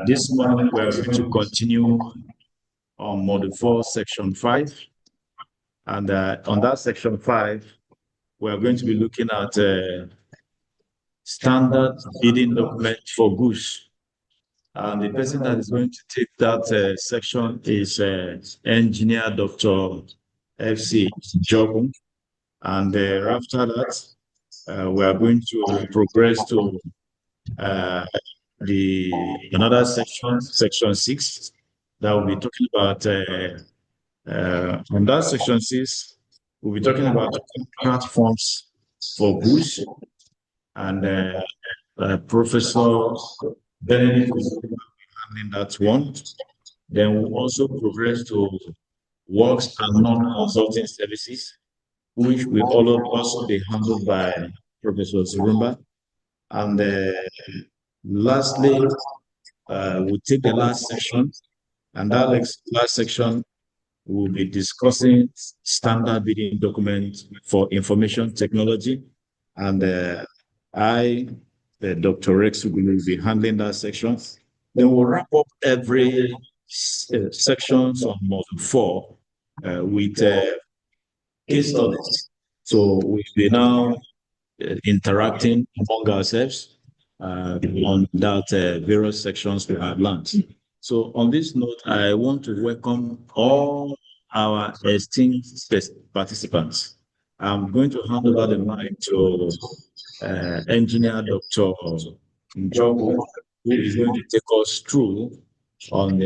This morning we are going to continue on Module 4, Section 5. And on that Section 5, we are going to be looking at standard bidding document for goods. And the person that is going to take that section is Engineer Dr. F.C. Jobu. And after that, we are going to progress to another section, Section 6, that will be talking about, on that Section 6, we'll be talking about contract forms for goods, and Professor Benedict will be handling that one. Then we'll also progress to works and non-consulting services, which will also be handled by Professor Zurumba. And lastly, we'll take the last section, and that last section will be discussing standard bidding documents for information technology. And Dr. Rex will be handling that section. Then we'll wrap up every sections on Module 4 with case studies. So we'll be now interacting among ourselves on that various sections we have learned. So on this note, I want to welcome all our esteemed participants. I'm going to hand over the mic to Engineer Dr. Njoku, who is going to take us through on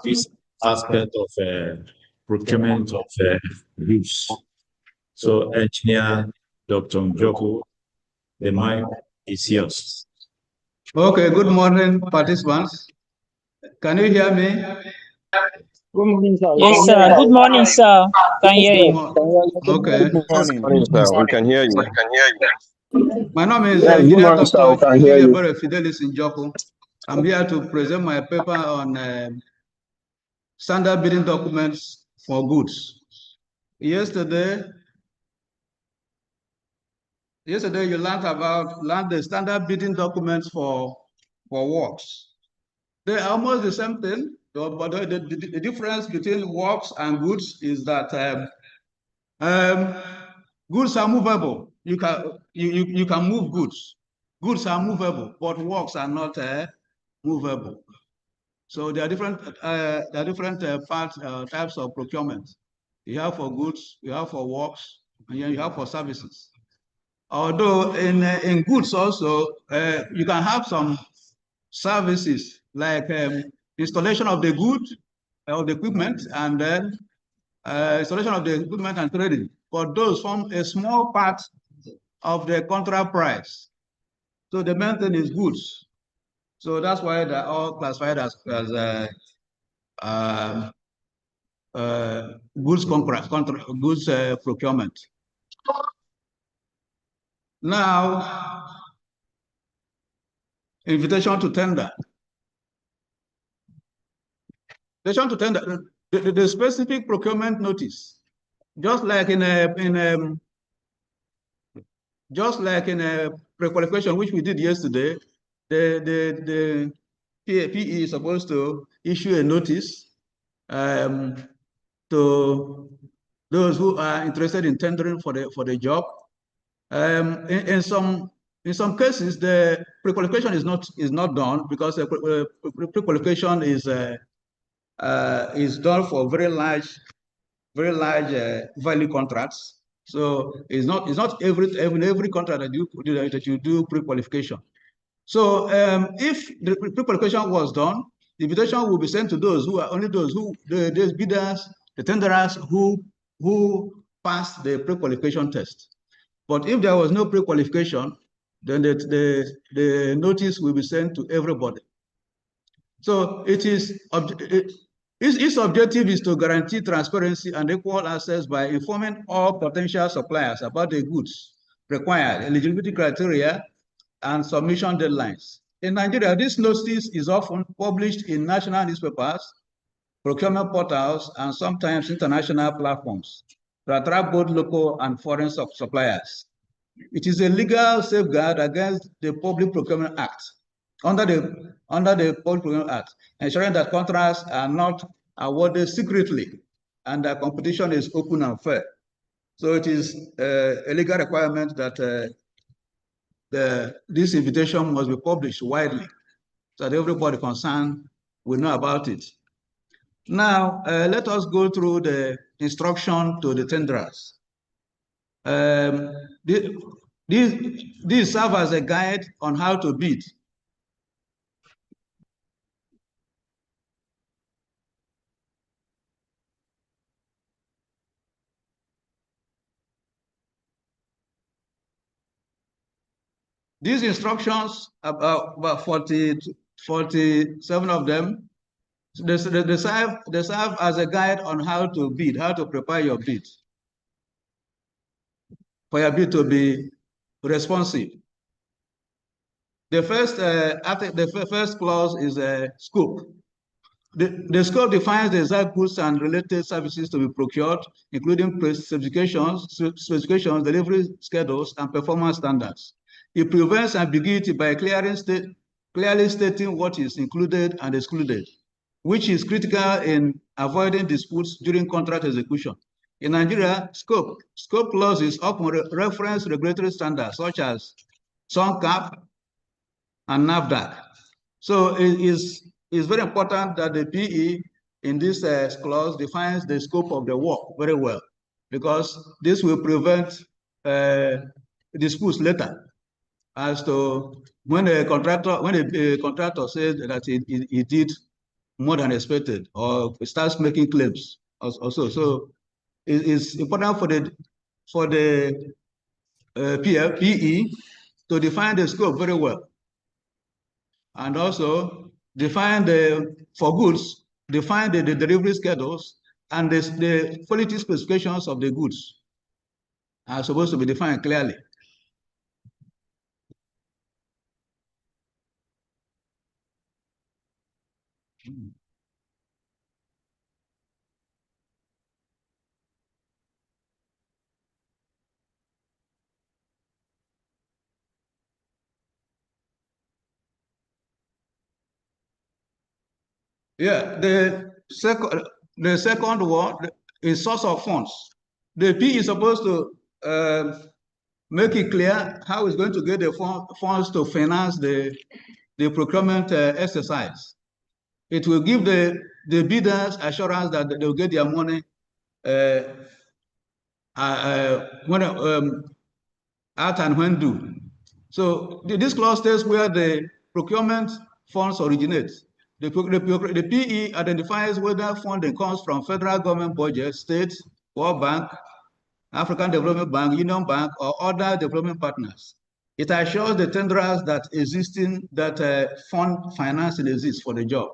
this aspect of procurement of goods. So Engineer Dr. Njoku, the mic is yours. Okay, good morning, participants. Can you hear me? Good morning, sir. Yes, sir. Good morning, sir. Can hear you. Okay. Good morning, sir. We can hear you. My name is Yes, good morning, sir. We can hear you. Fidelis Njoku. I'm here to present my paper on standard bidding documents for goods. Yesterday you learned the standard bidding documents for works. They are almost the same thing, but the difference between works and goods is that goods are movable. You can move goods. Goods are movable, but works are not movable. So there are different types of procurement. You have for goods, you have for works, and you have for services. Although in goods also, you can have some services like installation of the good of the equipment, and then installation of the equipment and trading. But those form a small part of the contract price. So the main thing is goods. So that's why they're all classified as goods procurement. Now, invitation to tender. Invitation to tender. The specific procurement notice, just like in a pre-qualification which we did yesterday, the PE is supposed to issue a notice to those who are interested in tendering for the job. In some cases, the pre-qualification is not done because the pre-qualification is done for very large value contracts. So it's not every contract that you do pre-qualification. So if the pre-qualification was done, the invitation will be sent to those the bidders, the tenderers who passed the pre-qualification test. But if there was no pre-qualification, then the notice will be sent to everybody. So its objective is to guarantee transparency and equal access by informing all potential suppliers about the goods required, eligibility criteria, and submission deadlines. In Nigeria, this notice is often published in national newspapers, procurement portals, and sometimes international platforms to attract both local and foreign suppliers. It is a legal safeguard against the Public Procurement Act under the Public Procurement Act, ensuring that contracts are not awarded secretly and that competition is open and fair. So it is a legal requirement that this invitation must be published widely so that everybody concerned will know about it. Now, let us go through the instruction to the tenderers. These serve as a guide on how to bid. These instructions, about 47 of them, they serve as a guide on how to bid, how to prepare your bid, for your bid to be responsive. The first clause is a scope. The scope defines the exact goods and related services to be procured, including specifications, delivery schedules, and performance standards. It prevents ambiguity by clearly stating what is included and excluded, which is critical in avoiding disputes during contract execution. In Nigeria, scope clauses often reference regulatory standards such as SONCAP and NAFDAC. So it is very important that the PE in this clause defines the scope of the work very well, because this will prevent disputes later as to when a contractor says that he did more than expected or starts making claims also. So it is important for the PE to define the scope very well, and also define for goods, define the delivery schedules and the quality specifications of the goods are supposed to be defined clearly. Yeah, the second one is source of funds. The P is supposed to make it clear how it's going to get the funds to finance the procurement exercise. It will give the bidders assurance that they will get their money out and when due. So this clause states where the procurement funds originate. The PE identifies whether funding comes from federal government budget, state, World Bank, African Development Bank, Union Bank, or other development partners. It assures the tenderers that fund financing exists for the job.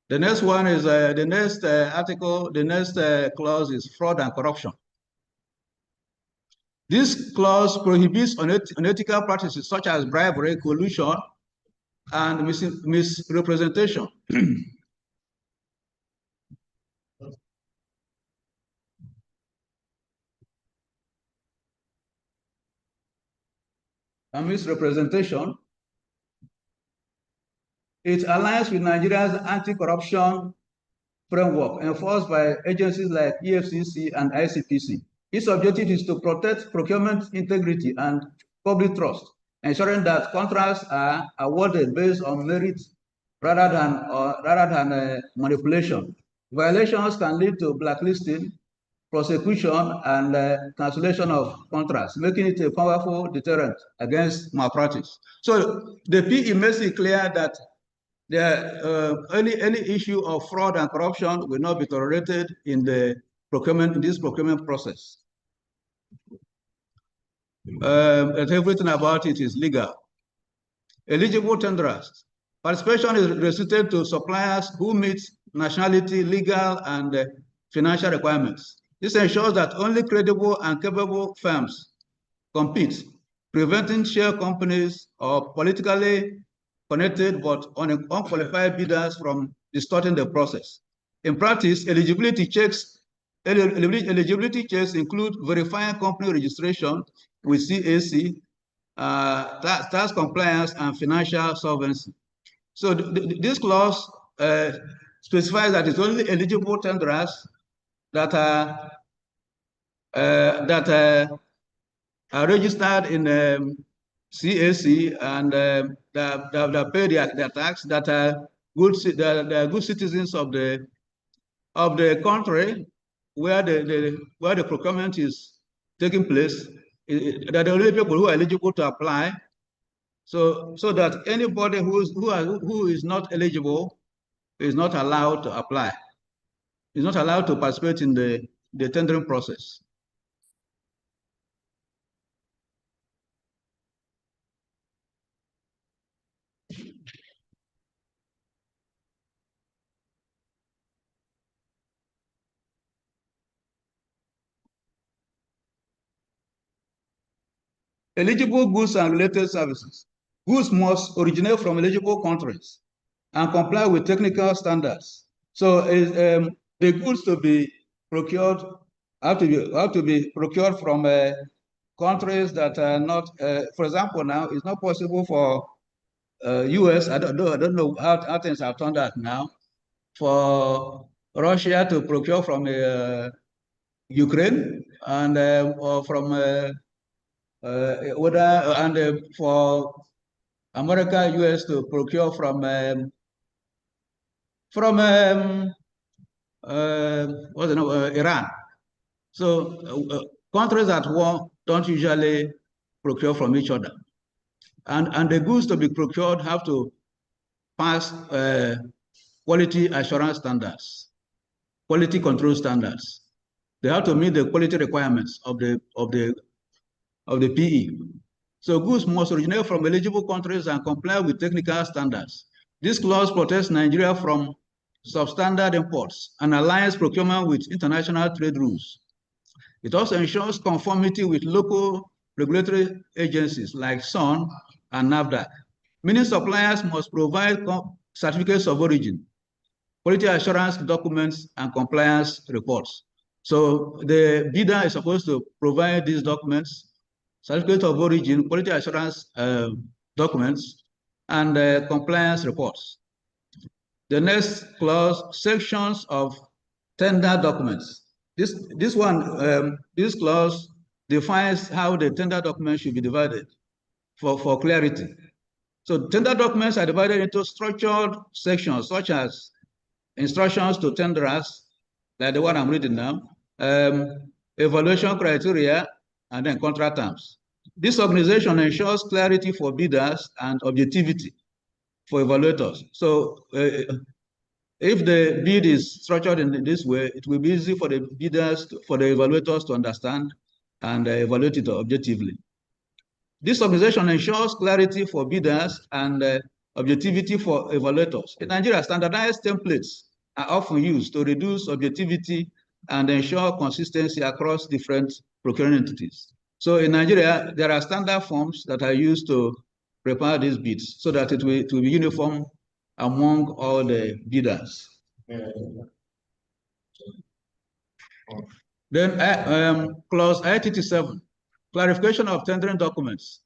The next one is the next article. The next clause is fraud and corruption. This clause prohibits unethical practices such as bribery, collusion, and misrepresentation. And misrepresentation, it aligns with Nigeria's anti-corruption framework enforced by agencies like EFCC and ICPC. Its objective is to protect procurement integrity and public trust, ensuring that contracts are awarded based on merit rather than manipulation. Violations can lead to blacklisting, prosecution, and cancellation of contracts, making it a powerful deterrent against malpractice. So the PE makes it clear that any issue of fraud and corruption will not be tolerated in this procurement process. Everything about it is legal. Eligible tenderers. Participation is restricted to suppliers who meet nationality, legal, and financial requirements. This ensures that only credible and capable firms compete, preventing shell companies or politically connected but unqualified bidders from distorting the process. In practice, eligibility checks include verifying company registration with CAC, tax compliance, and financial solvency. So this clause specifies that it's only eligible tenderers that are registered in CAC and that pay their tax, that are good citizens of the country where the procurement is taking place. That the only people who are eligible to apply. So that anybody who is not eligible is not allowed to apply. Is not allowed to participate in the tendering process. Eligible goods and related services. Goods must originate from eligible countries and comply with technical standards. So the goods to be procured have to be procured from countries that are not, for example, now it's not possible for US, I don't know how things have turned out now, for Russia to procure from Ukraine and or from for America, US to procure from Iran. So countries at war don't usually procure from each other. And the goods to be procured have to pass quality assurance standards, quality control standards. They have to meet the quality requirements of the PE. So goods must originate from eligible countries and comply with technical standards. This clause protects Nigeria from substandard imports and aligns procurement with international trade rules. It also ensures conformity with local regulatory agencies like SON and NAFDAC. Meaning suppliers must provide certificates of origin, quality assurance documents, and compliance reports. So the bidder is supposed to provide these documents, certificate of origin, quality assurance documents, and compliance reports. The next clause, sections of tender documents. This clause defines how the tender documents should be divided for clarity. So tender documents are divided into structured sections, such as instructions to tenderers, like the one I'm reading now, evaluation criteria, and then contract terms. This organization ensures clarity for bidders and objectivity for evaluators. So if the bid is structured in this way, it will be easy for the bidders, for the evaluators to understand and evaluate it objectively. This organization ensures clarity for bidders and objectivity for evaluators. In Nigeria, standardized templates are often used to reduce objectivity and ensure consistency across different procuring entities. So in Nigeria, there are standard forms that are used to prepare these bids so that it will be uniform among all the bidders. Then clause I-87, clarification of tendering documents.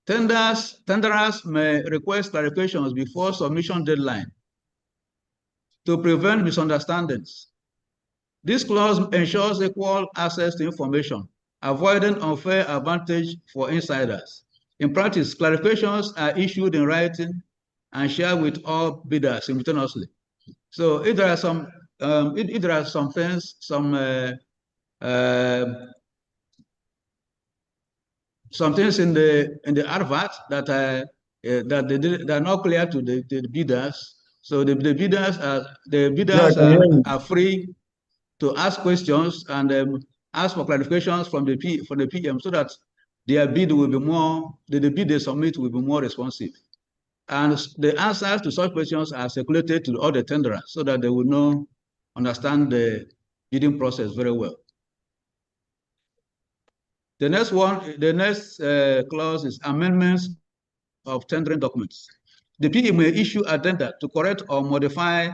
Tenderers may request clarifications before submission deadline to prevent misunderstandings. This clause ensures equal access to information, avoiding unfair advantage for insiders. In practice, clarifications are issued in writing and shared with all bidders simultaneously. So if there are some things, some things in the advert that are not clear to the bidders. So the bidders are free to ask questions and ask for clarifications from the PM so that their bid will be more, the bid they submit will be more responsive. And the answers to such questions are circulated to all the tenderers so that they will understand the bidding process very well. The next clause is amendments of tendering documents. The PE may issue addenda to correct or modify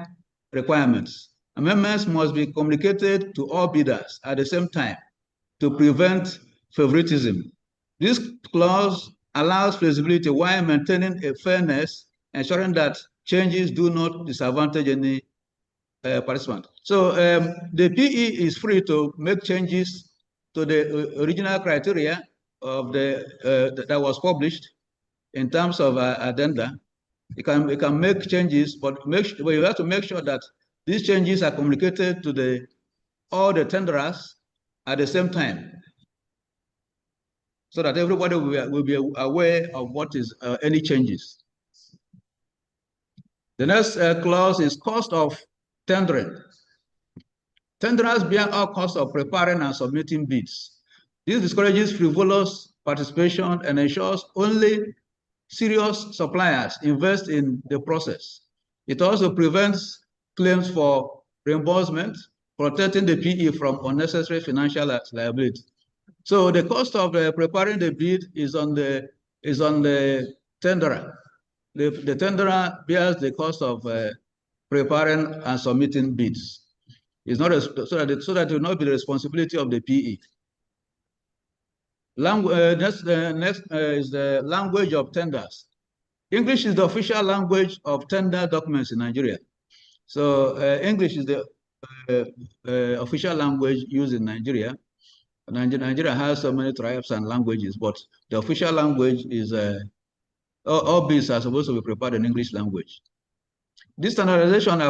requirements. Amendments must be communicated to all bidders at the same time to prevent favoritism. This clause allows flexibility while maintaining a fairness, ensuring that changes do not disadvantage any participant. So the PE is free to make changes to the original criteria of that was published in terms of addenda. You can make changes, but you have to make sure that these changes are communicated to all the tenderers at the same time, so that everybody will be aware of what is any changes. The next clause is cost of tendering. Tenderers bear all costs of preparing and submitting bids. This discourages frivolous participation and ensures only serious suppliers invest in the process. It also prevents claims for reimbursement, protecting the PE from unnecessary financial liability. So the cost of preparing the bid is on the tenderer. The tenderer bears the cost of preparing and submitting bids. It's not so that it will not be the responsibility of the PE. Next is the language of tenders. English is the official language of tender documents in Nigeria. So English is the official language used in Nigeria. Nigeria has so many tribes and languages, but the official language is all bids are supposed to be prepared in English language. This standardization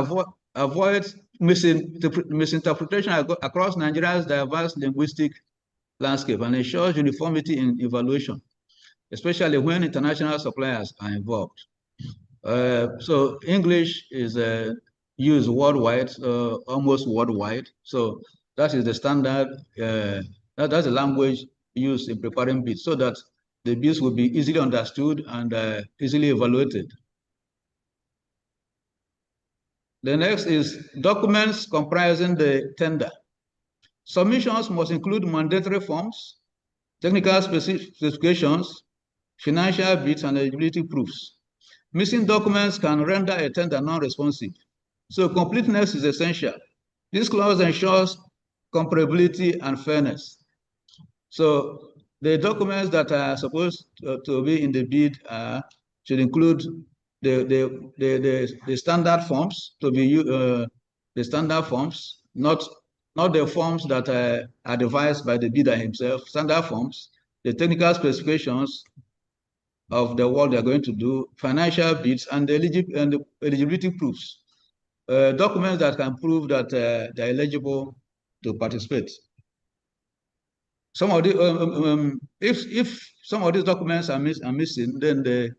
avoids misinterpretation across Nigeria's diverse linguistic landscape and ensures uniformity in evaluation, especially when international suppliers are involved. So English is used worldwide, almost worldwide. So that is the standard, that's the language used in preparing bids, so that the bids will be easily understood and easily evaluated. The next is documents comprising the tender. Submissions must include mandatory forms, technical specifications, financial bids, and eligibility proofs. Missing documents can render a tender non-responsive. So completeness is essential. This clause ensures comparability and fairness. So the documents that are supposed to be in the bid should include the standard forms to be the standard forms, not the forms that are devised by the bidder himself. Standard forms, the technical specifications of the work they're going to do, financial bids, and the eligibility proofs. Documents that can prove that they're eligible to participate. Some of the if some of these documents are missing, then the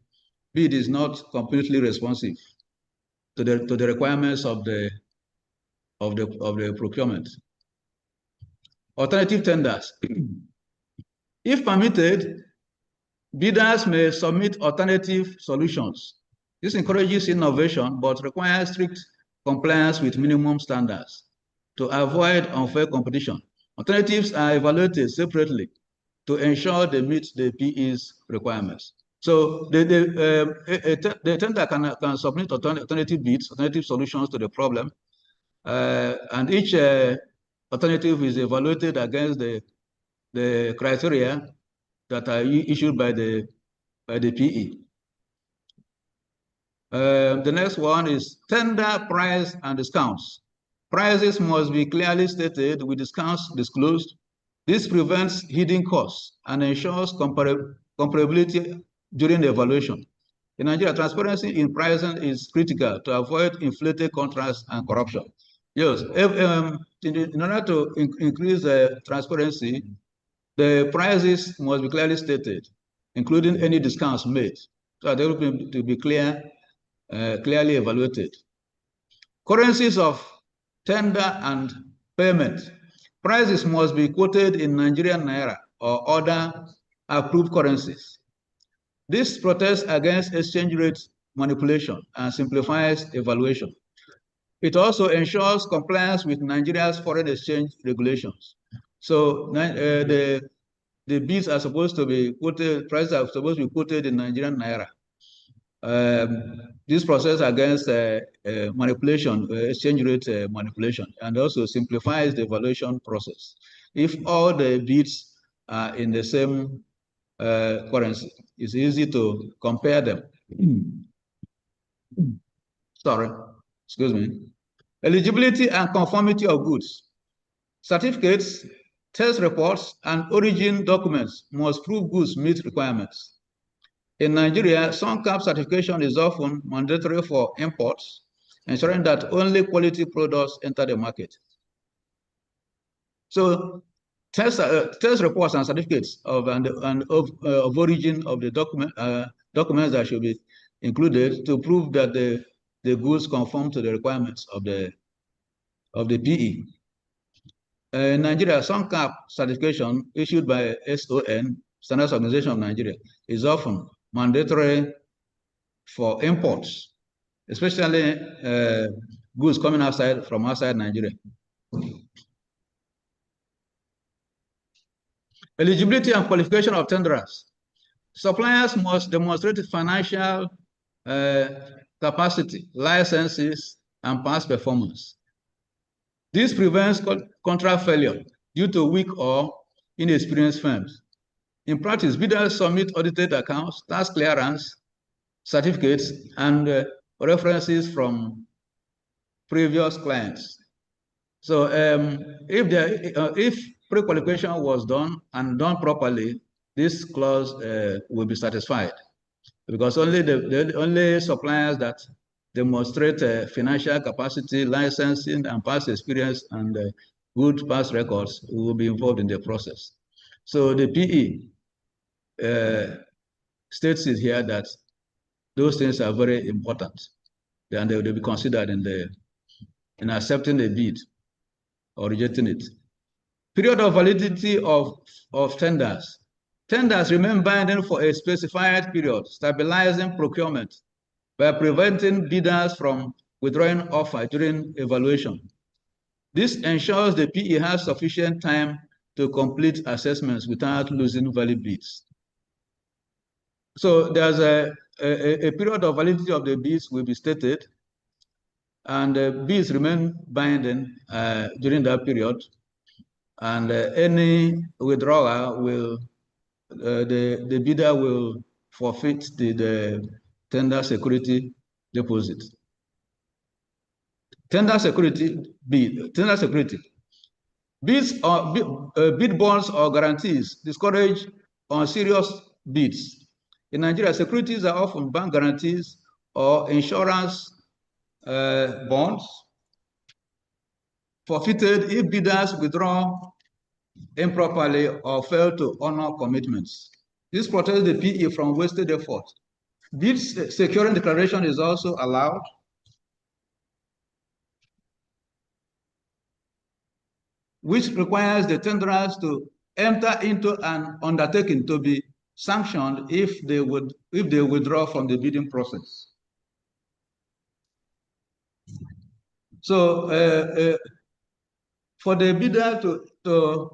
bid is not completely responsive to the requirements of the procurement. Alternative tenders. If permitted, bidders may submit alternative solutions. This encourages innovation, but requires strict compliance with minimum standards to avoid unfair competition. Alternatives are evaluated separately to ensure they meet the PE's requirements. So the tender can submit alternative bids, alternative solutions to the problem, and each alternative is evaluated against the criteria that are issued by the PE. The next one is tender price and discounts. Prices must be clearly stated with discounts disclosed. This prevents hidden costs and ensures comparability during the evaluation. In Nigeria, transparency in pricing is critical to avoid inflated contracts and corruption. Yes, in order to increase transparency, the prices must be clearly stated, including any discounts made, so that they will be clearly evaluated. Currencies of tender and payment. Prices must be quoted in Nigerian naira or other approved currencies. This protects against exchange rate manipulation and simplifies evaluation. It also ensures compliance with Nigeria's foreign exchange regulations. So the bids are supposed to be quoted, prices are supposed to be quoted in Nigerian naira. This process against manipulation, exchange rate manipulation, and also simplifies the evaluation process. If all the bids are in the same currency. It's easy to compare them. Sorry, excuse me. Eligibility and conformity of goods. Certificates, test reports, and origin documents must prove goods meet requirements. In Nigeria, SUNCAP certification is often mandatory for imports, ensuring that only quality products enter the market. So test reports and certificates of origin of the documents that should be included to prove that the goods conform to the requirements of the PE. In Nigeria, SUNCAP certification issued by SON, Standards Organization of Nigeria, is often mandatory for imports, especially goods coming from outside Nigeria. Eligibility and qualification of tenderers. Suppliers must demonstrate financial capacity, licenses, and past performance. This prevents contract failure due to weak or inexperienced firms. In practice, bidders submit audited accounts, tax clearance certificates, and references from previous clients. So if pre-qualification was done and done properly, this clause will be satisfied, because only the only suppliers that demonstrate financial capacity, licensing, and past experience and good past records will be involved in the process. So the PE states it here that those things are very important, and they will be considered in accepting the bid or rejecting it. Period of validity of tenders. Tenders remain binding for a specified period, stabilizing procurement by preventing bidders from withdrawing offer during evaluation. This ensures the PE has sufficient time to complete assessments without losing valid bids. So there's a period of validity of the bids will be stated, and bids remain binding during that period, and any withdrawal will, the bidder will forfeit the tender security deposit. Tender security bid, tender security. Bids or bid bonds or guarantees discourage unserious bids. In Nigeria, securities are often bank guarantees or insurance bonds forfeited if bidders withdraw improperly or fail to honor commitments. This protects the PE from wasted effort. Bids securing declaration is also allowed. Which requires the tenderers to enter into an undertaking to be sanctioned if they withdraw from the bidding process. So for the bidder to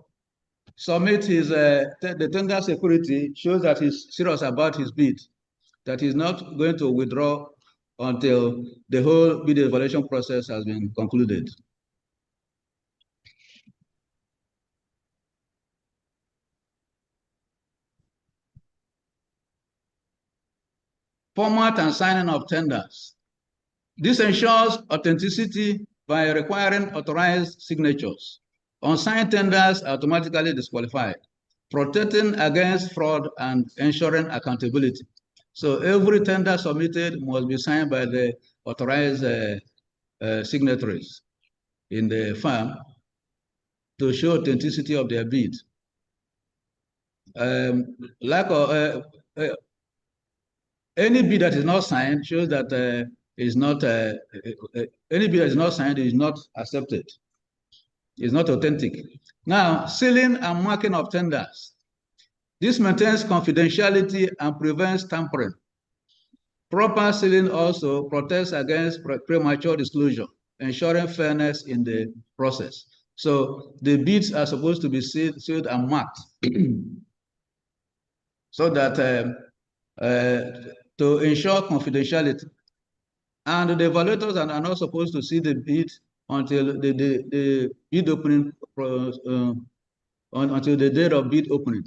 submit his the tender security shows that he's serious about his bid, that he's not going to withdraw until the whole bid evaluation process has been concluded. Format and signing of tenders. This ensures authenticity by requiring authorized signatures. Unsigned tenders are automatically disqualified, protecting against fraud and ensuring accountability. So every tender submitted must be signed by the authorized signatories in the firm to show authenticity of their bid. Any bid that is not signed shows that any bid that is not signed is not accepted, is not authentic. Now, sealing and marking of tenders. This maintains confidentiality and prevents tampering. Proper sealing also protects against premature disclosure, ensuring fairness in the process. So the bids are supposed to be sealed and marked so that to ensure confidentiality. And the evaluators are not supposed to see the bid until the bid opening, until the date of bid opening.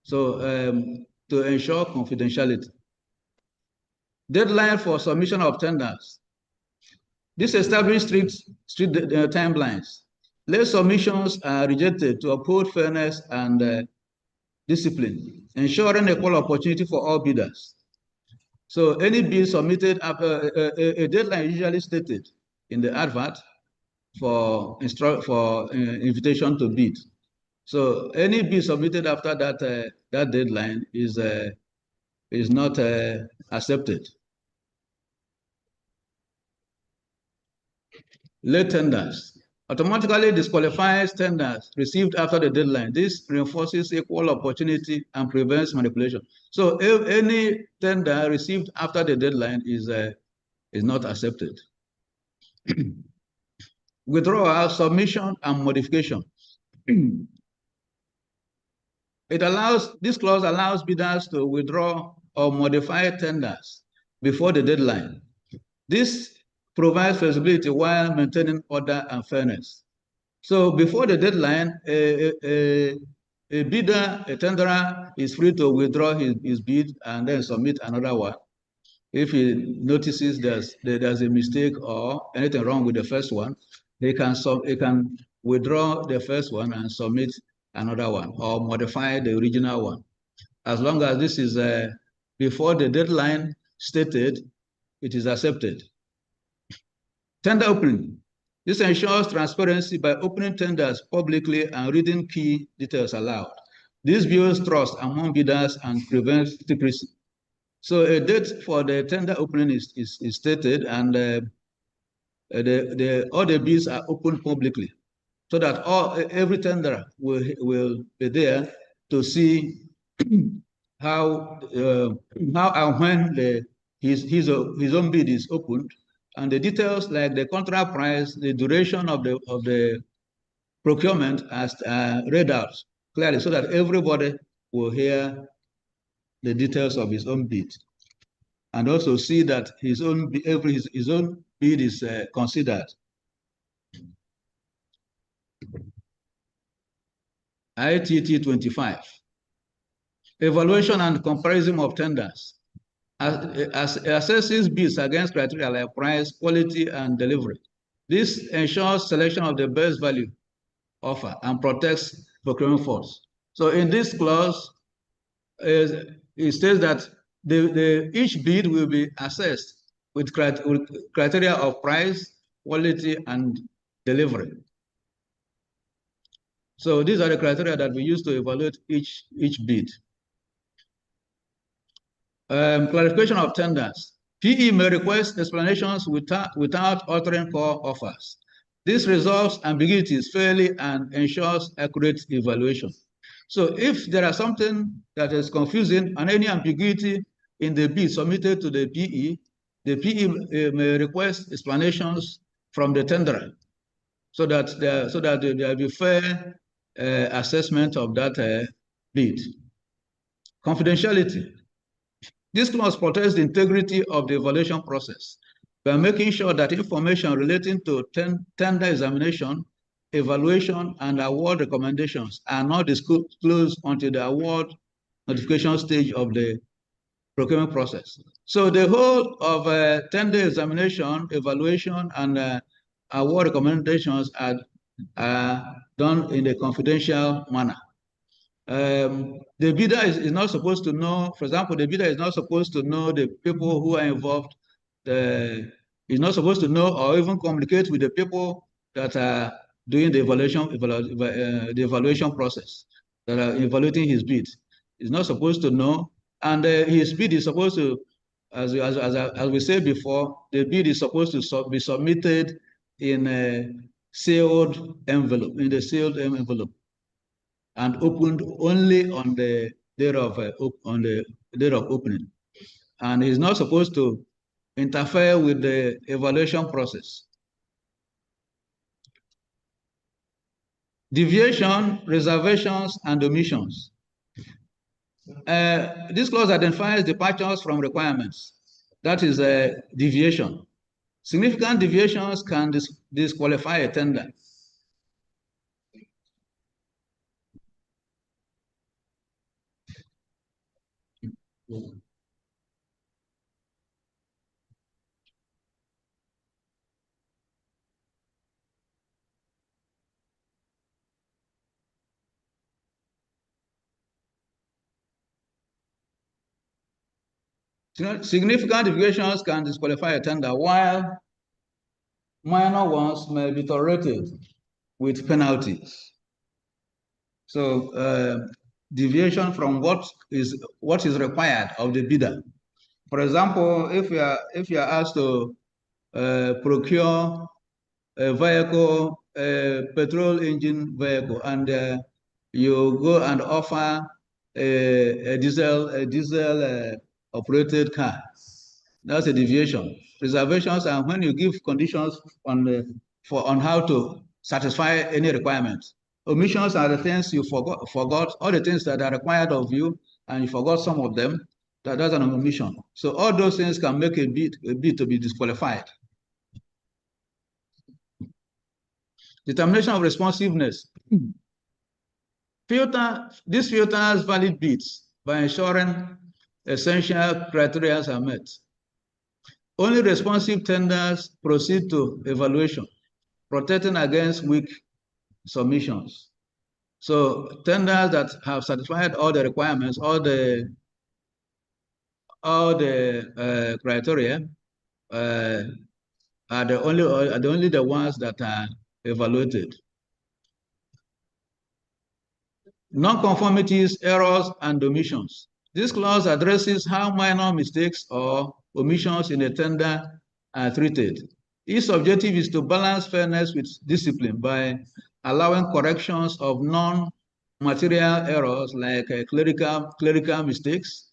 So to ensure confidentiality. Deadline for submission of tenders. This establishes strict timelines. Late submissions are rejected to uphold fairness and discipline, ensuring equal opportunity for all bidders. So any bid submitted after a deadline usually stated in the advert for invitation to bid. So any bid submitted after that deadline is not accepted. Late tenders automatically disqualifies tenders received after the deadline. This reinforces equal opportunity and prevents manipulation. So if any tender received after the deadline is not accepted. Withdrawal, submission, and modification. This clause allows bidders to withdraw or modify tenders before the deadline. This provides flexibility while maintaining order and fairness. So before the deadline, a bidder, a tenderer is free to withdraw his bid and then submit another one. If he notices there's a mistake or anything wrong with the first one, he can withdraw the first one and submit another one or modify the original one. As long as this is before the deadline stated, it is accepted. Tender opening. This ensures transparency by opening tenders publicly and reading key details aloud. This builds trust among bidders and prevents secrecy. So a date for the tender opening is stated, and all the bids are opened publicly, so that every tenderer will be there to see how and when his own bid is opened, and the details like the contract price, the duration of the procurement as read out clearly, so that everybody will hear the details of his own bid, and also see that his own bid is considered. ITT 25. Evaluation and comparison of tenders. Assesses bids against criteria like price, quality, and delivery. This ensures selection of the best value offer and protects procurement funds. So in this clause, it states that each bid will be assessed with criteria of price, quality, and delivery. So these are the criteria that we use to evaluate each bid. Clarification of tenders. PE may request explanations without altering core offers. This resolves ambiguities fairly and ensures accurate evaluation. So if there are something that is confusing and any ambiguity in the bid submitted to the PE may request explanations from the tenderer, so that there will be fair assessment of that bid. Confidentiality. This clause protects the integrity of the evaluation process by making sure that information relating to tender examination, evaluation, and award recommendations are not disclosed until the award notification stage of the procurement process. So the whole of tender examination, evaluation, and award recommendations are done in a confidential manner. The bidder is not supposed to know, for example, the bidder is not supposed to know the people who are involved. Is not supposed to know or even communicate with the people that are doing the evaluation process, that are evaluating his bid. He's not supposed to know, and his bid is supposed to, as we said before, the bid is supposed to be submitted in a sealed envelope, and opened only on the date of opening, and he's not supposed to interfere with the evaluation process. Deviation, reservations, and omissions. This clause identifies departures from requirements. That is a deviation. Significant deviations can disqualify a tender. Significant deviations can disqualify a tender, while minor ones may be tolerated with penalties. So deviation from what is required of the bidder. For example, if you are asked to procure a vehicle, a petrol engine vehicle, and you go and offer a diesel operated car, that's a deviation. Reservations are when you give conditions on how to satisfy any requirements. Omissions are the things you forgot, all the things that are required of you, and you forgot some of them. That's an omission. So all those things can make a bid to be disqualified. Determination of responsiveness. This filters valid bids by ensuring essential criteria are met. Only responsive tenders proceed to evaluation, protecting against weak submissions. So tenders that have satisfied all the requirements, all the criteria are only the ones that are evaluated. Non-conformities, errors, and omissions. This clause addresses how minor mistakes or omissions in a tender are treated. Its objective is to balance fairness with discipline by allowing corrections of non-material errors like clerical mistakes,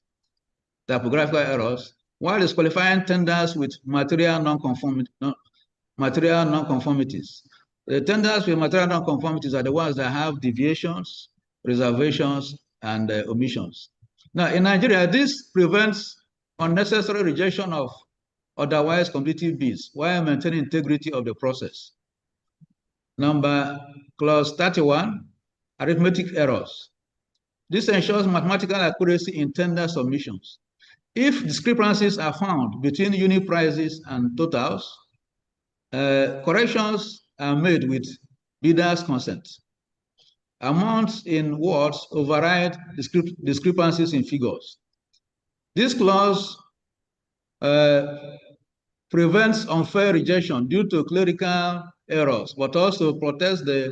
typographical errors, while disqualifying tenders with material non-conformities. The tenders with material non-conformities are the ones that have deviations, reservations, and omissions. Now, in Nigeria, this prevents unnecessary rejection of otherwise competitive bids while maintaining integrity of the process. Clause 31, arithmetic errors. This ensures mathematical accuracy in tender submissions. If discrepancies are found between unit prices and totals, corrections are made with bidder's consent. Amounts in words override discrepancies in figures. This clause prevents unfair rejection due to clerical errors, but also protects the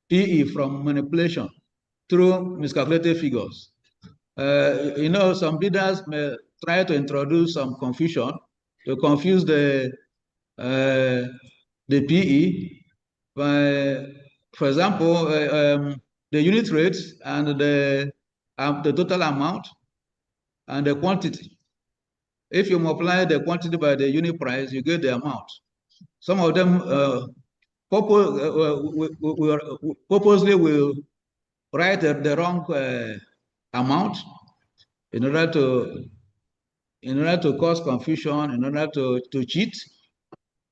PE from manipulation through miscalculated figures. Some bidders may try to introduce some confusion to confuse the PE by, for example, the unit rates and the total amount and the quantity. If you multiply the quantity by the unit price, you get the amount. Some of them purposely will write the wrong amount in order to cause confusion, in order to cheat.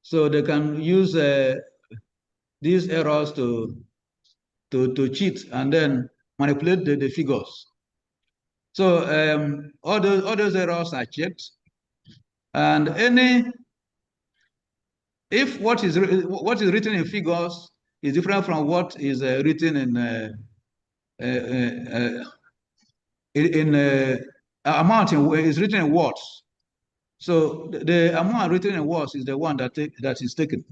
So they can use these errors to cheat and then manipulate the figures. So all those errors are checked, and if what is written in figures is different from what is written in amount is written in words. So the amount written in words is the one that is taken.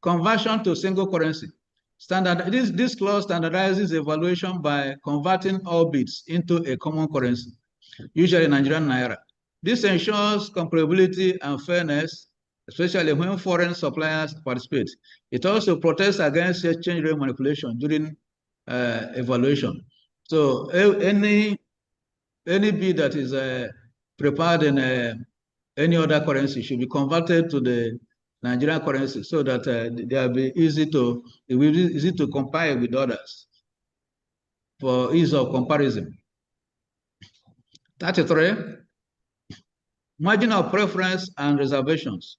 Conversion to single currency. This clause standardizes evaluation by converting all bids into a common currency, usually Nigerian naira. This ensures comparability and fairness, especially when foreign suppliers participate. It also protects against exchange rate manipulation during evaluation. So any bid that is prepared in any other currency should be converted to the Nigerian currency so that it will be easy to compare with others for ease of comparison. 33, margin of preference and reservations.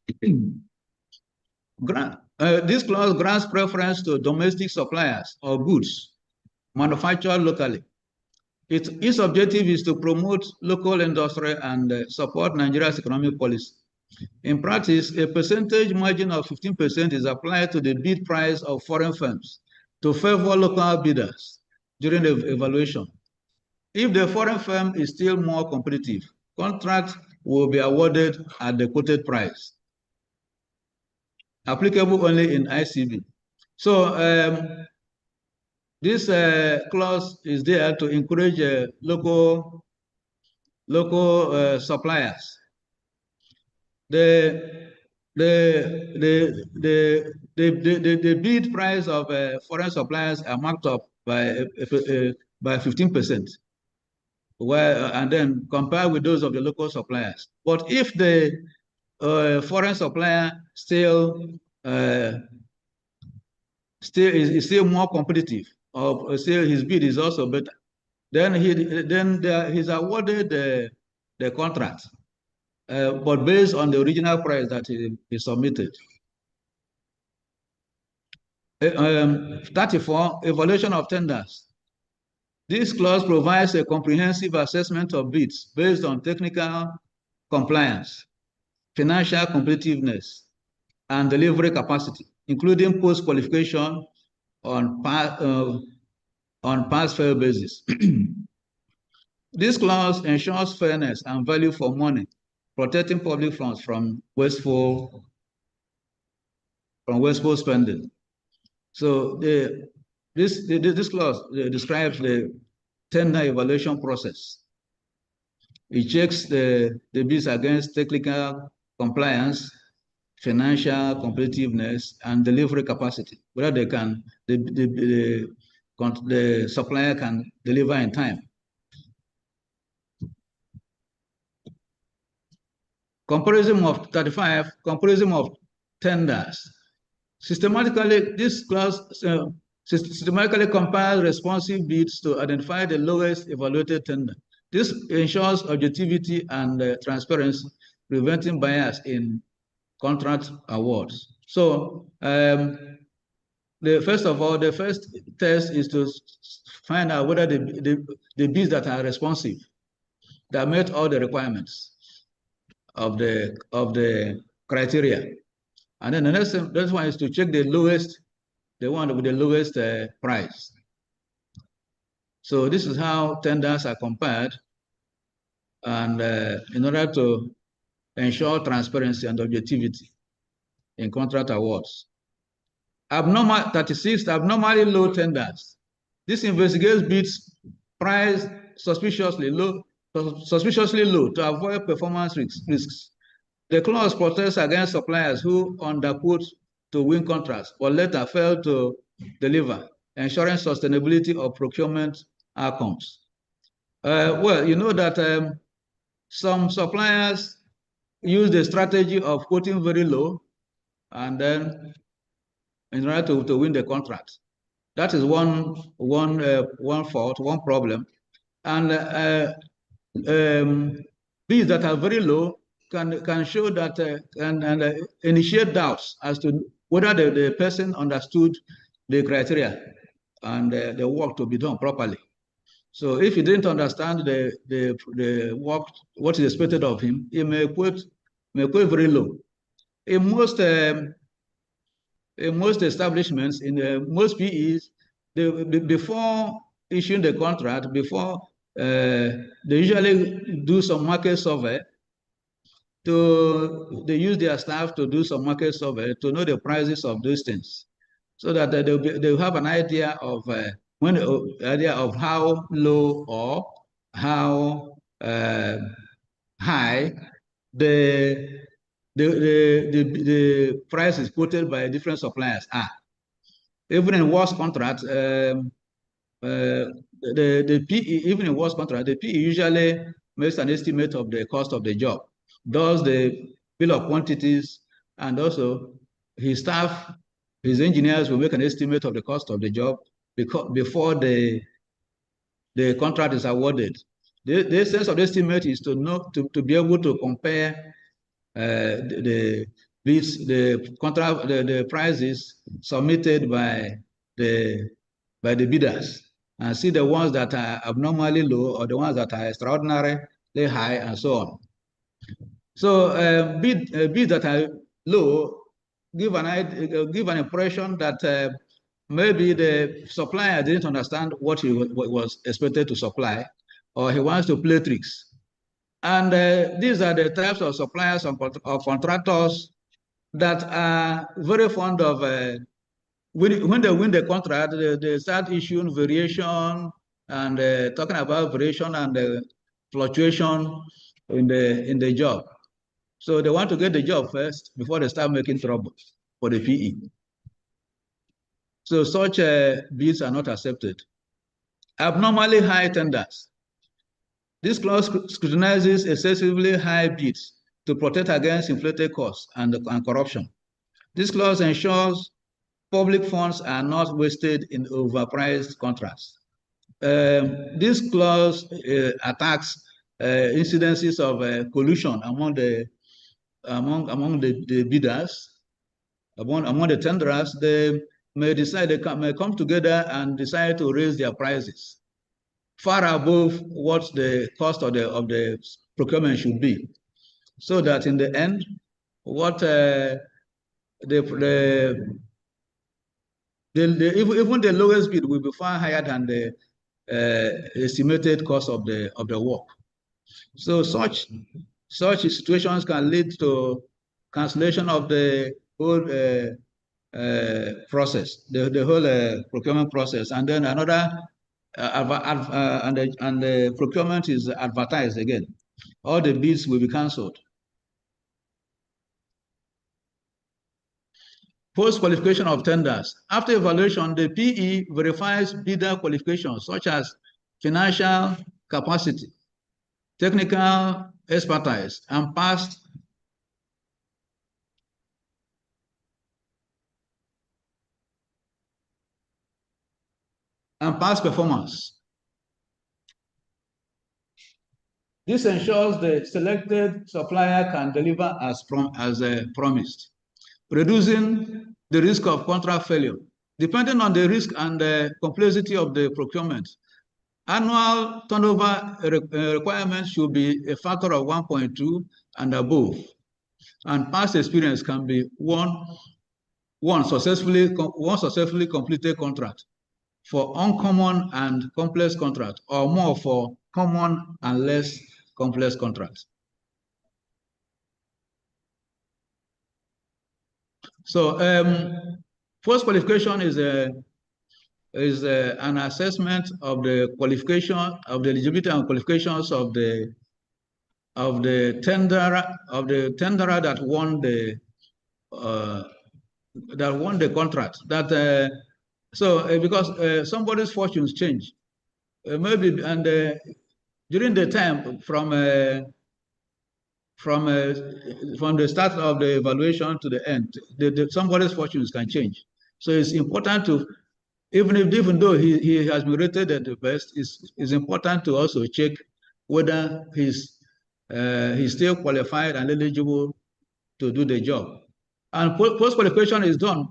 This clause grants preference to domestic suppliers of goods manufactured locally. Its objective is to promote local industry and support Nigeria's economic policy. In practice, a percentage margin of 15% is applied to the bid price of foreign firms to favor local bidders during the evaluation. If the foreign firm is still more competitive, contracts will be awarded at the quoted price, applicable only in ICB. So this clause is there to encourage local suppliers. The bid price of foreign suppliers are marked up by 15%, and then compared with those of the local suppliers. But if the foreign supplier is still more competitive, or still his bid is also better, then he's awarded the contract, but based on the original price that he submitted. 34, evaluation of tenders. This clause provides a comprehensive assessment of bids based on technical compliance, financial competitiveness, and delivery capacity, including post-qualification on pass-fail basis. This clause ensures fairness and value for money, protecting public funds from wasteful spending. So this clause describes the tender evaluation process. It checks the bids against technical compliance, financial competitiveness, and delivery capacity, whether the supplier can deliver in time. Comparison of 35, comparison of tenders. Systematically, this clause systematically compares responsive bids to identify the lowest evaluated tender. This ensures objectivity and transparency, preventing bias in contract awards. So, first of all, the first test is to find out whether the bids that are responsive, that met all the requirements of the criteria. And then the next one is to check the one with the lowest price. So this is how tenders are compared, and in order to ensure transparency and objectivity in contract awards. 36, abnormally low tenders. This investigates bids priced suspiciously low to avoid performance risks. The clause protects against suppliers who underquote to win contracts but later fail to deliver, ensuring sustainability of procurement outcomes. Well, you know that some suppliers use the strategy of quoting very low and then in order to win the contract. That is one fault, one problem. And bids that are very low can show that and initiate doubts as to whether the person understood the criteria and the work to be done properly. So if he didn't understand the work, what is expected of him, he may quote very low. In most establishments, in most PEs, before issuing the contract, they usually do some market survey. They use their staff to do some market survey to know the prices of those things, so that they'll have an idea of how low or how high the price is quoted by different suppliers are. Even in worst contracts, the PE, even in worst contract, the PE usually makes an estimate of the cost of the job, does the bill of quantities, and also his staff, his engineers will make an estimate of the cost of the job before the contract is awarded. The essence of the estimate is to know to be able to compare the bids, the prices submitted by the bidders, and see the ones that are abnormally low or the ones that are extraordinarily high, and so on. So bids that are low give an impression that maybe the supplier didn't understand what he was expected to supply, or he wants to play tricks. And these are the types of suppliers or contractors that are very fond of, when they win the contract, they start issuing variation and talking about variation and fluctuation in the job. So they want to get the job first before they start making trouble for the PE. So such bids are not accepted. Abnormally high tenders. This clause scrutinizes excessively high bids to protect against inflated costs and corruption. This clause ensures public funds are not wasted in overpriced contracts. This clause attacks incidences of collusion among the bidders, among the tenderers. They may decide, may come together and decide to raise their prices far above what the cost of the procurement should be, so that in the end, what even the lowest bid will be far higher than the estimated cost of the work. So such situations can lead to cancellation of the whole process, the whole procurement process, and then another, and the procurement is advertised again. All the bids will be cancelled. Post-qualification of tenders. After evaluation, the PE verifies bidder qualifications such as financial capacity, technical expertise, and past performance. This ensures the selected supplier can deliver as promised, reducing the risk of contract failure. Depending on the risk and the complexity of the procurement, annual turnover requirements should be a factor of 1.2 and above, and past experience can be one successfully completed contract for uncommon and complex contract, or more for common and less complex contracts. So post-qualification is an assessment of the qualification, of the eligibility and qualifications of the tenderer that won the contract. Because somebody's fortunes change, maybe, and during the time from the start of the evaluation to the end, somebody's fortunes can change. So it's important to, even though he has been rated at the best, it's important to also check whether he's still qualified and eligible to do the job. And post-qualification is done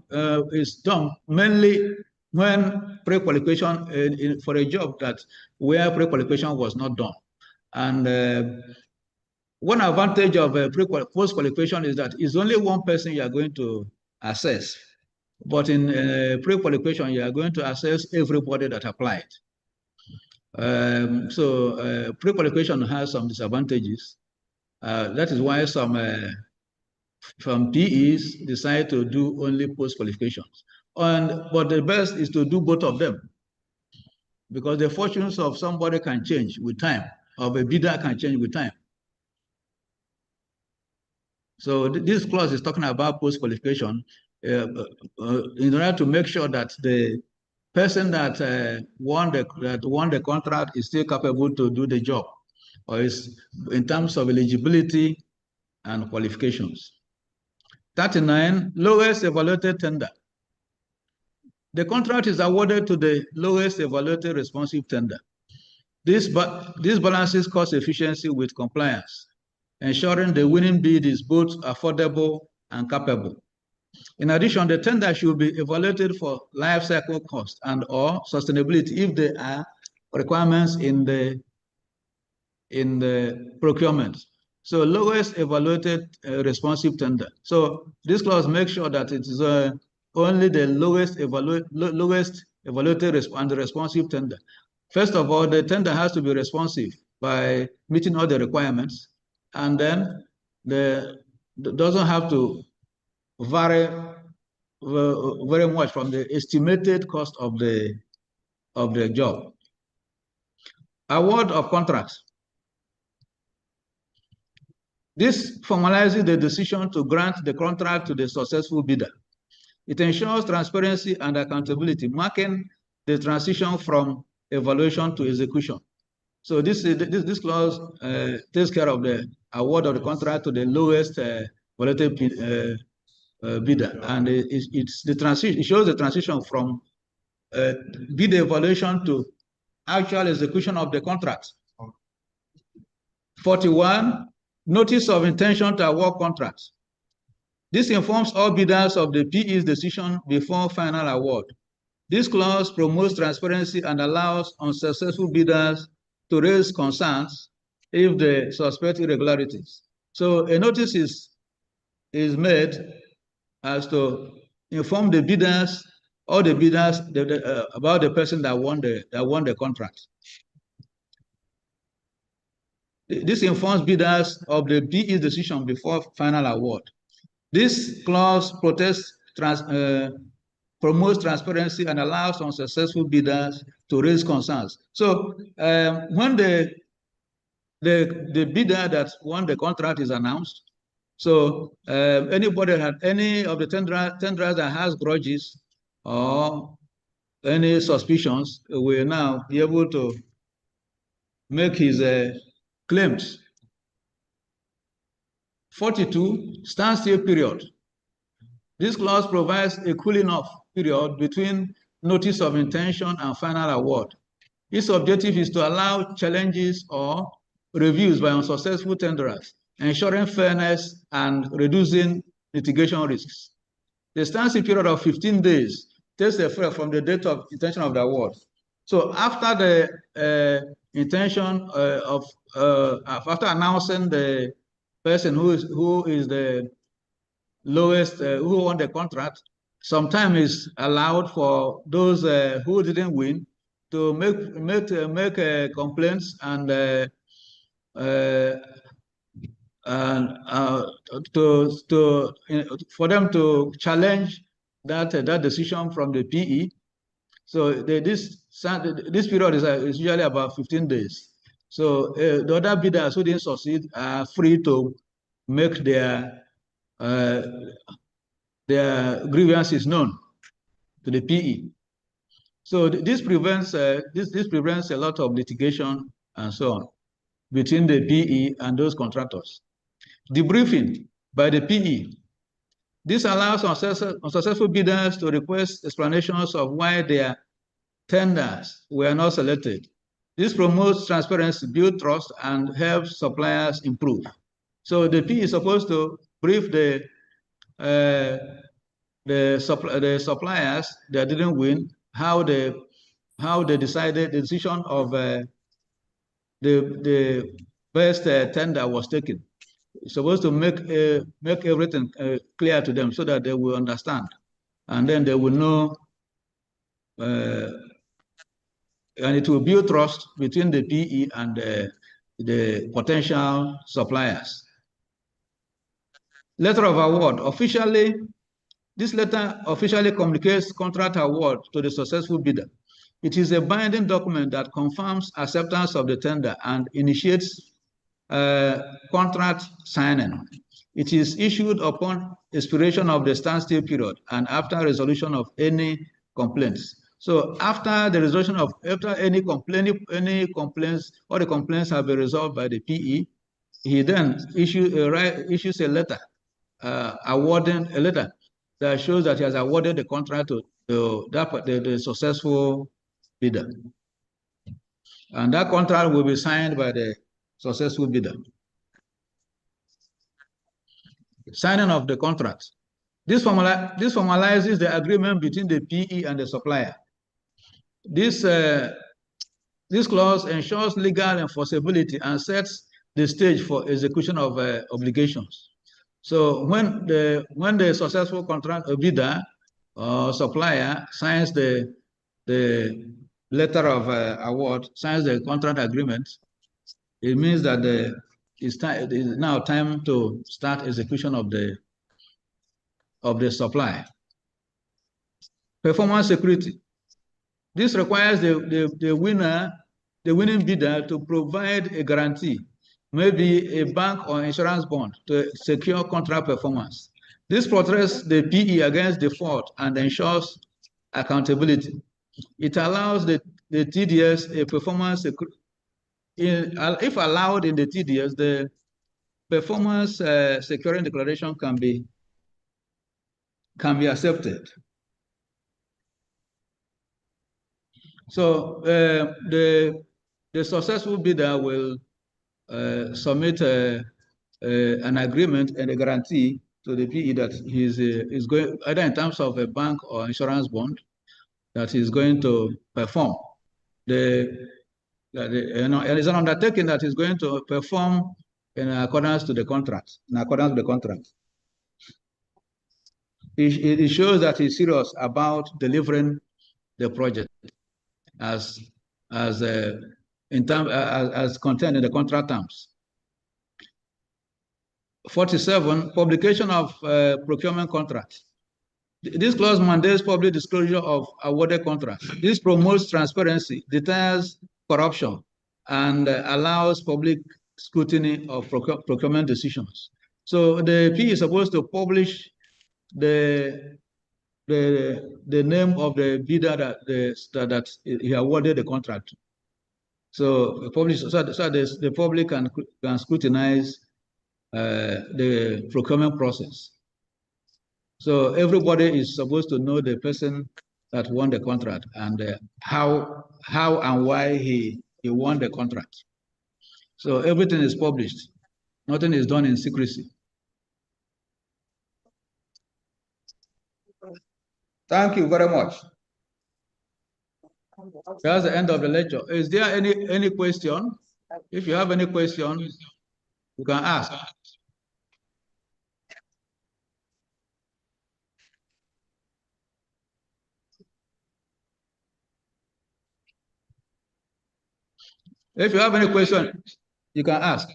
mainly when pre-qualification for a job where pre-qualification was not done. And one advantage of post-qualification is that it's only one person you are going to assess. But in pre-qualification, you are going to assess everybody that applied. So pre-qualification has some disadvantages. That is why some PEs decide to do only post-qualifications. But the best is to do both of them, because the fortunes of somebody can change with time, of a bidder can change with time. So this clause is talking about post-qualification in order to make sure that the person that won the contract is still capable to do the job, or is in terms of eligibility and qualifications. 39, lowest evaluated tender. The contract is awarded to the lowest evaluated responsive tender. This balances cost efficiency with compliance, ensuring the winning bid is both affordable and capable. In addition, the tender should be evaluated for life cycle cost and or sustainability if there are requirements in the procurement. So lowest evaluated responsive tender. So this clause makes sure that it is only the lowest evaluated and responsive tender. First of all, the tender has to be responsive by meeting all the requirements, and then doesn't have to vary very much from the estimated cost of the job. Award of contracts. This formalizes the decision to grant the contract to the successful bidder. It ensures transparency and accountability, marking the transition from evaluation to execution. So this clause takes care of the award of the contract to the lowest evaluated bidder, and it shows the transition from bid evaluation to actual execution of the contract. 41, notice of intention to award contracts. This informs all bidders of the PE's decision before final award. This clause promotes transparency and allows unsuccessful bidders to raise concerns if they suspect irregularities. So a notice is made as to inform the bidders, all the bidders, about the person that won the contract. This informs bidders of the PE's decision before final award. This clause promotes transparency and allows unsuccessful bidders to raise concerns. So when the bidder that won the contract is announced, so anybody had any of the tenderers that has grudges or any suspicions will now be able to make his claims. 42, standstill period. This clause provides a cooling off period between notice of intention and final award. Its objective is to allow challenges or reviews by unsuccessful tenderers, ensuring fairness and reducing litigation risks. The standstill period of 15 days takes effect from the date of intention of the award. So after the intention after announcing the person who is the lowest, who won the contract, some time is allowed for those who didn't win to make complaints and for them to challenge that decision from the PE. So this period is usually about 15 days. So the other bidders who didn't succeed are free to make their grievances known to the PE. So this prevents prevents a lot of litigation and so on between the PE and those contractors. Debriefing by the PE. This allows unsuccessful bidders to request explanations of why their tenders were not selected. This promotes transparency, builds trust, and helps suppliers improve. So the PE is supposed to brief the suppliers that didn't win, how they decided the decision of the best tender was taken. It's supposed to make everything clear to them so that they will understand, and then they will know, and it will build trust between the PE and the potential suppliers. Letter of award. This letter officially communicates contract award to the successful bidder. It is a binding document that confirms acceptance of the tender and initiates contract signing. It is issued upon expiration of the standstill period and after resolution of any complaints. So after the resolution of any complaints, all the complaints have been resolved by the PE, he then issues a letter awarding a letter that shows that he has awarded the contract to the successful bidder. And that contract will be signed by the successful bidder. signing of the contract. This formalizes the agreement between the PE and the supplier. This clause ensures legal enforceability and sets the stage for execution of obligations. So when the successful contract bidder or supplier signs the letter of award, signs the contract agreement, it means that it is now time to start execution of the supply. Performance security. This requires the winning bidder to provide a guarantee, maybe a bank or insurance bond, to secure contract performance. This protects the PE against default and ensures accountability. It allows the TDS a performance, if allowed in the TDS, the performance securing declaration can be accepted. So the successful bidder will submit an agreement and a guarantee to the PE that he is going, either in terms of a bank or insurance bond, that he is going to perform. And it's an undertaking that is going to perform in accordance to the contract. It shows that he's serious about delivering the project as contained in the contract terms. 47, publication of procurement contracts. This clause mandates public disclosure of awarded contracts. This promotes transparency, deters corruption, and allows public scrutiny of procurement decisions. So the P is supposed to publish the name of the bidder that he awarded the contract. So the public can scrutinize the procurement process. So everybody is supposed to know the person that won the contract and how and why he won the contract. So everything is published. Nothing is done in secrecy. Thank you very much. That's the end of the lecture. Is there any question? If you have any question, you can ask. If you have any question, you can ask.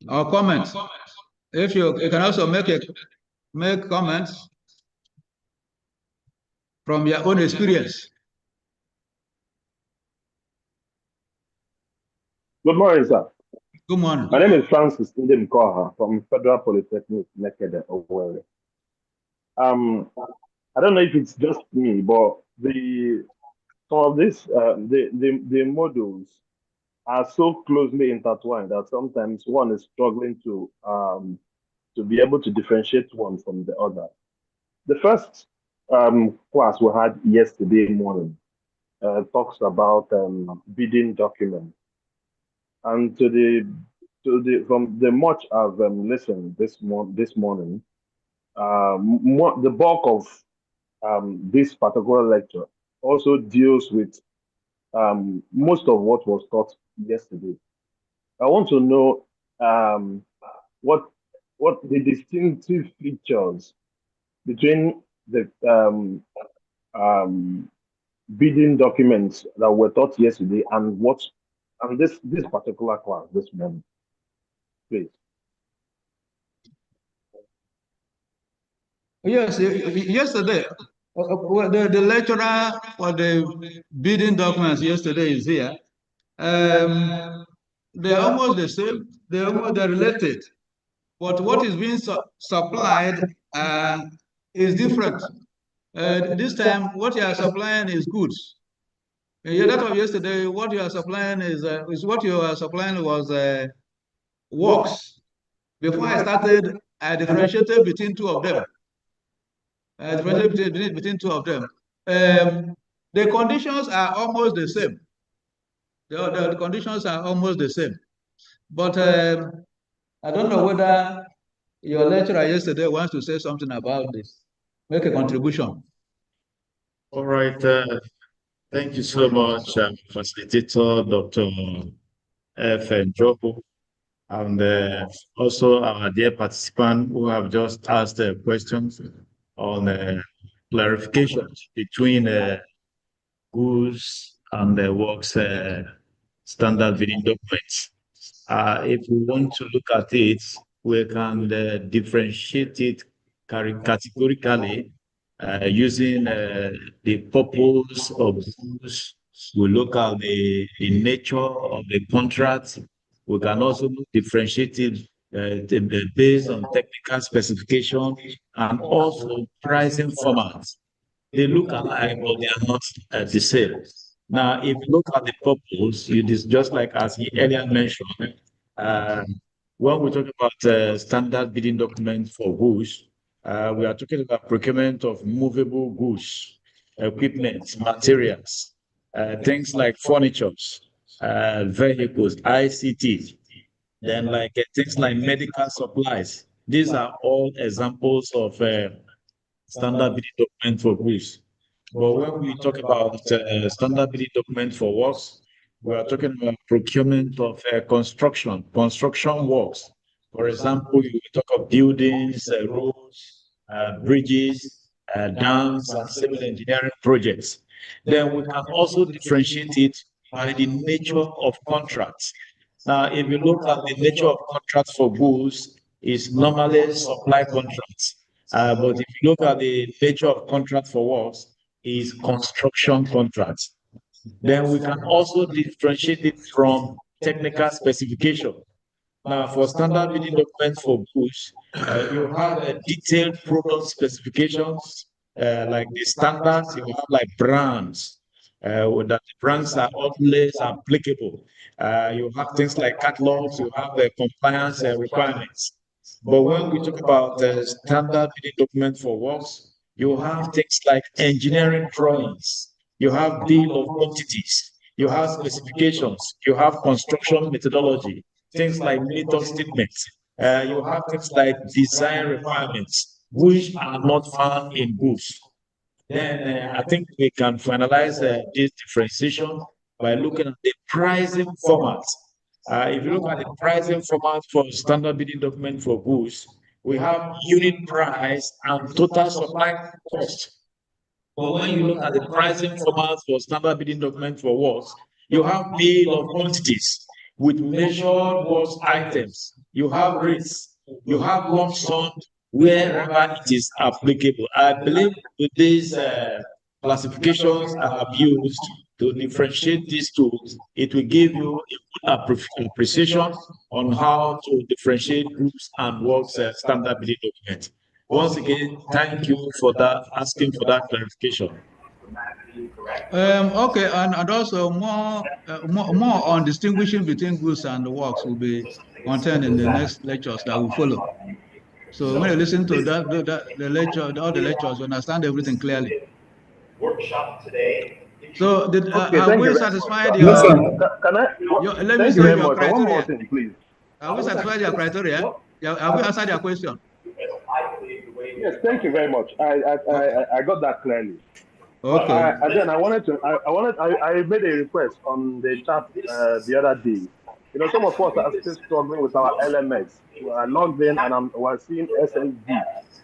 Or comments. If you can also make comments from your own experience. Good morning, sir. Good morning. My name is Francis Ndimkoha from Federal Polytechnic, Nekede, Owerri. I don't know if it's just me, but some of this, the modules are so closely intertwined that sometimes one is struggling to be able to differentiate one from the other. The first class we had yesterday morning talks about bidding documents, and from the much I've listened this morning, the bulk of this particular lecture also deals with most of what was taught yesterday. I want to know what the distinctive features between the bidding documents that were taught yesterday and this particular class this morning, please. Yes, yesterday, the lecturer for the bidding documents yesterday is here. They're almost the same. They're related. But what is being supplied is different. This time, what you are supplying is goods. That of yesterday, what you are supplying is what you are supplying was works. Before I started, I differentiated between two of them. Between two of them. The conditions are almost the same. The conditions are almost the same. But I don't know whether your lecturer yesterday wants to say something about this, make a contribution. All right. Thank you so much, Facilitator Dr. F. Njoku, and also our dear participants who have just asked questions on clarifications between goods and works standard within documents. If we want to look at it, we can differentiate it categorically using the purpose of goods. We look at the nature of the contract. We can also differentiate it based on technical specification and also pricing formats. They look alike, but they are not the same. Now, if you look at the purpose, it is just like as he earlier mentioned, uh, when we talk about standard bidding documents for goods, we are talking about procurement of movable goods, equipment, materials, things like furniture, vehicles, ICT, then like things like medical supplies. These are all examples of standard bidding document for goods. But when we talk about standard bidding document for works, we are talking about procurement of construction works. For example, you talk of buildings, roads, bridges, dams, and civil engineering projects. Then we can also differentiate it by the nature of contracts. Now, if you look at the nature of contracts for goods, is normally supply contracts. But if you look at the nature of contract for works, is construction contracts. Then we can also differentiate it from technical specification. Now, for standard bidding documents for goods, you have detailed product specifications, like the standards, you have like brands, that the brands are always applicable. You have things like catalogs, you have the compliance requirements. But when we talk about standard bidding document for works, you have things like engineering drawings, you have bill of quantities, you have specifications, you have construction methodology, things like method statements. You have things like design requirements, which are not found in goods. Then I think we can finalize this differentiation by looking at the pricing format. If you look at the pricing format for standard bidding document for goods, we have unit price and total supply cost. But when you look at the pricing format for standard bidding document for works, you have bill of quantities with measured works items. You have rates. You have lump sum wherever it is applicable. I believe with these classifications I have used to differentiate these tools, it will give you a good appreciation on how to differentiate groups and works standard bidding documents. Once again, thank you for that, asking for that clarification. Okay, and also more on distinguishing between goods and works will be contained in the next lectures that will follow. So when you listen to the lecture, all the lectures, you understand everything clearly. So have we satisfied your? Can I? Let me Thank you say very your much. And one more criteria. thing, please. Have we satisfied your criteria? Have we answered your question? Yes, thank you very much. I got that clearly. Okay. Again, I made a request on the chat the other day. You know, some of us are still struggling with our LMS. We are logged in and we're seeing SSD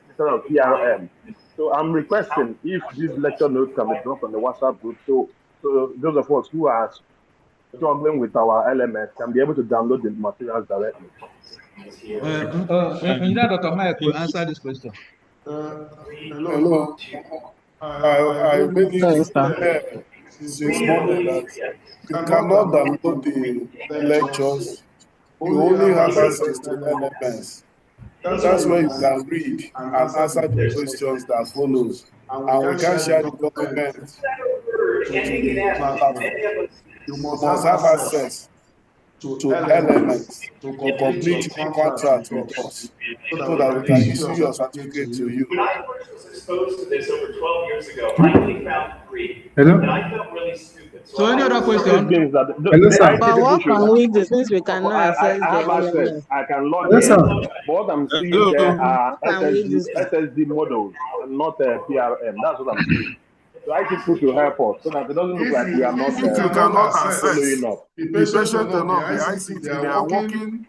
instead of PRM. So I'm requesting if this lecture notes can be dropped on the WhatsApp group, so those of us who are struggling with our LMS can be able to download the materials directly. Engineer Dr. Mike will answer this question. Hello. I made it clear since morning that you cannot download the lectures. You only have access to LMS. That's where you can read and answer the questions that follows. And we can share the document to the platform. You must have access to elements to complete your contract with us so that we can issue your certificate to you. I was exposed to this over 12 years ago. I only found 3. Hello? And I felt really stupid. So any other This question? means that Hello, the sir. IT But people what should. can we do since we cannot access I the have access. LMS? I can log Hello, in. sir. But what I'm seeing Hello. there are What can we do, SSD, sir? SSD models and not PRM. That's what I'm seeing. So IT people should help us so that it doesn't look like we are not If you cannot access, following up. be patient enough. The ICT, they are working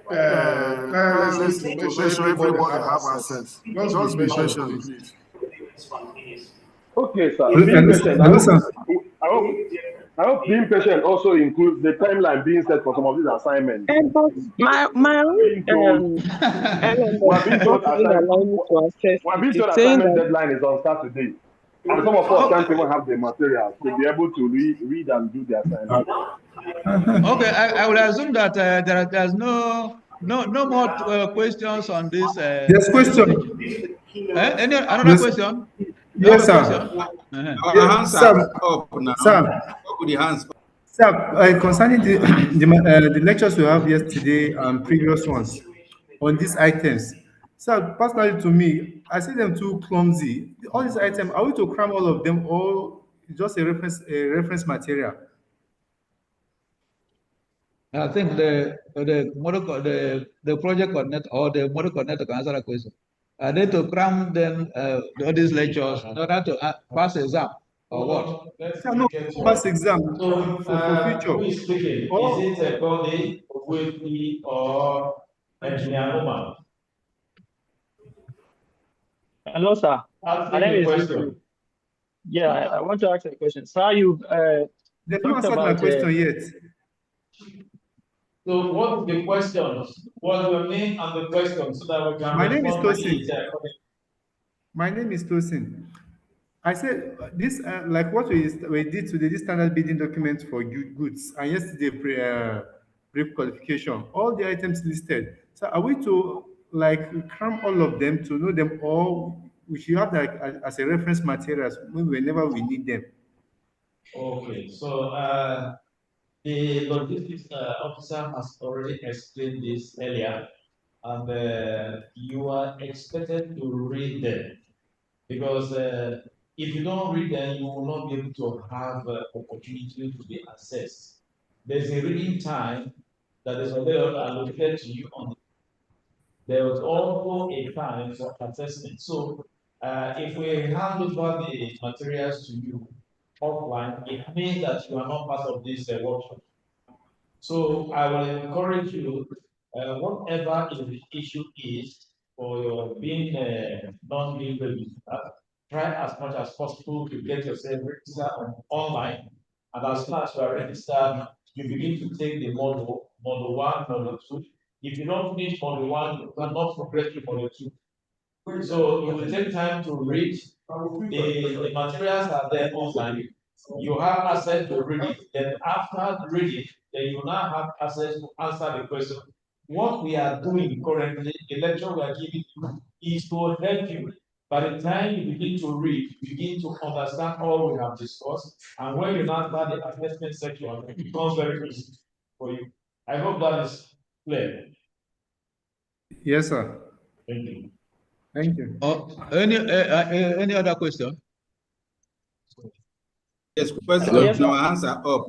tirelessly to make sure everybody have access. Just be patient, please. Okay, sir. Hello, Being patient. hello, sir. I hope being patient also includes the timeline being set for some of these assignments. But my own We're being LMS told doesn't even allow me to access we're it. being told It's saying assignment that deadline is on Saturday. And some of us can't even have the materials to be able to read and do the assignment. Okay, I will assume that there's no more questions on this. There's question. Any another Yes. question? Yes, sir. Our hands Sir. are up now. Sir. Up with the hands. Sir, concerning the lectures we have yesterday and previous ones on these items, sir, personally to me, I see them too clumsy. All these items, are we to cram all of them or just a reference material? I think the project coordinator or the model coordinator can answer that question. Are they to cram them all these lectures in order to pass exam or what? Sir, no, pass exam for future. Who is speaking? Oh. Is it a Gandhi, Ogwefi, or Engineer Noma? Hello, sir. My name is Victor. Yeah, I want to ask a question. Sir, you They've talked not answered my about question yet. So what is the question? What's your name and the question so that we can My name is respond to Tosin. it? My name is Tosin. I said this, like what we did today, this standard bidding document for goods, and yesterday brief qualification, all the items listed. So are we to like cram all of them to know them, or we should have like as a reference materials whenever we need them? Okay, so the logistics officer has already explained this earlier, and you are expected to read them because if you don't read them, you will not be able to have opportunity to be assessed. There's a reading time that is allocated to you on. There was also a time for assessment. So if we hand over the materials to you offline, it means that you are not part of this workshop. So I will encourage you, whatever the issue is for your being not being registered, try as much as possible to get yourself registered online. And as soon as you are registered, you begin to take the module 1, module 2. If you don't finish module 1, you cannot progress to module 2. So it will take time to read. The materials are there online. You have access to read it. Then after reading, then you now have access to answer the question. What we are doing currently, the lecture we are giving you, is to help you. By the time you begin to read, you begin to understand all we have discussed. And when you now start the assessment section, it becomes very easy for you. I hope that is clear. Yes, sir. Thank you. Thank you. Any other question? Yes, question. Yes, Our hands are up.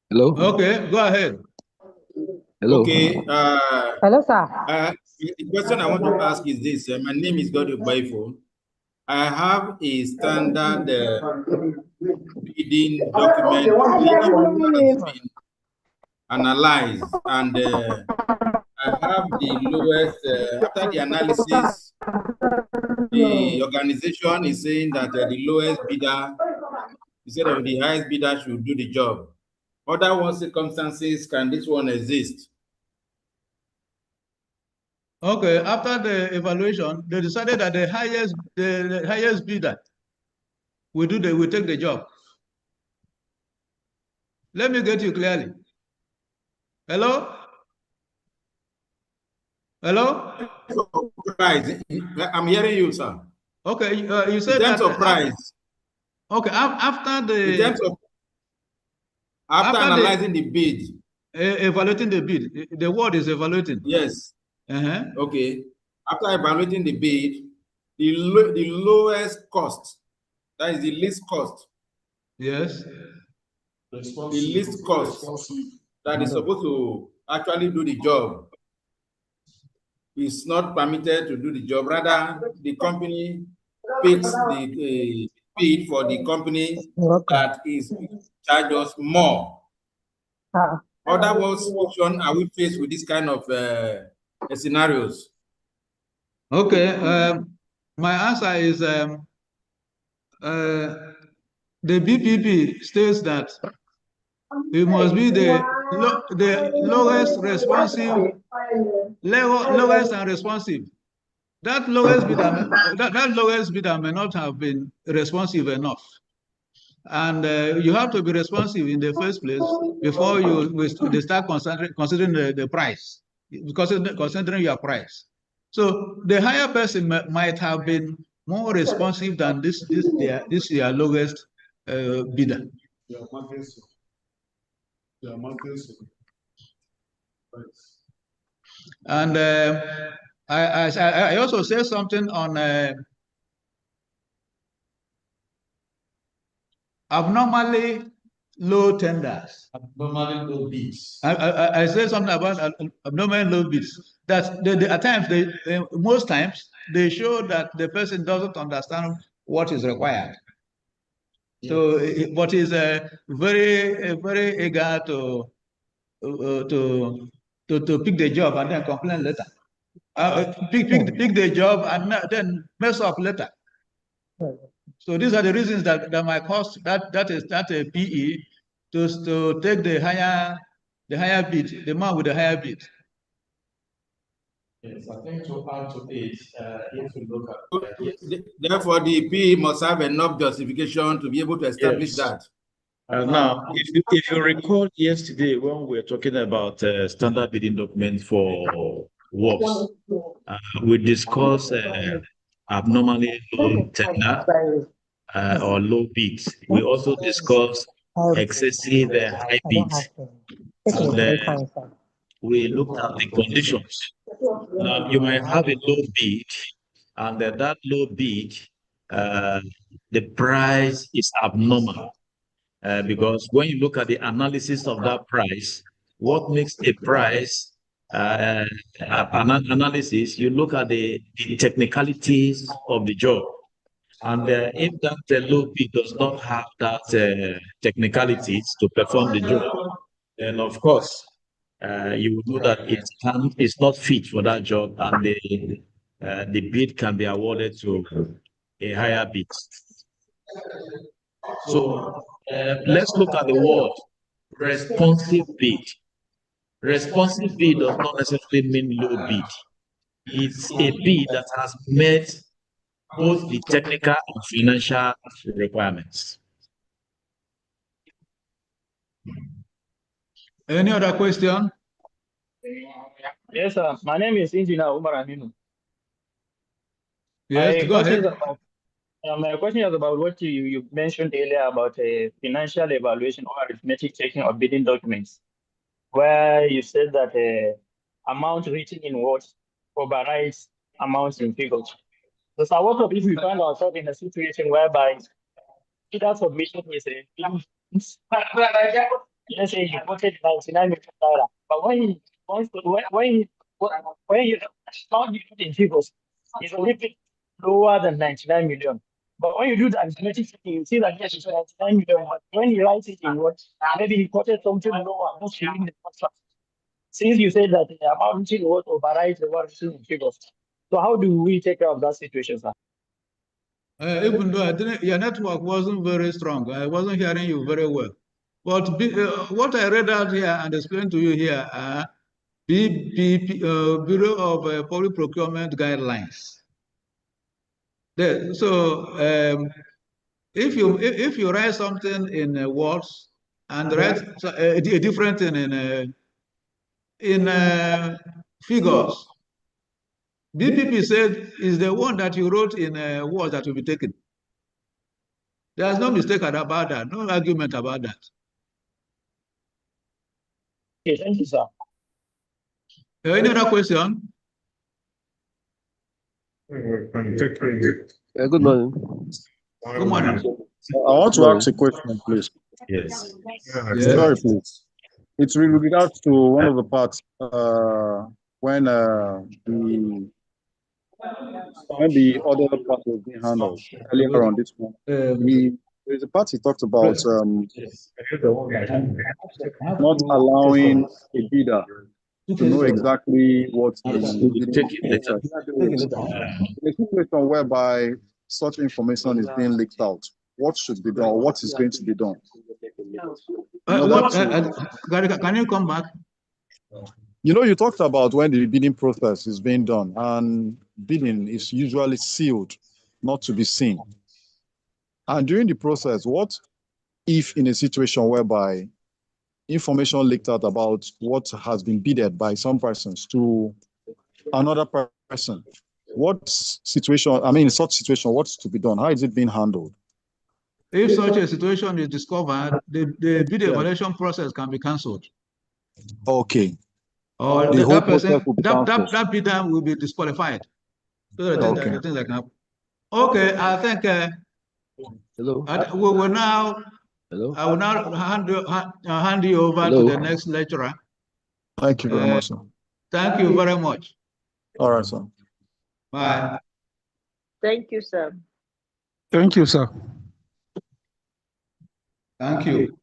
Hello. Okay, go ahead. Hello. Okay. Hello, sir. The question I want to ask is this. My name is Godwin Baifo. I have a standard bidding document that has been analyzed, and I have the lowest, after the analysis, the organization is saying that the lowest bidder, instead of the highest bidder, should do the job. Under what circumstances can this one exist? Okay, after the evaluation, they decided that the highest bidder will take the job. Let me get you clearly. Hello? Hello? Price. I'm hearing you, sir. Okay, you said in terms that of price. Okay, after the in terms of after analyzing the bid. Evaluating the bid. The word is evaluating. Yes. Uh-huh. Okay. After evaluating the bid, the lowest cost, that is the least cost. Yes. The least cost that is supposed to actually do the job is not permitted to do the job. Rather, the company picks the bid for the company that is charge us more. Other what situation are we faced with this kind of scenarios? Okay. My answer is the BPP states that it must be the lowest responsive, lowest and responsive. That lowest bidder, that lowest bidder may not have been responsive enough. And you have to be responsive in the first place before they start considering the price, considering your price. So the higher person might have been more responsive than this their lowest bidder. And I also say something on abnormally low tenders. Abnormally low bids. I say something about abnormally low bids. That at times, most times, they show that the person doesn't understand what is required. Yes. So, but is very eager to pick the job and then complain later. Pick the job and then mess up later. So these are the reasons that might cost that a PE to take the higher bid, the man with the higher bid. Yes, I think to add to it, if you look at yes. Therefore, the PE must have enough justification to be able to establish that. Now, if you recall yesterday when we were talking about standard bidding documents for works, we discussed abnormally low tender or low bids. We also discussed excessive high bids. And we looked at the conditions. Now, you might have a low bid, and that low bid, the price is abnormal. Because when you look at the analysis of that price, what makes a price analysis, you look at the technicalities of the job. And if that low bid does not have that technicalities to perform the job, then of course, you will know that it's not fit for that job, and the bid can be awarded to a higher bid. So let's look at the word responsive bid. Responsive bid does not necessarily mean low bid. It's a bid that has met both the technical and financial requirements. Any other question? Yes, sir. My name is Engineer Umar Aminu. Yes, go ahead. My question is about what you mentioned earlier about a financial evaluation or arithmetic checking of bidding documents, where you said that amount written in words overrides amounts in figures. So, sir, what if we find ourselves in a situation whereby either submission is a let's say he quoted 99 million naira, but when he wants to when he found it in figures, it's a little bit lower than 99 million. But when you do the arithmetic, you see that yes, it's 99 million. But when he writes it in words, maybe he quoted something lower, not filling the contract. Since you said that the amount written in words overrides the one written in figures, so how do we take care of that situation, sir? Even though your network wasn't very strong, I wasn't hearing you very well. But what I read out here and explained to you here are Bureau of Public Procurement guidelines. So if you write something in words and write a different thing in figures, BPP said is the one that you wrote in words that will be taken. There's no mistake about that, no argument about that. Okay, thank you, sir. Any other question? Good morning. Good morning. I want to ask a question, please. Yes. Yes. Sorry, please. It's with regards to one of the parts when the other part was being handled earlier on this one. There's a part he talked about not allowing a bidder to know exactly what the bidding process is. In a situation whereby such information is being leaked out, what should be done? What is going to be done? Can you come back? You know, you talked about when the bidding process is being done, and bidding is usually sealed, not to be seen. And during the process, what if in a situation whereby information leaked out about what has been bidded by some persons to another person? What situation, I mean, in such situation, what's to be done? How is it being handled? If such a situation is discovered, the bid evaluation process can be cancelled. Okay. Or the whole that person, process will be cancelled. that bidder will be disqualified. So Okay. the things that can happen. Okay, I think Hello. we will now. Hello. I will now hand you over to the next lecturer. Thank you very much, sir. Thank you very much. All right, sir. Bye. Thank you, sir. Thank you, sir. Thank you.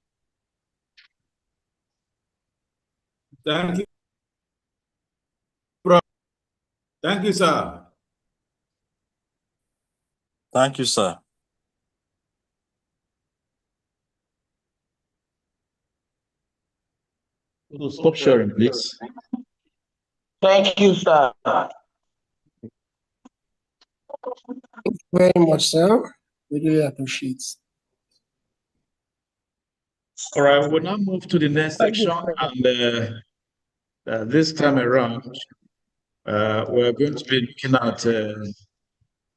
Thank you. Thank you, sir. Thank you, sir. Stop sharing, please. Thank you, sir. Very much, sir. We really appreciate. All right, we'll now move to the next section, and this time around, we're going to be looking at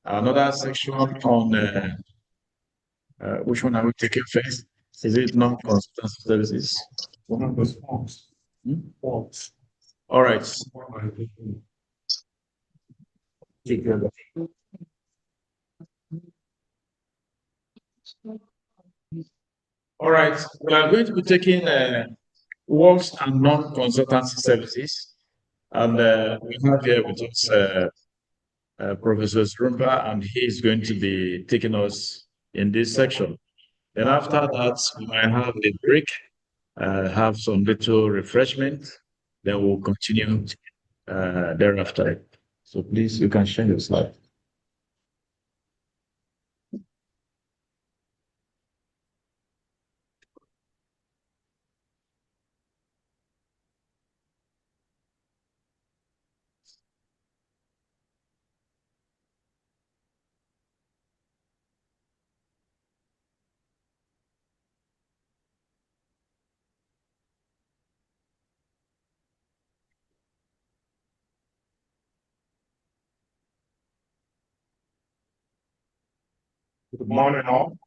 another section on which one are we taking first? Is it non-consultancy services? All right. All right, we are going to be taking works and non-consultancy services, and we have here with us Professor Rumba, and he is going to be taking us in this section. Then after that, we might have a break, have some little refreshment, then we'll continue thereafter. So please, you can share your slide. Good morning, all.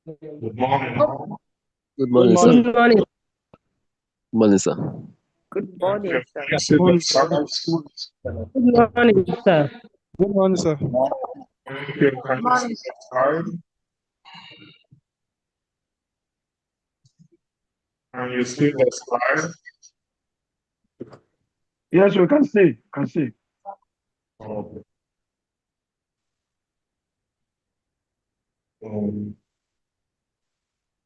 Good morning, all. Good morning, sir. Good morning. Good morning, sir. Good morning, sir. Good morning, sir. Good morning, sir. Good morning, sir. Thank you. Can you see the slide? Can you see the slide? Yes, we can see. Can see. Okay.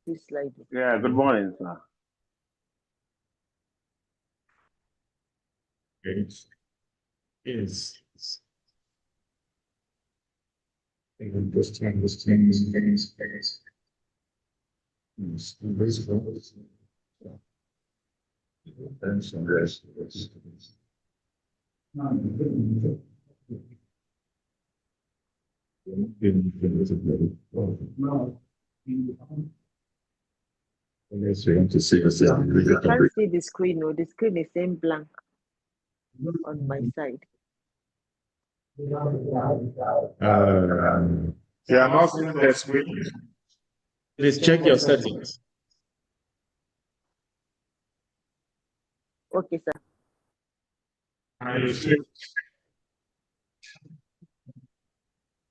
This slide. Yeah, good morning, sir. Yes. Yes, we want to see us. I can't see the screen. No, the screen is saying blank on my side. You are not seeing the screen. Please check your settings. Okay, sir. And you see.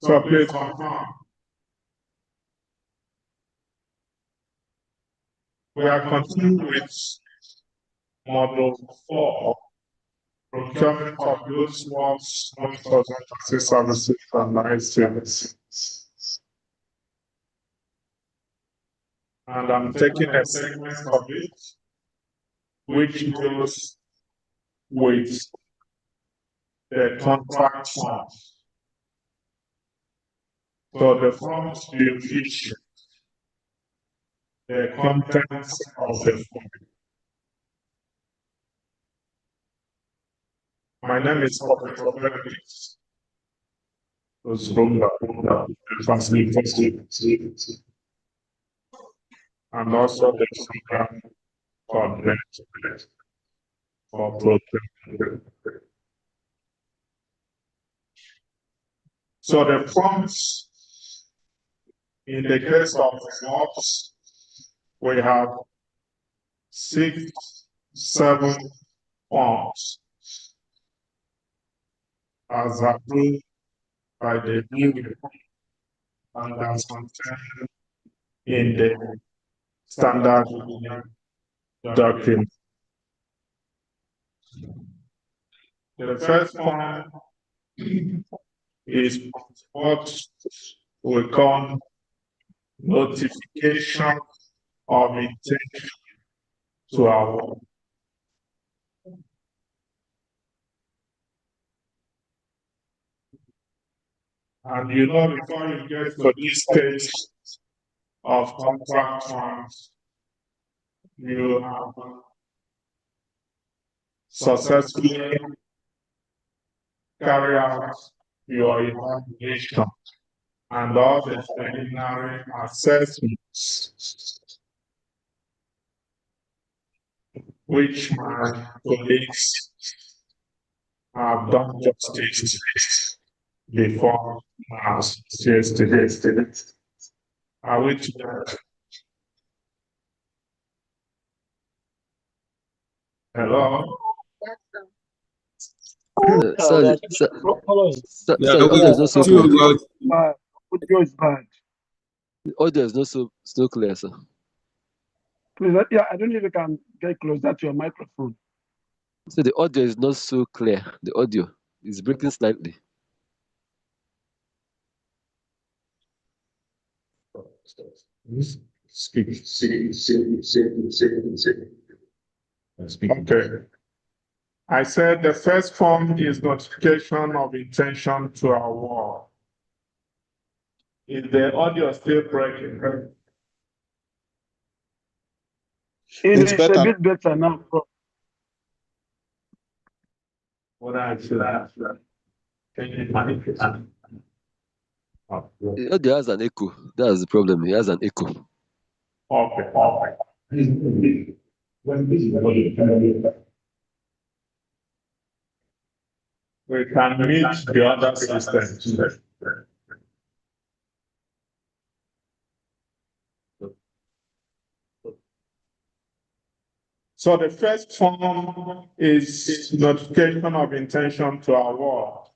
So please confirm. We are continuing with Module 4, Procurement of Goods, Works, Consultancy Services, and Life Services. And I'm taking a segment of it, which deals with the contract forms. So the forms you issue, the contents of the form. My name is Professor Benedict. And also the program coordinator for program. So the forms, in the case of forms, we have 6, 7 forms as approved by the union and as contained in the standard document. The first form is what we call notification of intention to award. And you know, before you get to this stage of contract terms, you have successfully carry out your evaluation and all the preliminary assessments, which my colleagues have done justice before us yesterday. Are we together? Hello? Sir, Yeah, the audio is not so clear. Audio is bad. The audio is not so clear, sir. Please, yeah, I don't know if you can get closer to your microphone. So the audio is not so clear. The audio is breaking slightly. Speak. Okay. I said the first form is notification of intention to award. Is the audio still breaking? It's a bit better now, bro. What I should ask that? Can you manipulate? The audio has an echo. That's the problem. It has an echo. Okay. We can meet the other systems. So the first form is notification of intention to award.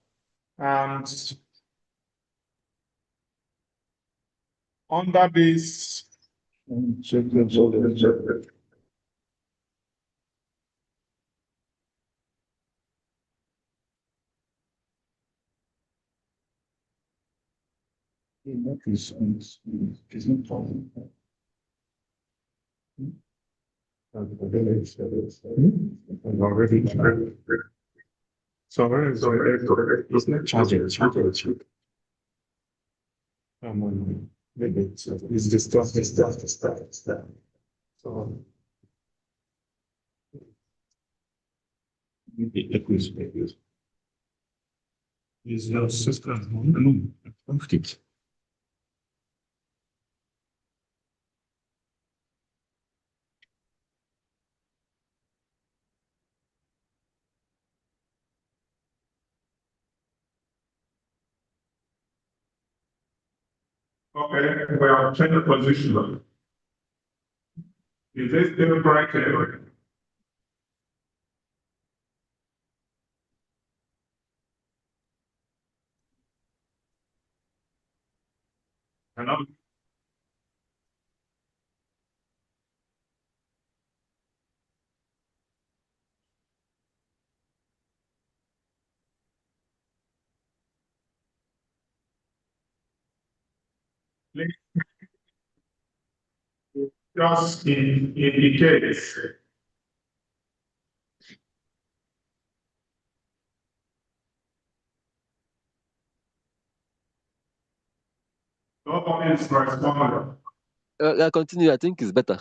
And under this, sorry, it's not charging. Maybe it's the stuff. So maybe is your system approved? Okay, we have changed the position. Is this still correct? Hello? Just indicates nobody is responding. Continue. I think it's better.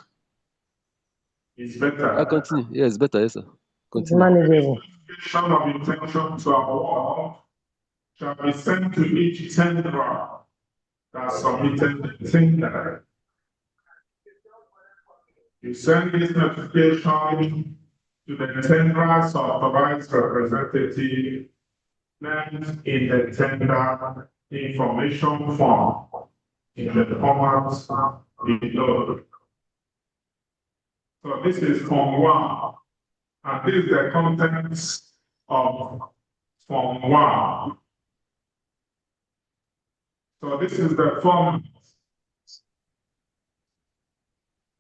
It's better. Continue. Yeah, it's better. Yes, sir. It's Continue. manageable. Notification of intention to award shall be sent to each tenderer that submitted the tender. You send this notification to the tenderer's authorized representative named in the tender information form in the format below. So this is Form 1, and this is the contents of Form 1. So this is the form.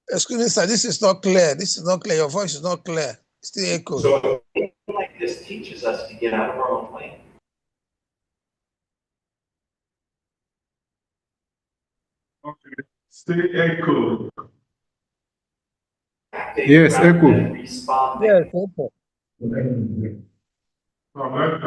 Excuse me, sir, this is not clear. This is not clear. Your voice is not clear. It's still echoing. So like this teaches us to get out of our own way. Okay, still echo. Yes, echo. Responding. Yes, echo. So let's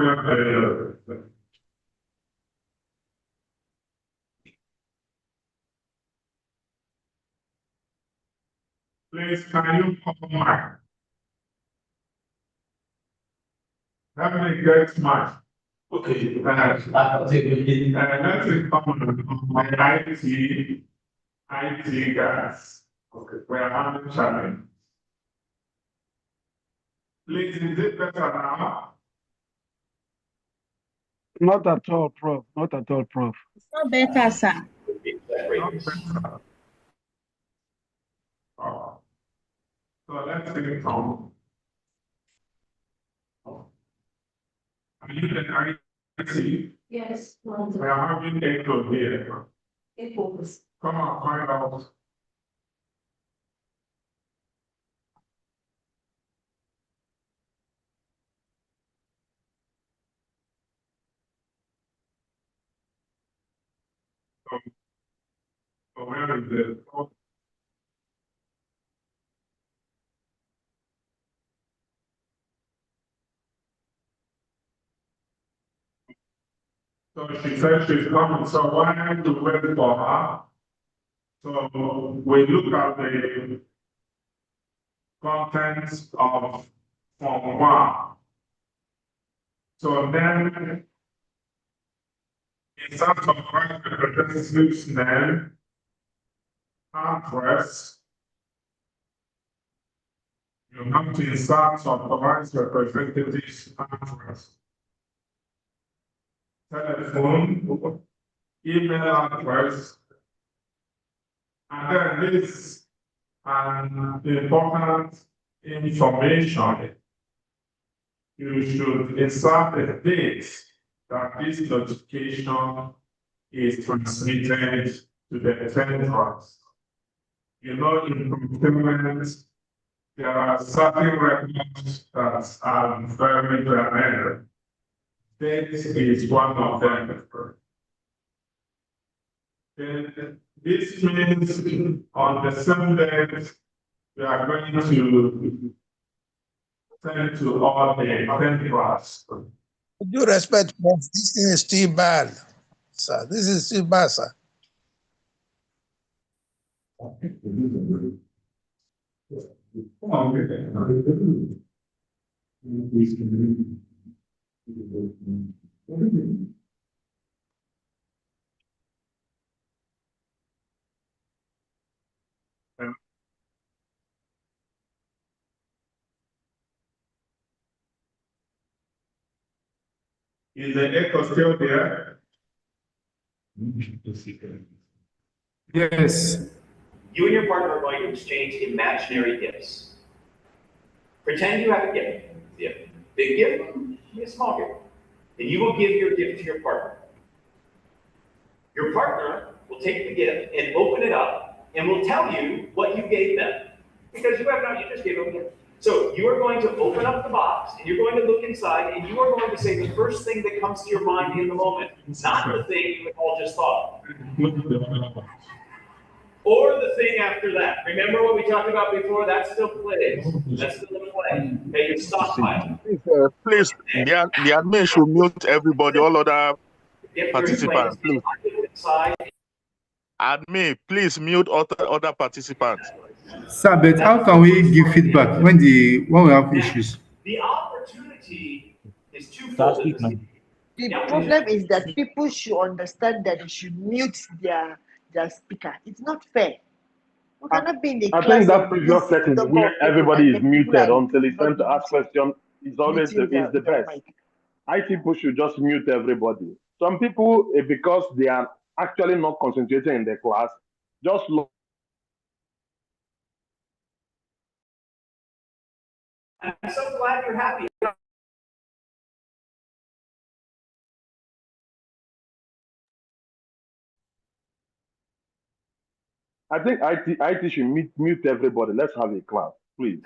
please, can you come back? Let me get my. Okay, let's come on my IT guys. Okay, we're having challenge. Please, is it better now? Not at all, Prof. Not at all, Prof. It's not better, sir. Not better. Oh. So let's take it from. Are you the IT? Yes. We are having echo here. Echoes. Come on, find out. So where is it? Oh, so she said she's coming, so why have to wait for her? So we look at the contents of Form 1. So then, in terms of right representative's name, address, you have to insert authorized representative's address, telephone, email address, and then this an important information. You should insert the date that this notification is transmitted to the tenderers. You know, in procurement, there are certain records that are very dramatic. This is one of them. Then this means on the same day, we are going to send to all the tenderers. With due respect, Prof, this thing is still bad, sir. This is still bad, sir. Is the echo still there? Yes. You and your partner are going to exchange imaginary gifts. Pretend you have a gift. Big gift, a small gift. And you will give your gift to your partner. Your partner will take the gift and open it up and will tell you what you gave them. Because you just gave them a gift. So you are going to open up the box and you're going to look inside and you are going to say the first thing that comes to your mind in the moment, not the thing you all just thought. Or the thing after that. Remember what we talked about before? That still plays. That's still a play. Okay, your stockpile. Please, the admin should mute everybody, all other participants, please. Admin, please mute other participants. Sir, but how can we give feedback when we have issues? The opportunity is twofold. The problem is that people should understand that they should mute their speaker. It's not fair. We cannot be in the I class think that of previous this setting number where of people everybody and is then people muted are until it's time not to ask questions is always the muting their best. mic. I think people should just mute everybody. Some people, because they are actually not concentrating in the class, just look. I'm so glad you're happy. I think IT should mute everybody. Let's have a class, please.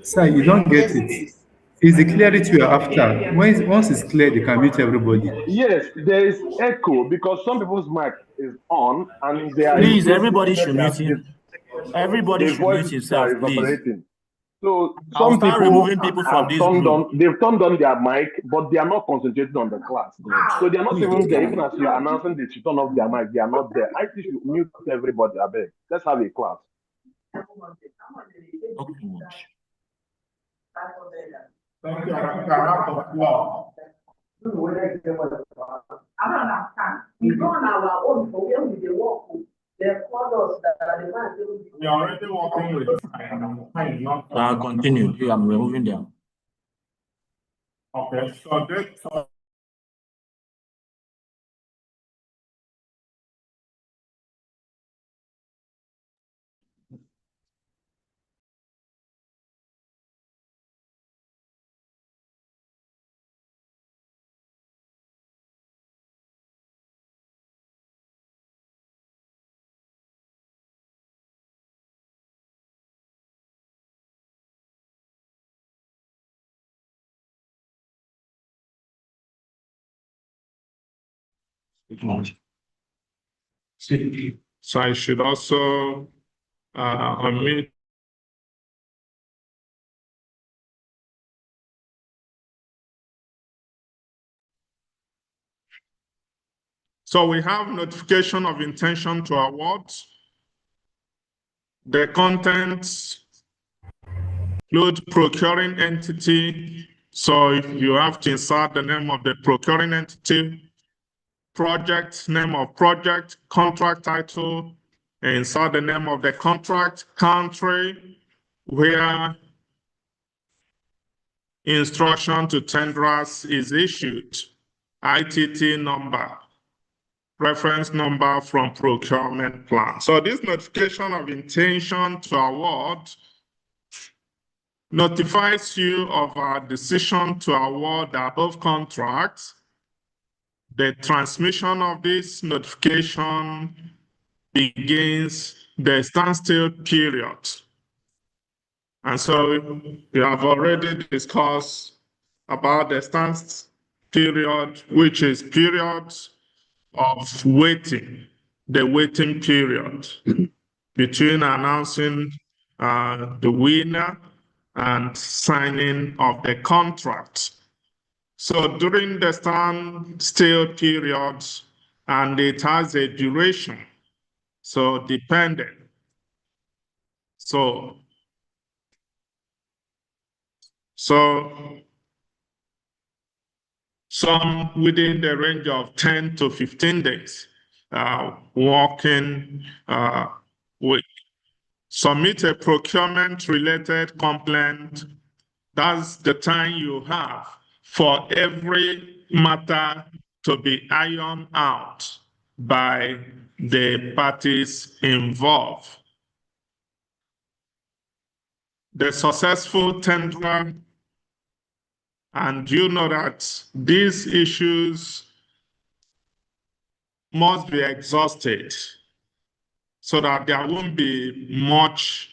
Sir, you don't get it. It's the clarity you're after. Once it's clear, they can mute everybody. Yes, there is echo because some people's mic is on and they are. Please, everybody should mute him. Everybody The should voice mute himself, is please. operating. So I'll some start people removing people from have this turned group. on, they've turned on their mic, but they are not concentrating on the class. So they are not even there. Even as you are announcing they should turn off their mic, they are not there. I think you should mute everybody. I beg. Let's have a class. Thank you. I think I have the floor. I don't understand. We go on our own, but where we dey work, they called us that the man dey. We are already working with time. Continue. Yeah, I'm removing them. Okay, so So I should also unmute. So we have notification of intention to award. The contents include procuring entity. So you have to insert the name of the procuring entity, project, name of project, contract title, insert the name of the contract, country, where instruction to tenderers is issued, ITT number, reference number from procurement plan. So this notification of intention to award notifies you of our decision to award the above contract. The transmission of this notification begins the standstill period. And so we have already discussed about the standstill period, which is periods of waiting, the waiting period between announcing the winner and signing of the contract. So during the standstill period, and it has a duration, so dependent. So some within the range of 10 to 15 days, working week. Submit a procurement-related complaint. That's the time you have for every matter to be ironed out by the parties involved. The successful tenderer, and you know that these issues must be exhausted so that there won't be much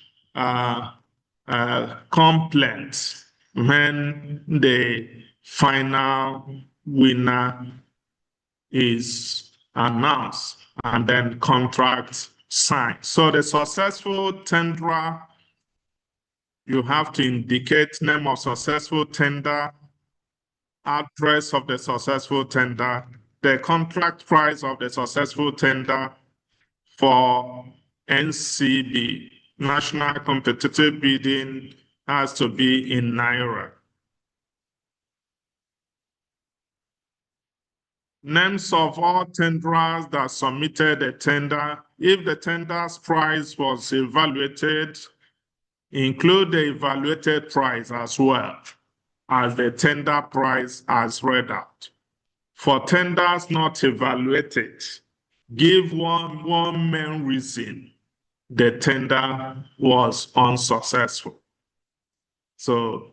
complaints when the final winner is announced and then contract signed. So the successful tenderer, you have to indicate name of successful tender, address of the successful tender, the contract price of the successful tender for NCB, National Competitive Bidding, has to be in Naira. Names of all tenderers that submitted a tender. If the tender's price was evaluated, include the evaluated price as well as the tender price as read out. For tenders not evaluated, give one main reason: the tender was unsuccessful. So,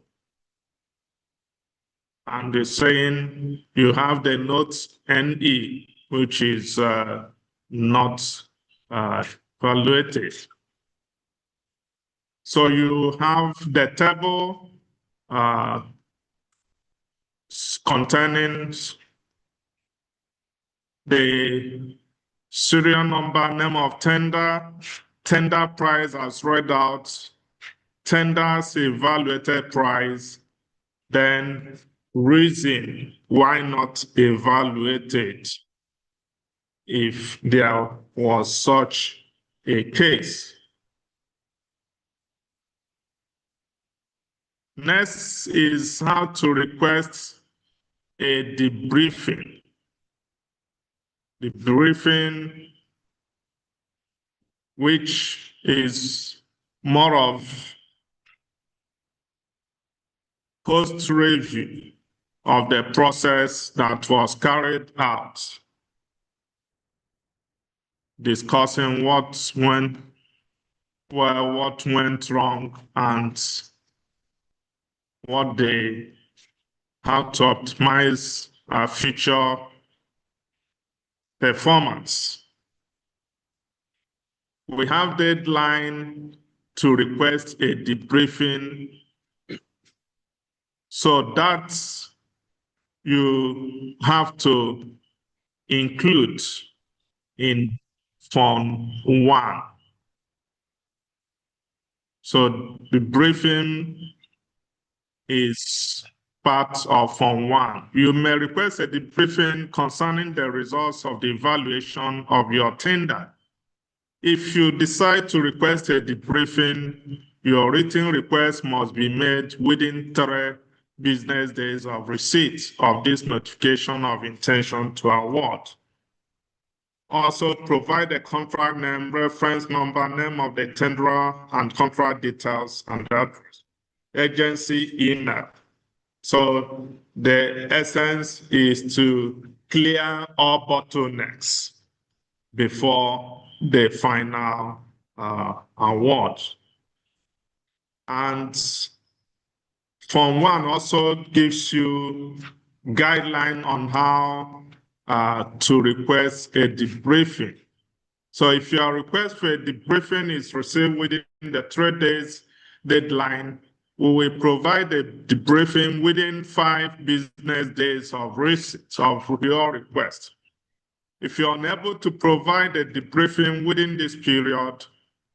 and the saying, you have the note NE, which is not evaluated. So you have the table containing the serial number, name of tender, tender price as read out, tender's evaluated price, then reason why not evaluated if there was such a case. Next is how to request a debriefing. Debriefing, which is more of post-review of the process that was carried out, discussing what went well, what went wrong, and how to optimize our future performance. We have deadline to request a debriefing, so that you have to include in Form 1. So the briefing is part of Form 1. You may request a debriefing concerning the results of the evaluation of your tender. If you decide to request a debriefing, your written request must be made within 3 business days of receipt of this notification of intention to award. Also, provide a contract name, reference number, name of the tenderer, and contract details and address. Agency email. So the essence is to clear all bottlenecks before the final award. And Form 1 also gives you guideline on how to request a debriefing. So if your request for a debriefing is received within the 3 days deadline, we will provide a debriefing within 5 business days of receipt of your request. If you're unable to provide a debriefing within this period,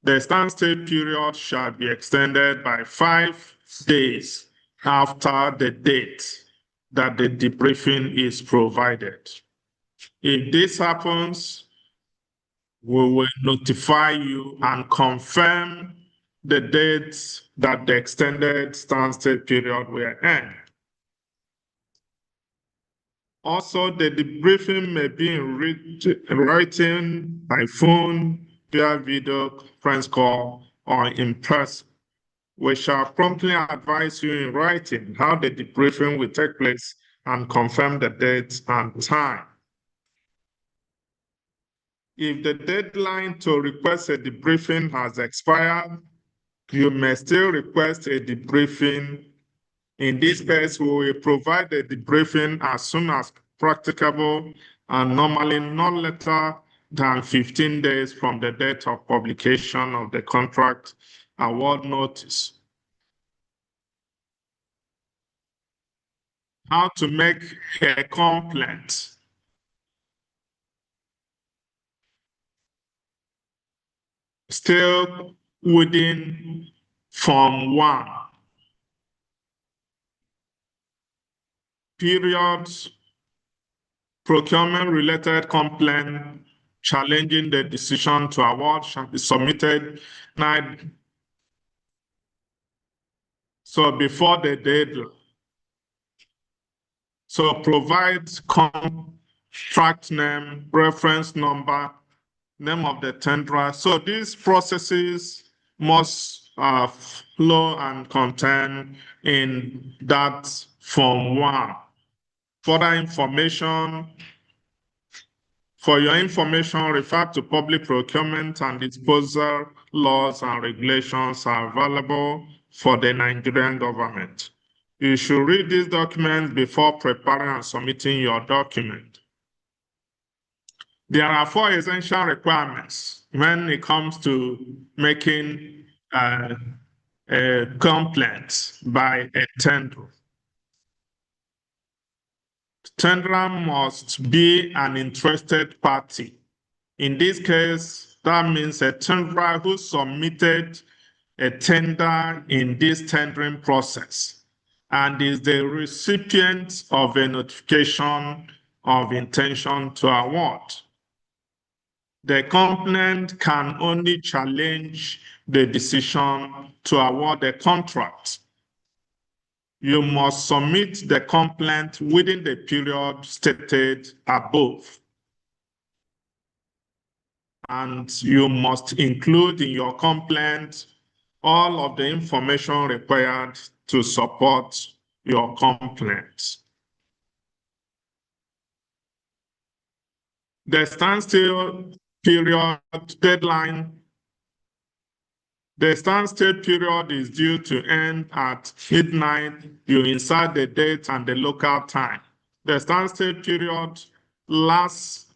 the standstill period shall be extended by 5 days after the date that the debriefing is provided. If this happens, we will notify you and confirm the date that the extended standstill period will end. Also, the debriefing may be in writing, by phone, via video conference call, or in person. We shall promptly advise you in writing how the debriefing will take place and confirm the date and time. If the deadline to request a debriefing has expired, you may still request a debriefing. In this case, we will provide a debriefing as soon as practicable and normally not later than 15 days from the date of publication of the contract award notice. How to make a complaint. Still within Form 1. Periods, procurement-related complaint challenging the decision to award shall be submitted so before the deadline. So provide contract name, reference number, name of the tenderer. So these processes must flow and contain in that Form 1. Further information, for your information, refer to public procurement and disposal laws and regulations are available for the Nigerian government. You should read these documents before preparing and submitting your document. There are 4 essential requirements when it comes to making a complaint by a tenderer. Tenderer must be an interested party. In this case, that means a tenderer who submitted a tender in this tendering process and is the recipient of a notification of intention to award. The complainant can only challenge the decision to award the contract. You must submit the complaint within the period stated above. And you must include in your complaint all of the information required to support your complaint. The standstill period deadline. The standstill period is due to end at midnight. You insert the date and the local time. The standstill period lasts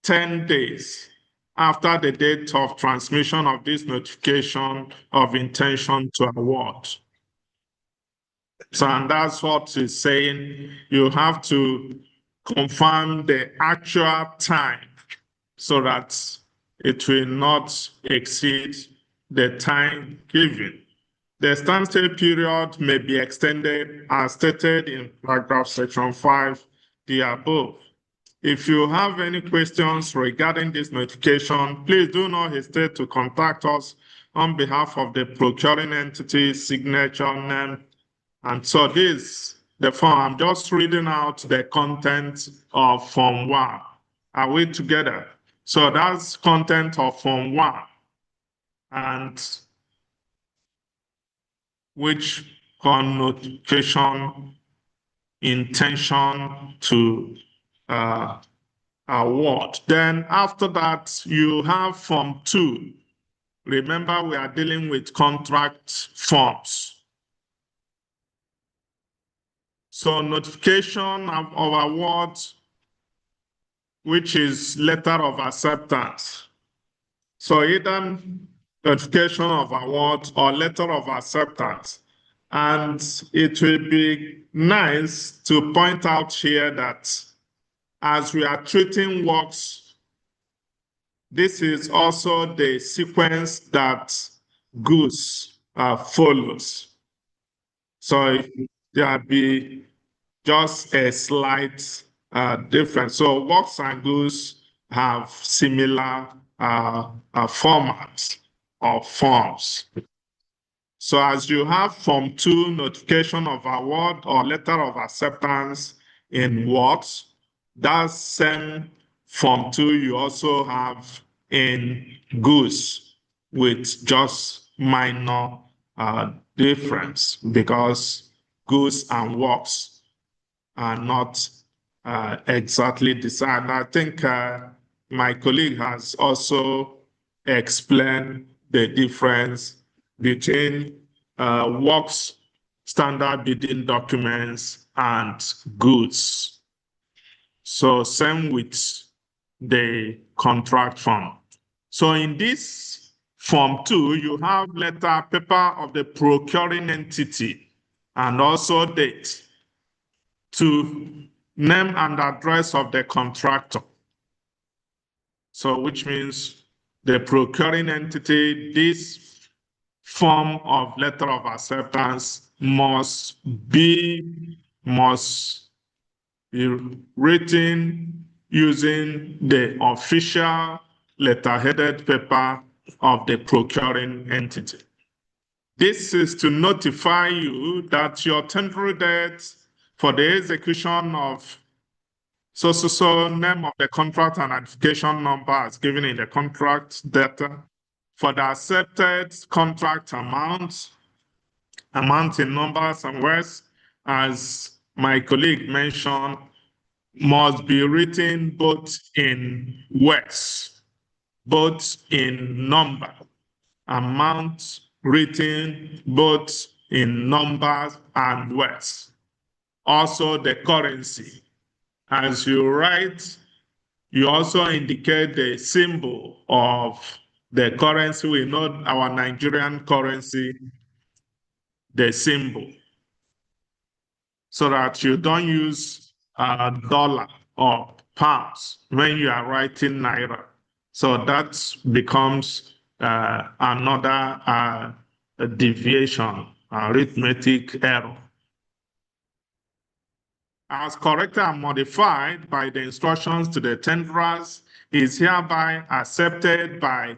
10 days after the date of transmission of this notification of intention to award. So, and that's what it's saying. You have to confirm the actual time so that it will not exceed the time given. The standstill period may be extended as stated in paragraph section 5, the above. If you have any questions regarding this notification, please do not hesitate to contact us on behalf of the procuring entity, signature, name, and so this, the form, I'm just reading out the content of Form 1. Are we together? So that's content of Form 1. And which connotation, intention to award. Then after that, you have Form 2. Remember, we are dealing with contract forms. So notification of award, which is letter of acceptance. So either notification of award or letter of acceptance. And it will be nice to point out here that as we are treating works, this is also the sequence that goods follows. So there be just a slight difference. So works and goods have similar formats or forms. So as you have Form 2, notification of award or letter of acceptance in works, that same Form 2 you also have in goods with just minor difference because goods and works are not exactly the same. I think my colleague has also explained the difference between works standard bidding documents and goods. So same with the contract form. So in this form 2, you have letter paper of the procuring entity and also date to name and address of the contractor. So which means the procuring entity, this form of letter of acceptance must be written using the official letter-headed paper of the procuring entity. This is to notify you that your temporary date for the execution of so name of the contract and identification number as given in the contract data for the accepted contract amount in numbers and words, as my colleague mentioned, must be written both in words, both in number, amount written both in numbers and words. Also the currency. As you write, you also indicate the symbol of the currency. We know our Nigerian currency, the symbol, so that you don't use dollar or pounds when you are writing naira. So that becomes another deviation, arithmetic error. As corrected and modified by the instructions to the tenderers, is hereby accepted by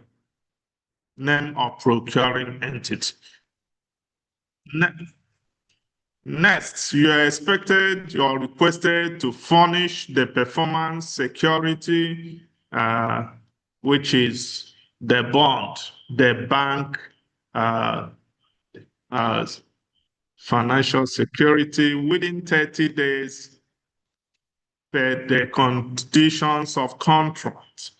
name of procuring entity. Next, you are expected, you are requested to furnish the performance security, which is the bond, the bank, financial security within 30 days per the conditions of contract.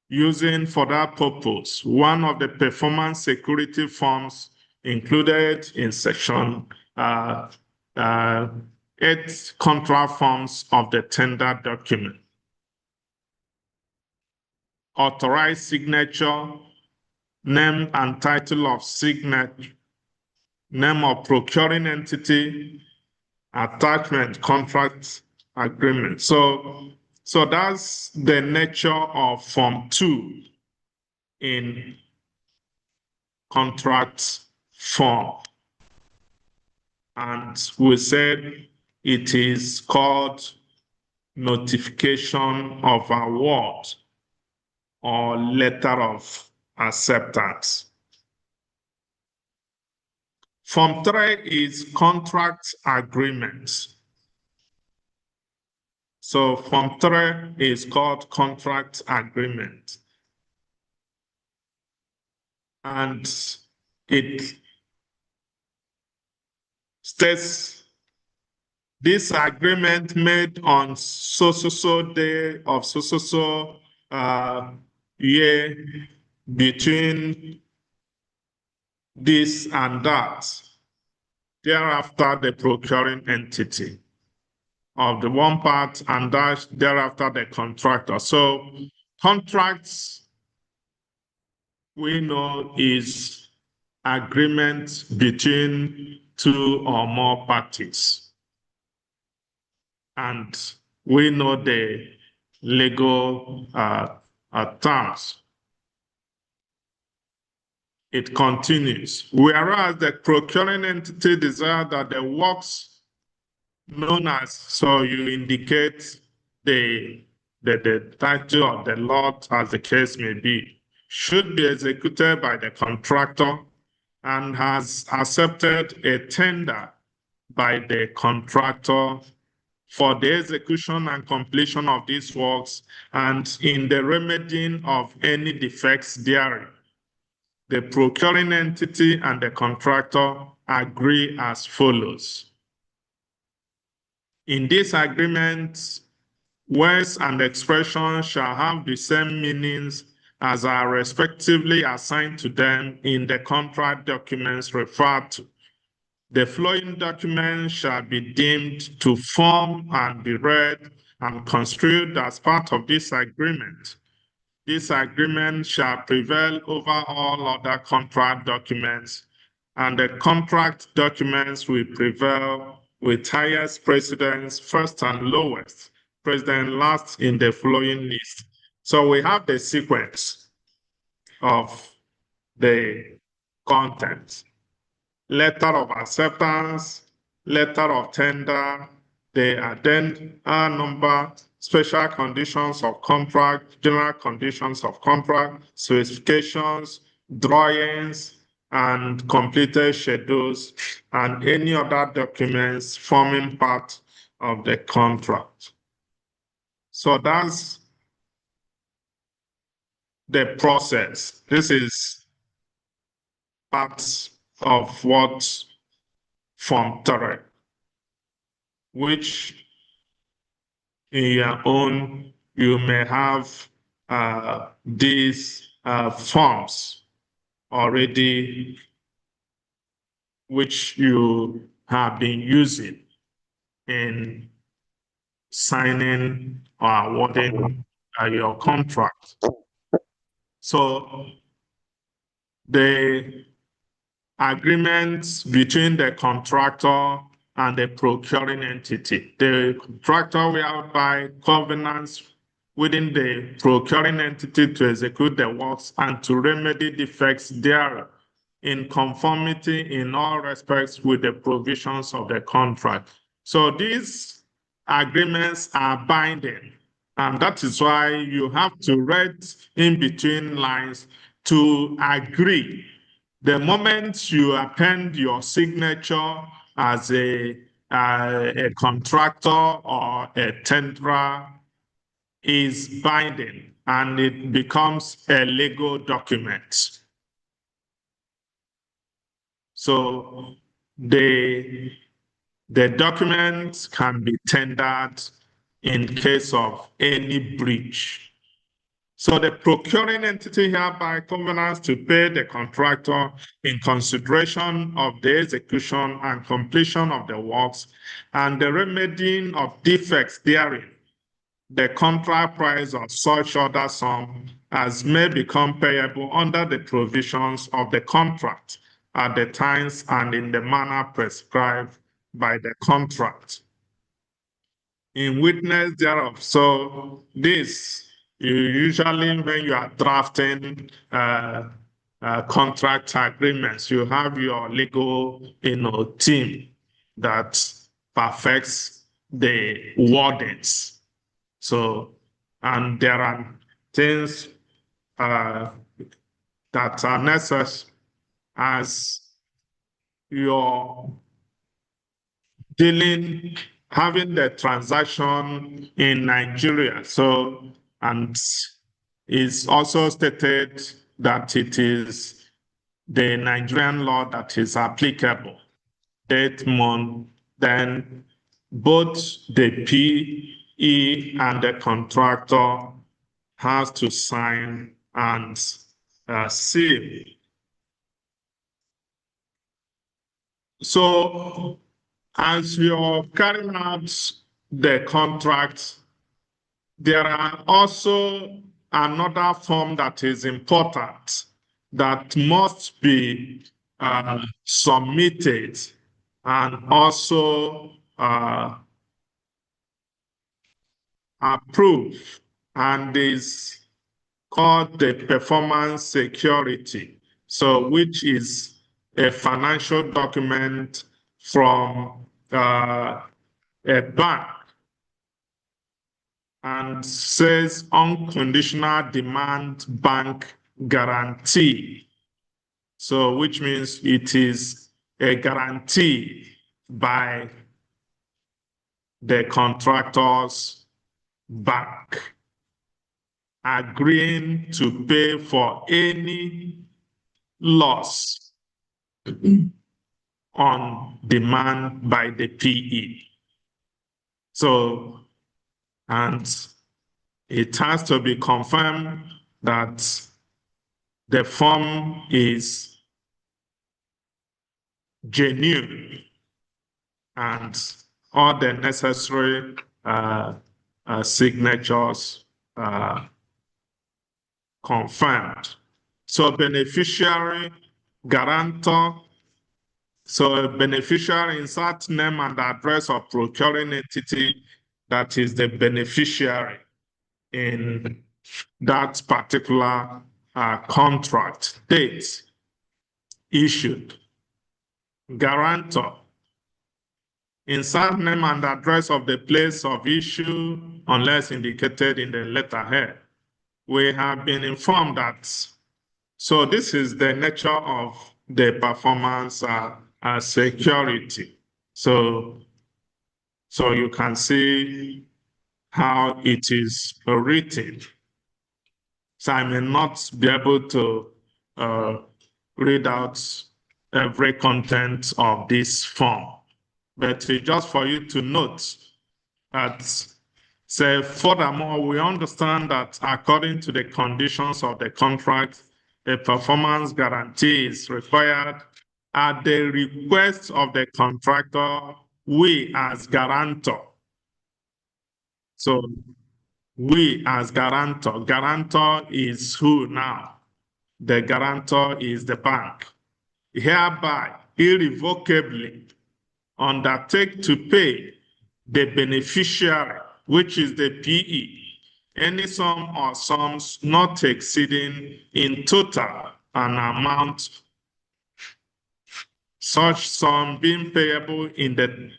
Using for that purpose, one of the performance security forms included in section 8 contract forms of the tender document. Authorized signature, name and title of signature, name of procuring entity, attachment, contract agreement. So that's the nature of Form 2 in contract form. And we said it is called notification of award or letter of acceptance. Form 3 is contract agreement. So Form 3 is called contract agreement. And it states this agreement made on so day of so year between this and that, thereafter the procuring entity of the one part, and that thereafter the contractor. So contracts, we know, is agreement between two or more parties. And we know the legal terms. It continues. Whereas the procuring entity desires that the works known as, so you indicate the title of the lot as the case may be, should be executed by the contractor and has accepted a tender by the contractor for the execution and completion of these works and in the remedying of any defects therein. The procuring entity and the contractor agree as follows. In this agreement, words and expressions shall have the same meanings as are respectively assigned to them in the contract documents referred to. The flowing document shall be deemed to form and be read and construed as part of this agreement. This agreement shall prevail over all other contract documents, and the contract documents will prevail with highest precedence first and lowest precedence last in the following list. So we have the sequence of the content: letter of acceptance, letter of tender, the addenda number, special conditions of contract, general conditions of contract, specifications, drawings, and completed schedules, and any other documents forming part of the contract. So that's the process. This is part of what Form 3, which in your own, you may have these forms already, which you have been using in signing or awarding your contract. So the agreements between the contractor and the procuring entity. The contractor will hereby covenants within the procuring entity to execute the works and to remedy defects thereof in conformity in all respects with the provisions of the contract. So these agreements are binding, and that is why you have to read in between lines to agree. The moment you append your signature as a contractor or a tenderer is binding, and it becomes a legal document. So the documents can be tendered in case of any breach. So the procuring entity hereby covenants to pay the contractor in consideration of the execution and completion of the works and the remedying of defects therein, the contract price of such other sum as may become payable under the provisions of the contract at the times and in the manner prescribed by the contract. In witness thereof. So this, you usually, when you are drafting contract agreements, you have your legal, team that perfects the wordings. So, and there are things that are necessary as your having the transaction in Nigeria. So, and it's also stated that it is the Nigerian law that is applicable. That month, then both the PE and the contractor has to sign and seal. So, as you're carrying out the contract, there are also another form that is important that must be submitted and also approved, and is called the performance security. So, which is a financial document from a bank and says unconditional demand bank guarantee. So, which means it is a guarantee by the contractor's bank agreeing to pay for any loss on demand by the PE. So, and it has to be confirmed that the form is genuine and all the necessary signatures confirmed. So beneficiary, guarantor, so a beneficiary insert name and address of procuring entity that is the beneficiary in that particular contract. Date issued. Guarantor. Insert name and address of the place of issue unless indicated in the letterhead. We have been informed that, so this is the nature of the performance security. So you can see how it is written. So I may not be able to read out every content of this form, but just for you to note that, say, furthermore, we understand that according to the conditions of the contract, a performance guarantee is required at the request of the contractor, we as guarantor. So we as guarantor is who now? The guarantor is the bank. Hereby, irrevocably, undertake to pay the beneficiary, which is the PE, any sum or sums not exceeding in total an amount, such sum being payable in the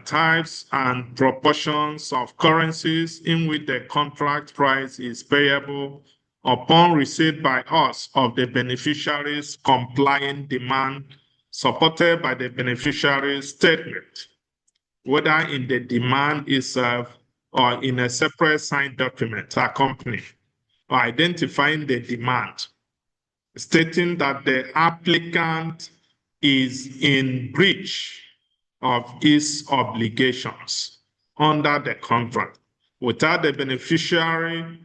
types and proportions of currencies in which the contract price is payable upon receipt by us of the beneficiary's complying demand supported by the beneficiary's statement, whether in the demand itself or in a separate signed document accompanying or identifying the demand, stating that the applicant is in breach of his obligations under the contract without the beneficiary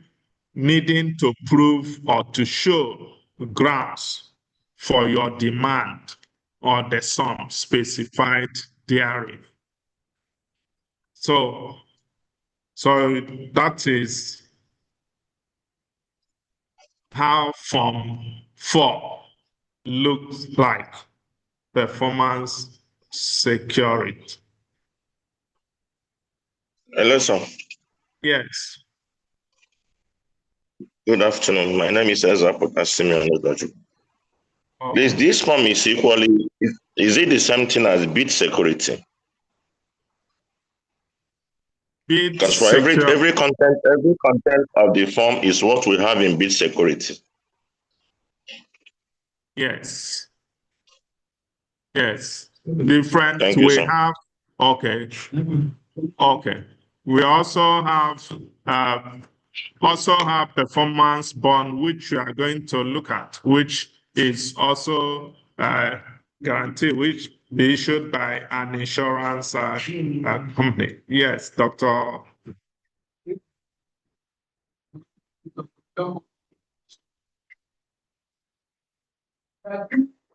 needing to prove or to show grounds for your demand or the sum specified therein. So that is how Form 4 looks like, performance security. Hello, sir. Yes. Good afternoon. My name is Ezra Simeon. Please, this form is equally, is it the same thing as bid security? Because for every content of the form is what we have in bid security. Yes. Yes. Different. Thank you, we sir. have. Okay. Okay. We also have performance bond, which we are going to look at, which is also guarantee, which be issued by an insurance company. Yes, Dr.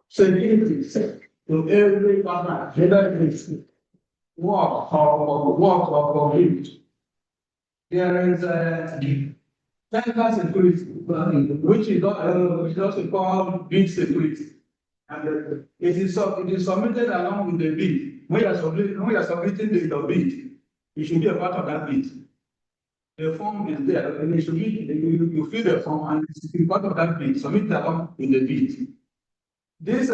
Security to every partner, whether it is work or complete. There is a technical security, which is also called bid security. And it is submitted along with the bid. When you are submitting the bid, it should be a part of that bid. The form is there, and it should be, you fill the form and it should be part of that bid, submit it along with the bid. This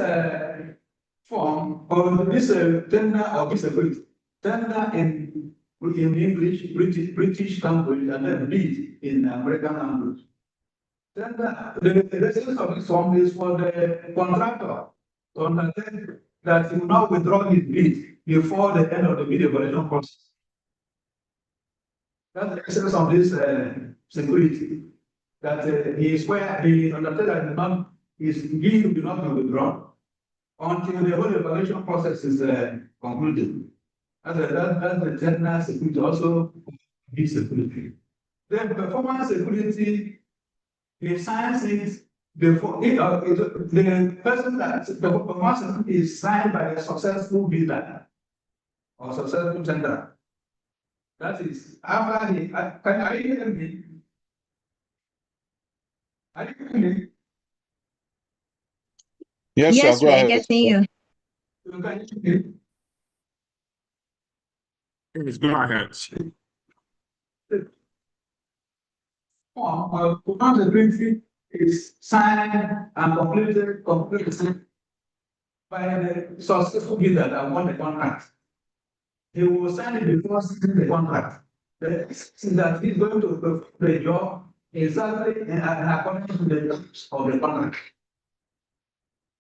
form, or this tender or bid security, tender in English, British language, and then bid in American language. Tender, the essence of this form is for the contractor to understand that he will not withdraw his bid before the end of the bid evaluation process. That's the essence of this security. That he is where he understands that his bid will not be withdrawn until the whole evaluation process is concluded. That's the tender security, also bid security. Then performance security, he signs it before the person that the performance is signed by a successful bidder or successful tender. That is, after he, are you hearing me? Are you hearing me? Yes, sir, go ahead. You can hear me? Please go ahead. Once the treaty is signed and completed by the successful bidder that won the contract, he will sign it before signing the contract. That he's going to do the job exactly in accordance to the terms of the contract.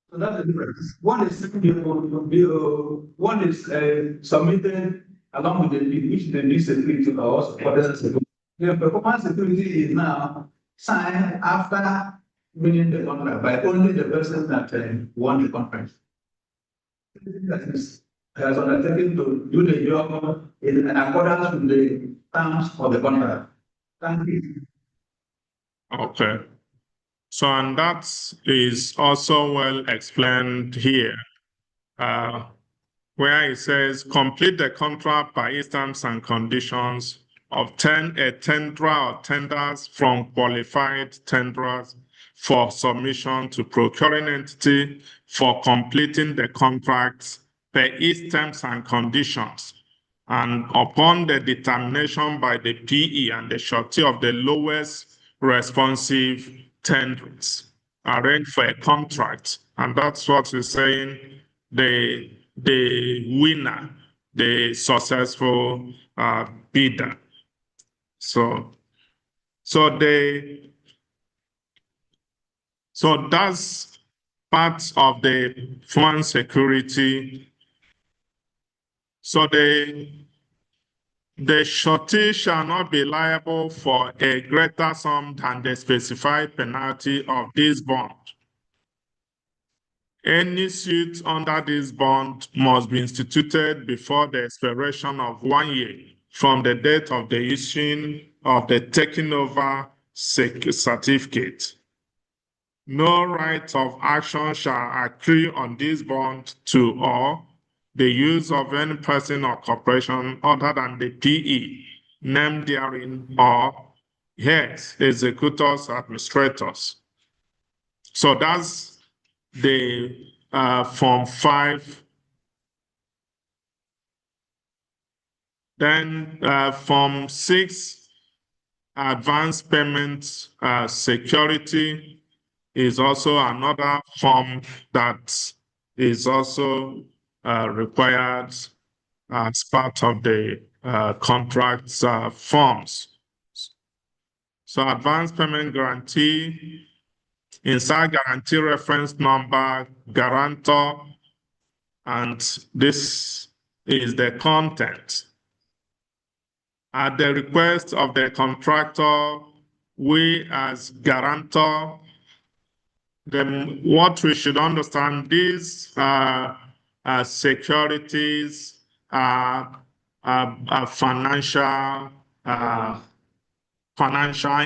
So that's the difference. One is submitted along with the bid, which the bid security or whatever. The performance security is now signed after winning the contract by only the person that won the contract. That is, has undertaken to do the job in accordance with the terms of the contract. Thank you. Okay. So, and that is also well explained here, where it says, complete the contract by its terms and conditions, obtain a tender or tenders from qualified tenderers for submission to procuring entity for completing the contracts per its terms and conditions. And upon the determination by the PE and the surety of the lowest responsive tenderers, arrange for a contract. And that's what we're saying, the winner, the successful bidder. So that's part of the fund security. So the surety shall not be liable for a greater sum than the specified penalty of this bond. Any suit under this bond must be instituted before the expiration of 1 year from the date of the issuing of the taking over certificate. No right of action shall accrue on this bond to or the use of any person or corporation other than the PE named therein or heads, executors, administrators. So that's the Form 5. Then Form 6, advanced payment security, is also another form that is also required as part of the contracts forms. So advanced payment guarantee, inside guarantee reference number, guarantor, and this is the content. At the request of the contractor, we as guarantor, then what we should understand, these securities are financial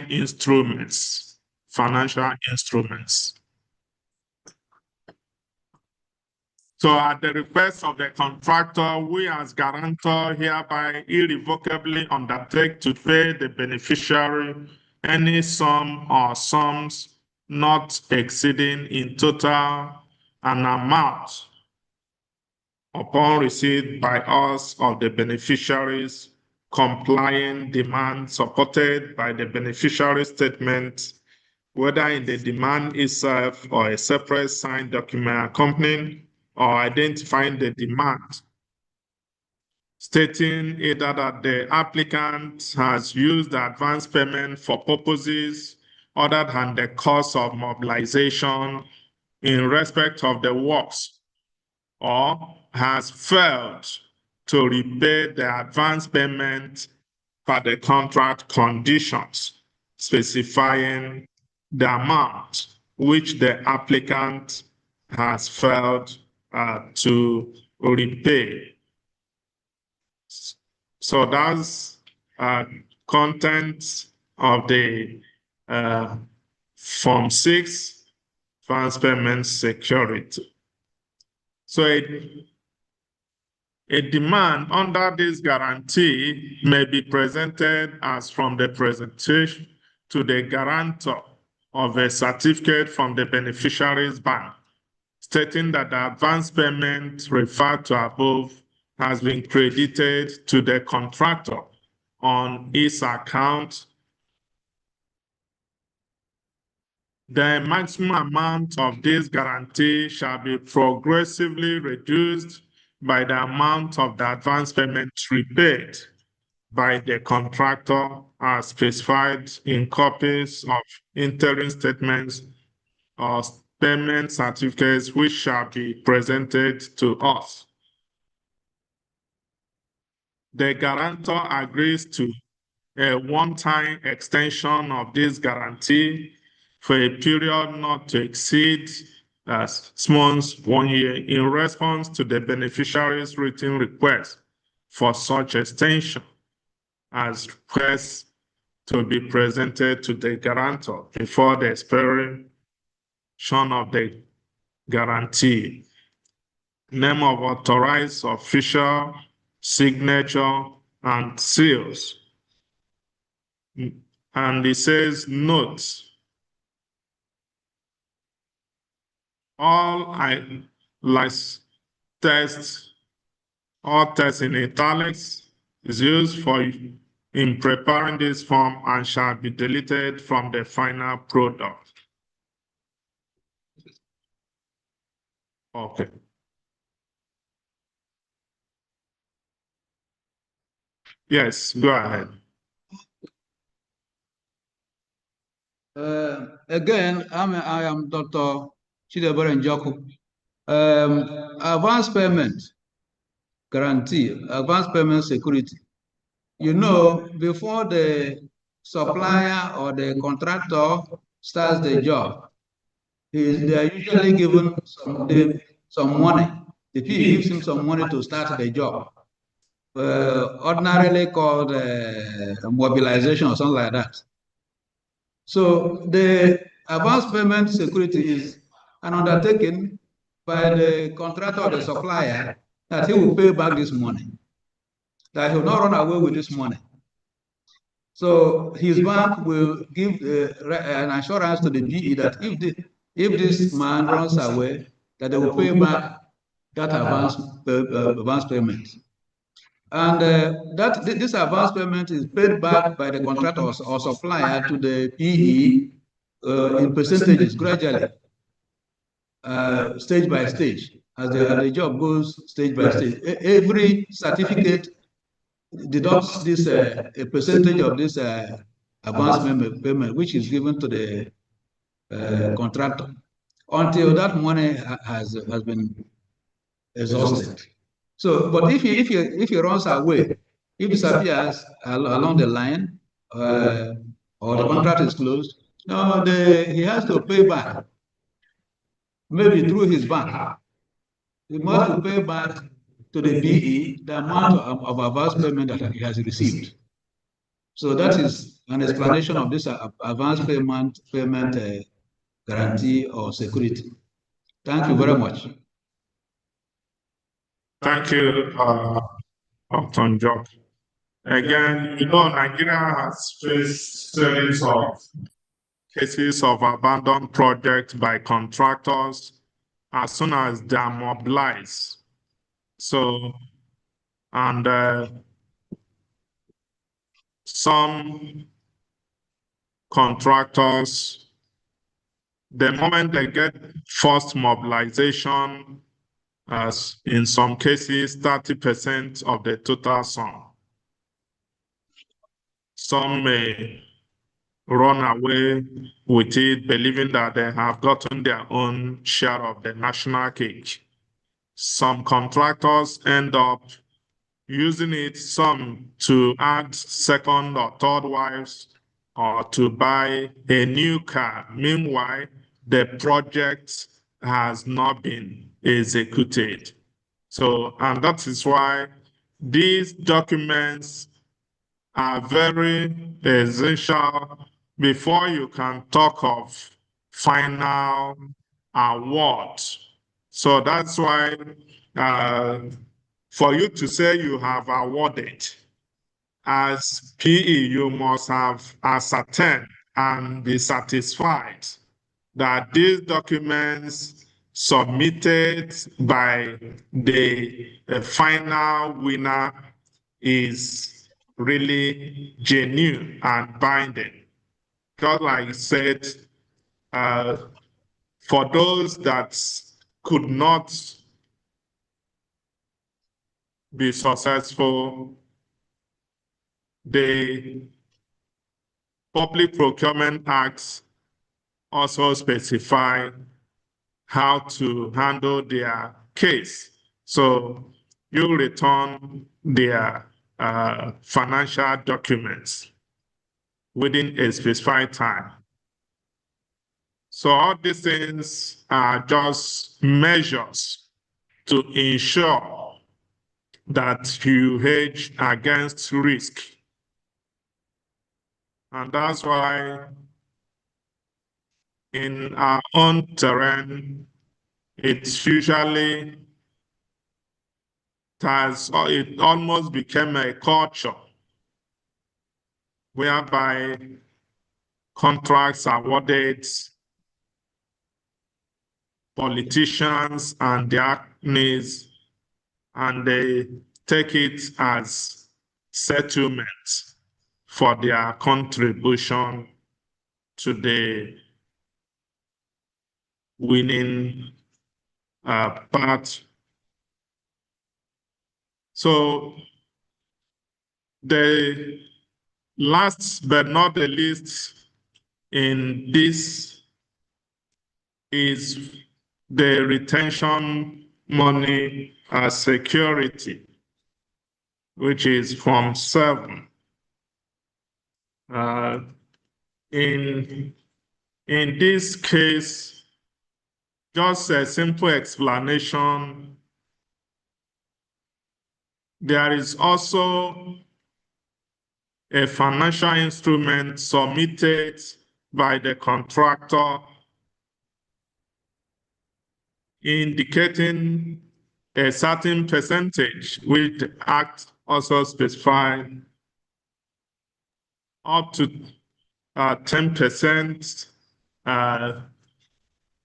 instruments. Financial instruments. So at the request of the contractor, we as guarantor hereby irrevocably undertake to pay the beneficiary any sum or sums not exceeding in total an amount upon receipt by us of the beneficiary's complying demand supported by the beneficiary statement, whether in the demand itself or a separate signed document accompanying or identifying the demand, stating either that the applicant has used the advance payment for purposes other than the cost of mobilization in respect of the works, or has failed to repay the advance payment per the contract conditions, specifying the amount which the applicant has failed to repay. So that's content of the Form 6, advance payment security. So A demand under this guarantee may be presented as from the presentation to the guarantor of a certificate from the beneficiary's bank, stating that the advance payment referred to above has been credited to the contractor on his account. The maximum amount of this guarantee shall be progressively reduced by the amount of the advance payment repaid by the contractor as specified in copies of interim statements or payment certificates which shall be presented to us. The guarantor agrees to a one-time extension of this guarantee for a period not to exceed 1 year in response to the beneficiary's written request for such extension, as request to be presented to the guarantor before the expiration of the guarantee. Name of authorized official, signature, and seals. And it says, note, all tests in italics is used for in preparing this form and shall be deleted from the final product. Okay. Yes, go ahead. Again, I am Dr. Chidebere Njoku. Advance payment guarantee, advance payment security. You know, before the supplier or the contractor starts the job, they are usually given some money. The PE gives him some money to start the job, ordinarily called mobilization or something like that. So the advance payment security is an undertaking by the contractor or the supplier that he will pay back this money, that he will not run away with this money. So his bank will give an assurance to the BE that if this man runs away, that they will pay back that advance payment. And this advance payment is paid back by the contractor or supplier to the PE in percentages gradually, stage by stage, as the job goes stage by stage. Every certificate deducts this a percentage of this advance payment, which is given to the contractor until that money has been exhausted. So, but if he runs away, if disappears along the line, or the contract is closed, no, he has to pay back, maybe through his bank. He must pay back to the BE the amount of advance payment that he has received. So that is an explanation of this advance payment guarantee or security. Thank you very much. Thank you, Dr. Njok. Again, you know, Nigeria has faced series of cases of abandoned projects by contractors as soon as they are mobilized. So, and some contractors, the moment they get first mobilization, as in some cases, 30% of the total sum. Some may run away with it, believing that they have gotten their own share of the national cake. Some contractors end up using it, some to add second or third wives or to buy a new car. Meanwhile, the project has not been executed. So, and that is why these documents are very essential before you can talk of final award. So that's why for you to say you have awarded, as PE, you must have ascertained and be satisfied that these documents submitted by the final winner is really genuine and binding. Just like I said, for those that could not be successful, the Public Procurement Acts also specify how to handle their case. So you return their financial documents within a specified time. So all these things are just measures to ensure that you hedge against risk. And that's why in our own terrain, it's usually it almost became a culture whereby contracts are awarded politicians and their needs, and they take it as settlement for their contribution to the winning part. So the last but not the least in this is the retention money as security, which is Form 7. In this case, just a simple explanation. There is also a financial instrument submitted by the contractor indicating a certain percentage, which the Act also specified up to 10%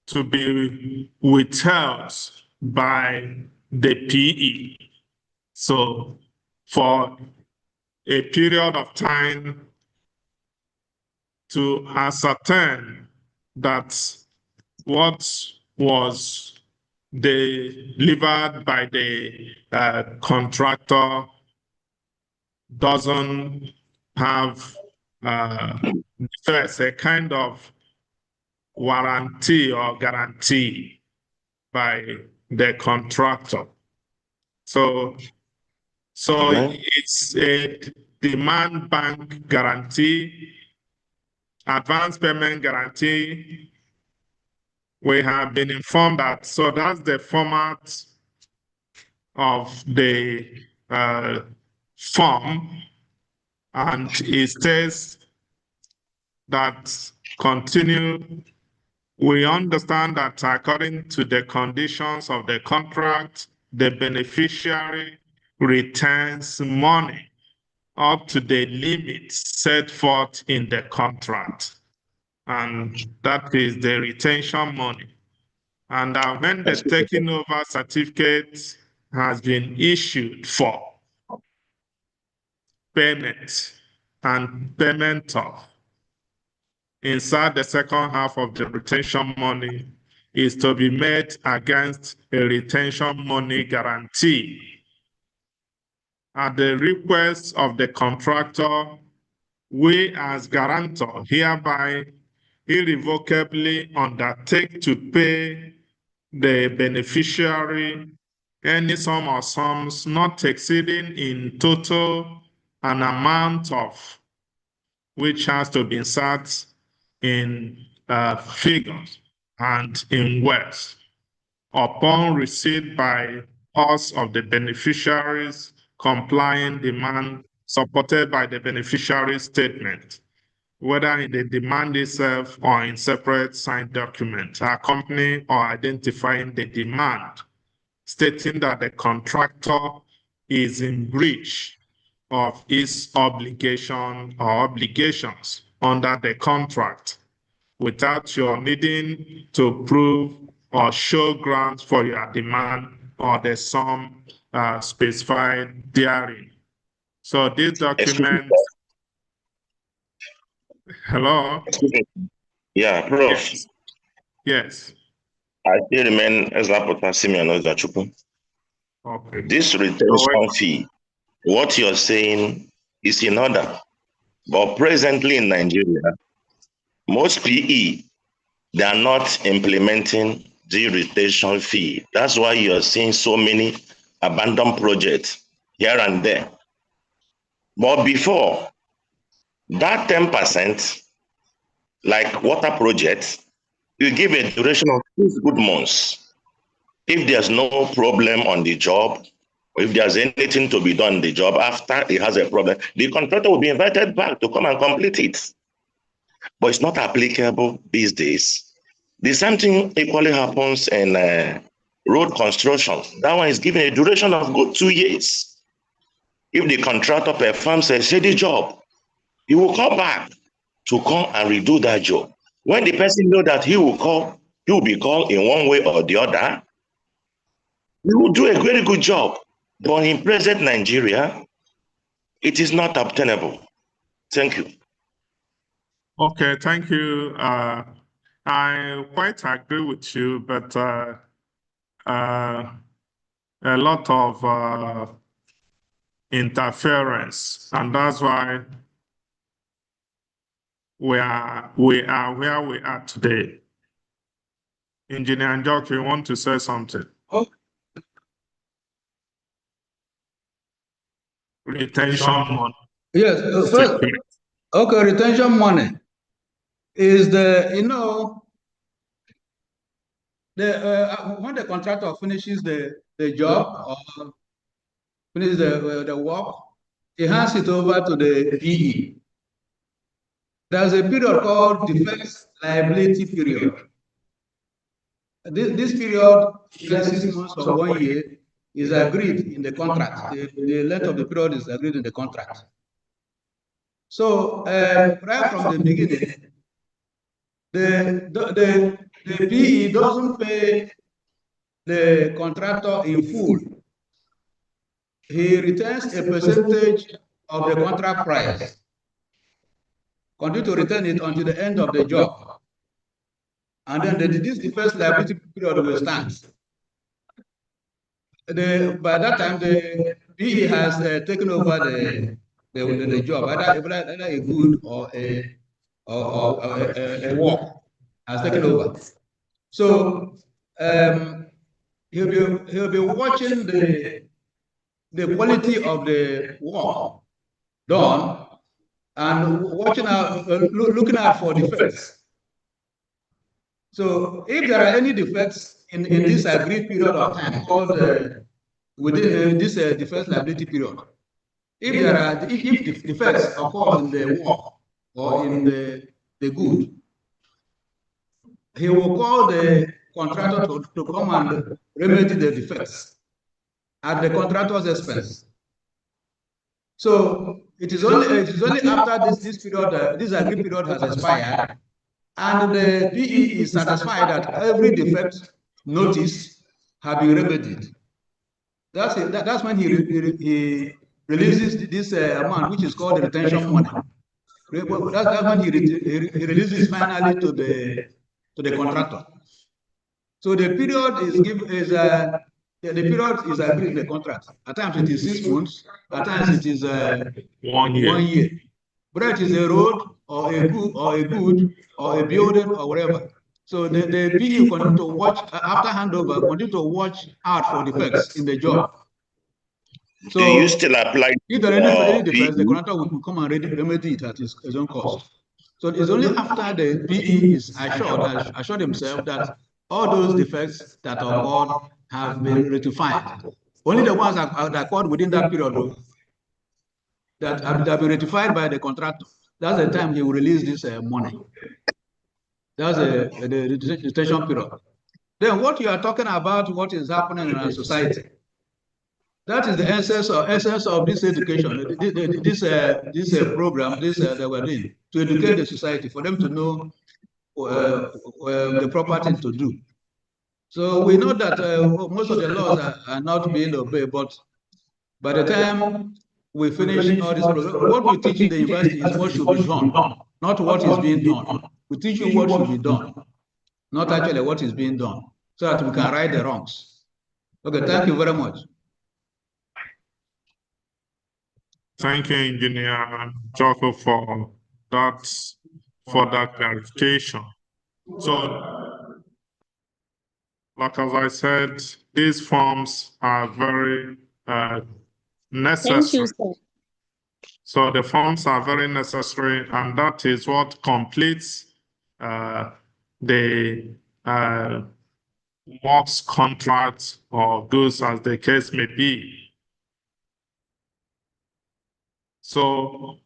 to be withheld by the PE. So for a period of time to ascertain that what was delivered by the contractor doesn't have a kind of warranty or guarantee by the contractor. So it's a demand bank guarantee, advance payment guarantee. We have been informed that, so that's the format of the form, and it says that continue. We understand that according to the conditions of the contract, the beneficiary retains money up to the limit set forth in the contract. And that is the retention money. And when the taking over certificate has been issued for payment and payment of, inside the second half of the retention money is to be made against a retention money guarantee. At the request of the contractor, we as guarantor hereby irrevocably undertake to pay the beneficiary any sum or sums not exceeding in total an amount of which has to be set in figures and in words upon receipt by us of the beneficiary's complying demand supported by the beneficiary's statement, whether in the demand itself or in separate signed document, accompanying or identifying the demand, stating that the contractor is in breach of its obligation or obligations under the contract without your needing to prove or show grounds for your demand or the sum specified therein. So this document, hello? Yeah, Prof. Yes. Yes. I still remain as Rapporteur Simeon Ozachuku. Okay. This retention fee, what you're saying is in order. But presently in Nigeria, most PE, they are not implementing the retention fee. That's why you're seeing so many abandoned projects here and there. But before, that 10%, like water projects, you give a duration of 6 good months. If there's no problem on the job, or if there's anything to be done on the job after it has a problem, the contractor will be invited back to come and complete it. But it's not applicable these days. The same thing equally happens in road construction. That one is given a duration of good 2 years. If the contractor performs a steady job, he will come back to come and redo that job. When the person knows that he will be called in one way or the other, he will do a very good job. But in present Nigeria, it is not obtainable. Thank you. Okay, thank you. I quite agree with you, but a lot of interference, and that's why we are where we are today. Engineer Njoku, you want to say something? Oh. Retention money. Yes, first, okay, retention money is when the contractor finishes the job or finishes the work, he hands it over to the PE. There's a period called defense liability period. This period, either 6 months or 1 year, is agreed in the contract. The length of the period is agreed in the contract. So right from the beginning, the PE doesn't pay the contractor in full. He retains a percentage of the contract price. Continue to retain it until the end of the job. And then this defense liability period will start. By that time, the PE has taken over the job, either a good or a work has taken over. So he'll be watching the quality of the work done and watching out, looking out for defects. So if there are any defects in this agreed period of time called within this defense liability period, if defects occur in the work or in the good, he will call the contractor to come and remedy the defects at the contractor's expense. So it is only after this period, this agreed period has expired, and the PE is satisfied that every defect noticed have been remedied. That's when he releases this amount, which is called the retention money. That's when he releases finally to the contractor. So the period the period is agreed in the contract. At times it is 6 months. At times it is 1 year. 1 year. Whether it is a road or a good or a building or whatever. So the PE will continue to watch after handover. Continue to watch out for defects in the job. So do you still apply? If there are any defects, the contractor will come and remedy it at his own cost. So it's only after the PE is assured himself that all those defects that occurred have been rectified. Only the ones that occurred within that period, though, that have been rectified by the contractor, that's the time he will release this money. That's the retention period. Then what you are talking about, what is happening in our society, That is the essence of this education, this program, that we're doing, to educate the society, for them to know the proper thing to do. So we know that most of the laws are not being obeyed, but by the time we finish all this program, what we teach in the university is what should be done, not what is being done. We teach you what should be done, not actually what is being done, so that we can right the wrongs. Okay, thank you very much. Thank you, Engineer Joko, for that clarification. So, like as I said, these forms are very necessary. Thank you, sir. So the forms are very necessary, and that is what completes the works contract or goods, as the case may be. So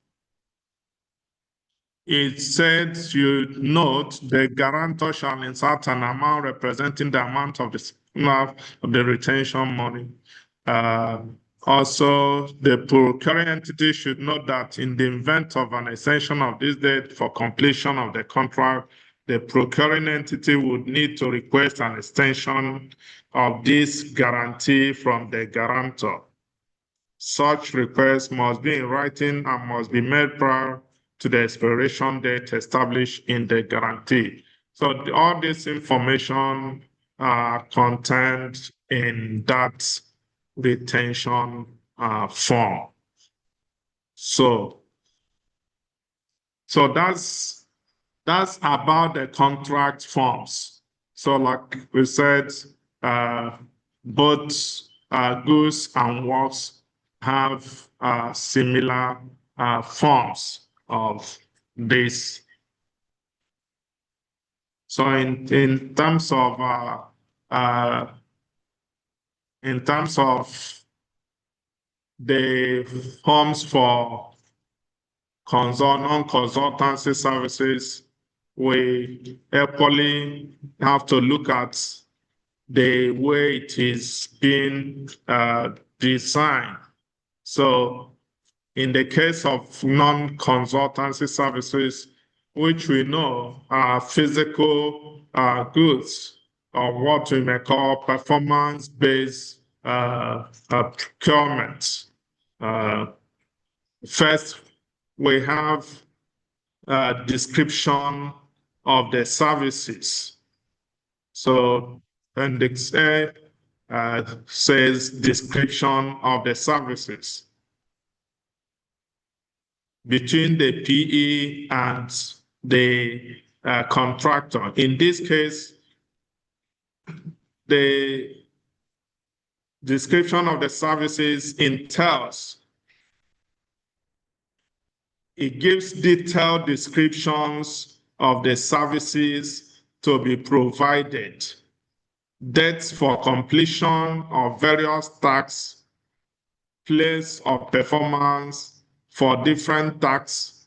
it said, you note, the guarantor shall insert an amount representing the amount of the retention money. Also, the procuring entity should note that in the event of an extension of this date for completion of the contract, the procuring entity would need to request an extension of this guarantee from the guarantor. Such request must be in writing and must be made prior to the expiration date established in the guarantee. So all this information are contained in that retention form. So that's about the contract forms. So like we said, both goods and works have similar forms of this. So in terms of the forms for non-consultancy services, we equally have to look at the way it is being designed. So in the case of non-consultancy services, which we know are physical goods, or what we may call performance-based procurement. First, we have a description of the services. So Appendix A says description of the services between the PE and the contractor. In this case, the description of the services entails, it gives detailed descriptions of the services to be provided, dates for completion of various tasks, place of performance for different tasks,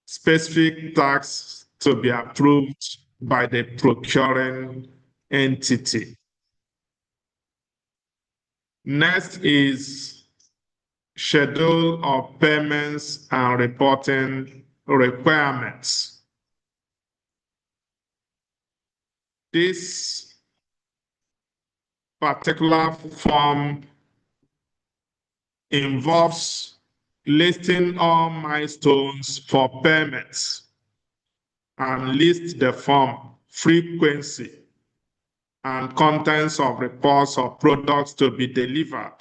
specific tasks to be approved by the procuring entity. Next is schedule of payments and reporting requirements. This particular form involves listing all milestones for payments and list the form, frequency, and contents of reports or products to be delivered,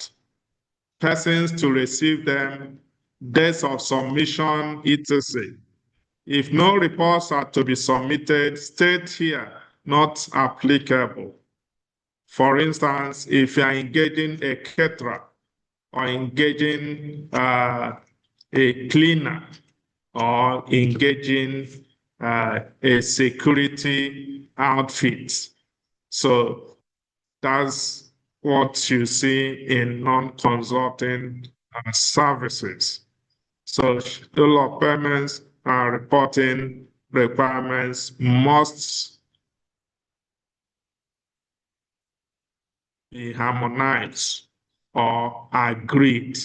persons to receive them, dates of submission, etc. If no reports are to be submitted, state here, not applicable. For instance, if you are engaging a caterer or engaging a cleaner or engaging a security outfit. So that's what you see in non-consulting services. So schedule of payments and reporting requirements must be harmonized. or agreed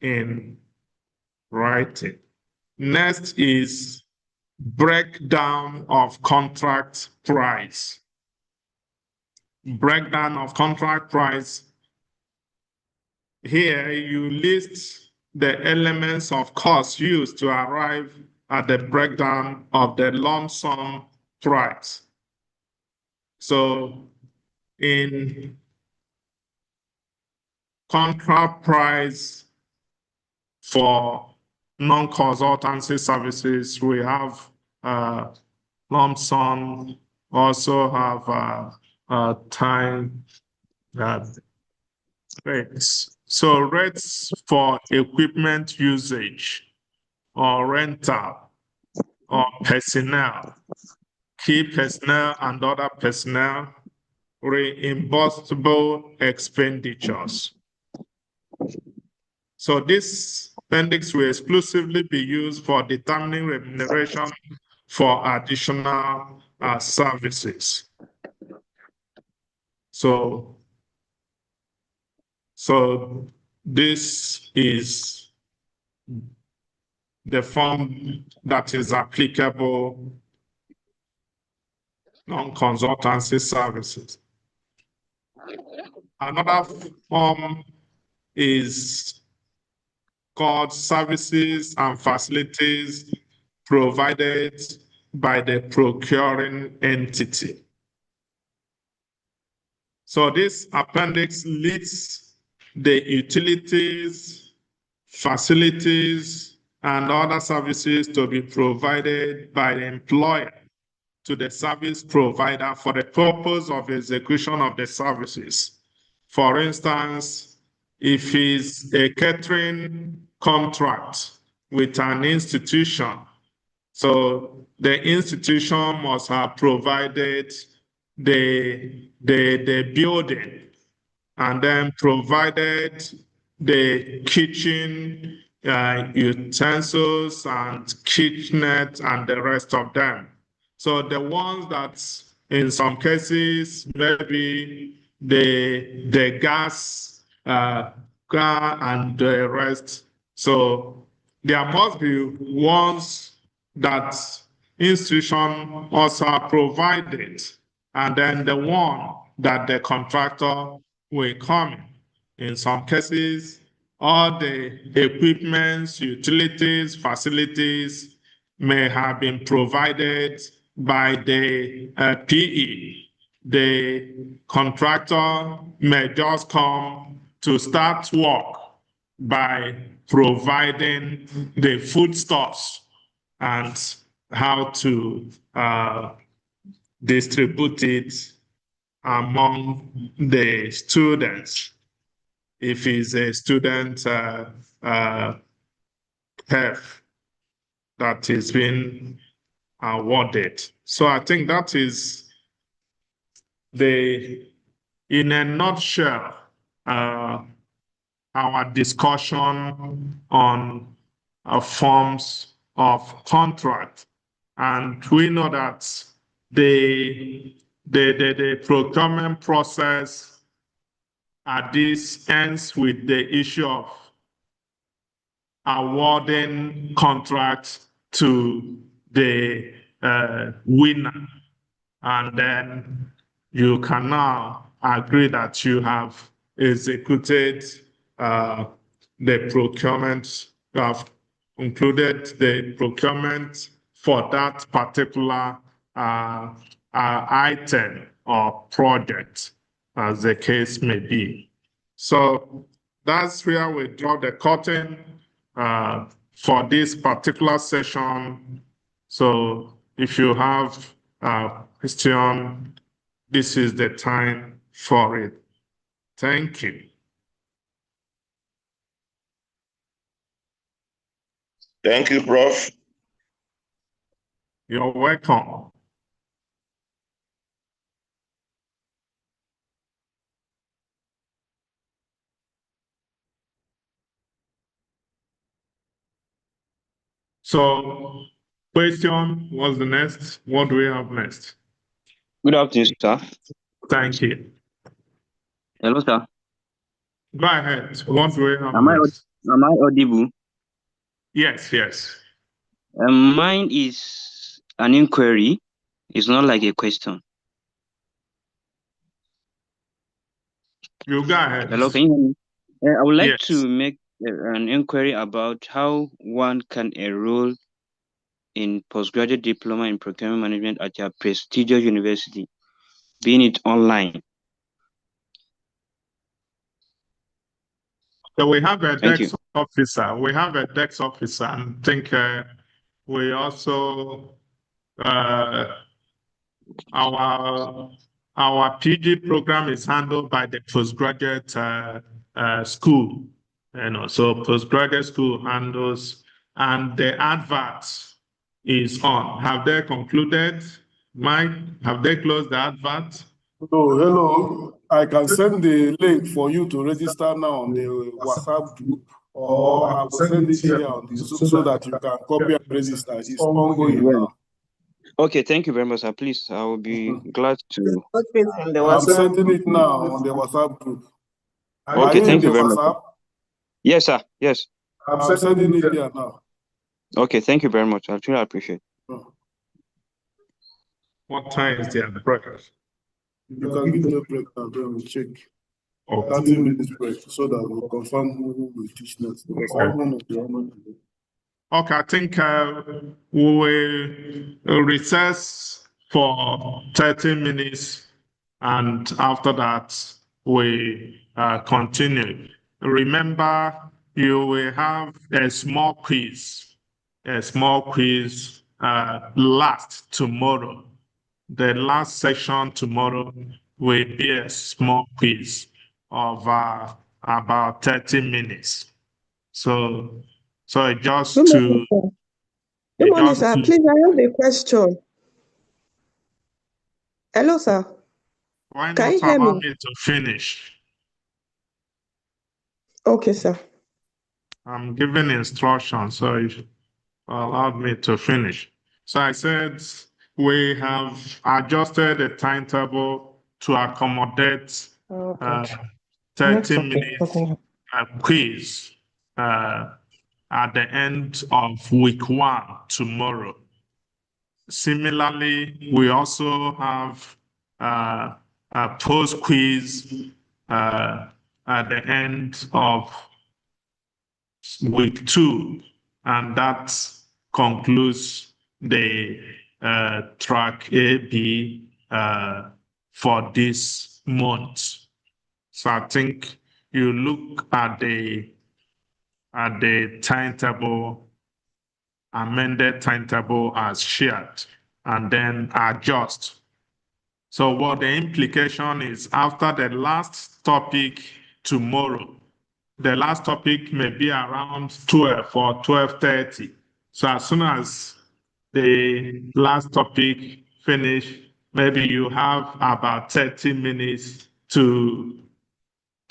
in writing. Next is breakdown of contract price. Breakdown of contract price. Here you list the elements of cost used to arrive at the breakdown of the lump sum price. So in contract price for non-consultancy services, we have lump sum, also have time rates. So rates for equipment usage or rental or personnel, key personnel and other personnel, reimbursable expenditures. So this appendix will exclusively be used for determining remuneration for additional services. So this is the form that is applicable non-consultancy services. Another form is called services and facilities provided by the procuring entity. So this appendix lists the utilities, facilities, and other services to be provided by the employer to the service provider for the purpose of execution of the services. For instance, if it's a catering contract with an institution, so the institution must have provided the building and then provided the kitchen utensils and kitchenette and the rest of them. So the ones that in some cases maybe the gas and the rest. So there must be ones that institution also provided, and then the one that the contractor will come in some cases, all the equipments, utilities, facilities may have been provided by the PE. The contractor may just come to start work by providing the foodstuffs and how to distribute it among the students. If it's a student PEF that is being awarded. So I think that is in a nutshell, our discussion on forms of contract. And we know that the procurement process at this ends with the issue of awarding contracts to the winner. And then you can now agree that you have executed the procurement, you have included the procurement for that particular item or project, as the case may be. So that's where we draw the curtain for this particular session. So if you have a question, this is the time for it. Thank you. Thank you, Prof. You're welcome. So, question, what's the next? What do we have next? Good afternoon, sir. Thank you. Hello, sir. Go ahead. What do we have Am I next? audible? Yes, yes. Mine is an inquiry. It's not like a question. You go ahead. Hello, can you hear me? I would like Yes. to make an inquiry about how one can enroll in postgraduate diploma in procurement management at a prestigious university, being it online. So we have a Thank you. DEX officer. We have a DEX officer, and I think we also our PG program is handled by the postgraduate school. So postgraduate school handles, and the advert is on. Have they concluded? Mike, have they closed the advert? Oh, hello. I can send the link for you to register now on the WhatsApp group, or I will send it here on the Zoom so that you can copy and register. It's ongoing now. Okay, thank you very much, sir. Please, I will be glad to. I'm sending it now on the WhatsApp group. Okay, thank you very much. WhatsApp? Yes, sir. Yes. I'm sending it here now. Okay, thank you very much. I truly appreciate it. What time is the break? You can give me a break and then we'll check. Okay. 30 minutes break so that we'll confirm who will teach next. Because Okay. I'm one of the women. Okay, I think we will recess for 30 minutes, and after that, we continue. Remember, you will have a small quiz last tomorrow. The last section tomorrow will be a small quiz of about 30 minutes. So just Good to morning, sir. Good morning, sir. Please, I have a question. Hello, sir. Why Can not you hear allow me? me to finish? Okay, sir. I'm giving instructions, so you allowed me to finish. So I said we have adjusted the timetable to accommodate Oh, God. 30 Okay. minutes quiz at the end of week 1 tomorrow. Similarly, we also have a post quiz at the end of week 2, and that concludes the track A-B for this month. So I think you look at the timetable, amended timetable as shared, and then adjust. So what the implication is, after the last topic tomorrow, the last topic may be around 12 or 12:30. So as soon as the last topic finish, maybe you have about 30 minutes to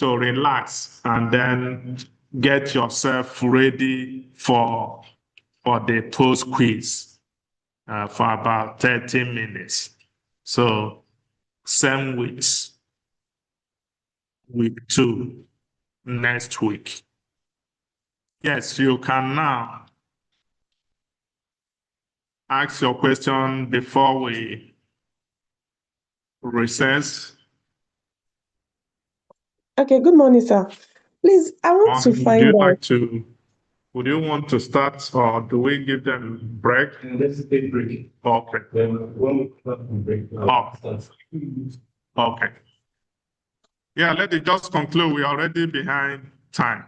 relax and then get yourself ready for the post quiz for about 30 minutes. So same week 2 next week. Yes, you can now ask your question before we recess. Okay, good morning, sir. Please, I want to find out. Would you want to start, or do we give them break? Let's take break. Okay. Break. Okay. Yeah, let it just conclude. We're already behind time.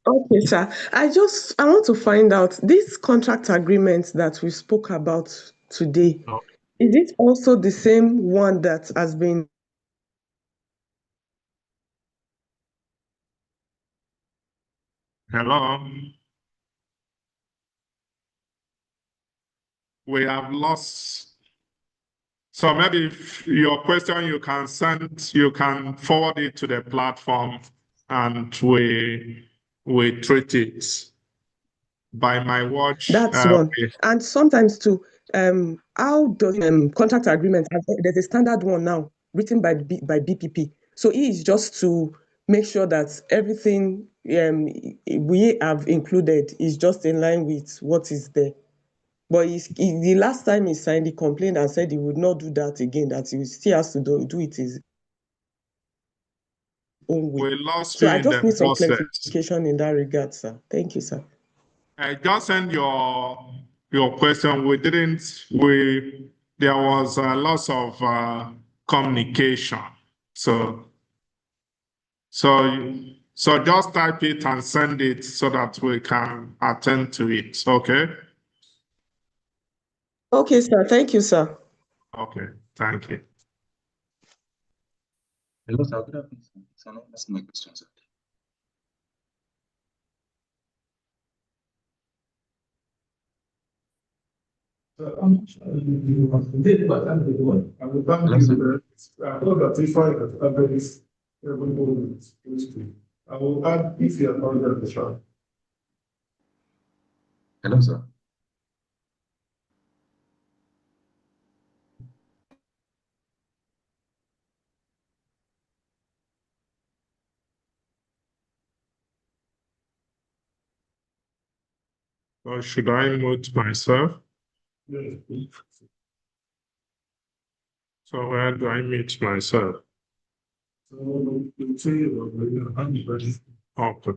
Okay, sir. I want to find out this contract agreement that we spoke about today. Is it also the same one that has been? Hello? We have lost. So maybe if your question you can forward it to the platform, and we treat it. By my watch. That's one. And sometimes too, how does contract agreement? There's a standard one now written by BPP. So it is just to make sure that everything we have included is just in line with what is there. But the last time he signed, he complained and said he would not do that again, that he still has to do it his own way. We lost So you I in just the need some process. clarification in that regard, sir. Thank you, sir. Just send your question. There was a loss of communication. So just type it and send it so that we can attend to it. Okay? Okay, sir. Thank you, sir. Okay, thank you. Hello, sir. Good afternoon, sir. Sir, let me ask my question, sir. I will thank you. I know that if I have this, I will add if you are not the child. Hello, sir. Or should I mute myself? So where do I mute myself? Okay.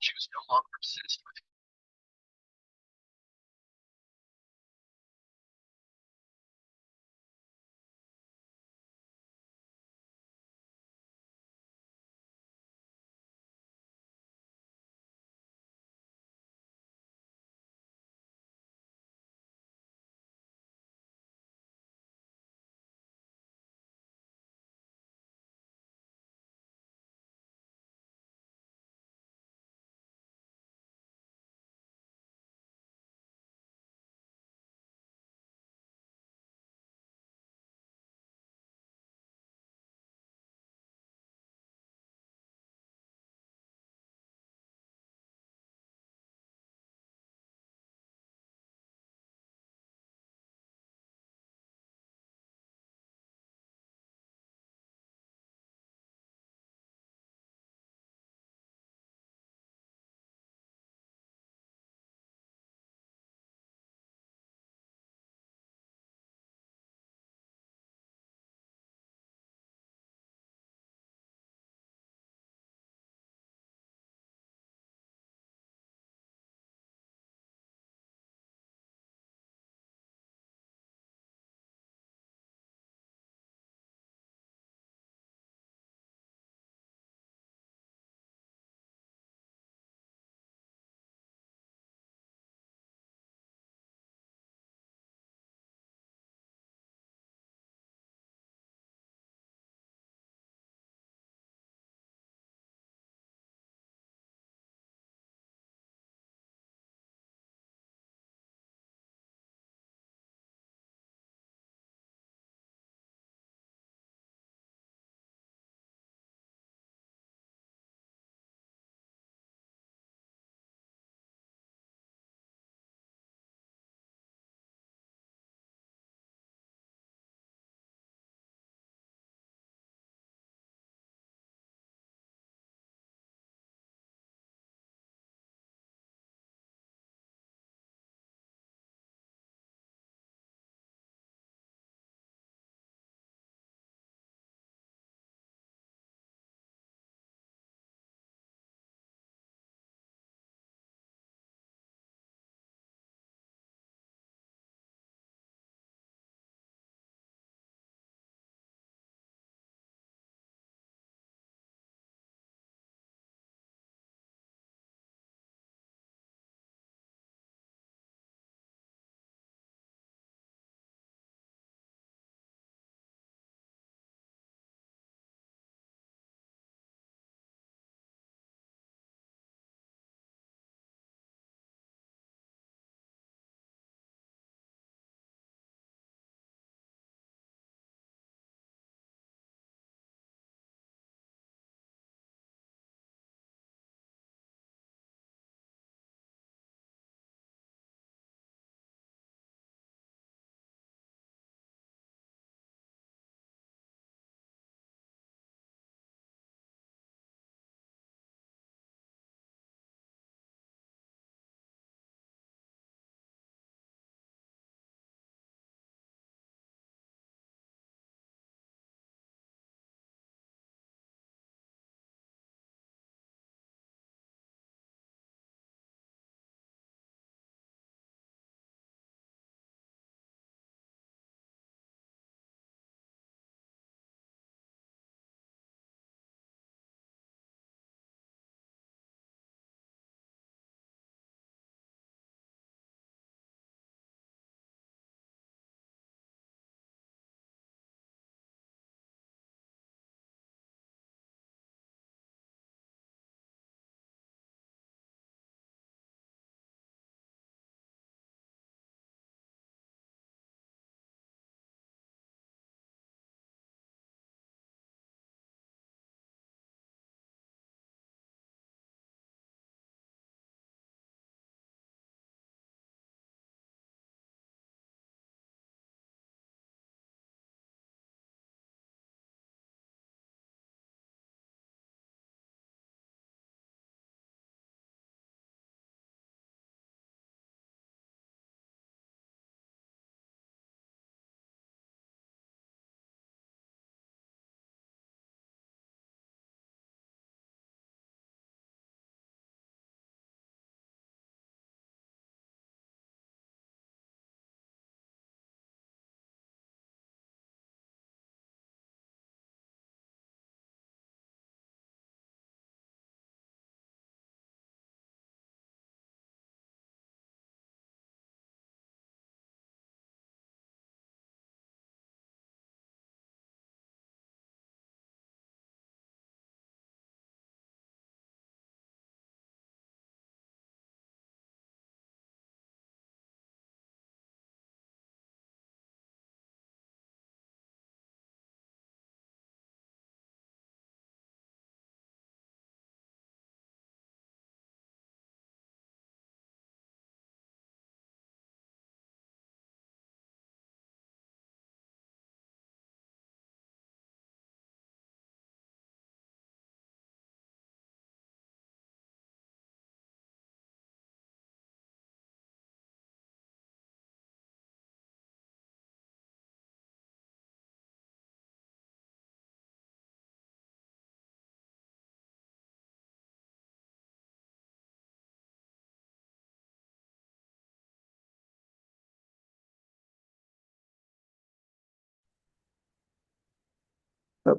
choose no longer persist with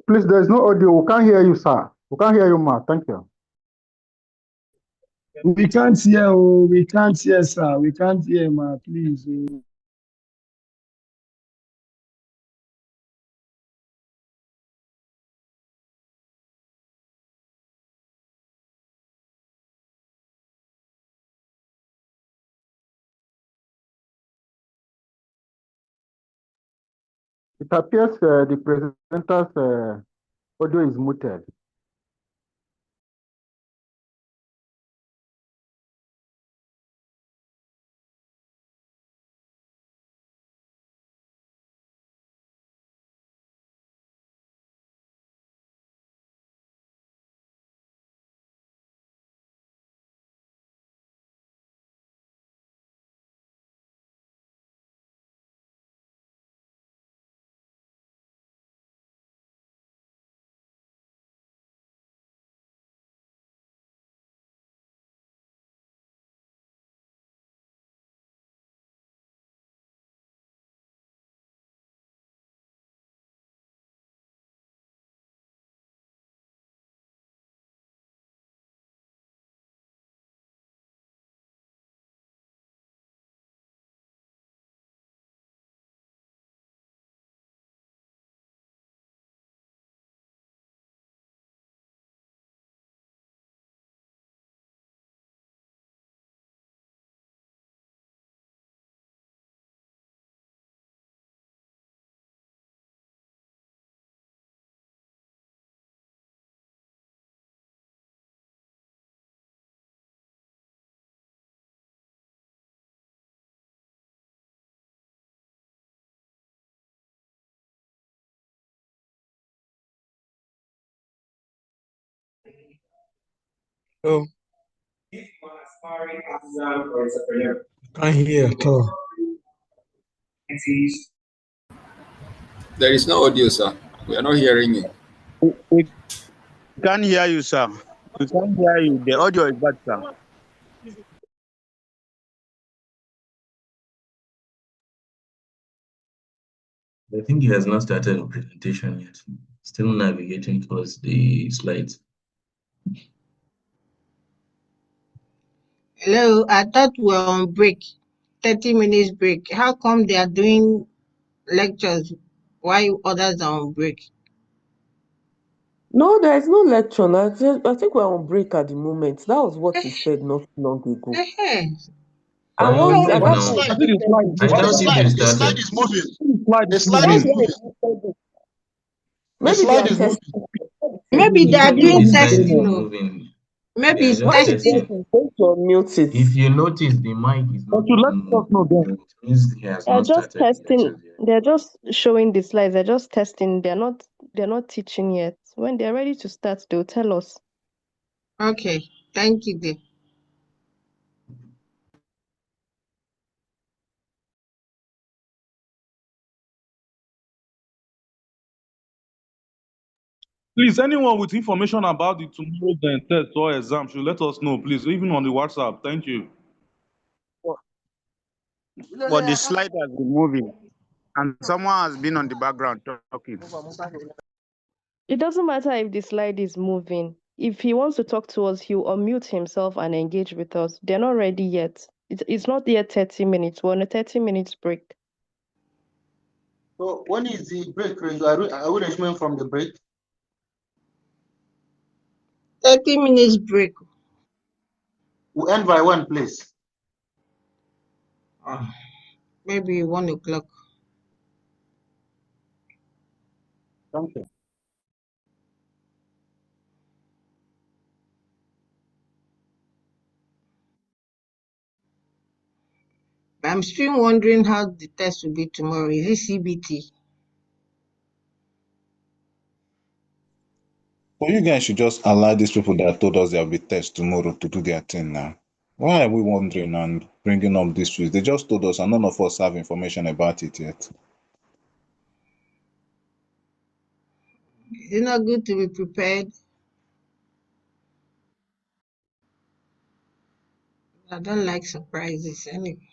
Please, there is no audio. We can't hear you, sir. We can't hear you, ma. Thank you. We can't hear, oh, we can't hear, sir. We can't hear, ma, please. Oh. It appears the presenter's audio is muted. Oh, can't hear at all. There is no audio, sir. We are not hearing you. We can't hear you, sir. We can't hear you. The audio is bad, sir. I think he has not started the presentation yet. Still navigating towards the slides. Hello, I thought we were on break, 30 minutes break. How come they are doing lectures while others are on break? No, there is no lecture. I think we're on break at the moment. That was what he said not long ago. We're And on once break at that now. point, I think the slide is I moving. doubt if they've The slide started. is moving. The slide The is slide moving. is moving. maybe The they slide are is moving. testing. Maybe they are Even if doing the slide is testing. not No. moving, Maybe they are it's just When it testing. says testing. he's going to unmute it. If you notice, the mic is But not you let even us know moving. then. It means he has They're not just started the testing. lectures yet. They're just showing the slides. They're just testing. They're not teaching yet. When they're ready to start, they'll tell us. Okay, thank you, dear. Please, anyone with information about the tomorrow's test or exam should let us know, please, even on the WhatsApp. Thank you. But the slide has been moving, and someone has been on the background talking. It doesn't matter if the slide is moving. If he wants to talk to us, he'll unmute himself and engage with us. They're not ready yet. It's not yet 30 minutes. We're on a 30 minutes break. So when is the break? Are we resuming from the break? 30 minutes break. We end by when, please? Maybe 1 o'clock. Thank you. I'm still wondering how the test will be tomorrow. Is it CBT? Well, you guys should just allow these people that told us there'll be tests tomorrow to do their thing now. Why are we wondering and bringing up this truth? They just told us, and none of us have information about it yet. Is it not good to be prepared? I don't like surprises anyway.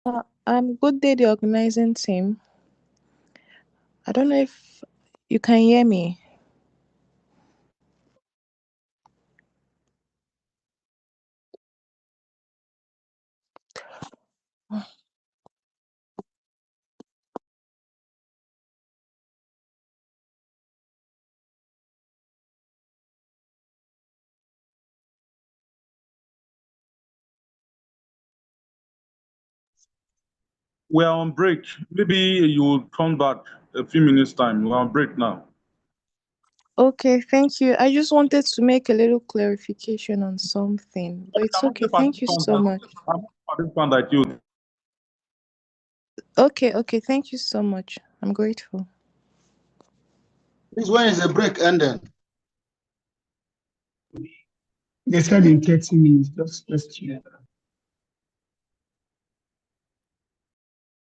Good day, the organizing team. I don't know if you can hear me. We are on break. Maybe you will come back a few minutes time. We're on break now. Okay, thank you. I just wanted to make a little clarification on something, but it's okay. Thank you so much. That you. Okay, thank you so much. I'm grateful. Please, when is the break ending? They said in 30 minutes, just chill.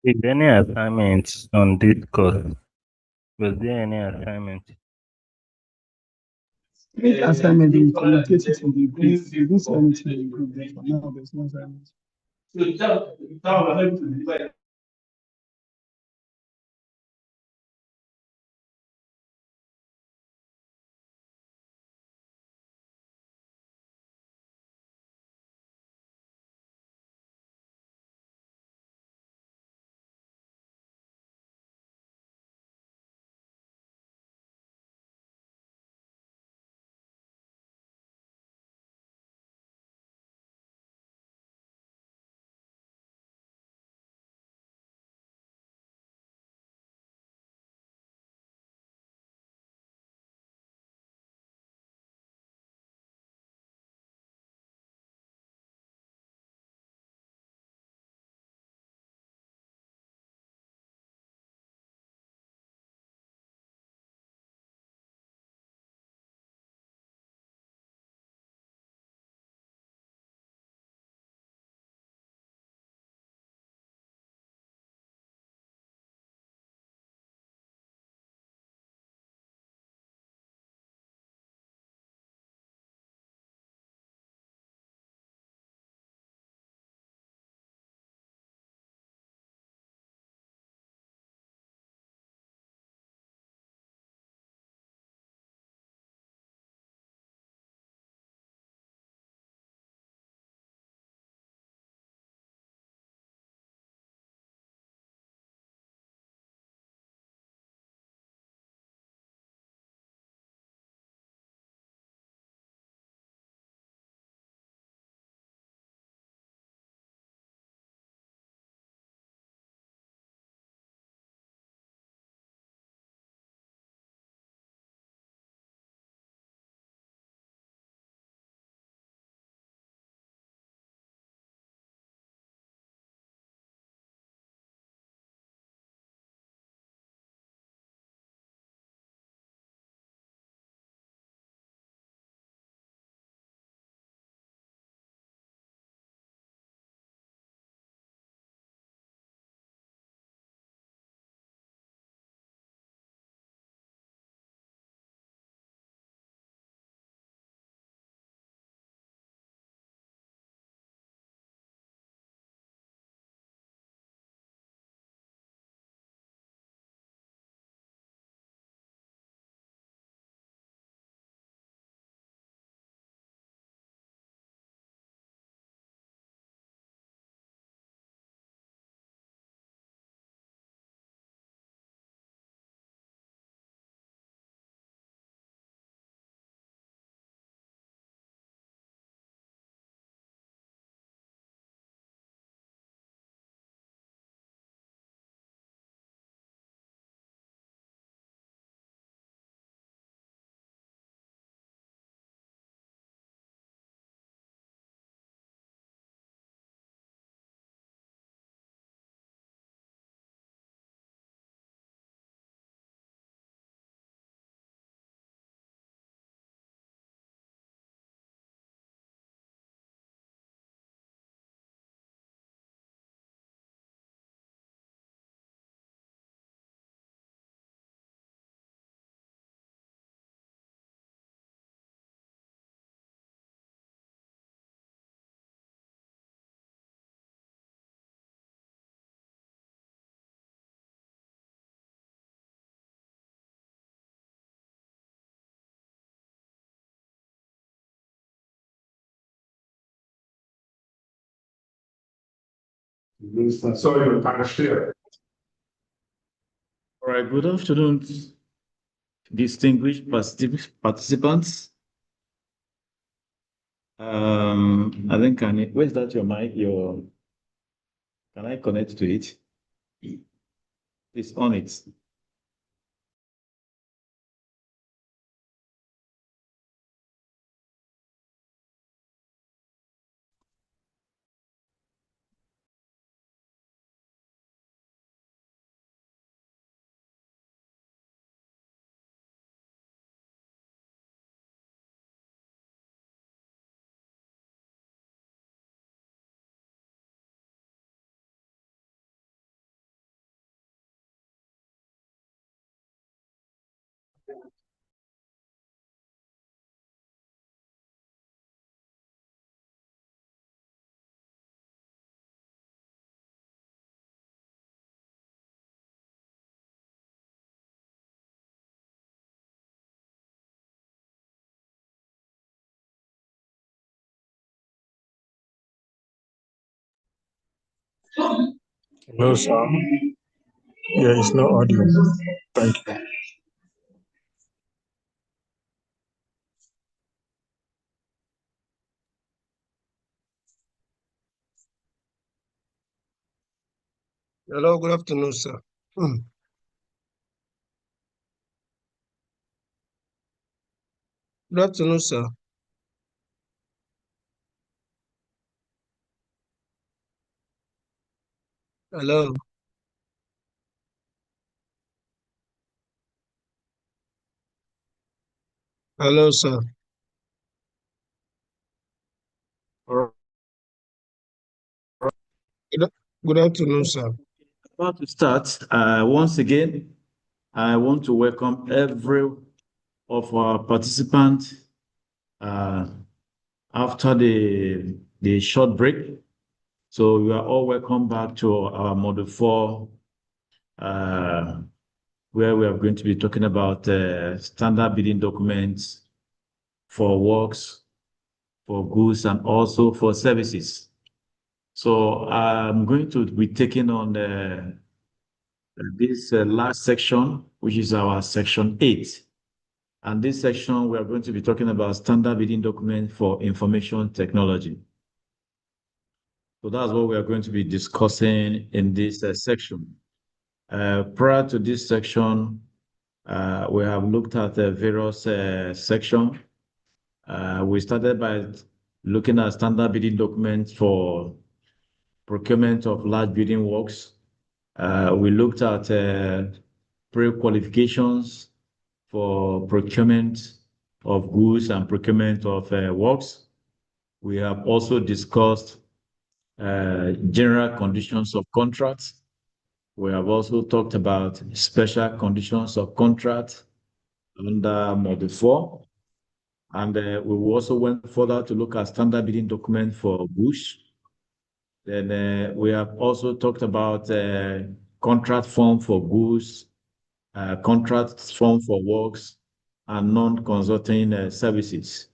Is there any assignments on this course? Was there any assignment? Make assignment, they will communicate it in the group. They didn't send anything in the group, but for now, there's no assignment. So you can share. All right, good afternoon, distinguished participants. I think where's that your mic? Can I connect to it? It's on it. Hello, sir. There is no audio. Thank you. Hello, good afternoon, sir. Good afternoon, sir. Hello. Hello, sir. Good afternoon, sir. About to start, once again, I want to welcome every of our participants after the short break. So you are all welcome back to our Module 4, where we are going to be talking about standard bidding documents for works, for goods, and also for services. So I'm going to be taking on this last section, which is our section 8. And this section, we are going to be talking about standard bidding document for information technology. So that's what we are going to be discussing in this section. Prior to this section, we have looked at the various sections. We started by looking at standard bidding documents for procurement of large building works. We looked at pre-qualifications for procurement of goods and procurement of works. We have also discussed general conditions of contracts. We have also talked about special conditions of contract under Module 4. And we also went further to look at standard bidding document for goods. Then we have also talked about contract form for goods, contract form for works, and non-consulting services.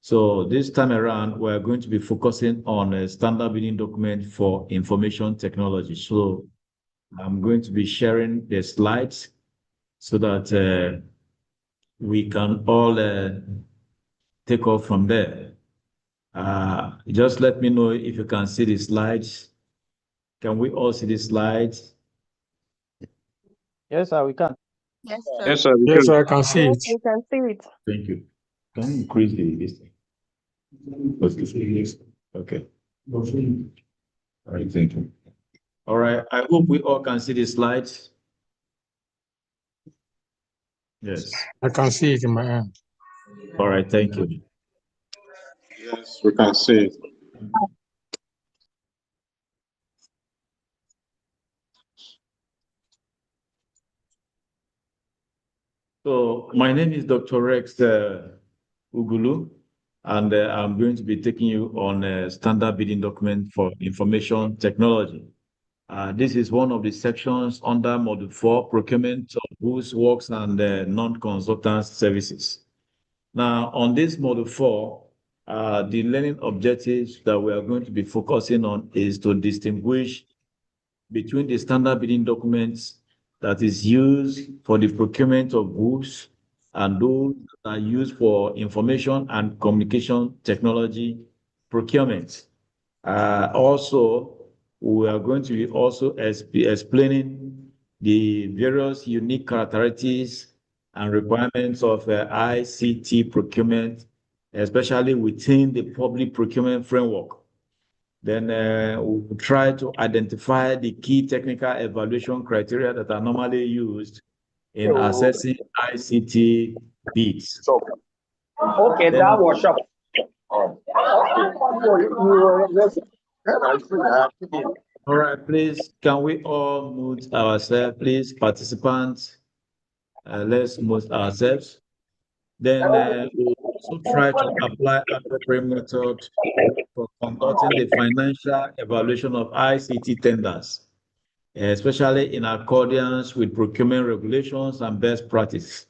So this time around, we're going to be focusing on a standard bidding document for information technology. So I'm going to be sharing the slides so that we can all take off from there. Just let me know if you can see the slides. Can we all see the slides? Yes, sir, we can. Yes, sir. Yes, sir. Yes, I can see Yes, it. we can see it. Thank you. Can you increase the distance? Okay. All right, thank you. All right, I hope we all can see the slides. Yes. I can see it in my hand. All right, thank you. Yes, we can see it. So my name is Dr. Rex Ugulu, and I'm going to be taking you on a standard bidding document for information technology. This is one of the sections under Module 4, procurement of goods, works, and non-consultant services. Now, on this Module 4, the learning objectives that we are going to be focusing on is to distinguish between the standard bidding documents that is used for the procurement of goods and those that are used for information and communication technology procurement. Also, we are going to be also be explaining the various unique characteristics and requirements of ICT procurement, especially within the public procurement framework. Then we'll try to identify the key technical evaluation criteria that are normally used in assessing ICT bids. Okay, Then, that was short. all right, please, can we all mute ourselves, please, participants? Let's mute ourselves. Then we'll also try to apply appropriate method for conducting the financial evaluation of ICT tenders, especially in accordance with procurement regulations and best practice.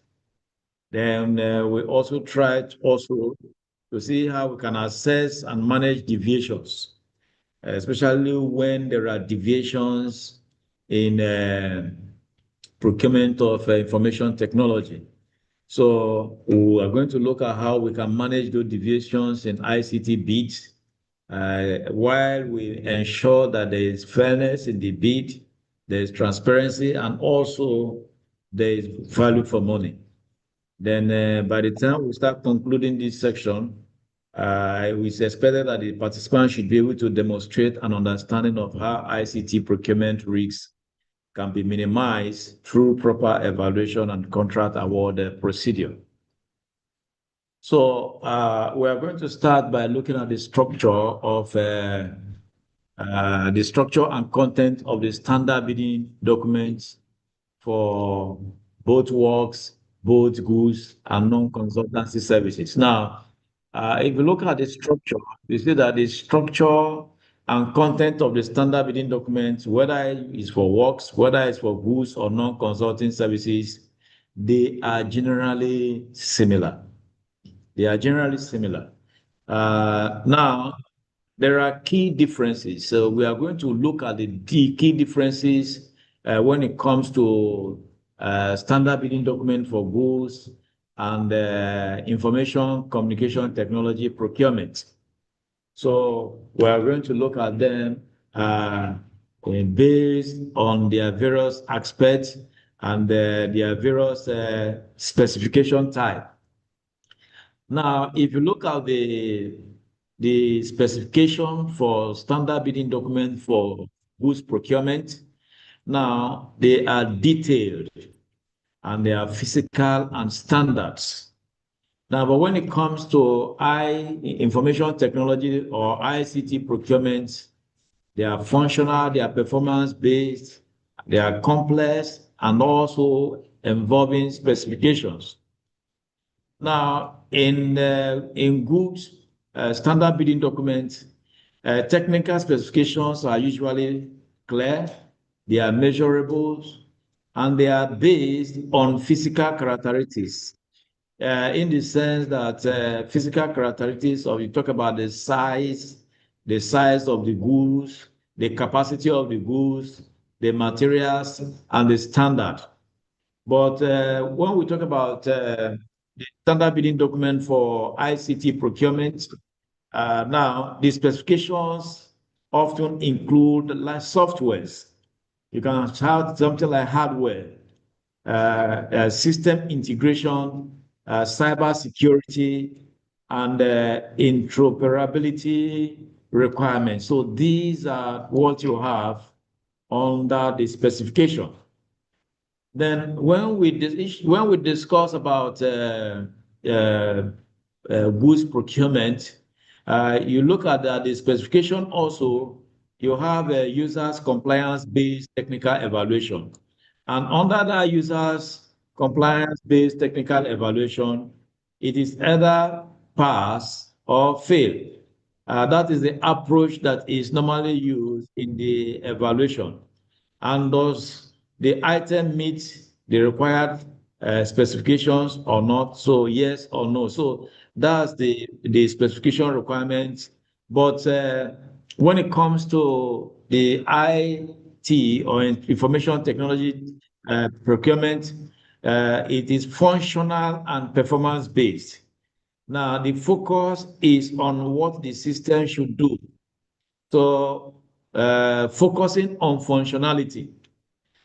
Then we also try to see how we can assess and manage deviations, especially when there are deviations in procurement of information technology. So we are going to look at how we can manage those deviations in ICT bids while we ensure that there is fairness in the bid, there is transparency, and also there is value for money. Then by the time we start concluding this section, we expected that the participants should be able to demonstrate an understanding of how ICT procurement risks can be minimized through proper evaluation and contract award procedure. So we are going to start by looking at the structure and content of the standard bidding documents for both works, both goods, and non-consultancy services. Now, if you look at the structure, you see that the structure and content of the standard bidding documents, whether it's for works, whether it's for goods or non-consulting services, they are generally similar. They are generally similar. Now, there are key differences. So we are going to look at the key differences when it comes to standard bidding document for goods and information communication technology procurement. So we are going to look at them based on their various aspects and their various specification type. Now, if you look at the specification for standard bidding document for goods procurement, now they are detailed and they are physical and standards. Now, but when it comes to information technology or ICT procurement, they are functional, they are performance-based, they are complex, and also involving specifications. Now, in goods, standard bidding documents, technical specifications are usually clear, they are measurable, and they are based on physical characteristics. In the sense that physical characteristics of, you talk about the size of the goods, the capacity of the goods, the materials, and the standard. But when we talk about the standard bidding document for ICT procurement, now the specifications often include like softwares. You can have something like hardware, system integration, cyber security, and interoperability requirements. So these are what you have under the specification. Then when we discuss about goods procurement, you look at the specification also, you have a users compliance-based technical evaluation. And under that users compliance-based technical evaluation, it is either pass or fail. That is the approach that is normally used in the evaluation. And does the item meet the required specifications or not? So yes or no. So that's the specification requirements. But when it comes to the ICT or information technology procurement, it is functional and performance based. Now, the focus is on what the system should do. So, focusing on functionality.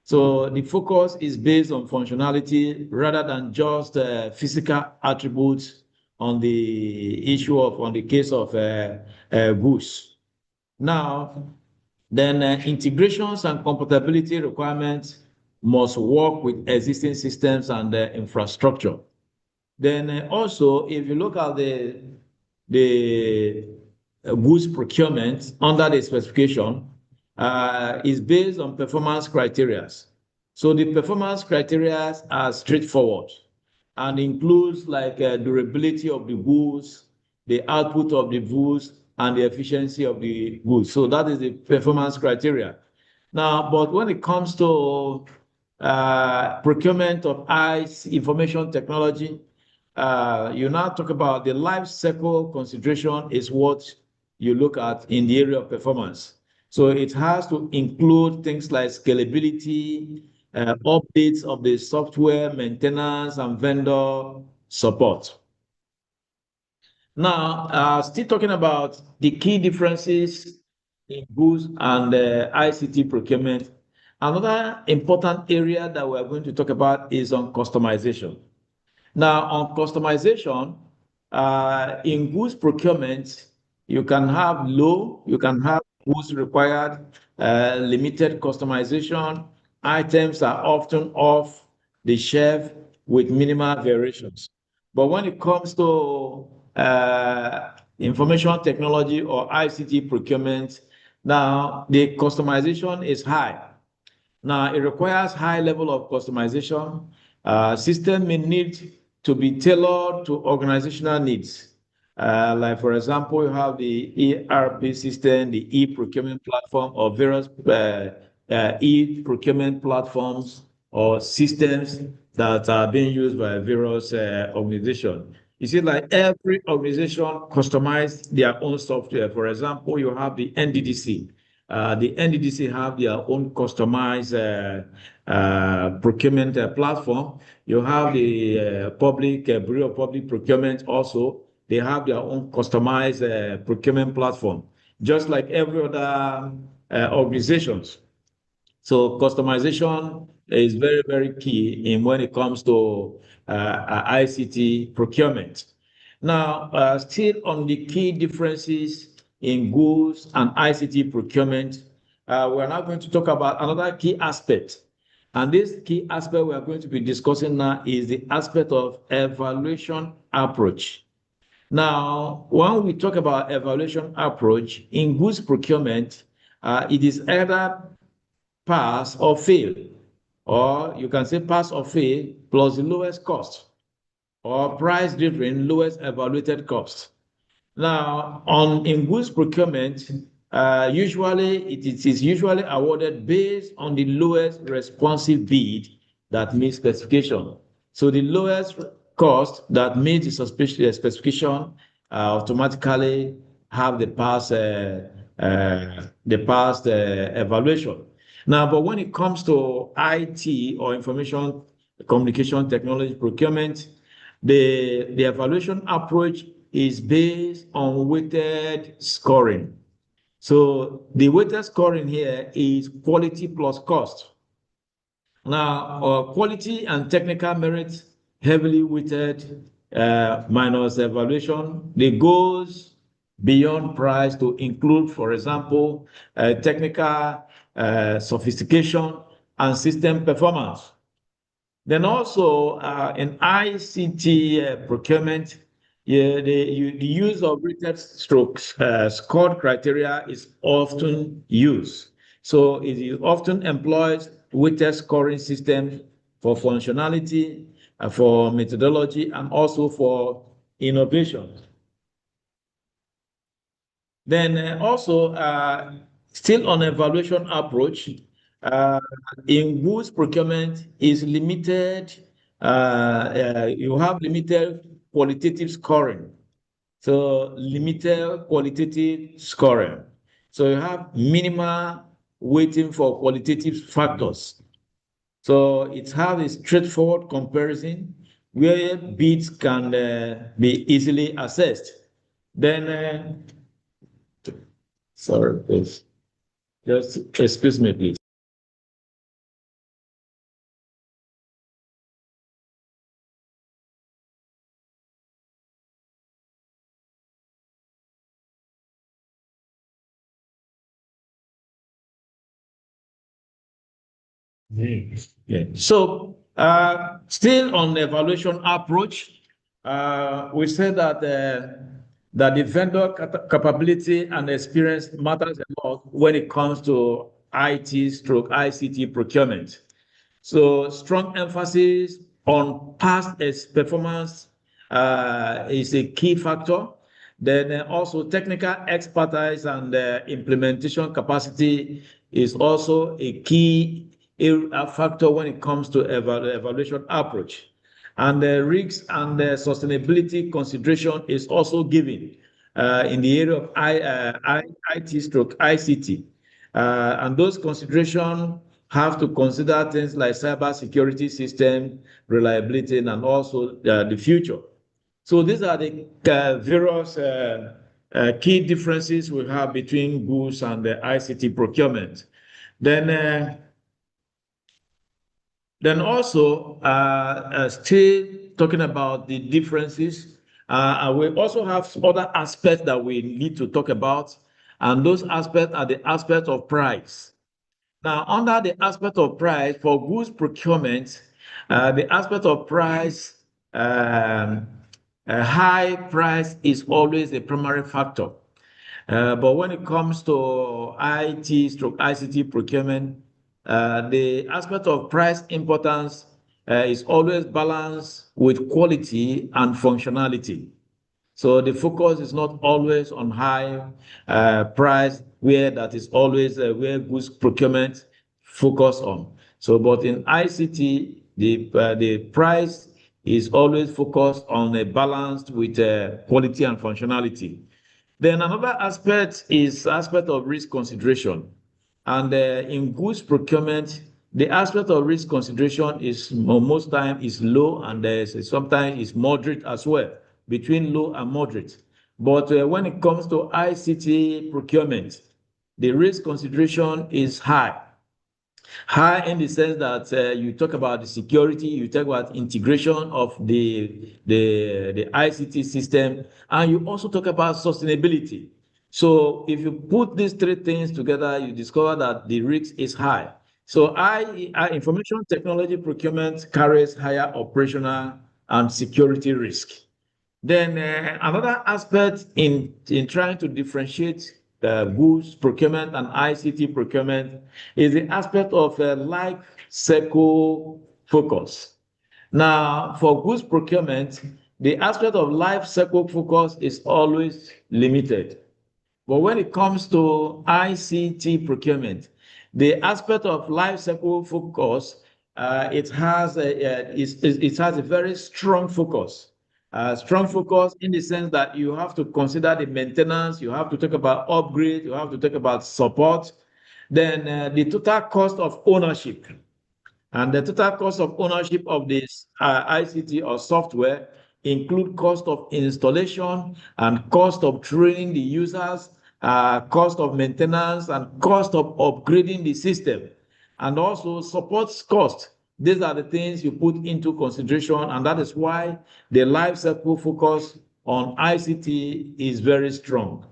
So the focus is based on functionality rather than just physical attributes on the issue of, on the case of goods. Now, then integrations and compatibility requirements must work with existing systems and infrastructure. Then also, if you look at the goods procurement under the specification, is based on performance criteria. So the performance criteria are straightforward and includes like durability of the goods, the output of the goods, and the efficiency of the goods. So that is the performance criteria. Now, but when it comes to procurement of ICE information technology, you now talk about the life cycle consideration is what you look at in the area of performance. So it has to include things like scalability, updates of the software, maintenance, and vendor support. Now, still talking about the key differences in goods and ICT procurement. Another important area that we're going to talk about is on customization. Now, on customization, in goods procurement, you can have goods required, limited customization. Items are often off the shelf with minimal variations. But when it comes to information technology or ICT procurement, now the customization is high. Now, it requires high level of customization. System may need to be tailored to organizational needs. Like, for example, you have the ERP system, the e-procurement platform, or various e-procurement platforms or systems that are being used by various organizations. You see, like every organization customized their own software. For example, you have the NDDC. The NDDC have their own customized procurement platform. You have the Bureau of Public Procurement also. They have their own customized procurement platform, just like every other organizations. So customization is very, very key in when it comes to ICT procurement. Now, still on the key differences in goods and ICT procurement, we're now going to talk about another key aspect. And this key aspect we are going to be discussing now is the aspect of evaluation approach. Now, when we talk about evaluation approach in goods procurement, it is either pass or fail, or you can say pass or fail plus the lowest cost, or price driven lowest evaluated cost. Now, in goods procurement, usually it is usually awarded based on the lowest responsive bid that meets specification. So the lowest cost that meets the specification automatically have the past evaluation. Now, but when it comes to IT or information communication technology procurement, the evaluation approach is based on weighted scoring. So the weighted scoring here is quality plus cost. Now, quality and technical merit heavily weighted minus evaluation. It goes beyond price to include, for example, technical sophistication and system performance. Then also in ICT procurement, the use of rated strokes scored criteria is often used. So it is often employs weighted scoring system for functionality, for methodology, and also for innovation. Then also, still on evaluation approach, in goods procurement is limited. You have limited qualitative scoring. So limited qualitative scoring. So you have minimal waiting for qualitative factors. So it has a straightforward comparison where bids can be easily assessed. Then, sorry, please. Just excuse me, please. Yeah. So, still on the evaluation approach, we said that that the vendor capability and experience matters a lot when it comes to IT stroke ICT procurement. So strong emphasis on past performance is a key factor. Then also technical expertise and implementation capacity is also a key factor when it comes to evaluation approach. And the risks and the sustainability consideration is also given in the area of IT stroke ICT. And those considerations have to consider things like cyber security system, reliability, and also the future. So these are the various key differences we have between goods and the ICT procurement. Then also, still talking about the differences, we also have other aspects that we need to talk about, and those aspects are the aspect of price. Now, under the aspect of price for goods procurement, the aspect of price, a high price is always a primary factor. But when it comes to IT stroke ICT procurement, the aspect of price importance is always balanced with quality and functionality. So the focus is not always on high price, where that is always where goods procurement focus on. So, but in ICT, the price is always focused on a balance with quality and functionality. Then another aspect is aspect of risk consideration. And in goods procurement, the aspect of risk consideration is most time is low, and sometimes is moderate as well, between low and moderate. But when it comes to ICT procurement, the risk consideration is high. High in the sense that you talk about the security, you talk about integration of the ICT system, and you also talk about sustainability. So if you put these three things together, you discover that the risk is high. So information technology procurement carries higher operational and security risk. Then another aspect in trying to differentiate goods procurement and ICT procurement is the aspect of life cycle focus. Now, for goods procurement, the aspect of life cycle focus is always limited. But when it comes to ICT procurement, the aspect of life cycle focus, it has a very strong focus. Strong focus in the sense that you have to consider the maintenance, you have to talk about upgrade, you have to talk about support, then the total cost of ownership. And the total cost of ownership of this ICT or software include cost of installation and cost of training the users, cost of maintenance, and cost of upgrading the system, and also support cost. These are the things you put into consideration, and that is why the life cycle focus on ICT is very strong.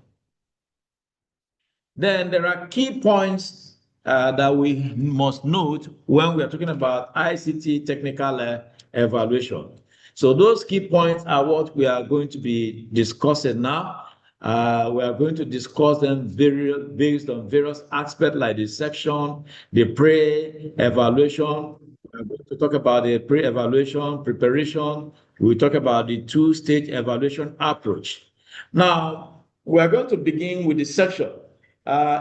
Then there are key points that we must note when we are talking about ICT technical evaluation. So those key points are what we are going to be discussing now. We are going to discuss them based on various aspects like the section, the pre-evaluation. We are going to talk about the pre-evaluation, preparation. We talk about the two-stage evaluation approach. Now, we are going to begin with the section.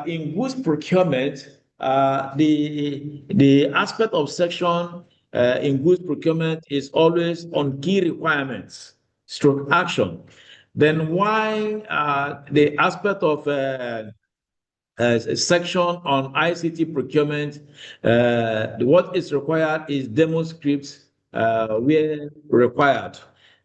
In goods procurement, the aspect of section in goods procurement is always on key requirements, stroke action. Then why the aspect of a section on ICT procurement. What is required is demo scripts where required.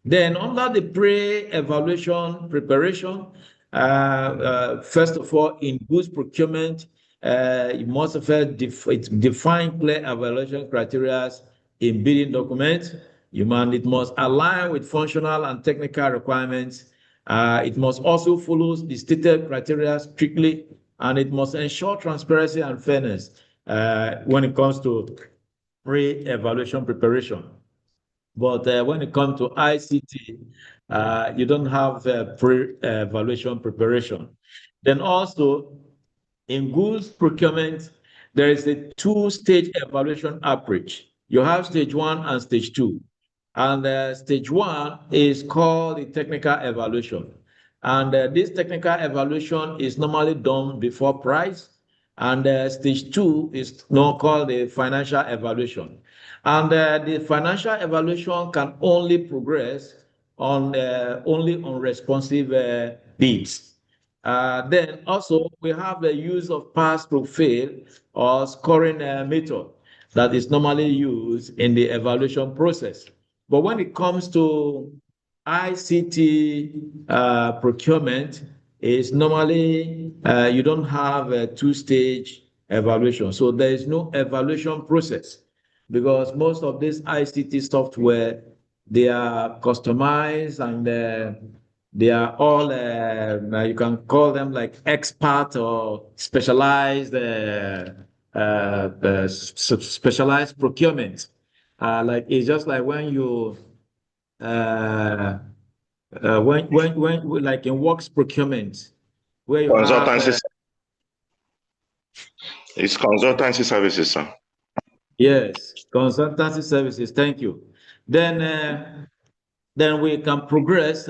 Then under the pre-evaluation preparation, first of all, in goods procurement, you must have define clear evaluation criteria in bidding documents. It must align with functional and technical requirements. It must also follow the stated criteria strictly, and it must ensure transparency and fairness when it comes to pre-evaluation preparation. But when it comes to ICT, you don't have pre-evaluation preparation. Then also, in goods procurement, there is a two-stage evaluation approach. You have stage 1 and stage 2. And stage 1 is called the technical evaluation. And this technical evaluation is normally done before price. And stage 2 is now called the financial evaluation. And the financial evaluation can only progress on only on responsive bids. Then also we have the use of pass to fail or scoring method that is normally used in the evaluation process. But when it comes to ICT procurement, is normally you don't have a two-stage evaluation. So there is no evaluation process because most of this ICT software, they are customized and they are all, you can call them like expert or specialized, specialized procurement. Like it's just like when you, when like in works procurement, where you Consultancy. have, It's consultancy services, sir. yes, consultancy services. Thank you. Then we can progress.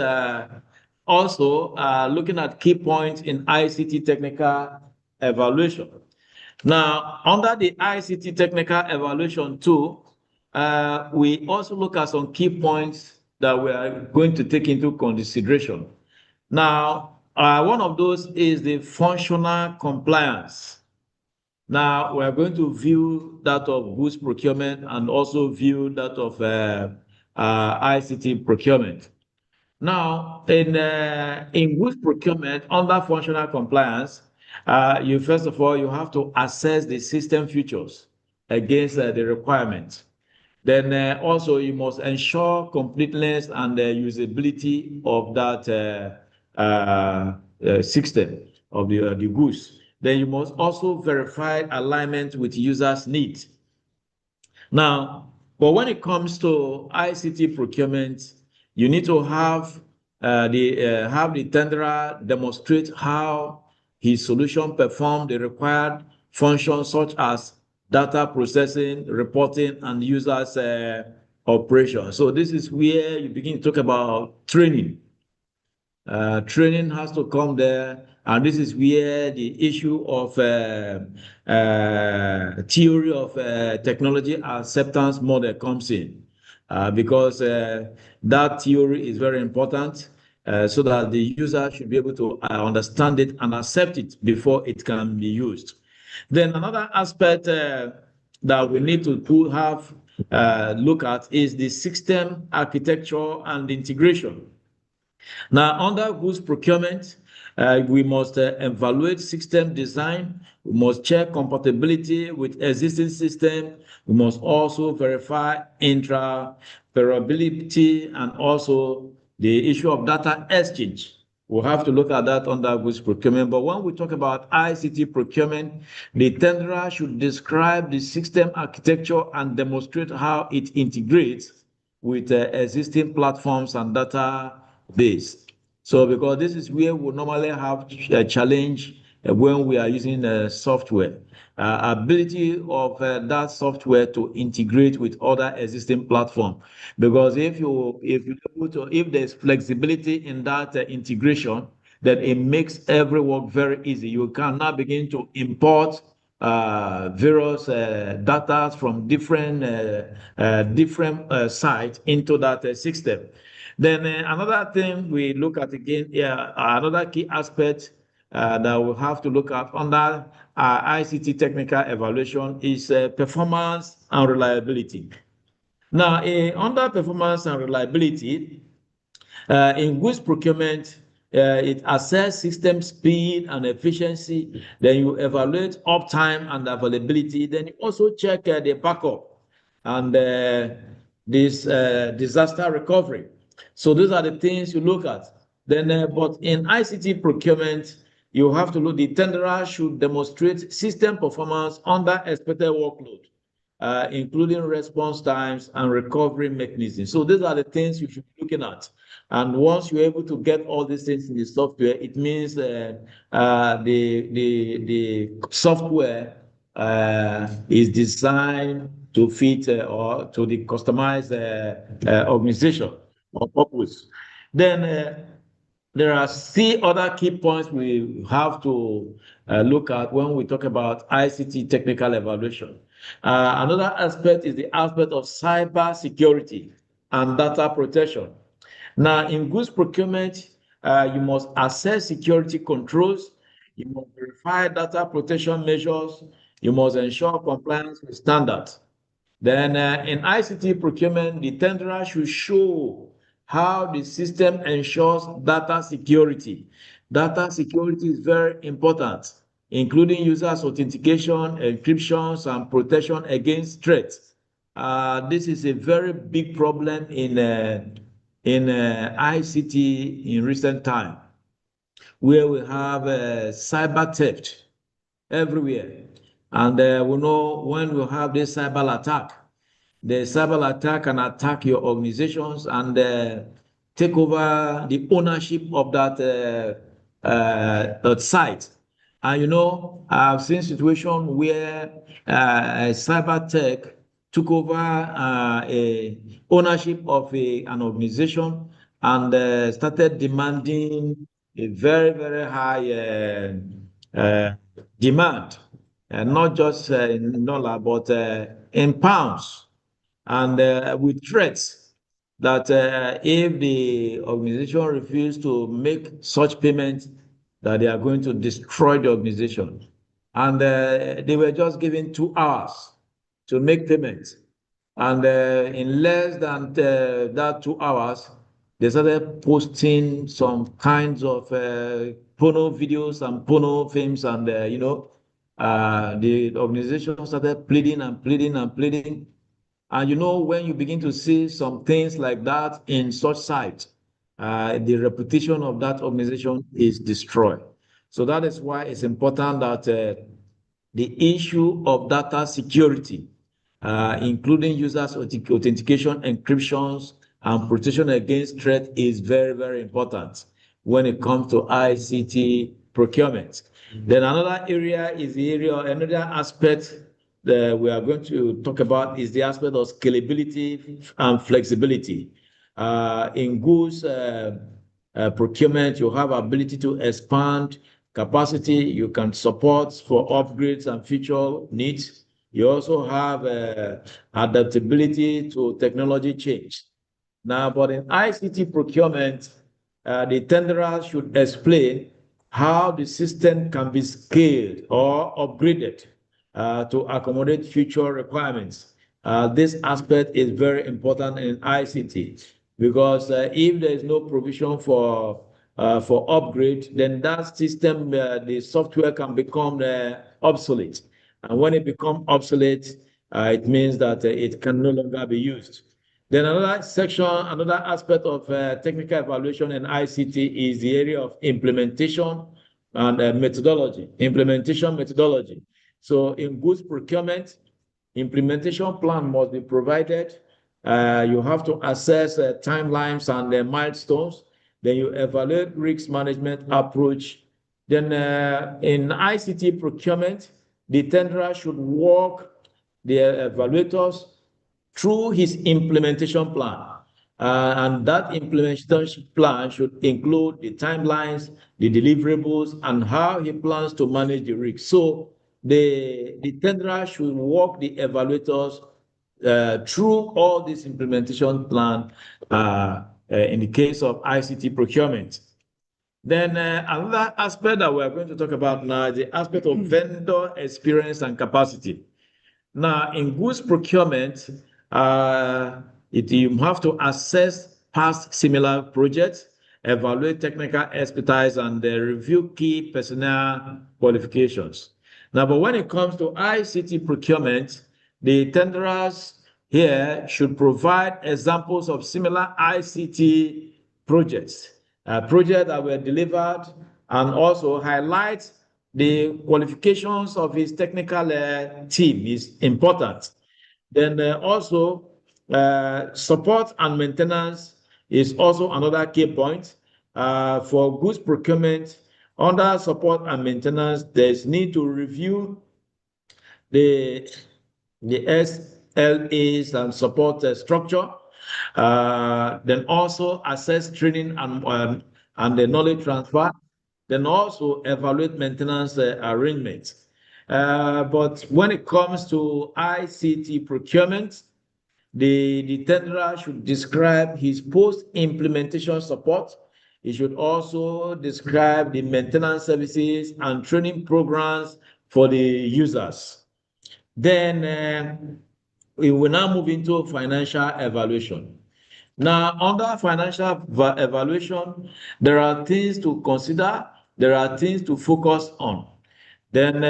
Also, looking at key points in ICT technical evaluation. Now, under the ICT technical evaluation too, we also look at some key points that we are going to take into consideration. Now, one of those is the functional compliance. Now, we are going to view that of goods procurement and also view that of ICT procurement. Now, in goods procurement, under functional compliance, you first of all, you have to assess the system features against the requirements. Then also you must ensure completeness and usability of that system of the goods. Then you must also verify alignment with users' needs. Now, but when it comes to ICT procurement, you need to have the tenderer demonstrate how his solution perform the required functions such as data processing, reporting, and users operation. So this is where you begin to talk about training. Training has to come there, and this is where the issue of theory of technology acceptance model comes in, because that theory is very important so that the user should be able to understand it and accept it before it can be used. Then another aspect that we need to have look at is the system architecture and integration. Now, under goods procurement, we must evaluate system design. We must check compatibility with existing system. We must also verify interoperability and also the issue of data exchange. We'll have to look at that under goods procurement. But when we talk about ICT procurement, the tenderer should describe the system architecture and demonstrate how it integrates with existing platforms and database. So because this is where we normally have a challenge when we are using software, ability of that software to integrate with other existing platform. Because if there's flexibility in that integration, then it makes every work very easy. You can now begin to import various data from different sites into that system. Then another thing we look at again, another key aspect that we'll have to look at under ICT technical evaluation is performance and reliability. Now, under performance and reliability, in goods procurement, it assess system speed and efficiency. Then you evaluate uptime and availability. Then you also check the backup and this disaster recovery. So those are the things you look at. Then, but in ICT procurement, you have to look, the tenderer should demonstrate system performance under expected workload, including response times and recovery mechanisms. So these are the things you should be looking at. And once you're able to get all these things in the software, it means the software is designed to fit or to the customized organization or purpose. Then there are other key points we have to look at when we talk about ICT technical evaluation. Another aspect is the aspect of cyber security and data protection. Now, in goods procurement, you must assess security controls, you must verify data protection measures, you must ensure compliance with standards. Then in ICT procurement, the tenderer should show how the system ensures data security. Data security is very important, including users' authentication, encryptions, and protection against threats. This is a very big problem in ICT in recent time, where we have cyber theft everywhere. And we know when we have this cyber attack, the cyber attack can attack your organizations and take over the ownership of that site. And you know, I've seen situations where cyber tech took over a ownership of an organization and started demanding a very, very high demand, not just in dollar, but in pounds, and with threats that if the organization refuses to make such payments, that they are going to destroy the organization. And they were just given 2 hours to make payments. And in less than that 2 hours, they started posting some kinds of porno videos and porno films, and the organization started pleading and pleading and pleading. And you know, when you begin to see some things like that in such sites, the reputation of that organization is destroyed. So that is why it's important that the issue of data security, including users' authentication, encryptions, and protection against threat, is very, very important when it comes to ICT procurement. Then another area is another aspect that we are going to talk about is the aspect of scalability and flexibility. In goods procurement, you have ability to expand capacity, you can support for upgrades and future needs. You also have adaptability to technology change. Now, but in ICT procurement, the tenderer should explain how the system can be scaled or upgraded to accommodate future requirements. This aspect is very important in ICT because if there is no provision for upgrade, then that system, the software can become obsolete. And when it becomes obsolete, it means that it can no longer be used. Then another section, another aspect of technical evaluation in ICT is the area of implementation and methodology, implementation methodology. So in goods procurement, implementation plan must be provided. You have to assess timelines and milestones. Then you evaluate risk management approach. Then in ICT procurement, the tenderer should walk the evaluators through his implementation plan. And that implementation plan should include the timelines, the deliverables, and how he plans to manage the risk. So the tenderer should walk the evaluators through all this implementation plan in the case of ICT procurement. Then another aspect that we're going to talk about now is the aspect of vendor experience and capacity. Now, in goods procurement, you have to assess past similar projects, evaluate technical expertise, and review key personnel qualifications. Now, but when it comes to ICT procurement, the tenderers here should provide examples of similar ICT projects, projects that were delivered, and also highlight the qualifications of his technical team is important. Then also support and maintenance is also another key point. For goods procurement, under support and maintenance, there's need to review the SLAs and support structure. Then also assess training and the knowledge transfer. Then also evaluate maintenance arrangements. But when it comes to ICT procurement, the tenderer should describe his post-implementation support. He should also describe the maintenance services and training programs for the users. Then we will now move into financial evaluation. Now, under financial evaluation, there are things to consider, there are things to focus on. Then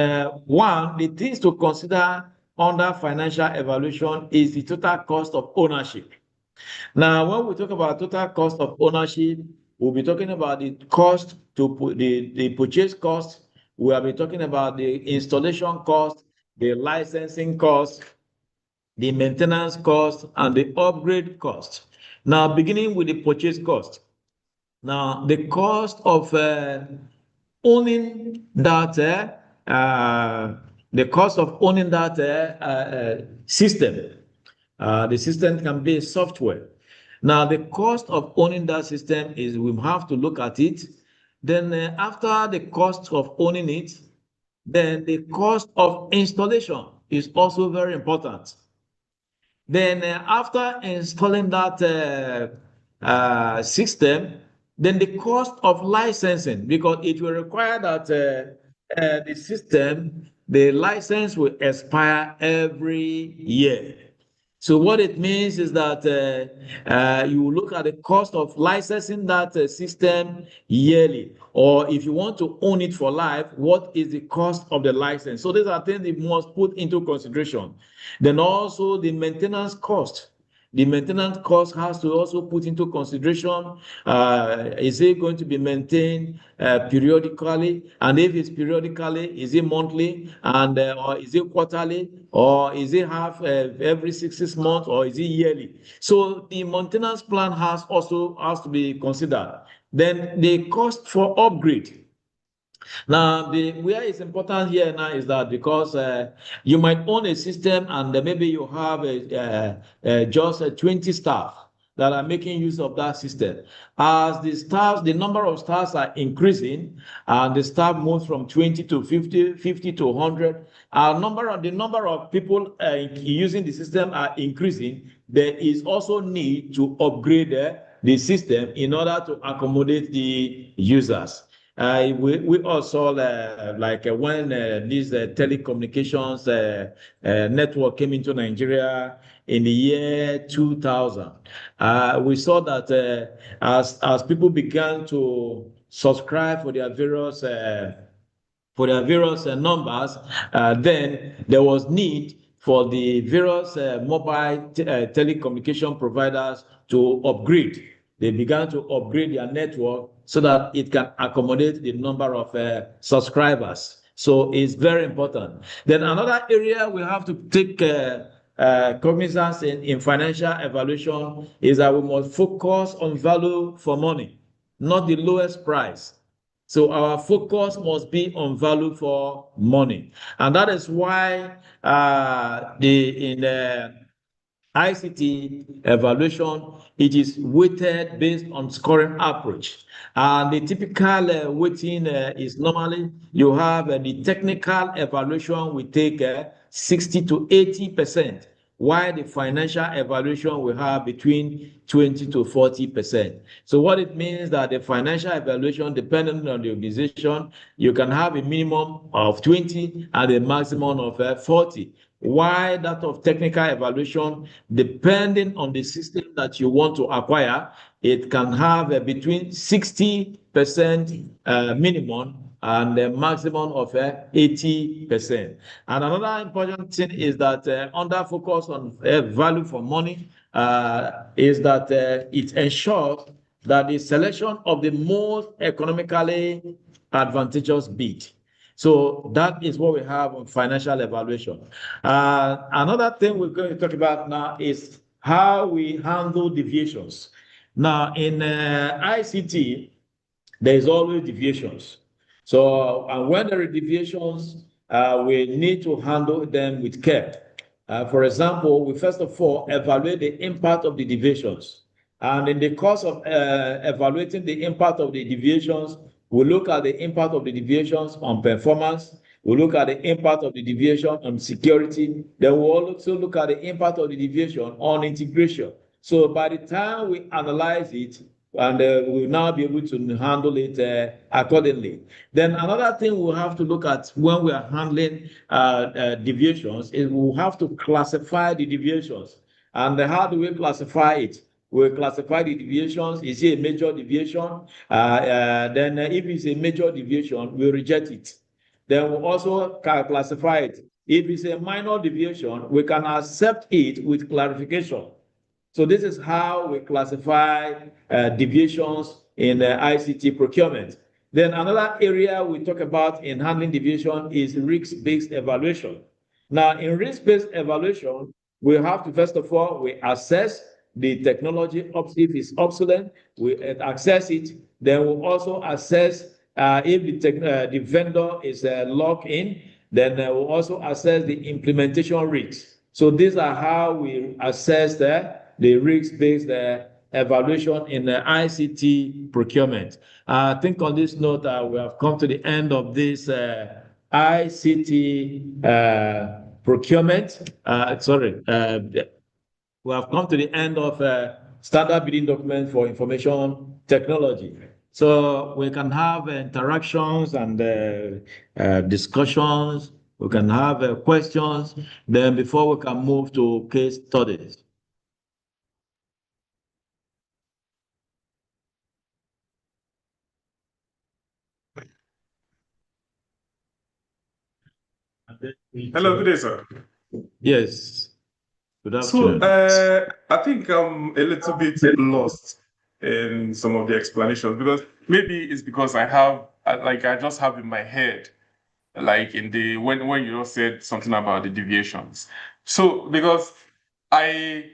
one, the things to consider under financial evaluation is the total cost of ownership. Now, when we talk about total cost of ownership, we'll be talking about the cost to the purchase cost. We will be talking about the installation cost, the licensing cost, the maintenance cost, and the upgrade cost. Now, beginning with the purchase cost. Now, the cost of owning that system. The system can be software. Now, the cost of owning that system is we have to look at it. Then after the cost of owning it, then the cost of installation is also very important. Then after installing that system, then the cost of licensing, because it will require that the system, the license will expire every year. So what it means is that you look at the cost of licensing that system yearly, or if you want to own it for life, what is the cost of the license? So these are things you must put into consideration. Then also the maintenance cost. The maintenance cost has to also put into consideration, is it going to be maintained periodically? And if it's periodically, is it monthly? And or is it quarterly? Or is it half every 6 months? Or is it yearly? So the maintenance plan has to be considered. Then the cost for upgrade. Now, where it's important here now is that because you might own a system and maybe you have just 20 staff that are making use of that system. As the number of staffs are increasing, and the staff moves from 20 to 50, 50 to 100, the number of people using the system are increasing. There is also need to upgrade the system in order to accommodate the users. We also like when this telecommunications network came into Nigeria in the year 2000, we saw that as people began to subscribe for their various numbers, then there was need for the various mobile telecommunication providers to upgrade. They began to upgrade their network so that it can accommodate the number of subscribers. So it's very important. Then another area we have to take cognizance in financial evaluation is that we must focus on value for money, not the lowest price. So our focus must be on value for money. And that is why in ICT evaluation, it is weighted based on scoring approach. And the typical weighting is normally you have the technical evaluation will take 60 to 80%, while the financial evaluation will have between 20 to 40%. So what it means that the financial evaluation, depending on the organization, you can have a minimum of 20 and a maximum of 40. Why that of technical evaluation, depending on the system that you want to acquire, it can have between 60% minimum and a maximum of 80%. And another important thing is that under focus on value for money is that it ensures that the selection of the most economically advantageous bid. So that is what we have on financial evaluation. Another thing we're going to talk about now is how we handle deviations. Now, in ICT, there is always deviations. So, and when there are deviations, we need to handle them with care. For example, we first of all evaluate the impact of the deviations. And in the course of evaluating the impact of the deviations, we look at the impact of the deviations on performance. We look at the impact of the deviation on security. Then we also look at the impact of the deviation on integration. So by the time we analyze it, and we'll now be able to handle it accordingly. Then another thing we'll have to look at when we are handling deviations is we'll have to classify the deviations. And how do we classify it? We classify the deviations. Is it a major deviation? Then if it's a major deviation, we reject it. Then we also can classify it. If it's a minor deviation, we can accept it with clarification. So this is how we classify deviations in ICT procurement. Then another area we talk about in handling deviation is risk-based evaluation. Now, in risk-based evaluation, we have to, first of all, we assess the technology, if it's obsolete, we access it. Then we'll also assess if the vendor is locked in, then we'll also assess the implementation risks. So these are how we assess the risk-based evaluation in the ICT procurement. I think on this note, we have come to the end of this ICT procurement. We have come to the end of standard bidding document for information technology. So we can have interactions and discussions. We can have questions. Then before we can move to case studies. Hello, good day, sir. Yes. Good So afternoon. I think I'm a little bit lost in some of the explanations because maybe it's because I just have in my head, like in the when you just said something about the deviations. So because like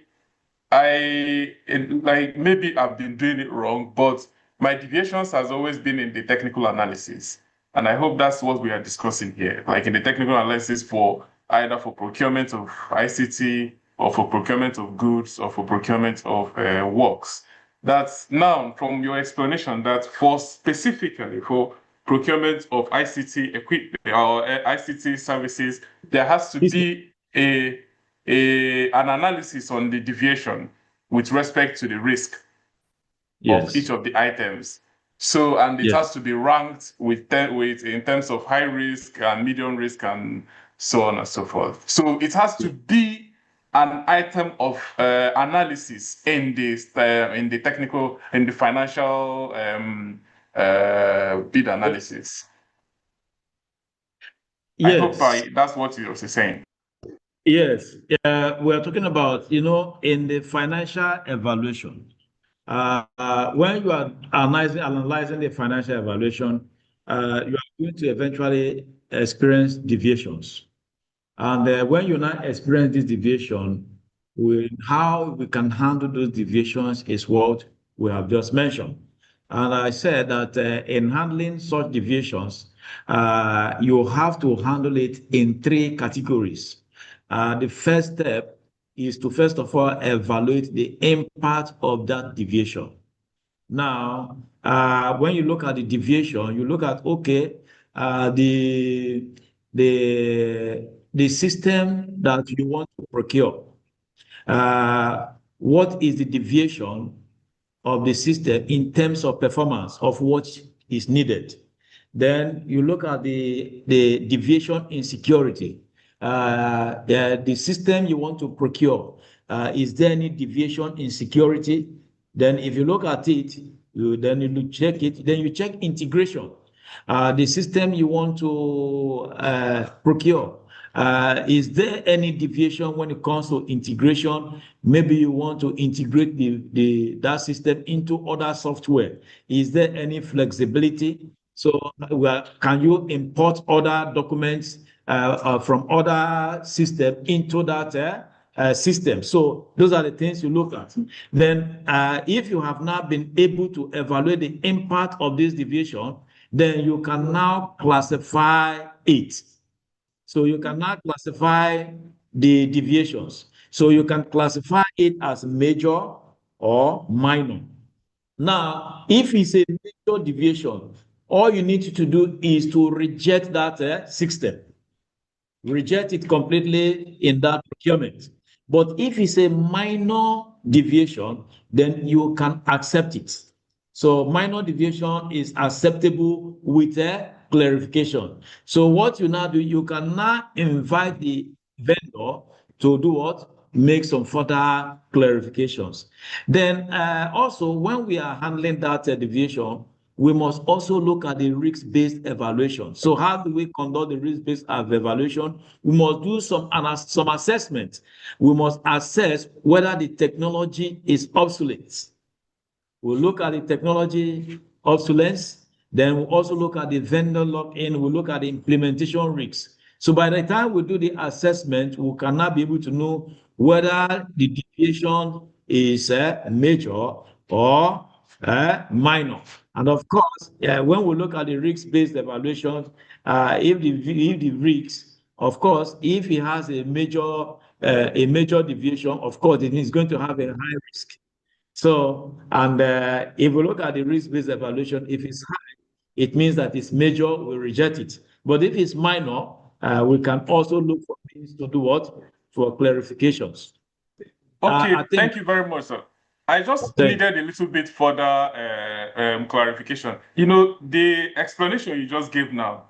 maybe I've been doing it wrong, but my deviations has always been in the technical analysis. And I hope that's what we are discussing here, like in the technical analysis for either for procurement of ICT or for procurement of goods or for procurement of works. That's now from your explanation that for specifically for procurement of ICT equipment or ICT services, there has to be an analysis on the deviation with respect to the risk of each of the items. So, and it has to be ranked in terms of high risk and medium risk and so on and so forth. So it has to be an item of analysis in the technical, in the financial bid analysis. Yes. I hope that's what you're saying. Yes, we're talking about, in the financial evaluation. When you are analyzing the financial evaluation, you are going to eventually experience deviations. And when you now experience this deviation, how we can handle those deviations is what we have just mentioned. And I said that in handling such deviations, you have to handle it in 3 categories. The first step is to first of all evaluate the impact of that deviation. Now, when you look at the deviation, you look at the system that you want to procure. what is the deviation of the system in terms of performance of what is needed. Then you look at the deviation in security. The system you want to procure, is there any deviation in security? Then if you look at it, then you check it, then you check integration. The system you want to procure, is there any deviation when it comes to integration? Maybe you want to integrate that system into other software. Is there any flexibility? So can you import other documents from other system into that system? So those are the things you look at. Then if you have now been able to evaluate the impact of this deviation, then you can now classify it. So you can now classify the deviations. So you can classify it as major or minor. Now, if it's a major deviation, all you need to do is to reject that system. Reject it completely in that procurement. But if it's a minor deviation, then you can accept it. So minor deviation is acceptable with a clarification. So what you now do, you can now invite the vendor to do what? Make some further clarifications. Then also, when we are handling that deviation, we must also look at the risk-based evaluation. So how do we conduct the risk-based evaluation? We must do some assessment. We must assess whether the technology is obsolete. We'll look at the technology obsolescence. Then we'll also look at the vendor lock-in. We'll look at the implementation risks. So by the time we do the assessment, we can now be able to know whether the deviation is major or minor. And of course, when we look at the risk-based evaluation, if the risks, of course, if it has a major deviation, of course, it is going to have a high risk. So, and if we look at the risk-based evaluation, if it's high, it means that it's major, we reject it. But if it's minor, we can also look for means to do what? For clarifications. Okay, thank you very much, sir. I just needed a little bit further clarification. You know, the explanation you just gave now,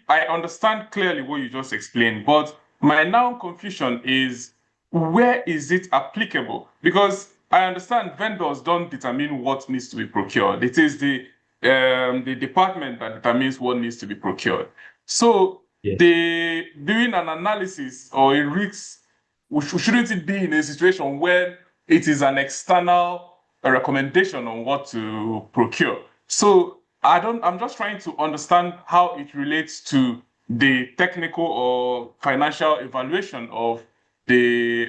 I understand clearly what you just explained, but my now confusion is, where is it applicable? Because I understand vendors don't determine what needs to be procured. It is the department that determines what needs to be procured. So doing an analysis or a risk, shouldn't it be in a situation where it is an external recommendation on what to procure? So I'm just trying to understand how it relates to the technical or financial evaluation of the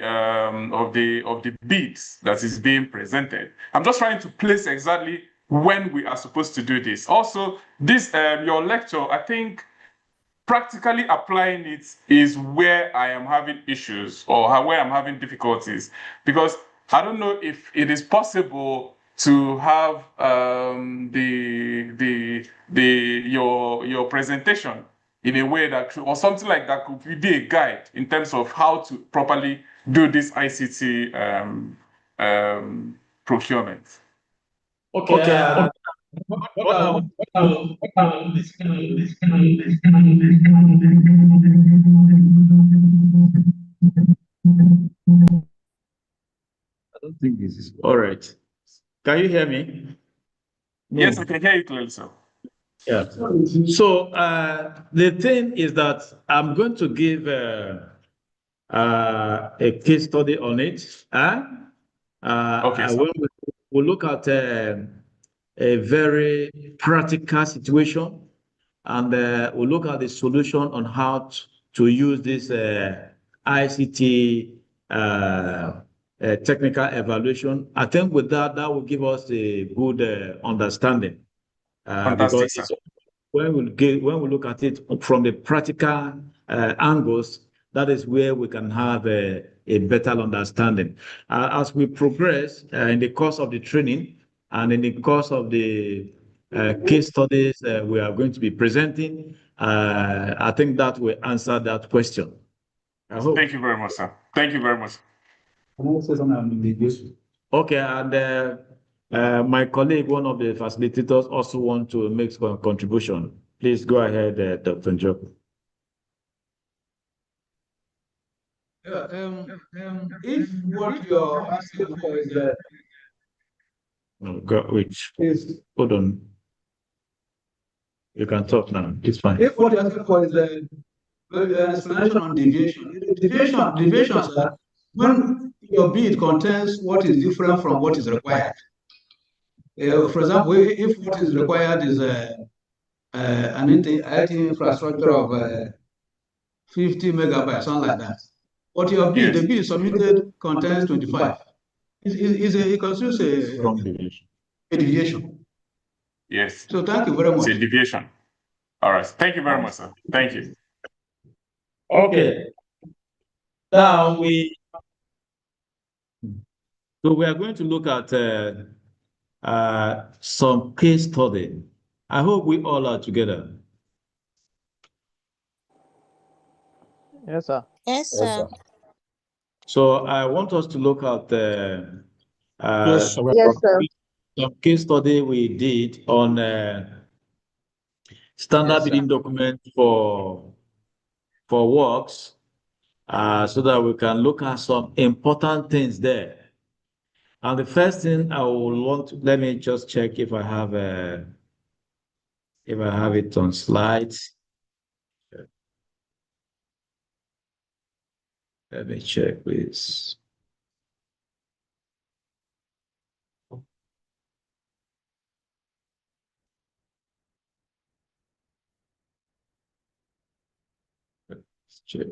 bids that is being presented. I'm just trying to place exactly when we are supposed to do this. Also, this your lecture, I think practically applying it is where I am having issues, or where I'm having difficulties, because I don't know if it is possible to have your presentation in a way that, or something like that, could be a guide in terms of how to properly do this ICT procurement. Okay. I don't think this is all right. Can you hear me? No. Yes, I can hear you clearly, sir. Yeah. So the thing is that I'm going to give a case study on it. Okay. When we look at a very practical situation, and we'll look at the solution on how to use this ICT technical evaluation. I think with that will give us a good understanding. Because when we look at it from the practical angles, that is where we can have a better understanding. As we progress in the course of the training and in the course of the case studies we are going to be presenting, I think that will answer that question. Thank you very much, sir. Thank you very much. Okay, and my colleague, one of the facilitators, also want to make some contribution. Please go ahead, Dr. Njoku. If what you're asking for is Hold on. You can talk now. It's fine. if what you're asking for is an explanation on deviation, deviations are when your bid contains what is different from what is required. For example, if what is required is an IT infrastructure of 50 megabytes, something like that, but your bid, the bid submitted contains 25. It constitutes a deviation. Yes. So thank you very much. It's a deviation. All right. Thank you very much, sir. Thank you. Okay. Now we are going to look at some case study. I hope we all are together. Yes, sir. Yes, sir. So I want us to look at Yes, sir. some case study we did on standard bidding document for works, so that we can look at some important things there. And the first thing I will want to, let me just check if I have it on slides. Let me check, please. Let's check.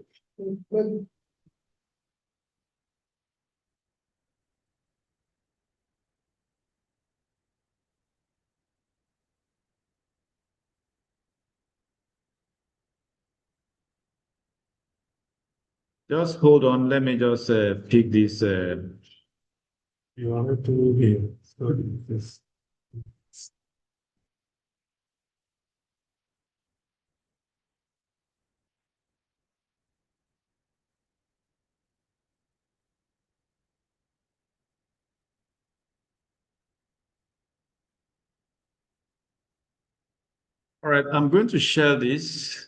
Just hold on. Let me just pick this. You want to here. So this. All right, I'm going to share this.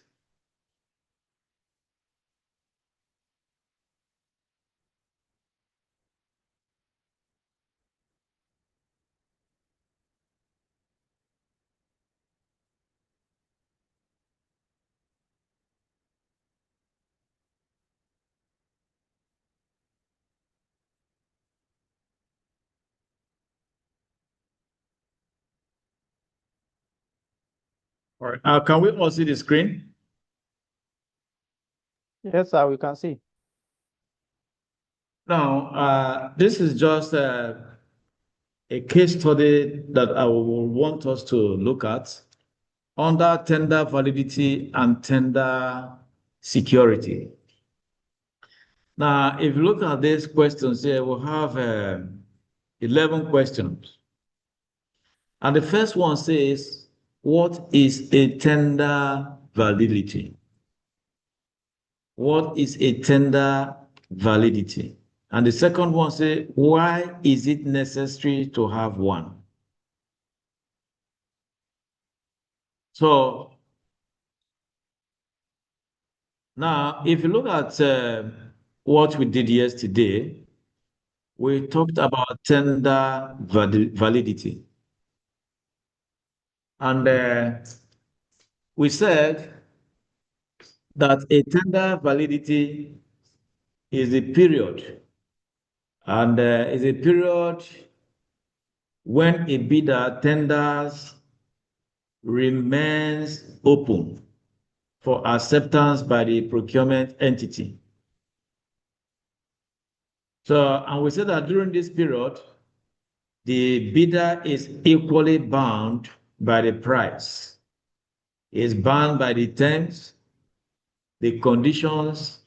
All right, can we all see the screen? Yes, sir. We can see. Now, this is just a case study that I will want us to look at under tender validity and tender security. Now, if you look at these questions here, we'll have 11 questions. And the first one says, what is a tender validity? What is a tender validity? And the second one says, why is it necessary to have one? So now, if you look at what we did yesterday, we talked about tender validity. And we said that a tender validity is a period, and is a period when a bidder tenders remains open for acceptance by the procurement entity. So, and we said that during this period, the bidder is equally bound by the price, is bound by the terms, the conditions,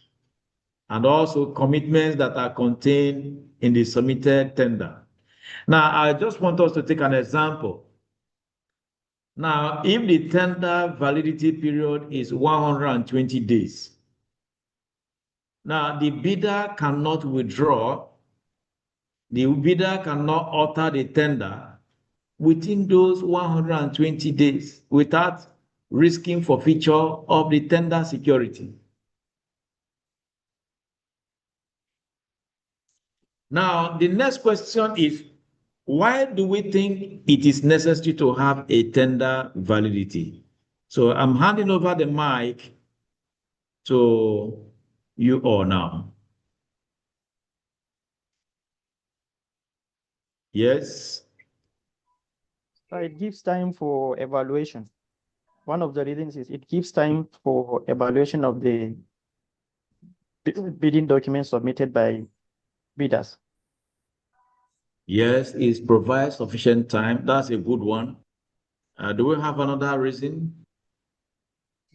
and also commitments that are contained in the submitted tender. Now, I just want us to take an example. Now, if the tender validity period is 120 days, now the bidder cannot withdraw the bidder cannot alter the tender within those 120 days without risking forfeiture of the tender security. Now, the next question is, why do we think it is necessary to have a tender validity? So I'm handing over the mic to you all now. Yes. It gives time for evaluation. One of the reasons is it gives time for evaluation of the bidding documents submitted by bidders. Yes, it provides sufficient time. That's a good one. Do we have another reason?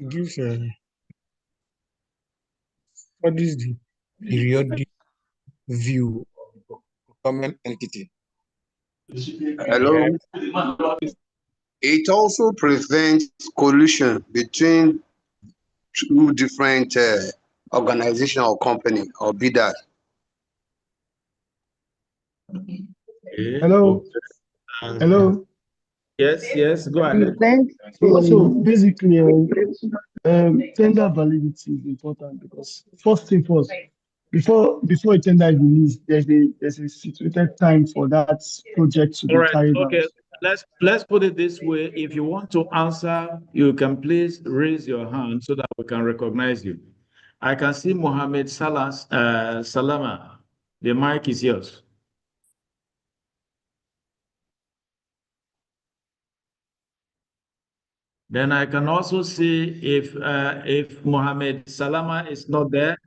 Give what is the periodic view of the procurement entity? Hello. It also prevents collusion between two different organization or company or bidders. Okay. Hello. Hello. Yes, go ahead. So basically, tender validity is important because first thing first, before a tender is released, there's a situated time for that project to All be right. carried Okay. out. Let's put it this way. If you want to answer, you can please raise your hand so that we can recognize you. I can see Mohammed Salama. The mic is yours. Then I can also see if Mohammed Salama is not there,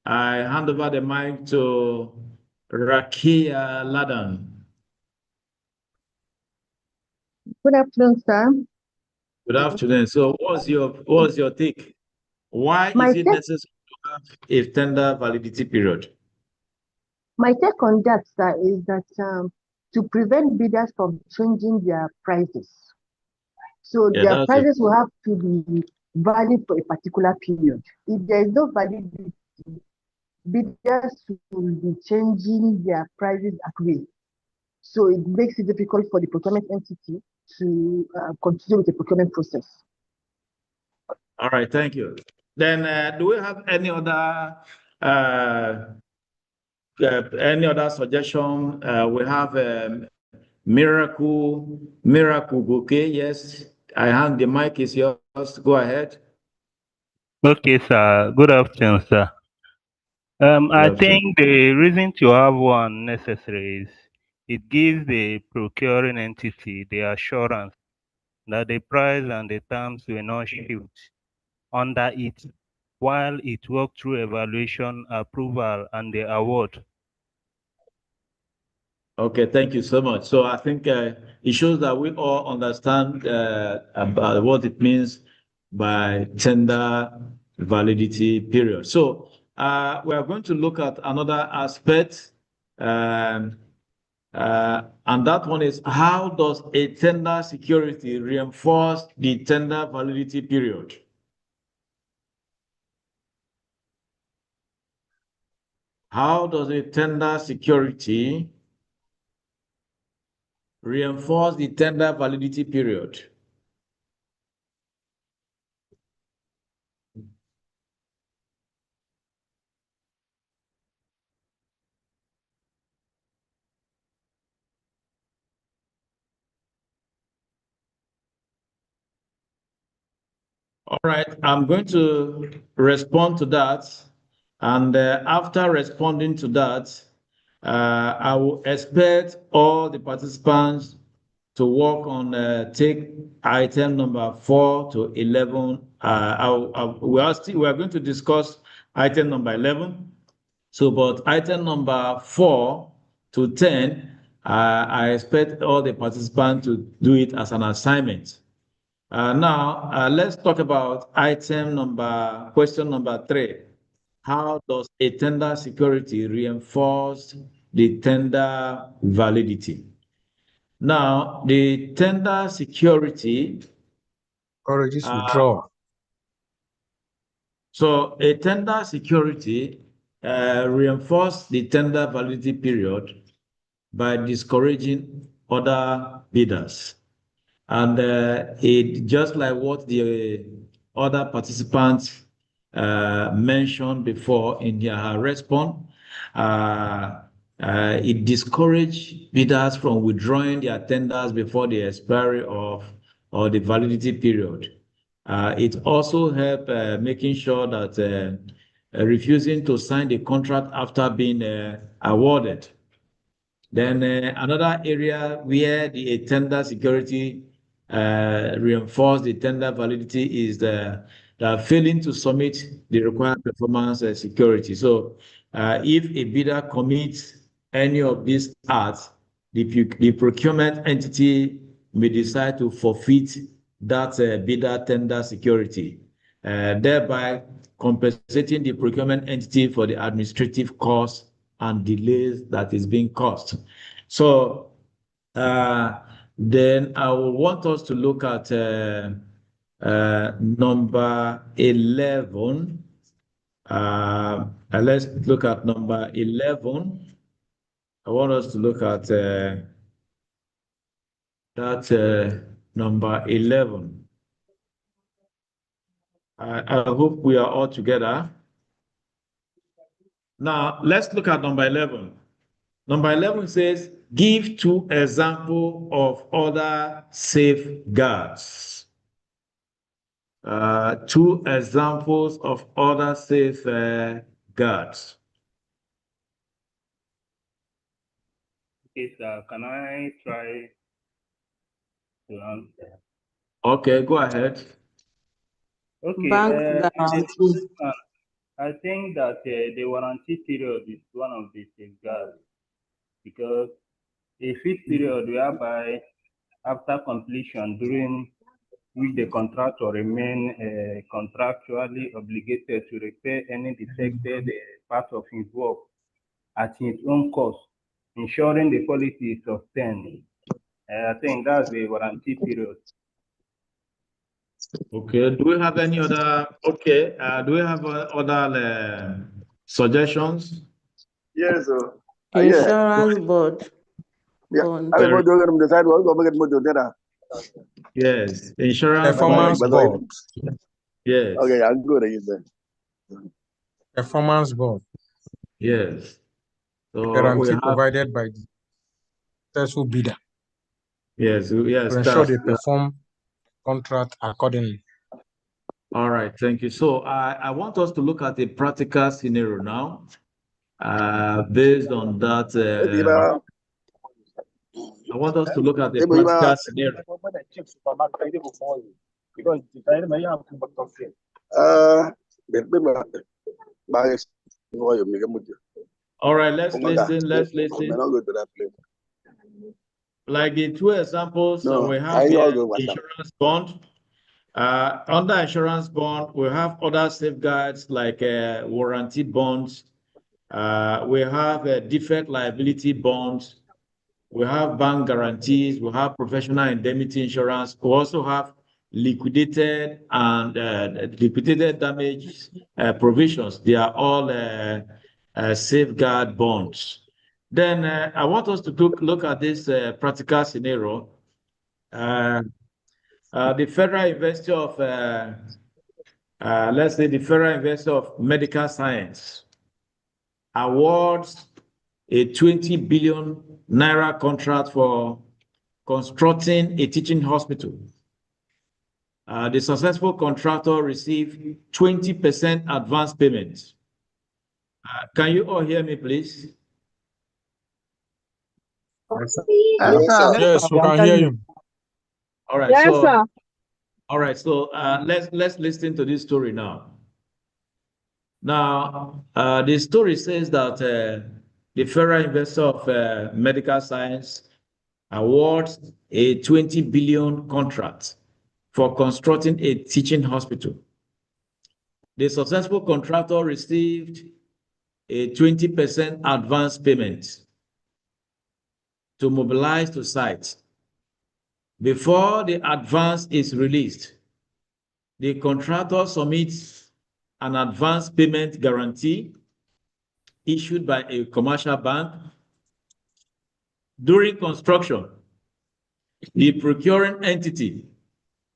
I hand over the mic to Rakia Ladan. Good afternoon, sir. Good afternoon. So what's your take? Why My is it take, necessary to have a tender validity period? my take on that, sir, is that to prevent bidders from changing their prices. So Yeah, their that's it. prices will have to be valid for a particular period. If there is no validity, bidders will be changing their prices at will. So it makes it difficult for the procurement entity to continue with the procurement process. All right, thank you. Then do we have any other suggestion? We have Miracle Bouquet. Yes, I hand the mic is yours. Go ahead. Okay, sir. Good afternoon, sir. Good I afternoon. think the reason to have one necessary is it gives the procuring entity the assurance that the price and the terms will not shift under it while it works through evaluation, approval, and the award. Okay, thank you so much. So I think it shows that we all understand about what it means by tender validity period. So we are going to look at another aspect, and that one is, how does a tender security reinforce the tender validity period? How does a tender security reinforce the tender validity period? All right, I'm going to respond to that. And after responding to that, I will expect all the participants to work on take item number 4 to 11. We are going to discuss item number 11. So, but item number 4 to 10, I expect all the participants to do it as an assignment. Now, let's talk about question number 3. How does a tender security reinforce the tender validity? Now, the tender security. Encourages withdrawal. So a tender security reinforces the tender validity period by discouraging other bidders. And it just like what the other participants mentioned before in their response, it discouraged bidders from withdrawing their tenders before the expiry of or the validity period. It also helped making sure that refusing to sign the contract after being awarded. Then another area where the tender security reinforce the tender validity is the failing to submit the required performance security. So if a bidder commits any of these acts, the procurement entity may decide to forfeit that bidder tender security, thereby compensating the procurement entity for the administrative costs and delays that is being caused. So then I will want us to look at number 11. Let's look at number 11. I want us to look at that number 11. I hope we are all together. Now, let's look at number 11. Number 11 says, give 2 examples of other safeguards. 2 examples of other safeguards. Okay, sir, can I try to answer? Okay, go ahead. Okay, Bank in the guarantee. first one, I think that the warranty period is one of the safeguards because a fixed period whereby after completion during which the contractor remain contractually obligated to repair any detected part of his work at his own cost, ensuring the quality is sustained. I think that's the warranty period. Okay, do we have any other, okay, do we have other suggestions? Yes, sir. Insurance board. Yeah. Bond. I will do decide what go make it there. Yes, insurance Performance board. Yes. Okay, I'm good at you. Performance board. Yes. So Guarantee we have, provided by the successful bidder yes, yes, to ensure that's they perform contract accordingly. all right. Thank you. So I want us to look at a practical scenario now. Based on that, I want us to look at the practical scenario. All right, let's listen. Let's listen. Like the 2 examples we have here, insurance bond. Under insurance bond, we have other safeguards like warranty bonds. We have defect liability bonds. We have bank guarantees. We have professional indemnity insurance. We also have liquidated and liquidated damage provisions. They are all safeguard bonds. Then I want us to look at this practical scenario. The Federal University of, let's say the Federal University of Medical Science awards a 20 billion naira contract for constructing a teaching hospital. The successful contractor received 20% advance payment. Can you all hear me, please? Yes, sir. Yes, we can hear you. All right. Yes, so, sir. all right. So let's listen to this story now. Now, the story says that the Federal University of Medical Science awards a 20 billion contract for constructing a teaching hospital. The successful contractor received a 20% advance payment to mobilize to site. Before the advance is released, the contractor submits an advance payment guarantee issued by a commercial bank during construction, the procuring entity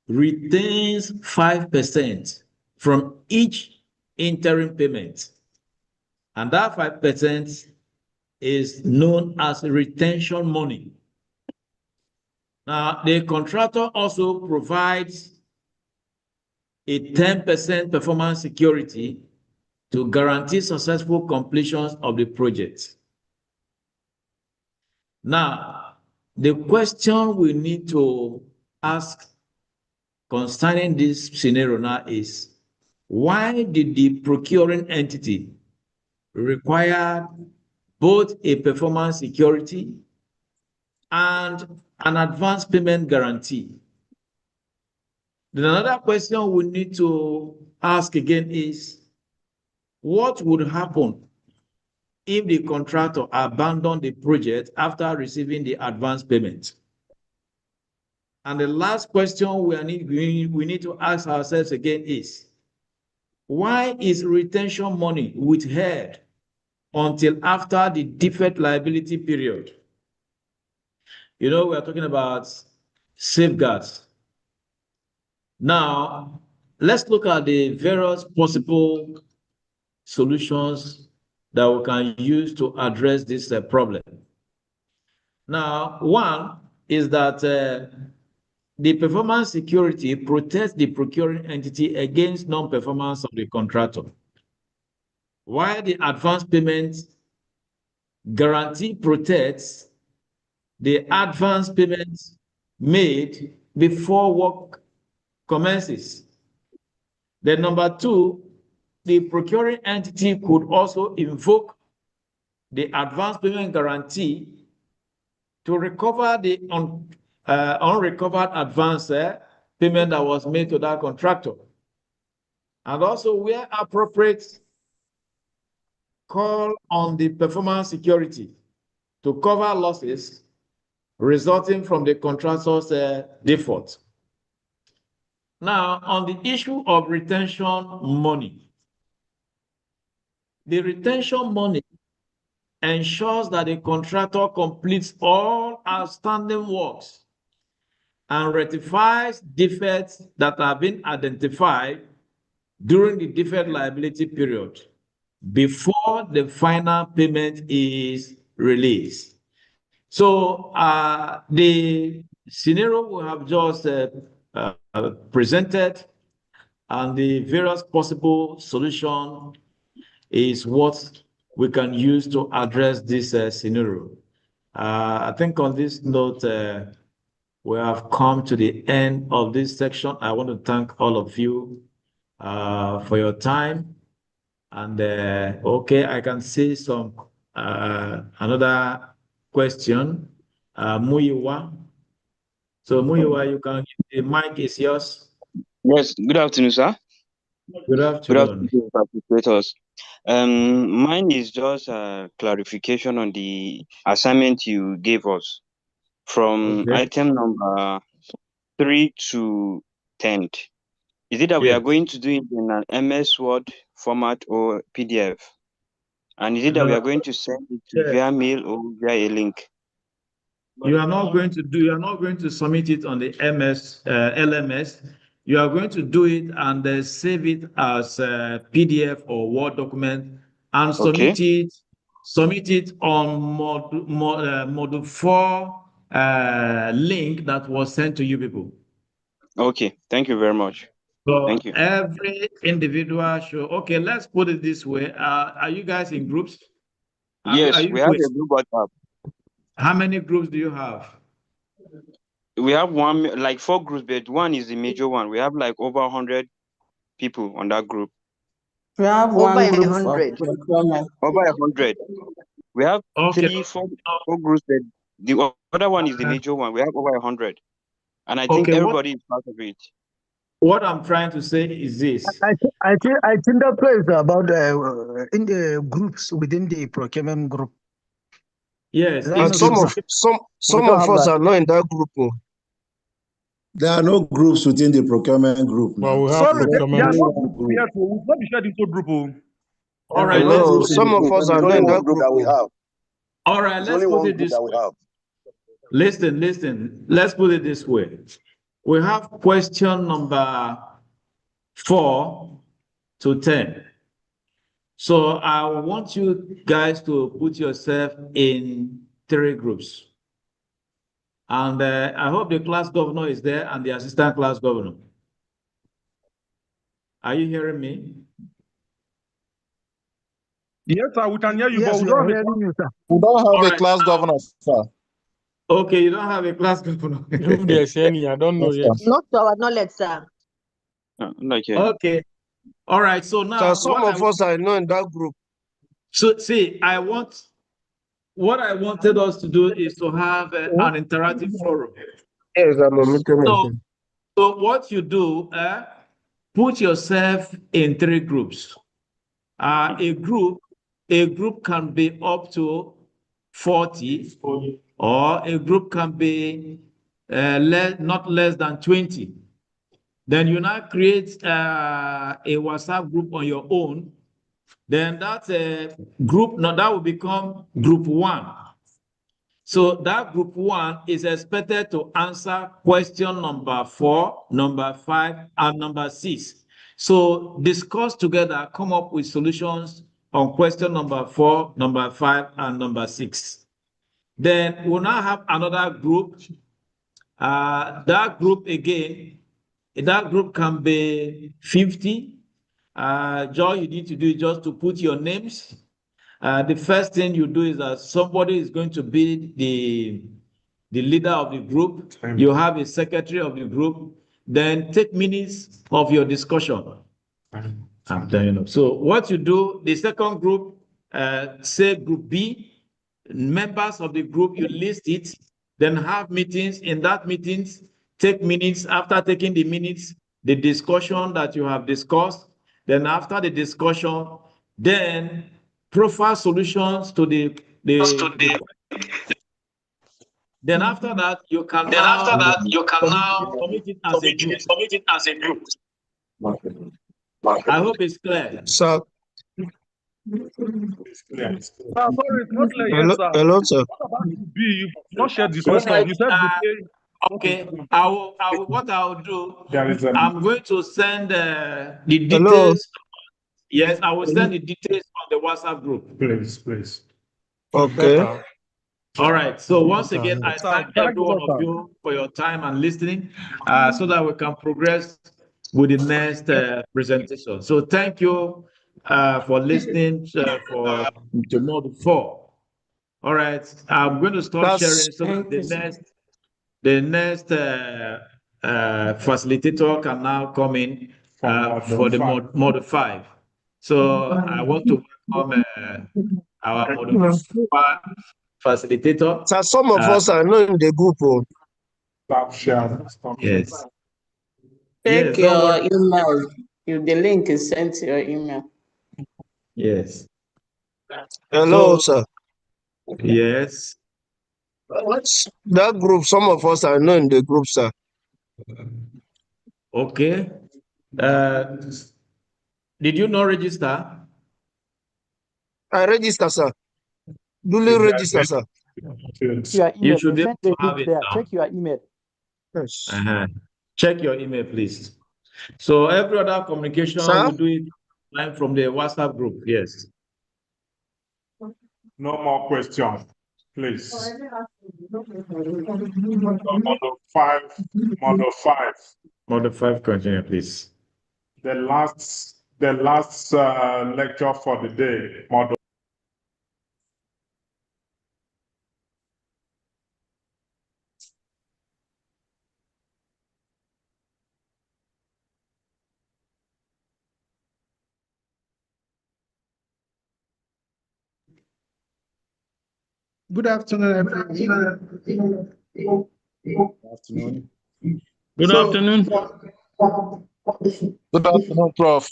retains 5% from each interim payment. And that 5% is known as retention money. Now, the contractor also provides a 10% performance security to guarantee successful completion of the project. Now, the question we need to ask concerning this scenario now is, why did the procuring entity require both a performance security and an advance payment guarantee? Then another question we need to ask again is, what would happen if the contractor abandoned the project after receiving the advance payment? And the last question we need to ask ourselves again is, why is retention money withheld until after the defect liability period? You know, we are talking about safeguards. Now, let's look at the various possible solutions that we can use to address this problem. Now, one is that the performance security protects the procuring entity against non-performance of the contractor, while the advance payment guarantee protects the advance payments made before work commences. Then number two, the procuring entity could also invoke the advance payment guarantee to recover the unrecovered advance payment that was made to that contractor. And also, where appropriate, call on the performance security to cover losses resulting from the contractor's default. Now, on the issue of retention money, the retention money ensures that the contractor completes all outstanding works and rectifies defects that have been identified during the defect liability period before the final payment is released. So the scenario we have just presented and the various possible solutions is what we can use to address this scenario. I think on this note, we have come to the end of this section. I want to thank all of you for your time. And okay, I can see some another question, Muyiwa. So Muyiwa, you can, the mic is yours. Yes, good afternoon, sir. Good afternoon. Good afternoon, mine is just a clarification on the assignment you gave us from item number 3 to 10. Is it that we are going to do it in an MS Word format or PDF? And is it that we are going to send it via mail or via a link? You are not going to submit it on the LMS. You are going to do it and save it as a PDF or Word document and submit it on module 4 link that was sent to you people. Okay, thank you very much. So thank you. Every individual should, okay, let's put it this way. Are you guys in groups? Yes, we have a group WhatsApp. How many groups do you have? We have like 4 groups, but one is the major one. We have like over 100 people on that group. We have over one group 100. Over 100. We have 4 groups, but the other one is the major one. We have over 100. And I think everybody is part of it. What I'm trying to say is this. I think that is about in the groups within the procurement group. Yes, and some of us are not in that group. Oh. There are no groups within the procurement group. Well, we have procurement group. Yes, we'll not be sharing the group. All right, some of us are not in that group that we have. All right, let's put it this way. Listen. Let's put it this way. We have question number 4 to 10. So I want you guys to put yourself in 3 groups. And I hope the class governor is there and the assistant class governor. Are you hearing me? Yes, sir, we can hear you, Yes, but we we don't are have a hearing you, sir. We don't have All a right, class governor, sir. Okay, you don't have a class governor. If there's any, I don't know Yes, yet. sir. Not to our knowledge, sir. Okay. All right. So now, So some of us are not in that group. So see, what I wanted us to do is to have an interactive forum. Yes, I'm a meeting. So what you do, put yourself in 3 groups. A group can be up to 40, or a group can be not less than 20. Then you now create a WhatsApp group on your own. Then that group, now that will become group 1. So that group 1 is expected to answer question number 4, number 5, and number 6. So discuss together, come up with solutions on question number 4, number 5, and number 6. Then we'll now have another group. That group again, that group can be 50. All you need to do is just to put your names. The first thing you do is that somebody is going to be the leader of the group. You have a secretary of the group. Then take minutes of your discussion. I'm telling you. So what you do, the second group, say group B, members of the group, you list it, then have meetings. In that meetings, take minutes. After taking the minutes, the discussion that you have discussed, then after the discussion, then profile solutions to the then after that you can submit it as a group. I hope it's clear. So, sorry, it's not clear yet, sir. Hello, sir. What about group B? You've not shared the All solution. right, You said group A. okay, what I'll do, I'm going to send the Hello. details. Yes, I will send the details on the WhatsApp group. Please. Okay. All right. So once again, I thank every one of you for your time and listening, so that we can progress with the next presentation. So thank you for listening for tomorrow 4. All right. I'm going to stop sharing so that the next facilitator can now come in for the model 5. So I want to welcome our model 5 facilitator. So some of us are not in the group. Stop sharing. Yes. Check your email. The link is sent to your email. Yes. Hello, sir. Yes. That group, some of us are not in the group, sir. Okay. Did you not register? I register, sir. Duly register, sir. Your email. You should be able to have it now. Check your email. Yes. Check your email, please. So every other communication Sir? we do it from the WhatsApp group. Yes. No more questions, please. Model 5. Model 5, continue, please. The last lecture for the day. Model. Good afternoon, everyone. Good afternoon. Good afternoon, Prof.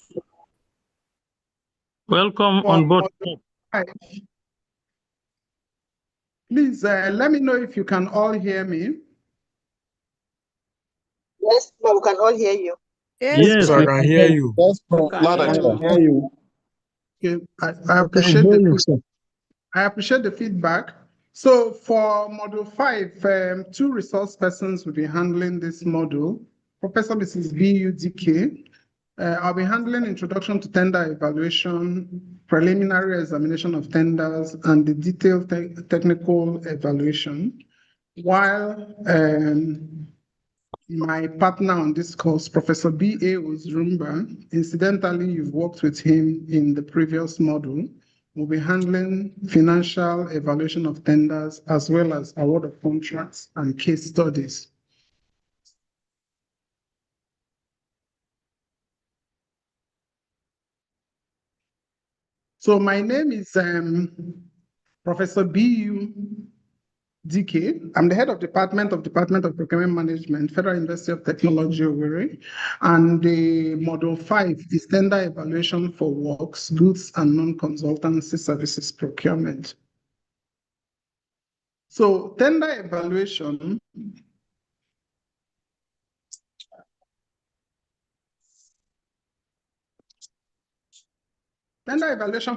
Welcome on board. Please let me know if you can all hear me. Yes, we can all hear you. Yes, I can hear you. Yes, Prof. Loud and clear. Okay, I appreciate the feedback. So for Module 5, 2 resource persons will be handling this module. Professor Mrs. BUDK. I'll be handling introduction to tender evaluation, preliminary examination of tenders, and the detailed technical evaluation. While my partner on this course, Professor B.A. Uzrumba, incidentally, you've worked with him in the previous module, will be handling financial evaluation of tenders as well as award of contracts and case studies. So my name is Professor B.U. DK. I'm the head of Department of Procurement Management, Federal University of Technology, Owerri. And the Module 5 is Tender Evaluation for Works, Goods and Non-Consultancy Services Procurement. So tender evaluation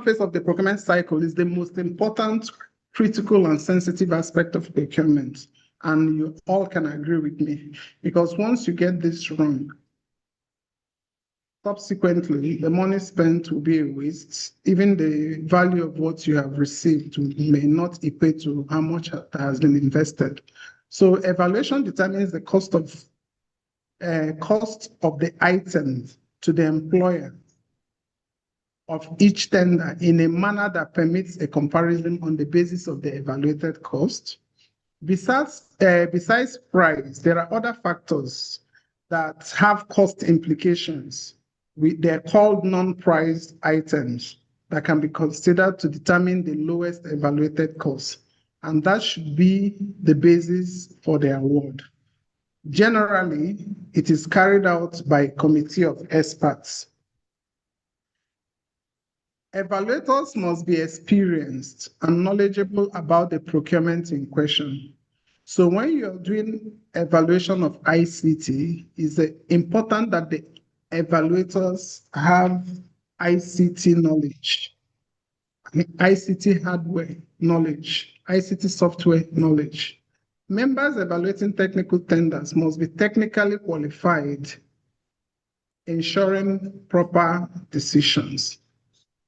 phase of the procurement cycle is the most important, critical, and sensitive aspect of procurement. And you all can agree with me, because once you get this wrong, subsequently, the money spent will be a waste. Even the value of what you have received may not equate to how much has been invested. So evaluation determines the cost of the items to the employer of each tender in a manner that permits a comparison on the basis of the evaluated cost. Besides price, there are other factors that have cost implications. They're called non-priced items that can be considered to determine the lowest evaluated cost, and that should be the basis for the award. Generally, it is carried out by a committee of experts. Evaluators must be experienced and knowledgeable about the procurement in question. So when you're doing evaluation of ICT, it's important that the evaluators have ICT knowledge, ICT hardware knowledge, ICT software knowledge. Members evaluating technical tenders must be technically qualified, ensuring proper decisions.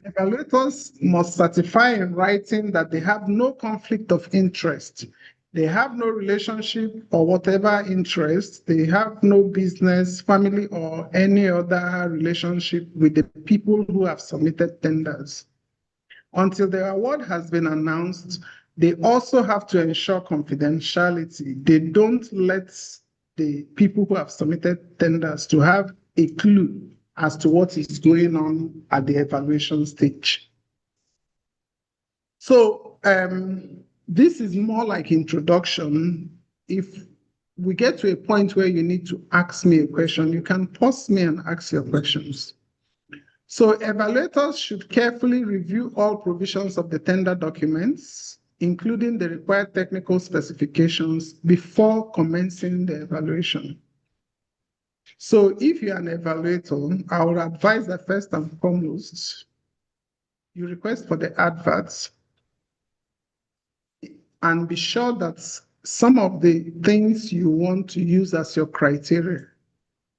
Evaluators must certify in writing that they have no conflict of interest. They have no relationship or whatever interest. They have no business, family, or any other relationship with the people who have submitted tenders. Until the award has been announced, they also have to ensure confidentiality. They don't let the people who have submitted tenders to have a clue as to what is going on at the evaluation stage. So this is more like introduction. If we get to a point where you need to ask me a question, you can pause me and ask your questions. So evaluators should carefully review all provisions of the tender documents, including the required technical specifications, before commencing the evaluation. So if you're an evaluator, I would advise that first and foremost, you request for the adverts and be sure that some of the things you want to use as your criteria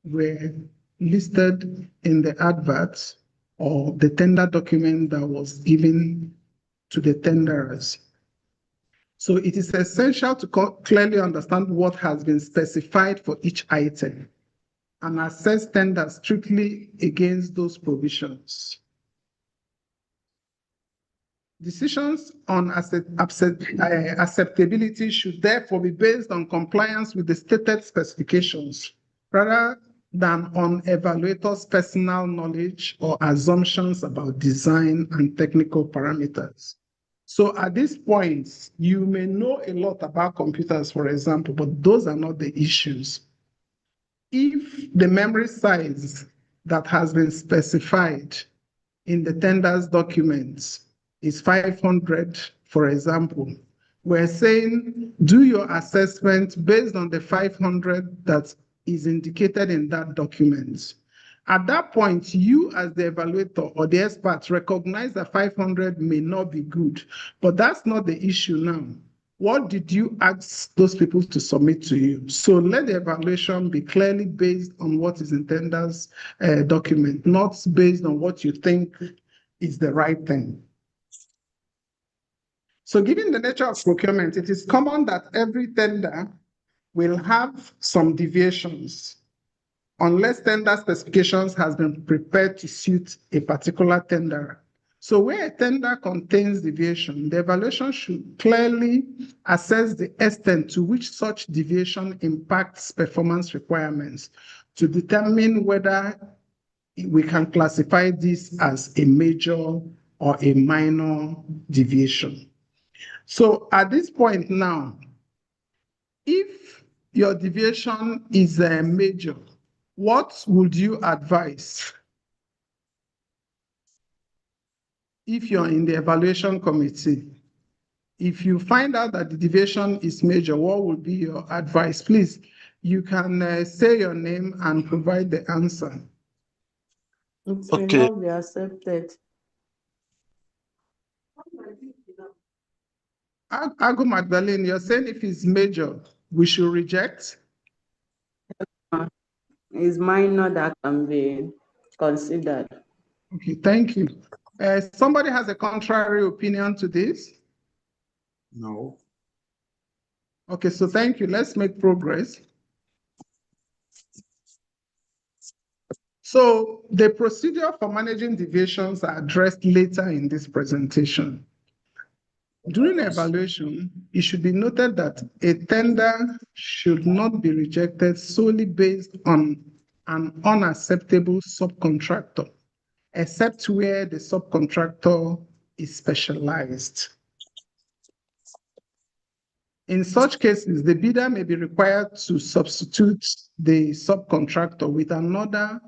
were listed in the adverts or the tender document that was given to the tenderers. So it is essential to clearly understand what has been specified for each item and assess tenders strictly against those provisions. Decisions on acceptability should therefore be based on compliance with the stated specifications rather than on evaluators' personal knowledge or assumptions about design and technical parameters. So at this point, you may know a lot about computers, for example, but those are not the issues. If the memory size that has been specified in the tenders documents is 500, for example, we're saying do your assessment based on the 500 that is indicated in that document. At that point, you as the evaluator or the expert recognize that 500 may not be good, but that's not the issue now. What did you ask those people to submit to you? So let the evaluation be clearly based on what is in tender's document, not based on what you think is the right thing. So given the nature of procurement, it is common that every tender will have some deviations unless tender specifications has been prepared to suit a particular tenderer. So where a tender contains deviation, the evaluation should clearly assess the extent to which such deviation impacts performance requirements to determine whether we can classify this as a major or a minor deviation. So at this point now, if your deviation is a major, what would you advise? If you're in the evaluation committee, if you find out that the deviation is major, what would be your advice? Please, you can say your name and provide the answer. It will not be accepted. Agu Magdalene, you're saying if it's major, we should reject? It's minor that can be considered. Okay, thank you. Somebody has a contrary opinion to this? No. Okay, so thank you. Let's make progress. So the procedure for managing deviations are addressed later in this presentation. During evaluation, it should be noted that a tender should not be rejected solely based on an unacceptable subcontractor, except where the subcontractor is specialized. In such cases, the bidder may be required to substitute the subcontractor with another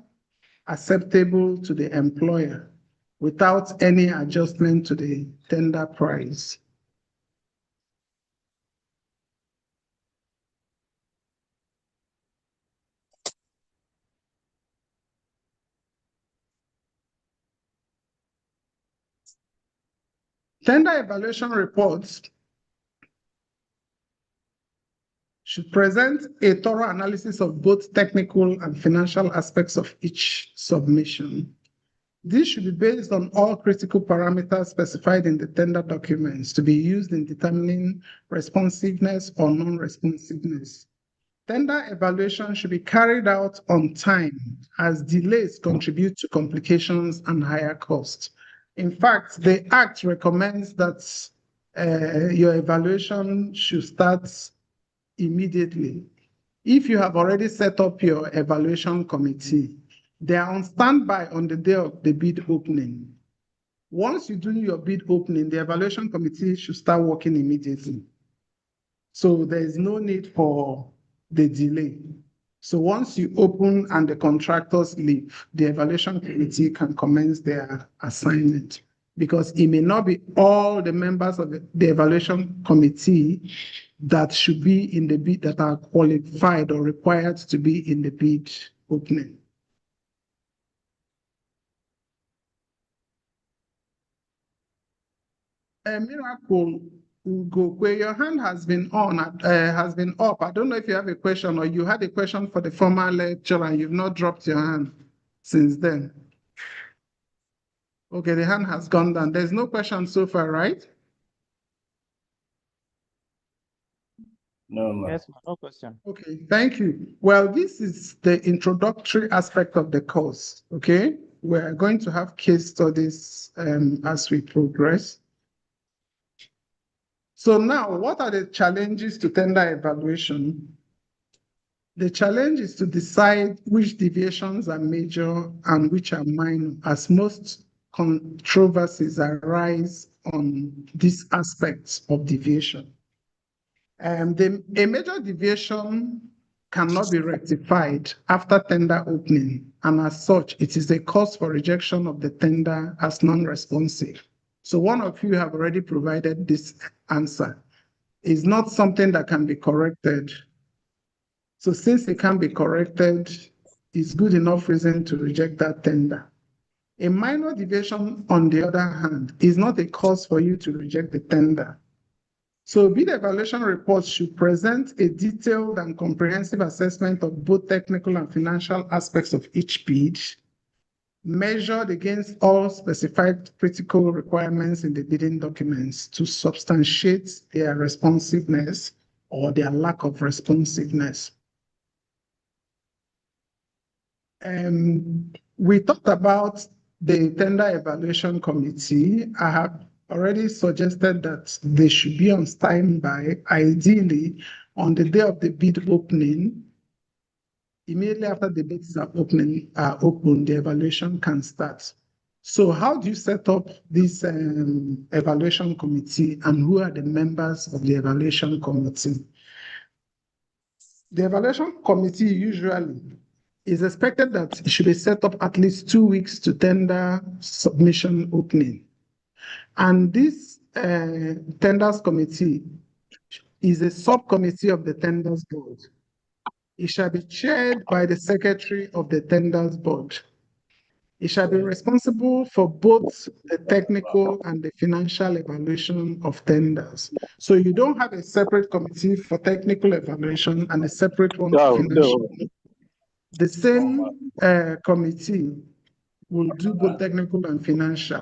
acceptable to the employer without any adjustment to the tender price. Tender evaluation reports should present a thorough analysis of both technical and financial aspects of each submission. This should be based on all critical parameters specified in the tender documents to be used in determining responsiveness or non-responsiveness. Tender evaluation should be carried out on time, as delays contribute to complications and higher costs. In fact, the Act recommends that your evaluation should start immediately. If you have already set up your evaluation committee, they are on standby on the day of the bid opening. Once you do your bid opening, the evaluation committee should start working immediately. So there is no need for the delay. So once you open and the contractors leave, the evaluation committee can commence their assignment, because it may not be all the members of the evaluation committee that should be in the bid that are qualified or required to be in the bid opening. Miracle Ugokwe, your hand has been up. I don't know if you have a question or you had a question for the former lecturer and you've not dropped your hand since then. Okay, the hand has gone down. There's no question so far, right? No, Yes, no question. Okay, thank you. Well, this is the introductory aspect of the course, okay? We're going to have case studies as we progress. So now, what are the challenges to tender evaluation? The challenge is to decide which deviations are major and which are minor, as most controversies arise on these aspects of deviation. A major deviation cannot be rectified after tender opening, and as such, it is a cause for rejection of the tender as non-responsive. So one of you have already provided this answer. It's not something that can be corrected. So since it can be corrected, it's good enough reason to reject that tender. A minor deviation, on the other hand, is not a cause for you to reject the tender. So bid evaluation reports should present a detailed and comprehensive assessment of both technical and financial aspects of each bid, measured against all specified critical requirements in the bidding documents to substantiate their responsiveness or their lack of responsiveness. We talked about the tender evaluation committee. I have already suggested that they should be on standby, ideally on the day of the bid opening. Immediately after the bids are open, the evaluation can start. So how do you set up this evaluation committee, and who are the members of the evaluation committee? The evaluation committee usually is expected that it should be set up at least 2 weeks to tender submission opening. And this tenders committee is a subcommittee of the tenders board. It shall be chaired by the secretary of the tenders board. It shall be responsible for both the technical and the financial evaluation of tenders. So you don't have a separate committee for technical evaluation and a separate one for financial. The same committee will do both technical and financial.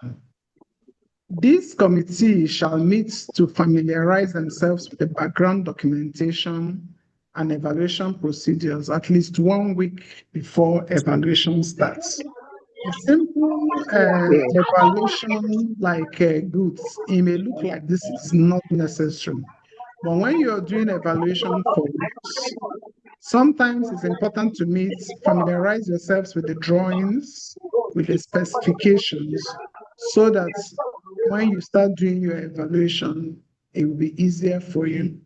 This committee shall meet to familiarize themselves with the background documentation and evaluation procedures at least 1 week before evaluation starts. A simple evaluation like goods, it may look like this is not necessary. But when you're doing evaluation for goods, sometimes it's important to familiarize yourselves with the drawings, with the specifications, so that when you start doing your evaluation, it will be easier for you.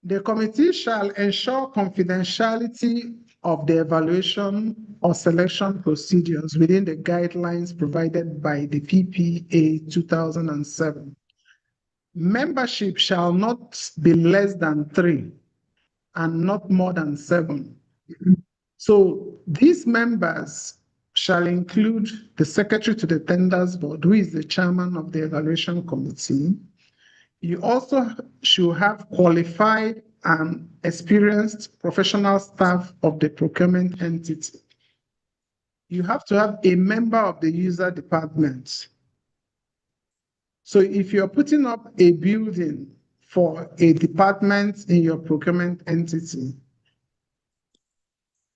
The committee shall ensure confidentiality of the evaluation or selection procedures within the guidelines provided by the PPA 2007. Membership shall not be less than 3 and not more than 7. So these members shall include the secretary to the tenders board, who is the chairman of the evaluation committee. You also should have qualified and experienced professional staff of the procurement entity. You have to have a member of the user department. So if you're putting up a building for a department in your procurement entity,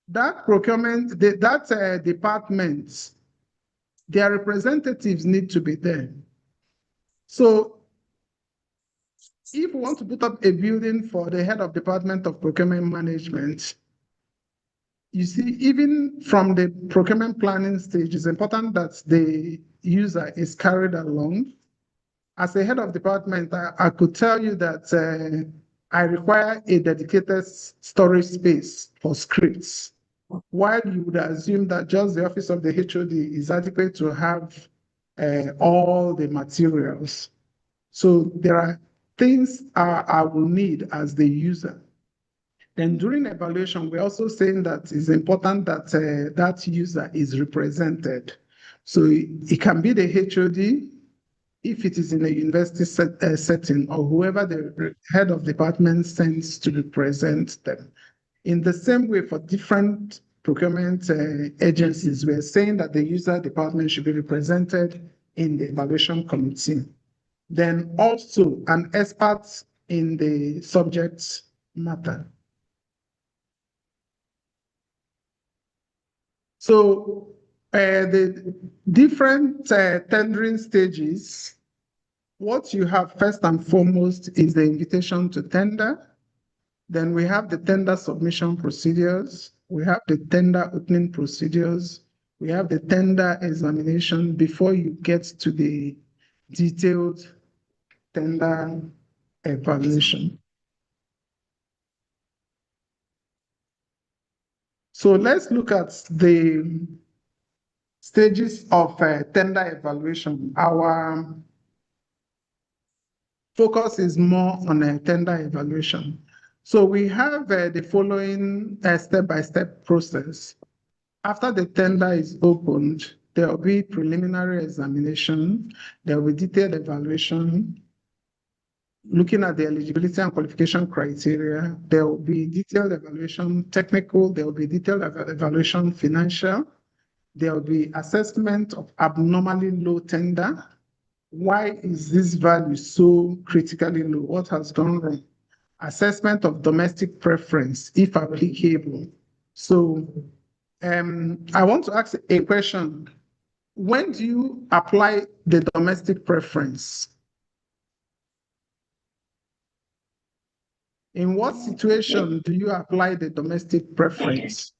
that department, their representatives need to be there. So if we want to put up a building for the head of department of procurement management, you see, even from the procurement planning stage, it's important that the user is carried along. As a head of department, I could tell you that I require a dedicated storage space for scripts, while you would assume that just the office of the HOD is adequate to have all the materials. So there are things I will need as the user. Then during evaluation, we're also saying that it's important that that user is represented. So it can be the HOD, if it is in a university setting, or whoever the head of department sends to represent them. In the same way, for different procurement agencies, we're saying that the user department should be represented in the evaluation committee. Then also an expert in the subject matter. So the different tendering stages, what you have first and foremost is the invitation to tender. Then we have the tender submission procedures. We have the tender opening procedures. We have the tender examination before you get to the detailed tender evaluation. So let's look at the stages of tender evaluation. Our focus is more on a tender evaluation. So we have the following step-by-step process. After the tender is opened, there will be preliminary examination, there will be detailed evaluation, looking at the eligibility and qualification criteria. There will be detailed evaluation technical, there will be detailed evaluation financial, there will be assessment of abnormally low tender. Why is this value so critically low? What has gone wrong? Assessment of domestic preference, if applicable. So I want to ask a question. When do you apply the domestic preference? In what situation do you apply the domestic preference?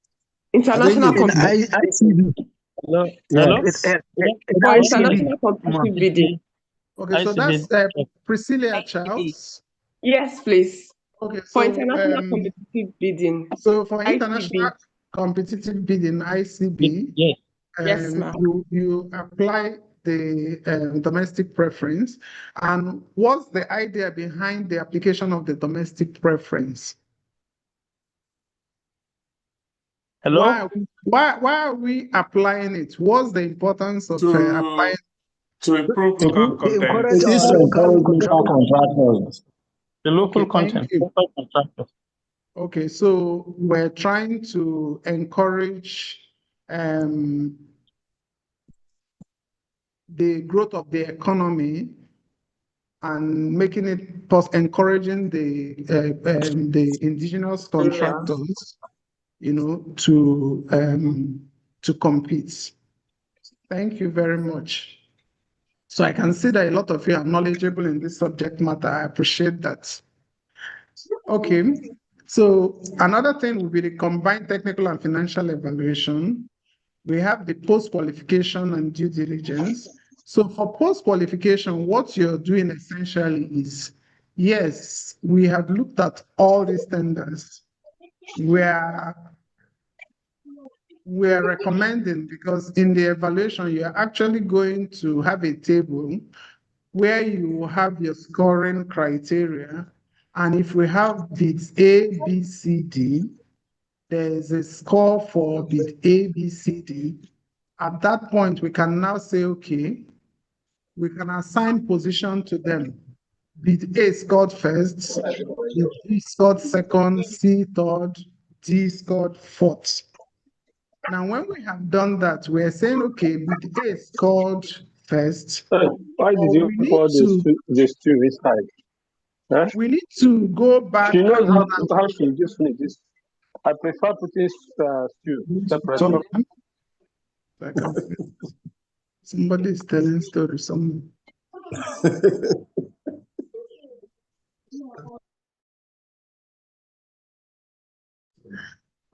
International competitive ICB. Hello? Yes. For international competitive bidding. Okay, so that's Priscilla Charles. Yes, please. Okay, For so international competitive bidding. so for international ICB. competitive bidding, ICB, Yes, ma'am. you apply the domestic preference. And what's the idea behind the application of the domestic preference? Hello? Why are we applying it? What's the importance of applying? To improve local content. It is to encourage local contractors. The local Okay, content, thank you. local contractors. Okay, so we're trying to encourage the growth of the economy and making it encouraging the indigenous contractors, to compete. Thank you very much. So I can see that a lot of you are knowledgeable in this subject matter. I appreciate that. Okay, so another thing will be the combined technical and financial evaluation. We have the post-qualification and due diligence. So for post-qualification, what you're doing essentially is, yes, we have looked at all these tenders. We're recommending, because in the evaluation, you're actually going to have a table where you have your scoring criteria. And if we have bids A, B, C, D, there's a score for bid A, B, C, D. At that point, we can now say, okay, we can assign position to them. Bid A scored first, bid B scored second, C third, D scored fourth. Now, when we have done that, we're saying, okay, bid A scored first. Why did you pour this two this time? Huh? We need to go back. She knows how she just need this. I prefer putting stew separately. Somebody is telling story somewhere.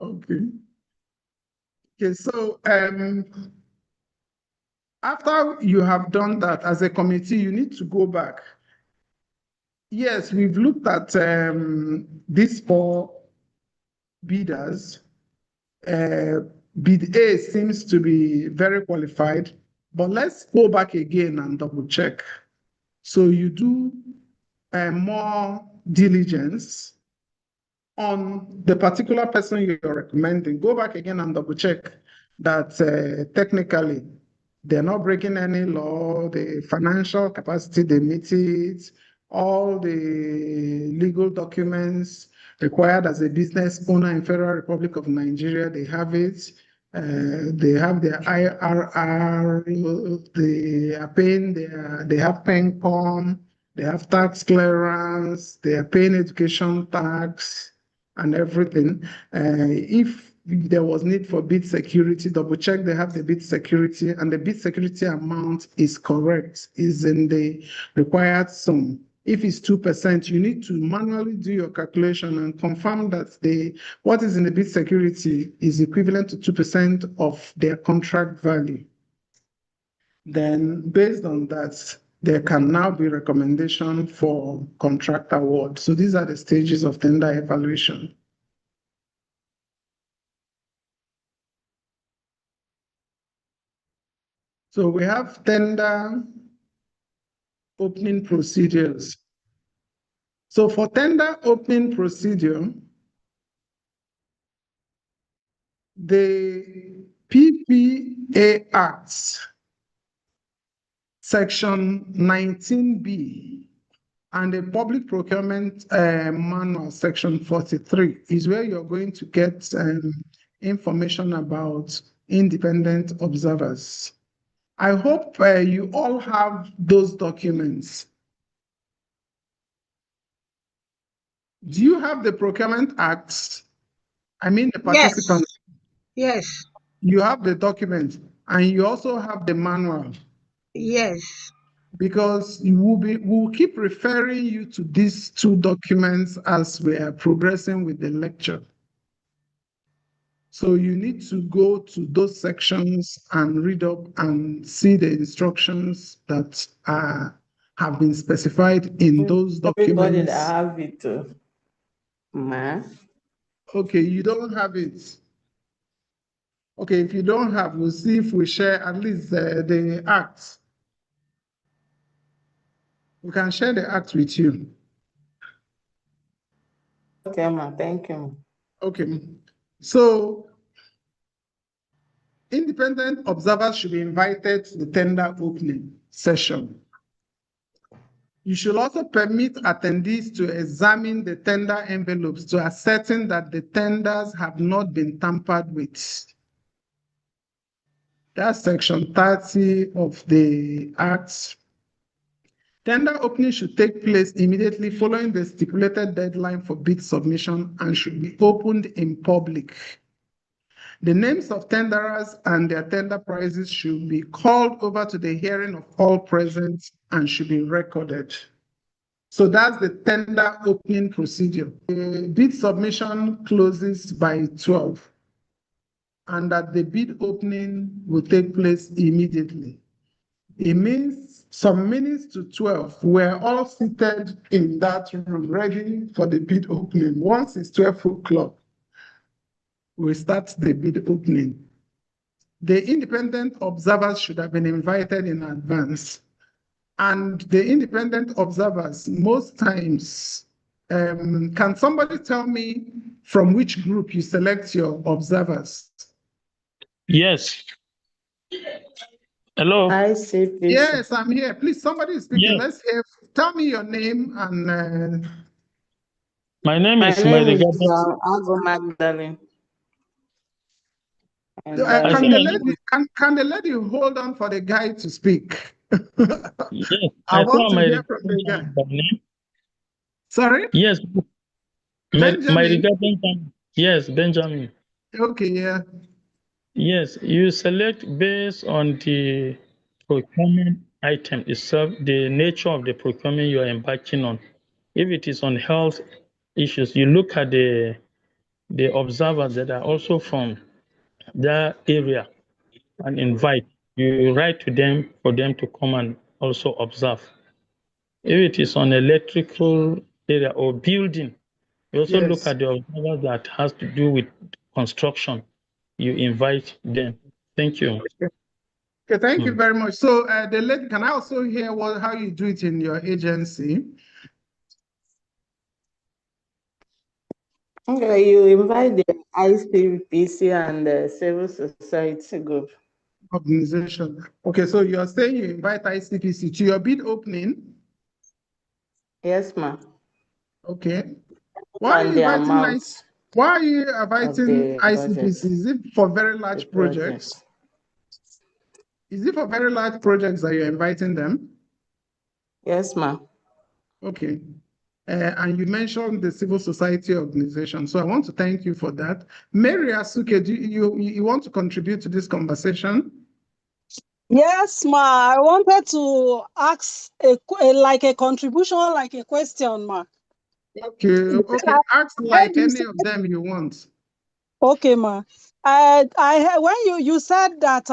Okay. Okay, so after you have done that as a committee, you need to go back. Yes, we've looked at these four bidders. Bid A seems to be very qualified, but let's go back again and double check. So you do more diligence on the particular person you're recommending. Go back again and double check that technically they're not breaking any law, the financial capacity, they meet it, all the legal documents required as a business owner in Federal Republic of Nigeria, they have it. They have their IRR, they are paying they have PENCOM, they have tax clearance, they are paying education tax and everything. If there was need for bid security, double check they have the bid security, and the bid security amount is correct, is in the required sum. If it's 2%, you need to manually do your calculation and confirm that what is in the bid security is equivalent to 2% of their contract value. Then based on that, there can now be recommendation for contract award. So these are the stages of tender evaluation. So we have tender opening procedures. So for tender opening procedure, the PPA Act, Section 19B, and the Public Procurement Manual, Section 43, is where you're going to get information about independent observers. I hope you all have those documents. Do you have the Procurement Act? I mean the participants. Yes. You have the document and you also have the manual. Yes. Because we'll keep referring you to these two documents as we are progressing with the lecture. So you need to go to those sections and read up and see the instructions that have been specified in those Everybody documents. that have it too. Ma. Okay, you don't have it. Okay, if you don't have, we'll see if we share at least the act. We can share the act with you. Okay, ma. Thank you. Okay, so independent observers should be invited to the tender opening session. You should also permit attendees to examine the tender envelopes to ascertain that the tenders have not been tampered with. That's Section 30 of the Act. Tender opening should take place immediately following the stipulated deadline for bid submission and should be opened in public. The names of tenderers and their tender prices should be called over to the hearing of all present and should be recorded. So that's the tender opening procedure. The bid submission closes by 12, and that the bid opening will take place immediately. It means some minutes to 12, we're all seated in that room ready for the bid opening. Once it's 12 o'clock, we start the bid opening. The independent observers should have been invited in advance. And the independent observers, most times, can somebody tell me from which group you select your observers? Yes. Hello. I see. Yes, I'm here. Please, somebody is speaking. Yes. Let's hear. Tell me your name and. My name is Ago Magdalene. And Can the lady hold on for the guy to speak? Yes, I want to hear from the guy. Sorry? Yes. Benjamin? My regard, Benjamin. Yes, Benjamin. Okay, yeah. Yes, you select based on the procurement item itself, the nature of the procurement you are embarking on. If it is on health issues, you look at the observers that are also from that area and invite. You write to them for them to come and also observe. If it is on electrical area or building, you also look at the observers that has to do with construction. You invite them. Thank you. Okay, thank you very much. So the lady, can I also hear how you do it in your agency? Okay, you invite the ICPC and the civil society group. Organization. Okay, so you're saying you invite ICPC to your bid opening? Yes, ma'am. Okay. Why are you inviting ICPC? Is it for very large projects? Is it for very large projects that you're inviting them? Yes, ma'am. Okay. And you mentioned the civil society organization. So I want to thank you for that. Mary Asuke, do you want to contribute to this conversation? Yes, ma. I wanted to ask a contribution, like a question, ma. Okay. Ask like any of them you want. Okay, ma. When you said that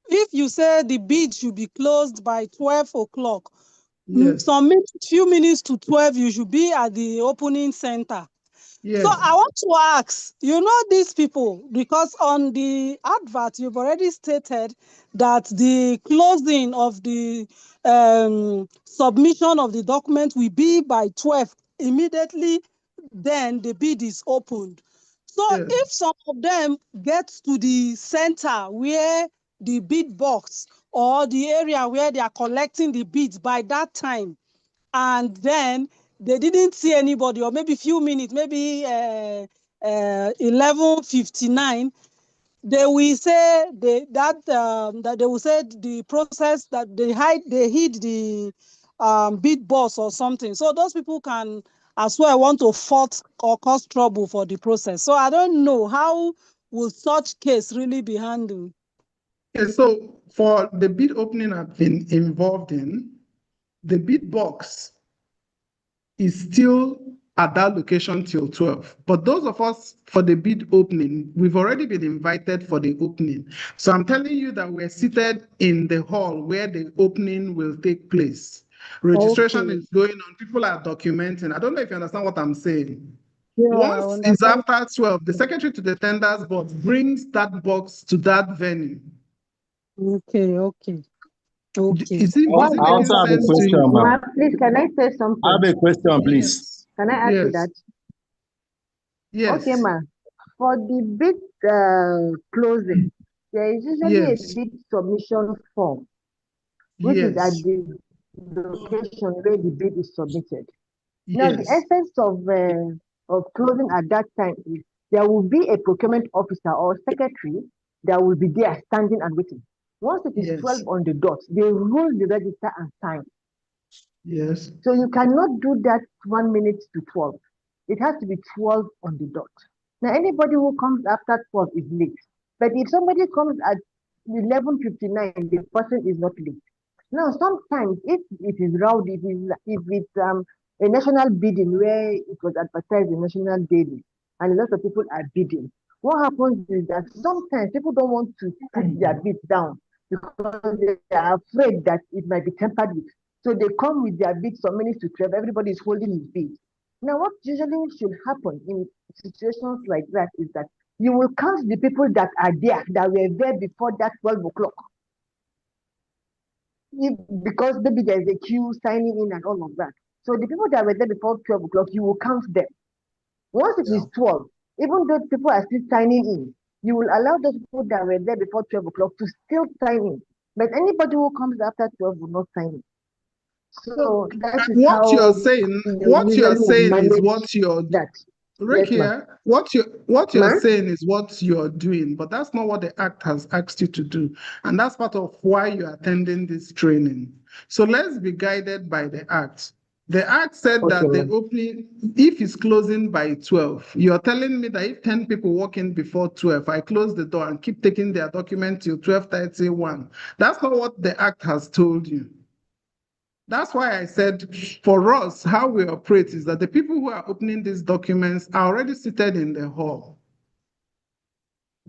if you say the bid should be closed by 12 o'clock, yes. Few minutes to 12, you should be at the opening center. Yes. So I want to ask, these people, because on the advert, you've already stated that the closing of the submission of the document will be by 12. Immediately, then the bid is opened. So if some of them get to the center where the bid box or the area where they are collecting the bids by that time, and then they didn't see anybody, or maybe few minutes, maybe 11:59, they will say that they will say the process that they hid the bid boss or something. So those people can as well want to fault or cause trouble for the process. So I don't know how will such case really be handled. Okay, so for the bid opening I've been involved in, the bid box is still at that location till 12. But those of us for the bid opening, we've already been invited for the opening. So I'm telling you that we're seated in the hall where the opening will take place. Registration is going on. People are documenting. I don't know if you understand what I'm saying. Once it's after 12, the secretary to the tenders board brings that box to that venue. Okay. Is it I also have a making sense to question, you? ma'am. Please, can I say something? I have a question, please. Can I add to that? Yes. Okay, ma. For the bid closing, there is usually a bid submission form, which is at the location where the bid is submitted. Now, the essence of closing at that time is there will be a procurement officer or secretary that will be there standing and waiting. Once it is 12 on the dot, they rule the register and sign. Yes. So you cannot do that 1 minute to 12. It has to be 12 on the dot. Now, anybody who comes after 12 is late. But if somebody comes at 11:59, the person is not late. Now, sometimes if it is rowdy, if it's a national bidding where it was advertised in National Daily and a lot of people are bidding, what happens is that sometimes people don't want to put their bid down because they are afraid that it might be tampered with. So they come with their bid some minutes to 12, everybody is holding his bid. Now, what usually should happen in situations like that is that you will count the people that are there, that were there before that 12 o'clock. Because maybe there's a queue signing in and all of that. So the people that were there before 12 o'clock, you will count them. Once it is 12, even though people are still signing in, you will allow those people that were there before 12 o'clock to still sign in. But anybody who comes after 12 will not sign in. So that is what how you're saying, what you're saying is what you're what you're saying is what you're doing, but that's not what the act has asked you to do, and that's part of why you're attending this training. So let's be guided by the act. The act said that the opening, if it's closing by 12, you're telling me that if 10 people walk in before 12, I close the door and keep taking their document till 12:31. That's not what the act has told you. That's why I said for us, how we operate is that the people who are opening these documents are already seated in the hall,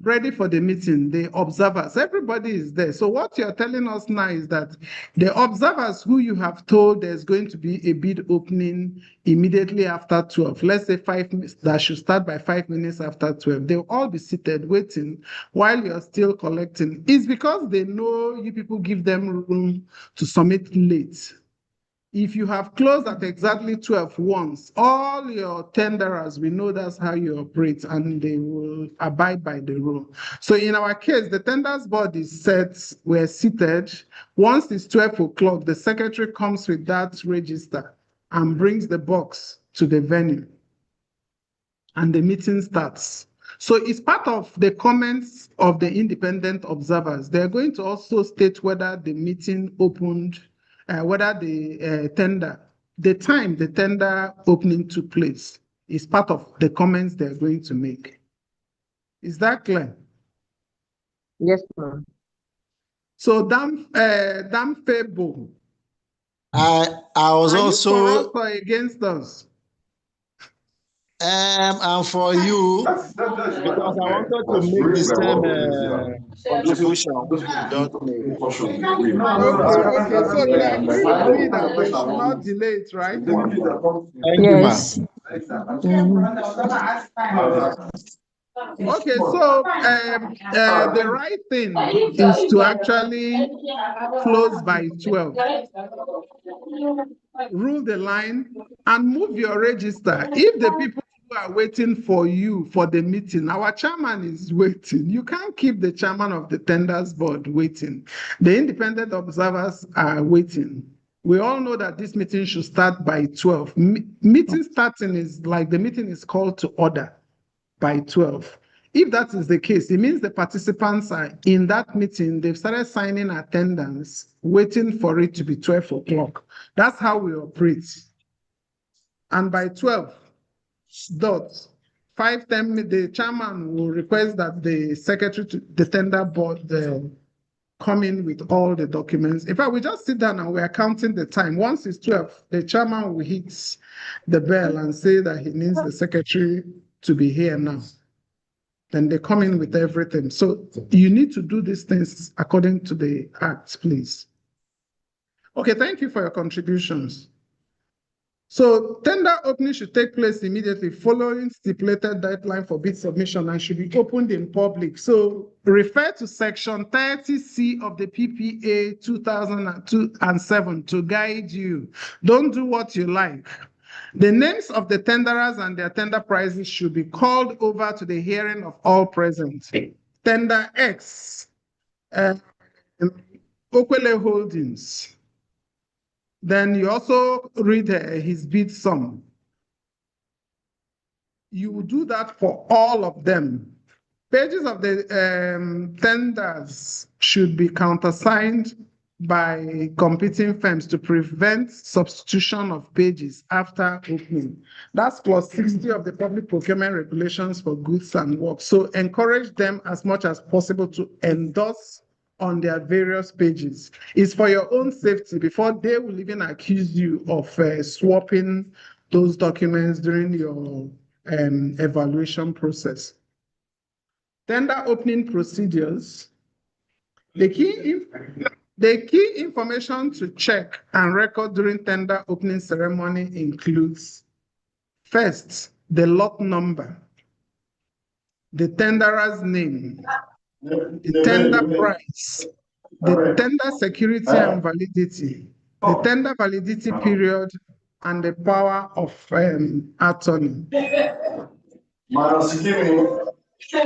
ready for the meeting, the observers, everybody is there. So what you're telling us now is that the observers who you have told there's going to be a bid opening immediately after 12, let's say 5 minutes, that should start by 5 minutes after 12, they'll all be seated waiting while you're still collecting. It's because they know you people give them room to submit late. If you have closed at exactly 12 once, all your tenderers, we know that's how you operate, and they will abide by the rule. So in our case, the tenders board is set, we're seated. Once it's 12 o'clock, the secretary comes with that register and brings the box to the venue, and the meeting starts. So it's part of the comments of the independent observers. They're going to also state whether the meeting opened, whether the time the tender opening took place is part of the comments they're going to make. Is that clear? Yes, ma'am. So Febo, I was are also you for us or against us? I'm for you because I wanted to make the same contribution which you just made. Okay. So you agree with me that we should not delay it, right? Yes. Okay, so the right thing is to actually close by 12. Rule the line and move your register. If the people who are waiting for you for the meeting. Our chairman is waiting. You can't keep the chairman of the tenders board waiting. The independent observers are waiting. We all know that this meeting should start by 12. Meeting starting is like the meeting is called to order by 12. If that is the case, it means the participants are in that meeting. They've started signing attendance, waiting for it to be 12 o'clock. That's how we operate. And by 12, dot 5:10, the chairman will request that the secretary to the tender board come in with all the documents. In fact, we just sit down and we are counting the time. Once it's 12, the chairman will hit the bell and say that he needs the secretary to be here now. Then they come in with everything. So you need to do these things according to the act, please. Okay, thank you for your contributions. So tender opening should take place immediately following stipulated deadline for bid submission and should be opened in public. So refer to section 30C of the PPA 2007 to guide you. Don't do what you like. The names of the tenderers and their tender prices should be called over to the hearing of all present. Tender X, Okwele Holdings. Then you also read his bid sum. You will do that for all of them. Pages of the tenders should be countersigned by competing firms to prevent substitution of pages after opening. That's clause 60 of the public procurement regulations for goods and works. So encourage them as much as possible to endorse on their various pages. It's for your own safety before they will even accuse you of swapping those documents during your evaluation process. Tender opening procedures. The key information to check and record during tender opening ceremony includes, first, the lot number, the tenderer's name, the tender price, the tender security and validity, the tender validity period, and the power of attorney. The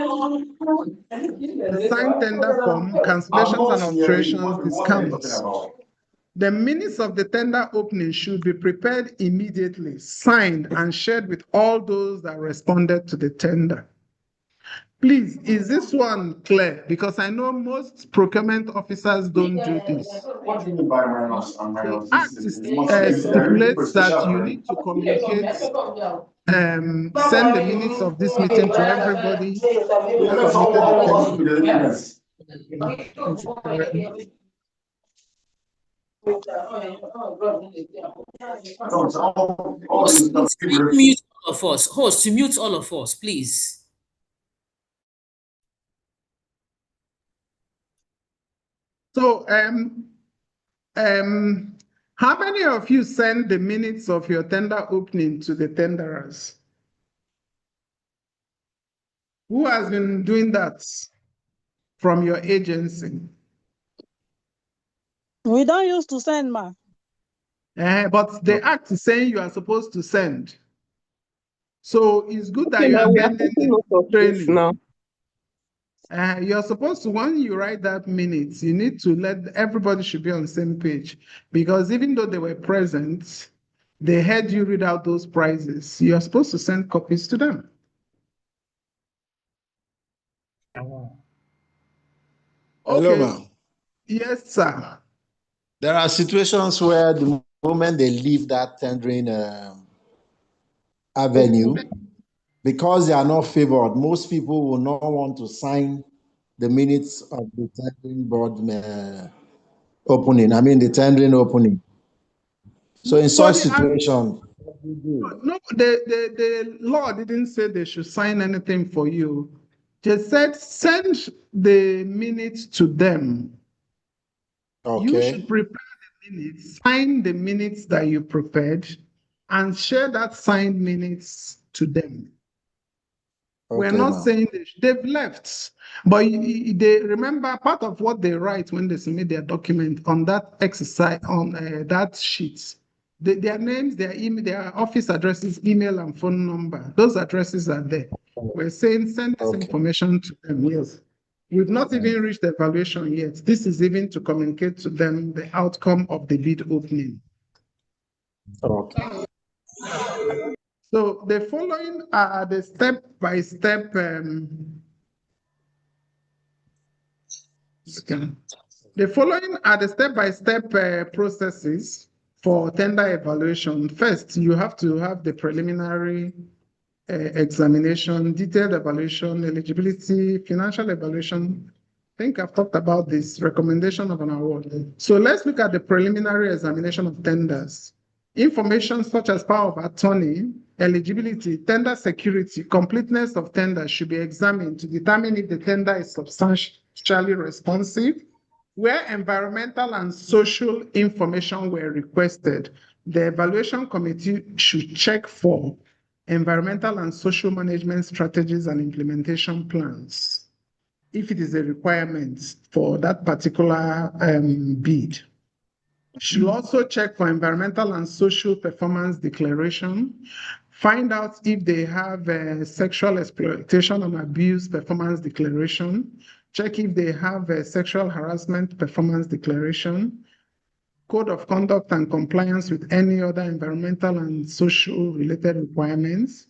signed tender form, cancellations and alterations, discounts. The minutes of the tender opening should be prepared immediately, signed, and shared with all those that responded to the tender. Please, is this one clear? Because I know most procurement officers don't do this. What do you mean by minus and minus? The Act stipulates that you need to communicate, send the minutes of this meeting to everybody who submitted the Host, mute all of us. Host, mute all of us, please. So, how many of you send the minutes of your tender opening to the tenderers? Who has been doing that from your agency? We don't used to send, ma. But the act is saying you are supposed to send. So it's good that you are attending the training. Now. You're supposed to, when you write that minutes, you need to let everybody should be on the same page, because even though they were present, they heard you read out those prices. You're supposed to send copies to them. Okay. Hello, ma'am. Yes, sir. There are situations where the moment they leave that tendering avenue, because they are not favored, most people will not want to sign the minutes of the tendering board opening. I mean, the tendering opening. So in such situation, no, the law didn't say they should sign anything for you. Just said send the minutes to them. Okay. You should prepare the minutes, sign the minutes that you prepared, and share that signed minutes to them. Okay, we're not saying they've left, but they remember part of what they write when they submit their document on that exercise, on that sheet, Their names, their email, their office addresses, email, and phone number. Those addresses are there. We're saying send this information to them. Yes. We've not even reached the evaluation yet. This is even to communicate to them the outcome of the bid opening. Okay. So the following are the step-by-step the following are the step-by-step processes for tender evaluation. First, you have to have the preliminary examination, detailed evaluation, eligibility, financial evaluation. I think I've talked about this, recommendation of an award. So let's look at the preliminary examination of tenders. Information such as power of attorney, eligibility, tender security, completeness of tender should be examined to determine if the tender is substantially responsive. Where environmental and social information were requested, the evaluation committee should check for environmental and social management strategies and implementation plans, if it is a requirement for that particular bid. Should also check for environmental and social performance declaration, find out if they have a sexual exploitation and abuse performance declaration, check if they have a sexual harassment performance declaration, code of conduct and compliance with any other environmental and social related requirements.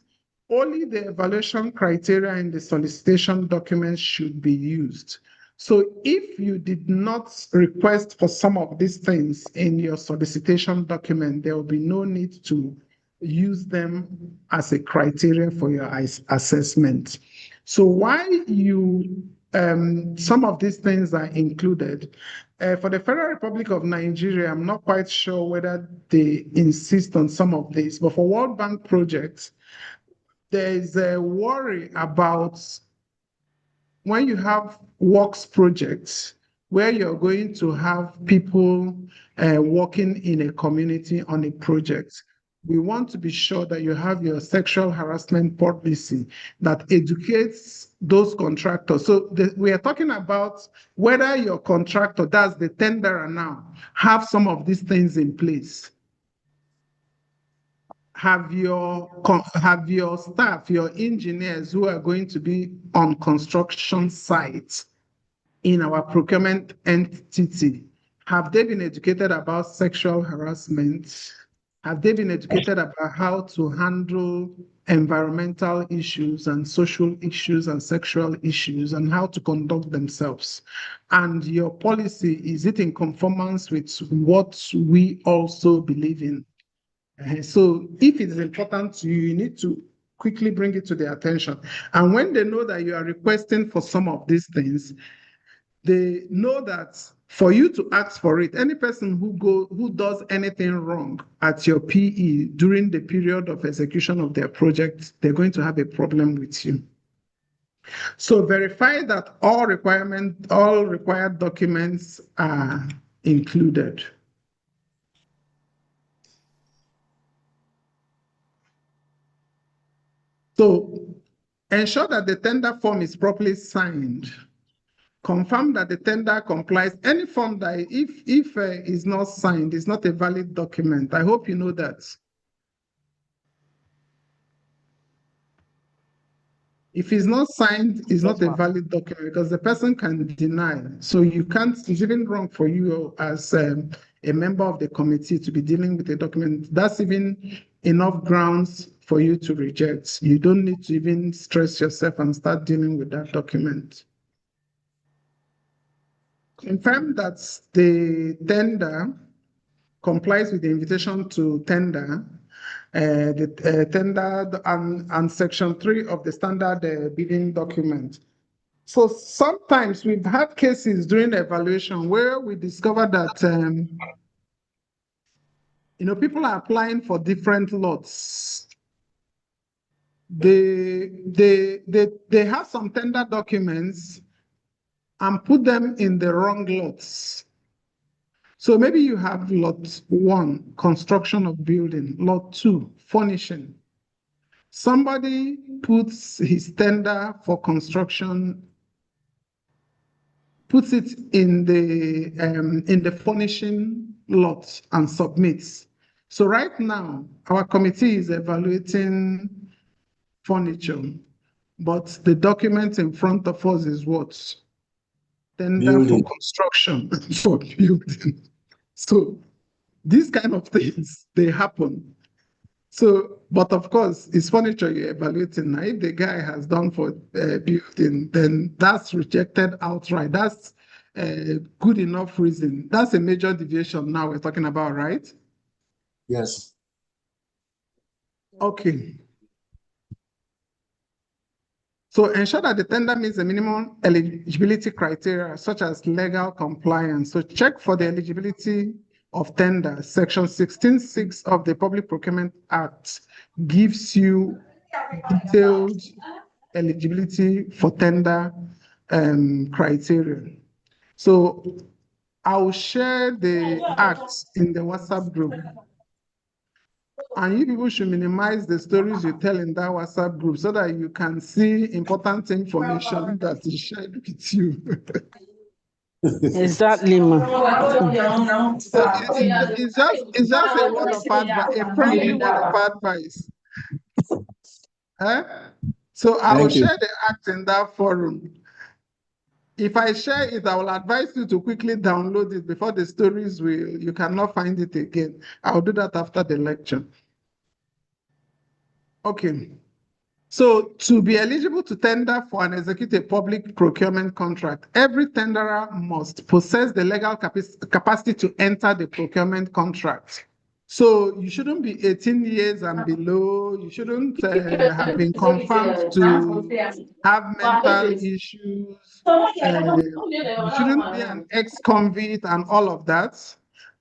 Only the evaluation criteria in the solicitation documents should be used. So if you did not request for some of these things in your solicitation document, there will be no need to use them as a criteria for your assessment. So why some of these things are included. For the Federal Republic of Nigeria, I'm not quite sure whether they insist on some of these, but for World Bank projects, there is a worry about when you have works projects where you're going to have people working in a community on a project. We want to be sure that you have your sexual harassment policy that educates those contractors. So we are talking about whether your contractor, that's the tenderer now, have some of these things in place. Have your staff, your engineers who are going to be on construction sites in our procurement entity, have they been educated about sexual harassment? Have they been educated about how to handle environmental issues and social issues and sexual issues and how to conduct themselves? And your policy, is it in conformance with what we also believe in? So if it is important to you, you need to quickly bring it to their attention. And when they know that you are requesting for some of these things, they know that for you to ask for it, any person who does anything wrong at your PE during the period of execution of their project, they're going to have a problem with you. So verify that all required documents are included. So ensure that the tender form is properly signed. Confirm that the tender complies. Any form that if is not signed, is not a valid document. I hope you know that. If it's not signed, it's not a valid document because the person can deny. So you can't, it's even wrong for you as a member of the committee to be dealing with a document. That's even enough grounds for you to reject. You don't need to even stress yourself and start dealing with that document. Confirm that the tender complies with the invitation to tender, the tender and section 3 of the standard bidding document. So sometimes we've had cases during the evaluation where we discover that people are applying for different lots. They have some tender documents and put them in the wrong lots. So maybe you have lot 1, construction of building, lot 2, furnishing. Somebody puts his tender for construction, puts it in the furnishing lot and submits. So right now, our committee is evaluating furniture, but the document in front of us is what? Tender Building. for construction for building. So these kind of things, they happen. So, but of course, it's furniture you're evaluating. Now, if the guy has done for building, then that's rejected outright. That's a good enough reason. That's a major deviation now we're talking about, right? Yes. Okay. So ensure that the tender meets the minimum eligibility criteria, such as legal compliance. So check for the eligibility of tender. Section 16(6) of the Public Procurement Act gives you detailed eligibility for tender criteria. So I'll share the acts in the WhatsApp group. And you people should minimize the stories you tell in that WhatsApp group so that you can see important information that is shared with you. Exactly, ma. So it's just a word of advice, a friendly word of advice. So I will Thank you. share the act in that forum. If I share it, I will advise you to quickly download it before the stories you cannot find it again. I'll do that after the lecture. Okay. So to be eligible to tender for and execute a public procurement contract, every tenderer must possess the legal capacity to enter the procurement contract. So you shouldn't be 18 years and below. You shouldn't have been confirmed to have mental issues. You shouldn't be an ex-convict and all of that.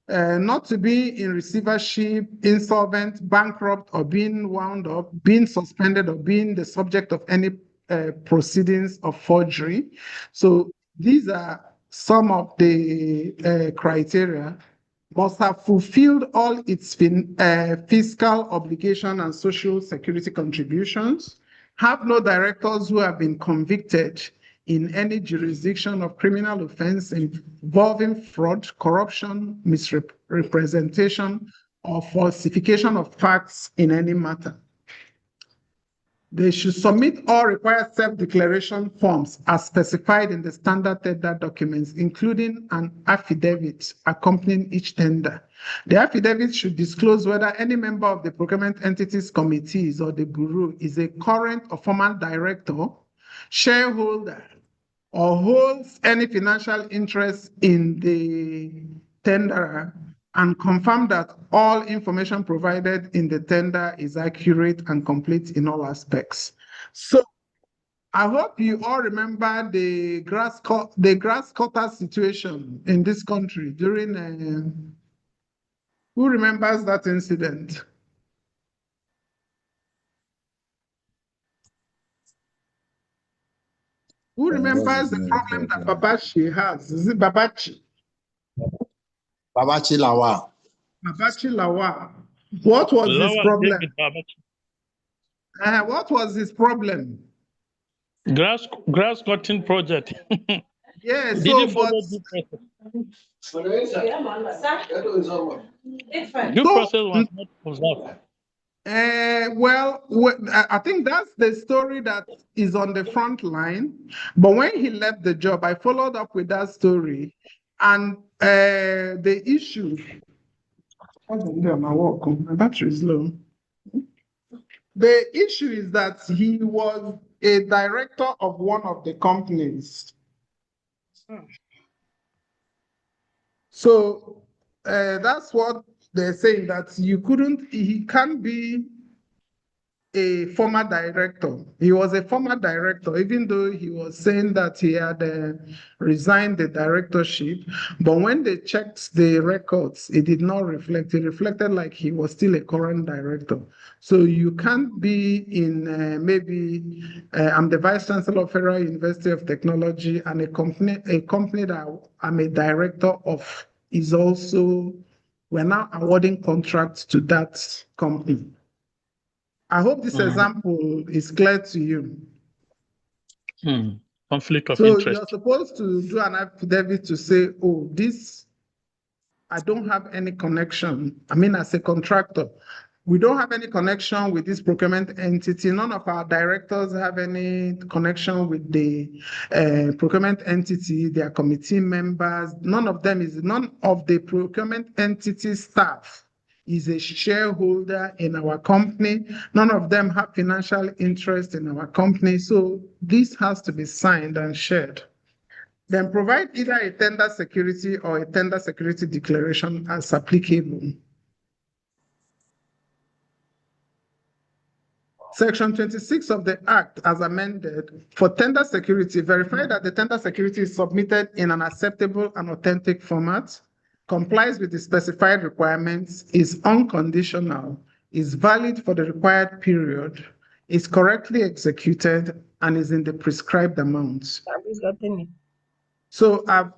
Not to be in receivership, insolvent, bankrupt, or being wound up, being suspended, or being the subject of any proceedings of forgery. So these are some of the criteria. Must have fulfilled all its fiscal obligation and social security contributions, have no directors who have been convicted in any jurisdiction of criminal offense involving fraud, corruption, misrepresentation, or falsification of facts in any matter. They should submit all required self-declaration forms as specified in the standard tender documents, including an affidavit accompanying each tender. The affidavit should disclose whether any member of the procurement entities, committees, or the bureau is a current or former director, shareholder, or holds any financial interest in the tenderer, and confirm that all information provided in the tender is accurate and complete in all aspects. So I hope you all remember the grass cutter situation in this country during, who remembers that incident? Who remembers the problem that Babachi has? Is it Babachi? Babachi Lawa. Babachi Lawa. What was his problem? What was his problem? Grass cutting project. Yeah, Did so you follow but due process? So, Due process was not observed. I think that's the story that is on the front line. But when he left the job, I followed up with that story, and the issue. My battery is low. The issue is that he was a director of one of the companies. So that's what they're saying, that he can't be a former director. He was a former director, even though he was saying that he had resigned the directorship. But when they checked the records, it did not reflect. It reflected like he was still a current director. So you can't be in maybe I'm the vice chancellor of Federal University of Technology, and a company that I'm a director of is also, we're now awarding contracts to that company. I hope this example is clear to you. Conflict of so interest. You're supposed to do an affidavit to say, oh, this I don't have any connection. I mean, as a contractor, we don't have any connection with this procurement entity. None of our directors have any connection with the procurement entity, their committee members. None of the procurement entity staff is a shareholder in our company. None of them have financial interest in our company. So this has to be signed and shared. Then provide either a tender security or a tender security declaration as applicable. Section 26 of the Act as amended, for tender security, verify that the tender security is submitted in an acceptable and authentic format, complies with the specified requirements, is unconditional, is valid for the required period, is correctly executed, and is in the prescribed amounts. Have you gotten it? So I've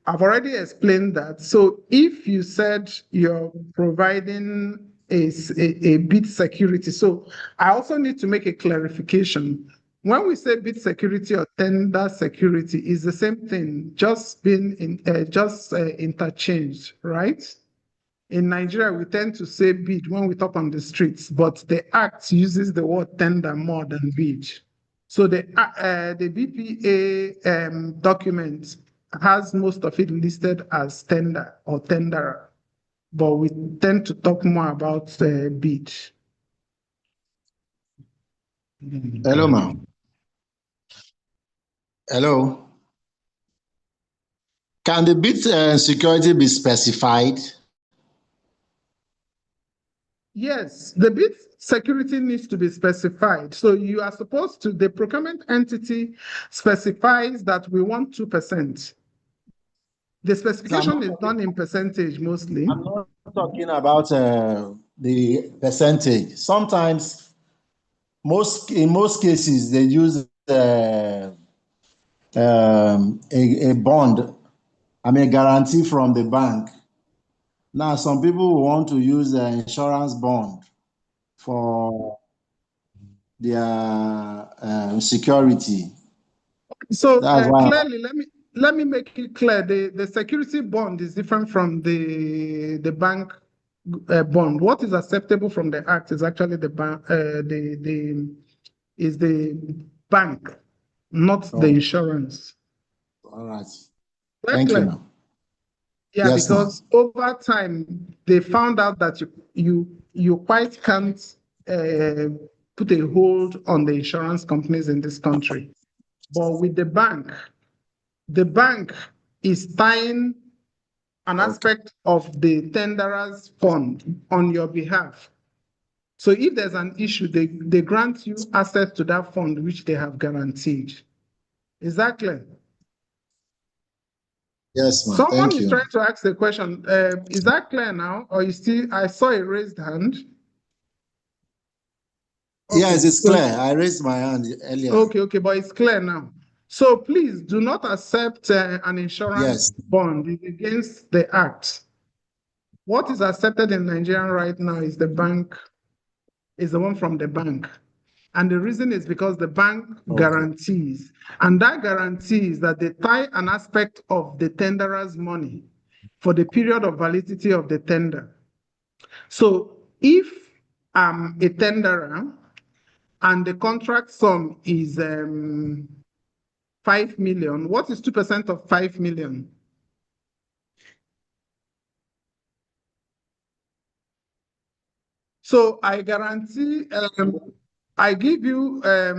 already explained that. So if you said you're providing a bid security, so I also need to make a clarification. When we say bid security or tender security, is the same thing, just being interchanged, right? In Nigeria, we tend to say bid when we talk on the streets, but the Act uses the word tender more than bid. So the BPA document has most of it listed as tender or tenderer, but we tend to talk more about bid. Hello, ma'am. Hello. Can the bid security be specified? Yes, the bid security needs to be specified. So you are supposed to, the procurement entity specifies that we want 2%. The specification is done in percentage mostly. I'm not talking about the percentage. Sometimes, in most cases, they use a bond, a guarantee from the bank. Now, some people want to use an insurance bond for their security. So clearly, let me make it clear. The security bond is different from the bank bond. What is acceptable from the Act is actually the bank, not the insurance. All right. Thank you, ma'am. Yeah, yes, because over time they found out that you quite can't put a hold on the insurance companies in this country. But with the bank is tying an aspect of the tenderer's fund on your behalf. So if there's an issue, they grant you access to that fund which they have guaranteed. Is that clear? Yes, ma'am. Someone Thank is you. trying to ask a question. Is that clear now? Or you still, I saw a raised hand. Okay. Yes, it's clear. I raised my hand earlier. Okay, but it's clear now. So please do not accept an insurance bond. It's against the Act. What is accepted in Nigeria right now is the one from the bank. And the reason is because the bank guarantees. And that guarantees that they tie an aspect of the tenderer's money for the period of validity of the tender. So if I'm a tenderer and the contract sum is 5 million, what is 2% of 5 million? So I guarantee, I give you a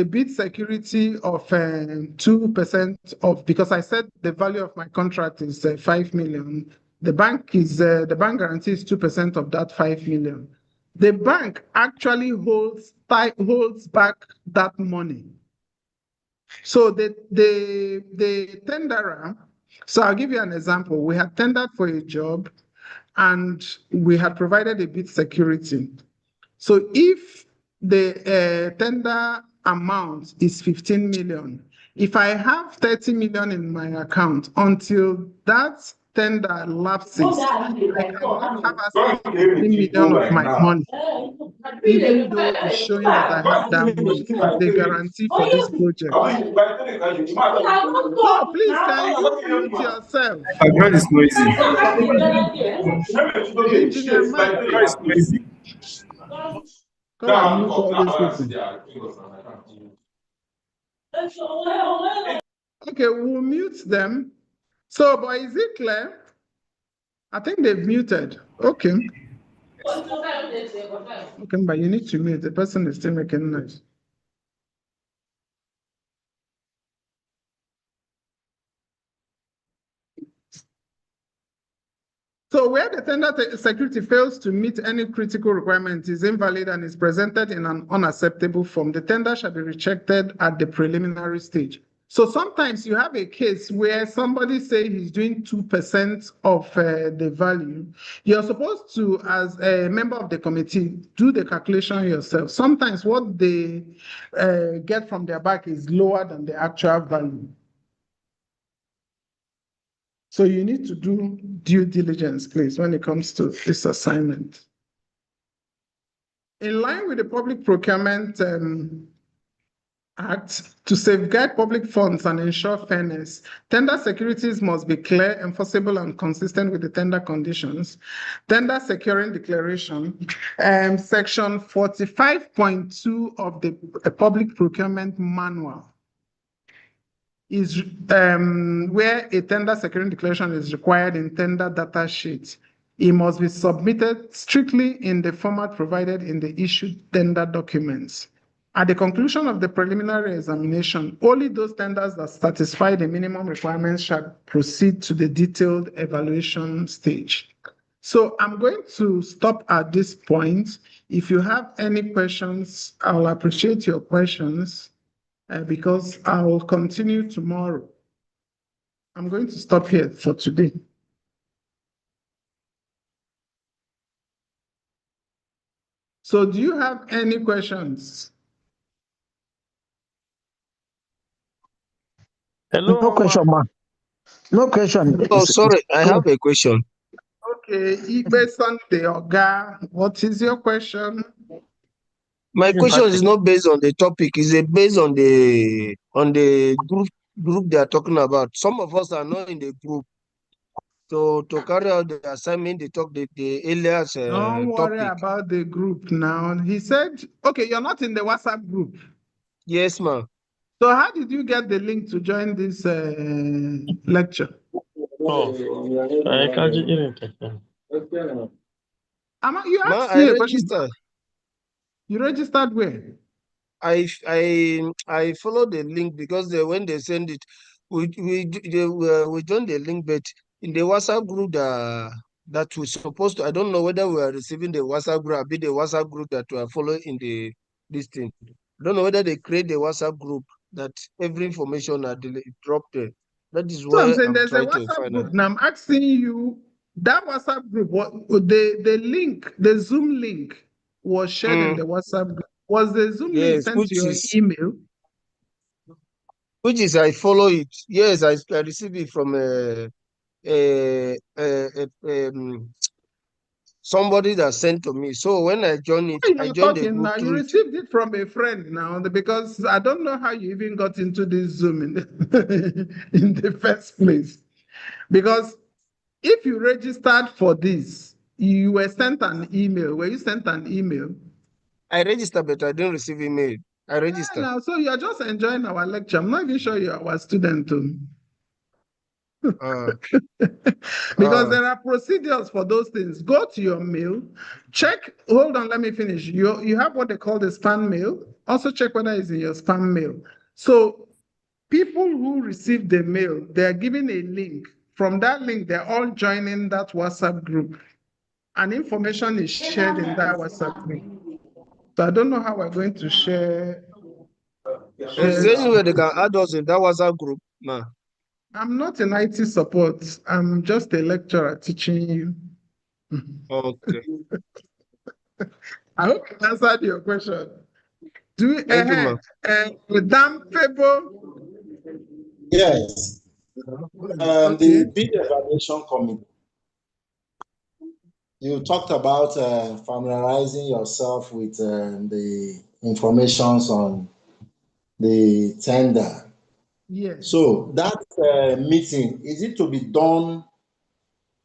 bid security of 2% of, because I said the value of my contract is 5 million. The bank guarantees 2% of that 5 million. The bank actually holds back that money. So the tenderer, so I'll give you an example. We had tendered for a job and we had provided a bid security. So if the tender amount is 15 million, if I have 30 million in my account, until that tender lapses, I cannot have access to 15 million of my money. even though it's showing that I have that money as a guarantee for this project. So please, can you mute yourself? Background is noisy. Engineer Mike. Background is noisy. Come and mute all these people. Okay, we'll mute them. So, but is it clear? I think they've muted. Okay. Okay, but you need to mute. The person is still making noise. So where the tender security fails to meet any critical requirement, is invalid and is presented in an unacceptable form, the tender shall be rejected at the preliminary stage. So sometimes you have a case where somebody say he's doing 2% of the value. You're supposed to, as a member of the committee, do the calculation yourself. Sometimes what they get from their back is lower than the actual value. So you need to do due diligence, please, when it comes to this assignment. In line with the Public Procurement Act, to safeguard public funds and ensure fairness, tender securities must be clear, enforceable, and consistent with the tender conditions. Tender securing declaration, section 45.2 of the Public Procurement Manual is where a tender securing declaration is required in tender data sheet. It must be submitted strictly in the format provided in the issued tender documents. At the conclusion of the preliminary examination, only those tenders that satisfy the minimum requirements shall proceed to the detailed evaluation stage. So I'm going to stop at this point. If you have any questions, I'll appreciate your questions. Because I will continue tomorrow. I'm going to stop here for today. So do you have any questions? Hello, no question, ma. No question. Oh, sorry, I have a question. Okay, Ibe Sunday Oga, what is your question? My question is not based on the topic, it's based on the group they are talking about. Some of us are not in the group. So to carry out the assignment, they talk the alias Don't worry topic. about the group now. He said, okay, you're not in the WhatsApp group. Yes, ma'am. So how did you get the link to join this lecture? Oh, I can't hear it. You asked I me a question. registered. You registered where? I followed the link because when they send it, we joined the link, but in the WhatsApp group that we're supposed to, I don't know whether we are receiving the WhatsApp group, be the WhatsApp group that we are following in this thing. I don't know whether they create the WhatsApp group that every information are dropped there. That is where I'm saying I'm there's a trying to WhatsApp find group. out. Now I'm asking you, that WhatsApp group, the link, the Zoom link was shared in the WhatsApp group. Was the Zoom link sent to your email? Which is I follow it. Yes, I received it from somebody that sent to me. So when I joined it, I joined the group now. You received it from a friend now, because I don't know how you even got into this Zoom in the first place. Because if you registered for this, you were sent an email. Were you sent an email? I registered, but I didn't receive email. I registered. Yeah, so you're just enjoying our lecture. I'm not even sure you're our student too. Because there are procedures for those things. Go to your mail, check. Hold on, let me finish. You have what they call the spam mail. Also check whether it's in your spam mail. So people who receive the mail, they're given a link. From that link, they're all joining that WhatsApp group. And information is shared in that WhatsApp group. So I don't know how we're going to share. Is there any way they can add us in that WhatsApp group? No. I'm not in IT support. I'm just a lecturer teaching you. Okay. I hope I answered your question. Thank you, ma'am. Madam Febo? Yes. The bid evaluation committee. You talked about familiarizing yourself with the informations on the tender. Yes. So that meeting, is it to be done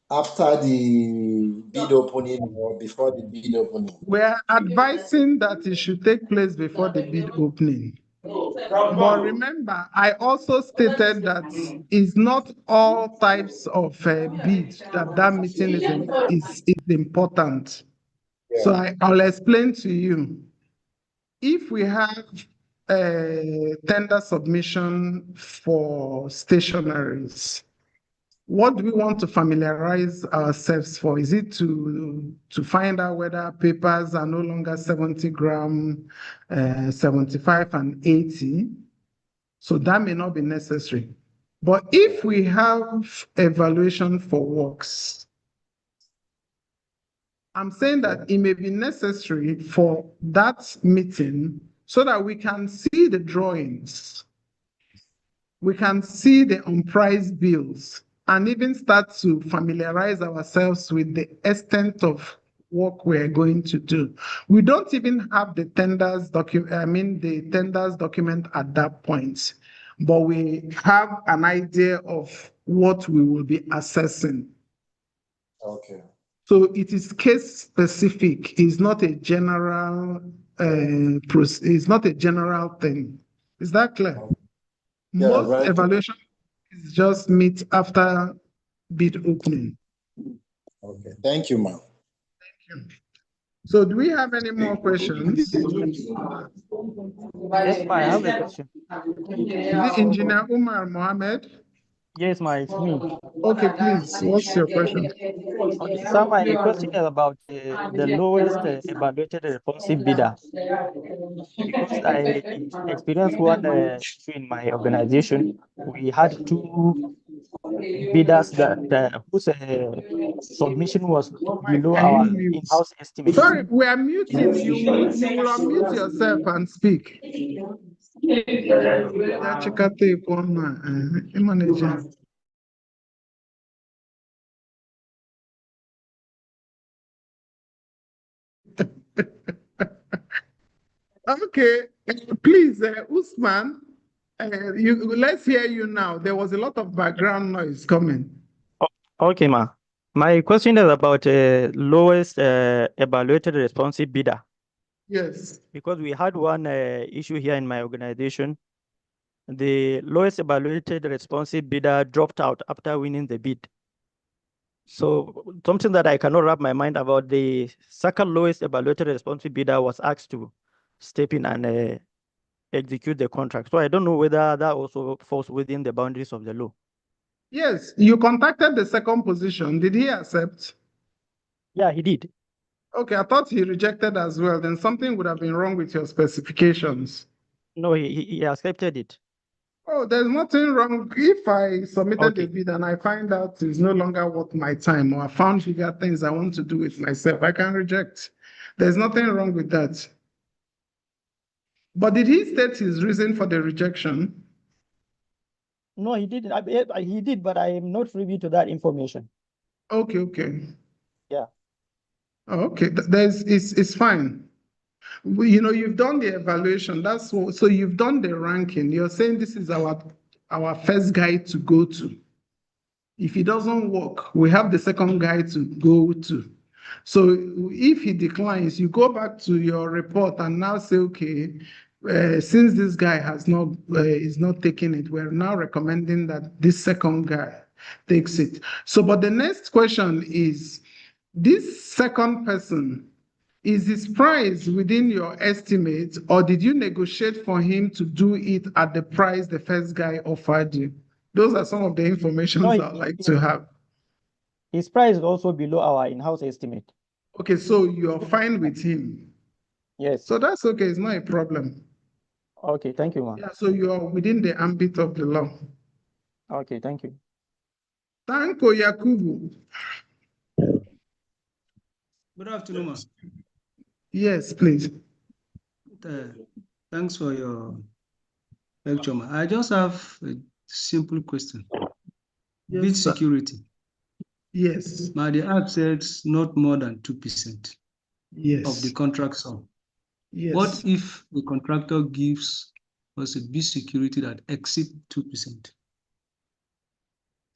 after the bid opening or before the bid opening? We're advising that it should take place before the bid opening. But remember, I also stated that it's not all types of bids that meeting is important. So I'll explain to you. If we have a tender submission for stationaries, what do we want to familiarize ourselves for? Is it to find out whether papers are no longer 70 gram, 75 and 80? So that may not be necessary. But if we have evaluation for works, I'm saying that it may be necessary for that meeting so that we can see the drawings, we can see the unpriced bills, and even start to familiarize ourselves with the extent of work we're going to do. We don't even have the tenders document at that point, but we have an idea of what we will be assessing. Okay. So it is case specific. It's not a general. It's not a general thing. Is that clear? Yeah, Most right. evaluation is just meet after bid opening. Okay. Thank you, ma'am. So do we have any more questions? Yes, ma, I have a question. Is it Engineer Umar Mohammed? Yes, ma, it's me. Okay, please. What's your question? Okay, so my question is about the lowest evaluated responsive bidder. Because I experienced one issue in my organization. We had two bidders whose submission was below Can you our mute? in-house estimate. Sorry, we are muting. You will unmute yourself and speak. Okay, please, Usman, let's hear you now. There was a lot of background noise coming. Okay, ma. My question is about lowest evaluated responsive bidder. Yes. Because we had one issue here in my organization. The lowest evaluated responsive bidder dropped out after winning the bid. So something that I cannot wrap my mind about, the second lowest evaluated responsive bidder was asked to step in and execute the contract. So I don't know whether that also falls within the boundaries of the law. Yes, you contacted the second position. Did he accept? Yeah, he did. Okay, I thought he rejected as well. Then something would have been wrong with your specifications. No, he accepted it. Oh, there's nothing wrong. If I submitted a bid and I find out it's no longer worth my time, or I found bigger things I want to do with myself, I can reject. There's nothing wrong with that. But did he state his reason for the rejection? No, he didn't. He did, but I am not privy to that information. Okay, okay. Yeah. Oh, okay, it's fine. You know, you've done the evaluation. So you've done the ranking. You're saying this is our first guy to go to. If it doesn't work, we have the second guy to go to. So if he declines, you go back to your report and now say, okay, since this guy is not taking it, we're now recommending that this second guy takes it. So, but the next question is, this second person, is his price within your estimate, or did you negotiate for him to do it at the price the first guy offered you? Those are some of the information I'd like to have. His price is also below our in-house estimate. Okay, so you're fine with him? Yes. So that's okay, it's not a problem. Okay, thank you, ma'am. Yeah, so you are within the ambit of the law. Okay, thank you. Tanko Yakubu. Good afternoon, ma'am. Yes, please. Thanks for your lecture, ma'am. I just have a simple question. Yes, Bid sir. security. Yes. Now the act says not more than 2% Yes. of the contract sum. Yes. What if the contractor gives us a bid security that exceeds 2%?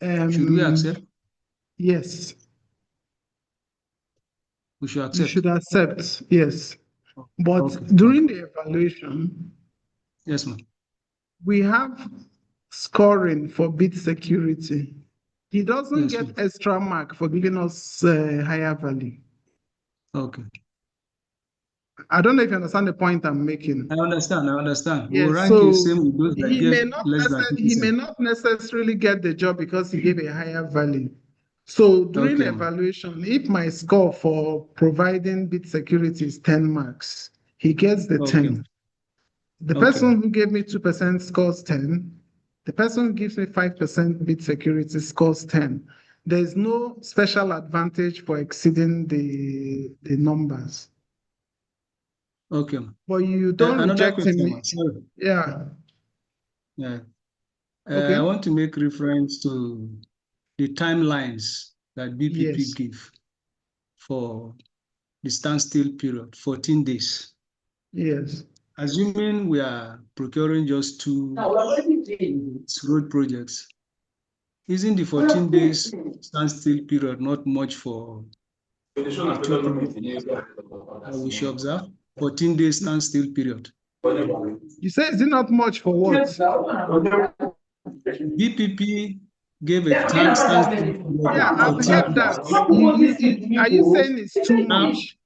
Should we accept? Yes. We should You accept. should accept, yes. But Okay. during the evaluation, Yes, ma'am. we have scoring for bid security. He doesn't Yes, get ma'am. extra mark for giving us higher value. Okay. I don't know if you understand the point I'm making. I understand. We will Yes, rank you so same with those that he may get not less than 2%. necessarily get the job because he gave a higher value. So during Okay, the ma'am. evaluation, if my score for providing bid security is 10 marks, he gets the Okay. 10. The Okay. person who gave me 2% scores 10. The person who gives me 5% bid security scores 10. There's no special advantage for exceeding the numbers. Okay, ma'am. But you don't Another reject question, him. ma'am. Sorry. Yeah. Yeah. Okay. I want to make reference to the timelines that BPP Yes. give for the standstill period, 14 days. Yes. Assuming we are procuring just two road projects, isn't the 14 days standstill period not much for the two projects that we should observe? 14 days standstill period. You say is it not much for what? BPP gave a standstill period Yeah, of I've 14 heard days. that. Are you saying it's too much?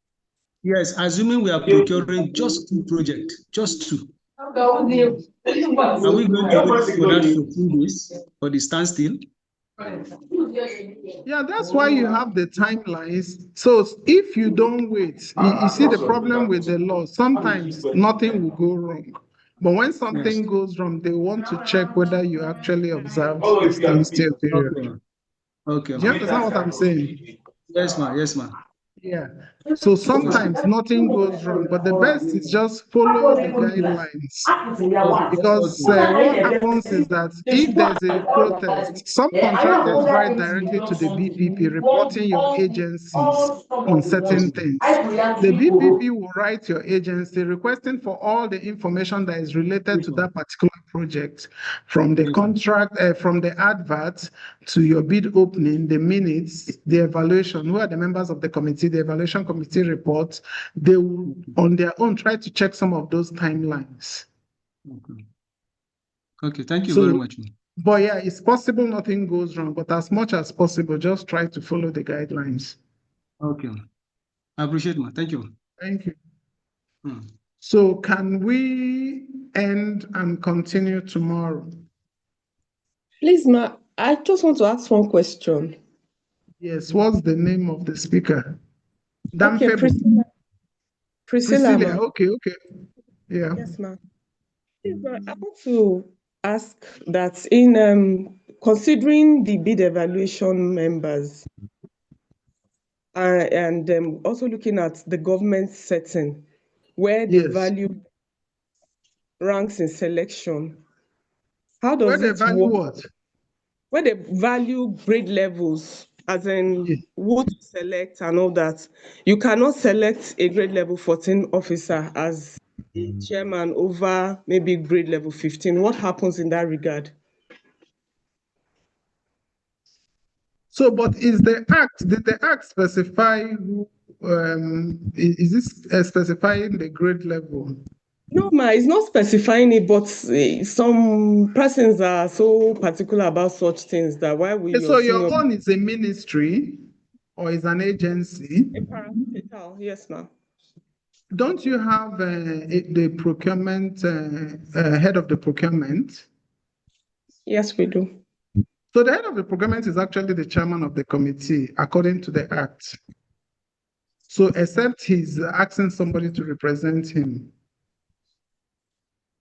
Yes, assuming we are procuring just two projects, just two. Are we going to wait for that 14 days for the standstill? Yeah, that's why you have the timelines. So if you don't wait, you see the problem with the law. Sometimes nothing will go wrong. But when something goes wrong, they want to check whether you actually observed the standstill period. Okay. Okay. Do you understand what I'm saying? Yes, ma'am. Yes, ma'am. Yeah. So sometimes nothing goes wrong, but the best is just follow the guidelines. Because what happens is that if there's a protest, some contractors write directly to the BPP reporting your agencies on certain things. The BPP will write your agency requesting for all the information that is related to that particular project, from the contract, from the advert to your bid opening, the minutes, the evaluation, who are the members of the committee, the evaluation committee report. They will on their own try to check some of those timelines. Okay, thank you very much. But yeah, it's possible nothing goes wrong, but as much as possible, just try to follow the guidelines. Okay, I appreciate it. Thank you. Thank you. So can we end and continue tomorrow? Please, ma, I just want to ask one question. Yes, what's the name of the speaker? Okay, Priscilla. Priscilla, ma. Okay. Yeah. Yes, ma'am. Yes, ma, I want to ask that in considering the bid evaluation members and also looking at the government setting where they value ranks in selection, how does where it they value work? what? Where they value grade levels, as in who to select and all that. You cannot select a grade level 14 officer as the chairman over maybe grade level 15. What happens in that regard? So, but did the act specify who, is this specifying the grade level? No, ma, it's not specifying it, but some persons are so particular about such things that why will So your your senior... own is a ministry or is an agency? A parastatal, yes, ma'am. Don't you have the procurement, head of the procurement? Yes, we do. So the head of the procurement is actually the chairman of the committee, according to the act. So except he's asking somebody to represent him.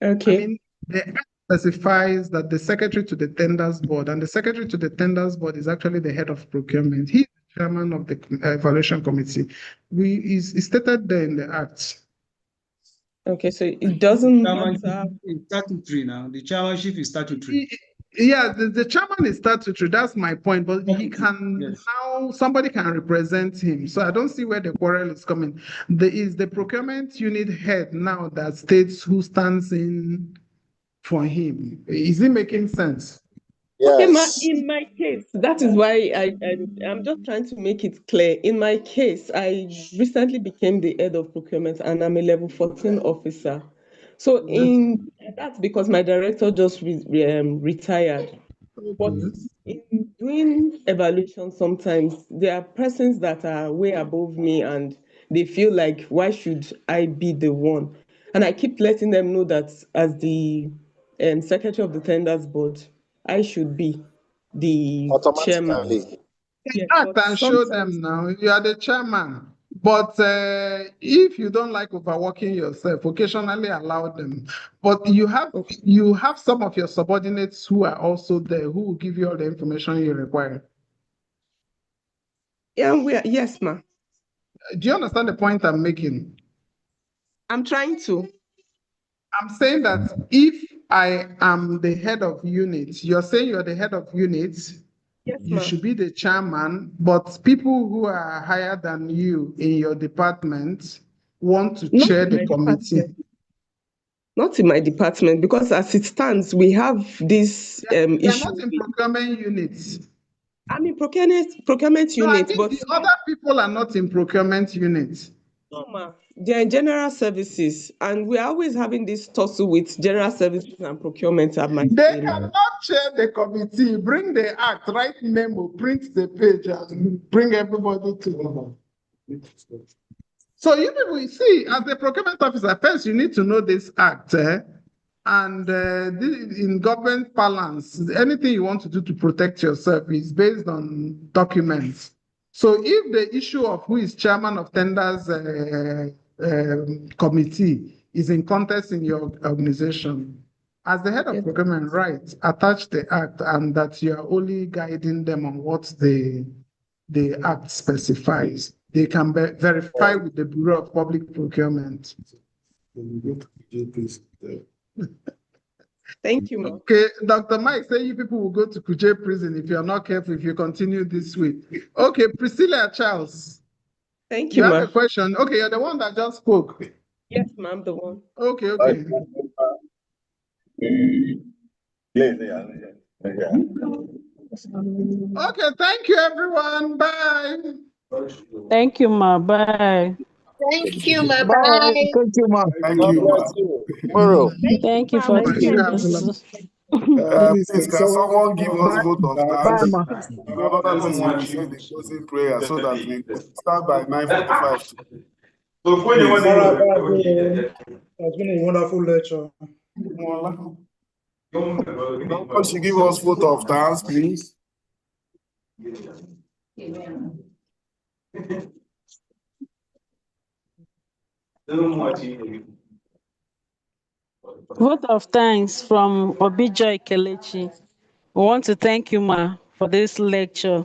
Okay. I mean, the act specifies that the secretary to the tenders board, and the secretary to the tenders board is actually the head of procurement. He's the chairman of the evaluation committee. It's stated there in the act. Okay, so it doesn't matter. It's statutory now. The chairmanship is statutory. Yeah, the chairman is statutory. That's my point. But he can now, somebody can represent him. So I don't see where the quarrel is coming. There is the procurement unit head now that states who stands in for him. Is it making sense? Okay, in my case, that is why I'm just trying to make it clear. In my case, I recently became the head of procurement and I'm a level 14 officer. So that's because my director just retired. But in doing evaluation, sometimes there are persons that are way above me and they feel like, why should I be the one? And I keep letting them know that as the secretary of the tenders board, I should be the chairman. Yes, Act and show them now. You are the chairman. But if you don't like overworking yourself, occasionally allow them. But you have some of your subordinates who are also there who will give you all the information you require. Yeah, yes, ma'am. Do you understand the point I'm making? I'm trying to. I'm saying that if I am the head of unit, you're saying you're the head of unit, yes, you should be the chairman, but people who are higher than you in your department want to chair the committee. Not in my department, because as it stands, we have this issue. You're not in procurement units. I'm in procurement No, I unit, think but the other people are not in procurement units. no, ma. They're in general services, and we're always having this tussle with general services and procurement at my They cannot chair the committee, bring the act, write memo, print the page, and bring everybody together. So you people, see, as a procurement officer, first you need to know this act, and in government balance, anything you want to do to protect yourself is based on documents. So if the issue of who is chairman of tenders committee is in contest in your organization, as the head of procurement, right, attach the act and that you are only guiding them on what the act specifies. They can verify with the Bureau of Public Procurement. Thank you, ma'am. Okay, Dr. Mike say you people will go to Kuje prison if you're not careful, if you continue this way. Okay, Priscilla Charles. Thank You you, have a question? Okay, you're the one that just spoke. Yes, ma'am, the one. Okay, okay. Okay, thank you, everyone. Bye. Thank you, ma. Bye. Thank you, ma. Bye. Bye. Thank you, ma. Thank you, ma. Tomorrow. Thank you for this. Please, can someone give us vote of Bye, thanks? ma. Another person will say the closing prayer so that we start by 9:45. It's been a wonderful lecture. Someone should give us vote of thanks, please. Vote of thanks from Obijoy Kelechi. We want to thank you, ma, for this lecture.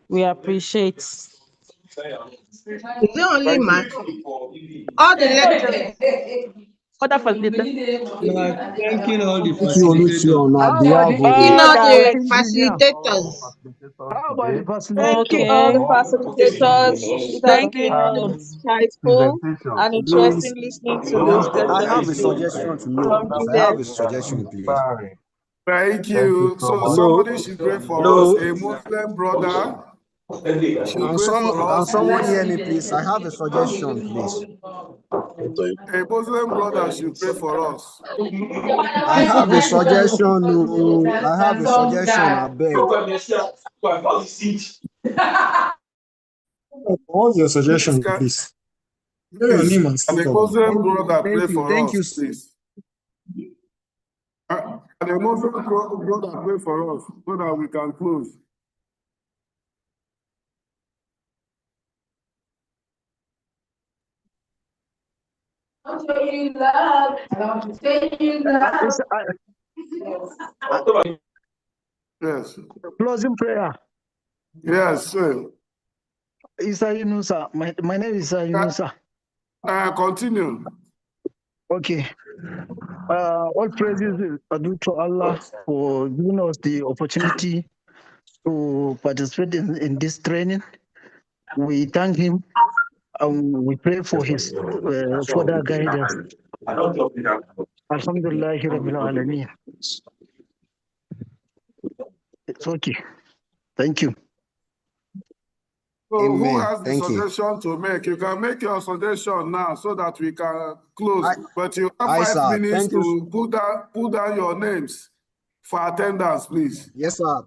We appreciate. Is it only ma? All the lectures. Other facilitators. Thanking all the Thank you, facilitators. on Thanking behalf all the of facilitators. How about the Thank you Okay. all the facilitators. It has Thank you been all. insightful and interesting listening to this I have a session suggestion to make. from I have a Juliet. suggestion, please. Thank you. So Hello? somebody should pray for Hello? us. A Muslim brother should Can pray for us, someone please. hear me, please? I have a suggestion, please. A Muslim brother should pray for us. I have a suggestion. No, I have a suggestion. I beg. What's your suggestion, please? Please, can a Muslim brother pray for Thank us, please? Can a Muslim brother pray for us so that we can close? Yes. Closing prayer. Yes, sir. Isa Yunusa. My name is Yunusa. Continue. Okay. All praises are due to Allah for giving us the opportunity to participate in this training. We thank him and we pray for his further guidance. Alhamdulillah Rabbil Alameen. It's okay. Thank you. So who Amen. has the Thank you. suggestion to make? You can make your suggestion now so that we can close. But you have Aye, 5 sir. minutes Thank you. to put down your names for attendance, please. Yes, sir.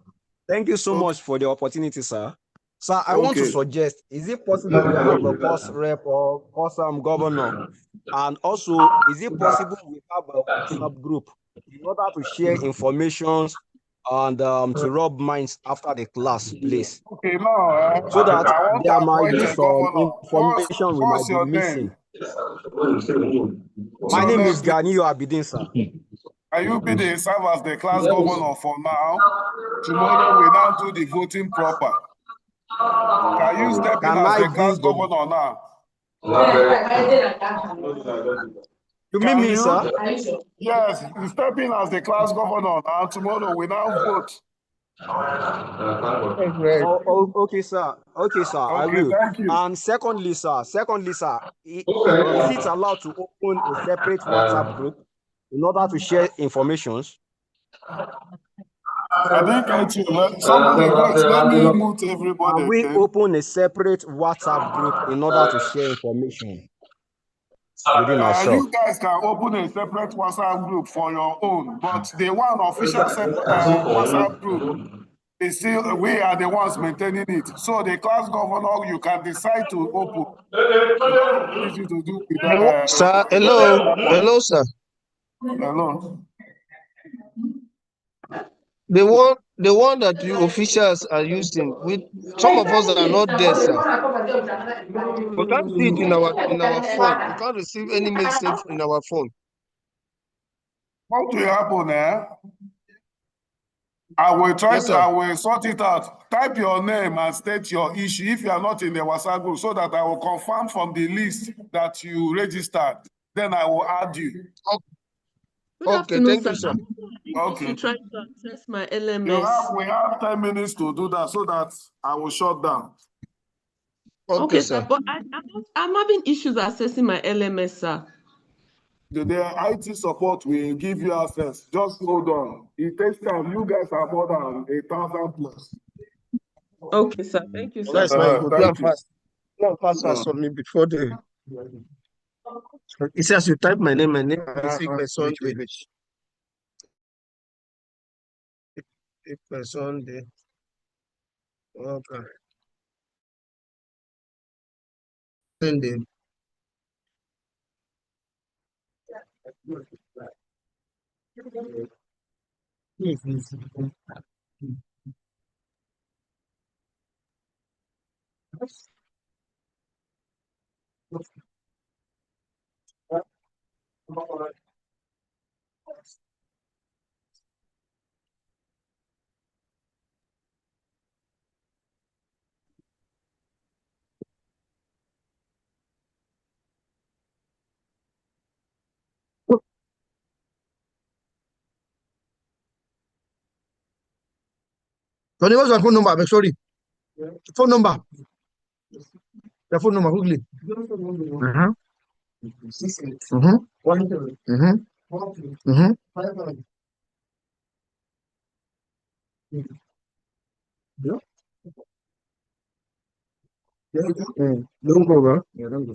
Thank you so much for the opportunity, sir. Sir, I want to Okay. suggest, is it possible we have a course rep or course governor? And also, is it possible we have a WhatsApp group in order to share information and to rub minds after the class, please? Okay, now So that I want to there might appoint be a some governor. information we What's might be your missing. name? My your name name, is Ganiyo Abidin, sir. Are you be the serve as the class governor for now? Tomorrow we now do the voting proper. Can you step in Can as I the be class the... governor now? You mean me, sir? Yes, you step in as the class governor now. Tomorrow we now vote. Okay, sir. Okay, sir. I Okay, will. thank you. And secondly, sir, is it allowed to open a separate WhatsApp group in order to share information? I didn't get you. Somebody, wait, let me mute everybody Can we again. open a separate WhatsApp group in order to share information within ourselves? You guys can open a separate WhatsApp group for your own, but the one official WhatsApp group is still, we are the ones maintaining it. So the class governor, you can decide to open. Anything to do with that. Sir, hello, sir. Hello. The one that you officials are using, with some of us are not there, sir. We can't see it in our phone. We can't receive any message in our phone. What will happen, I will try Yes, to, sir. I will sort it out. Type your name and state your issue if you are not in the WhatsApp group so that I will confirm from the list that you registered. Then I will add you. Good Okay, afternoon, thank sir. you, sir. Okay. To try to access my LMS. We have 10 minutes to do that so that I will shut down. Okay, sir. But I'm having issues accessing my LMS, sir. The IT support will give you access. Just hold on. It takes time. You guys are more than 1,000 plus. Okay, sir. Thank you, sir. That's my good. Plan fast. Plan fast No. for me before the. It says you type my name and person. Person. Okay. Send it. Tony, what's your phone number? I'm sorry. Phone number. The phone number, quickly. Mm-hmm. Mm-hmm. Mm-hmm. Mm-hmm. Yeah. Don't go, bro. Yeah, don't go.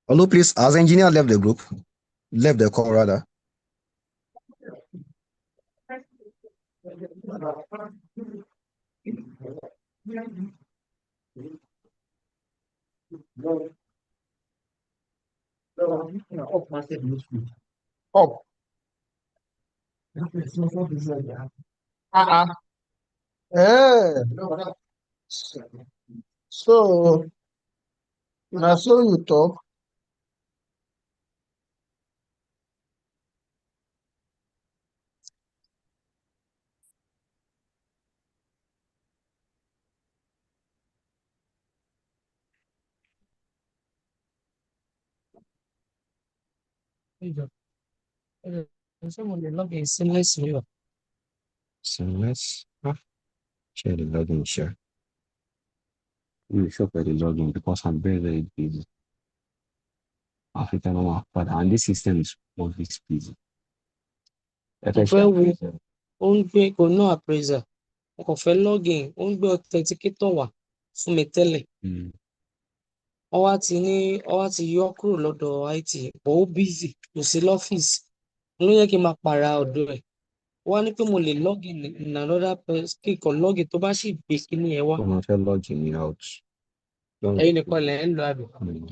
Hello, please. Has engineer left the group? Left the call, rather. Up. Eh. So, now so you talk. Someone will log in seamlessly. Seamless. Share the login, share. You show for the login because I'm very, very busy. African one, but and this system is always busy. Well, ó ń gbé kò ná appraiser. Mo kàn fẹ́ login, ó ń gbé authenticator wá fún mi tẹ́lẹ̀. Wọ́n wá ti yọ kúrò lọ́dọ̀ IT, but ó busy, kò sí lọ́fíìsì. Ló yẹ kí n máa pààrà ọ̀dọ̀ ẹ̀. Wọ́n á ní pé mo lè login in another place, kí n kàn login tó bá sì gbé kíní ẹ wá. When I fẹ́ login out. Ẹ̀yin nìkan lẹ̀ ń lo àbí?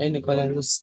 Ẹ̀yin nìkan lẹ̀ ń lo sí.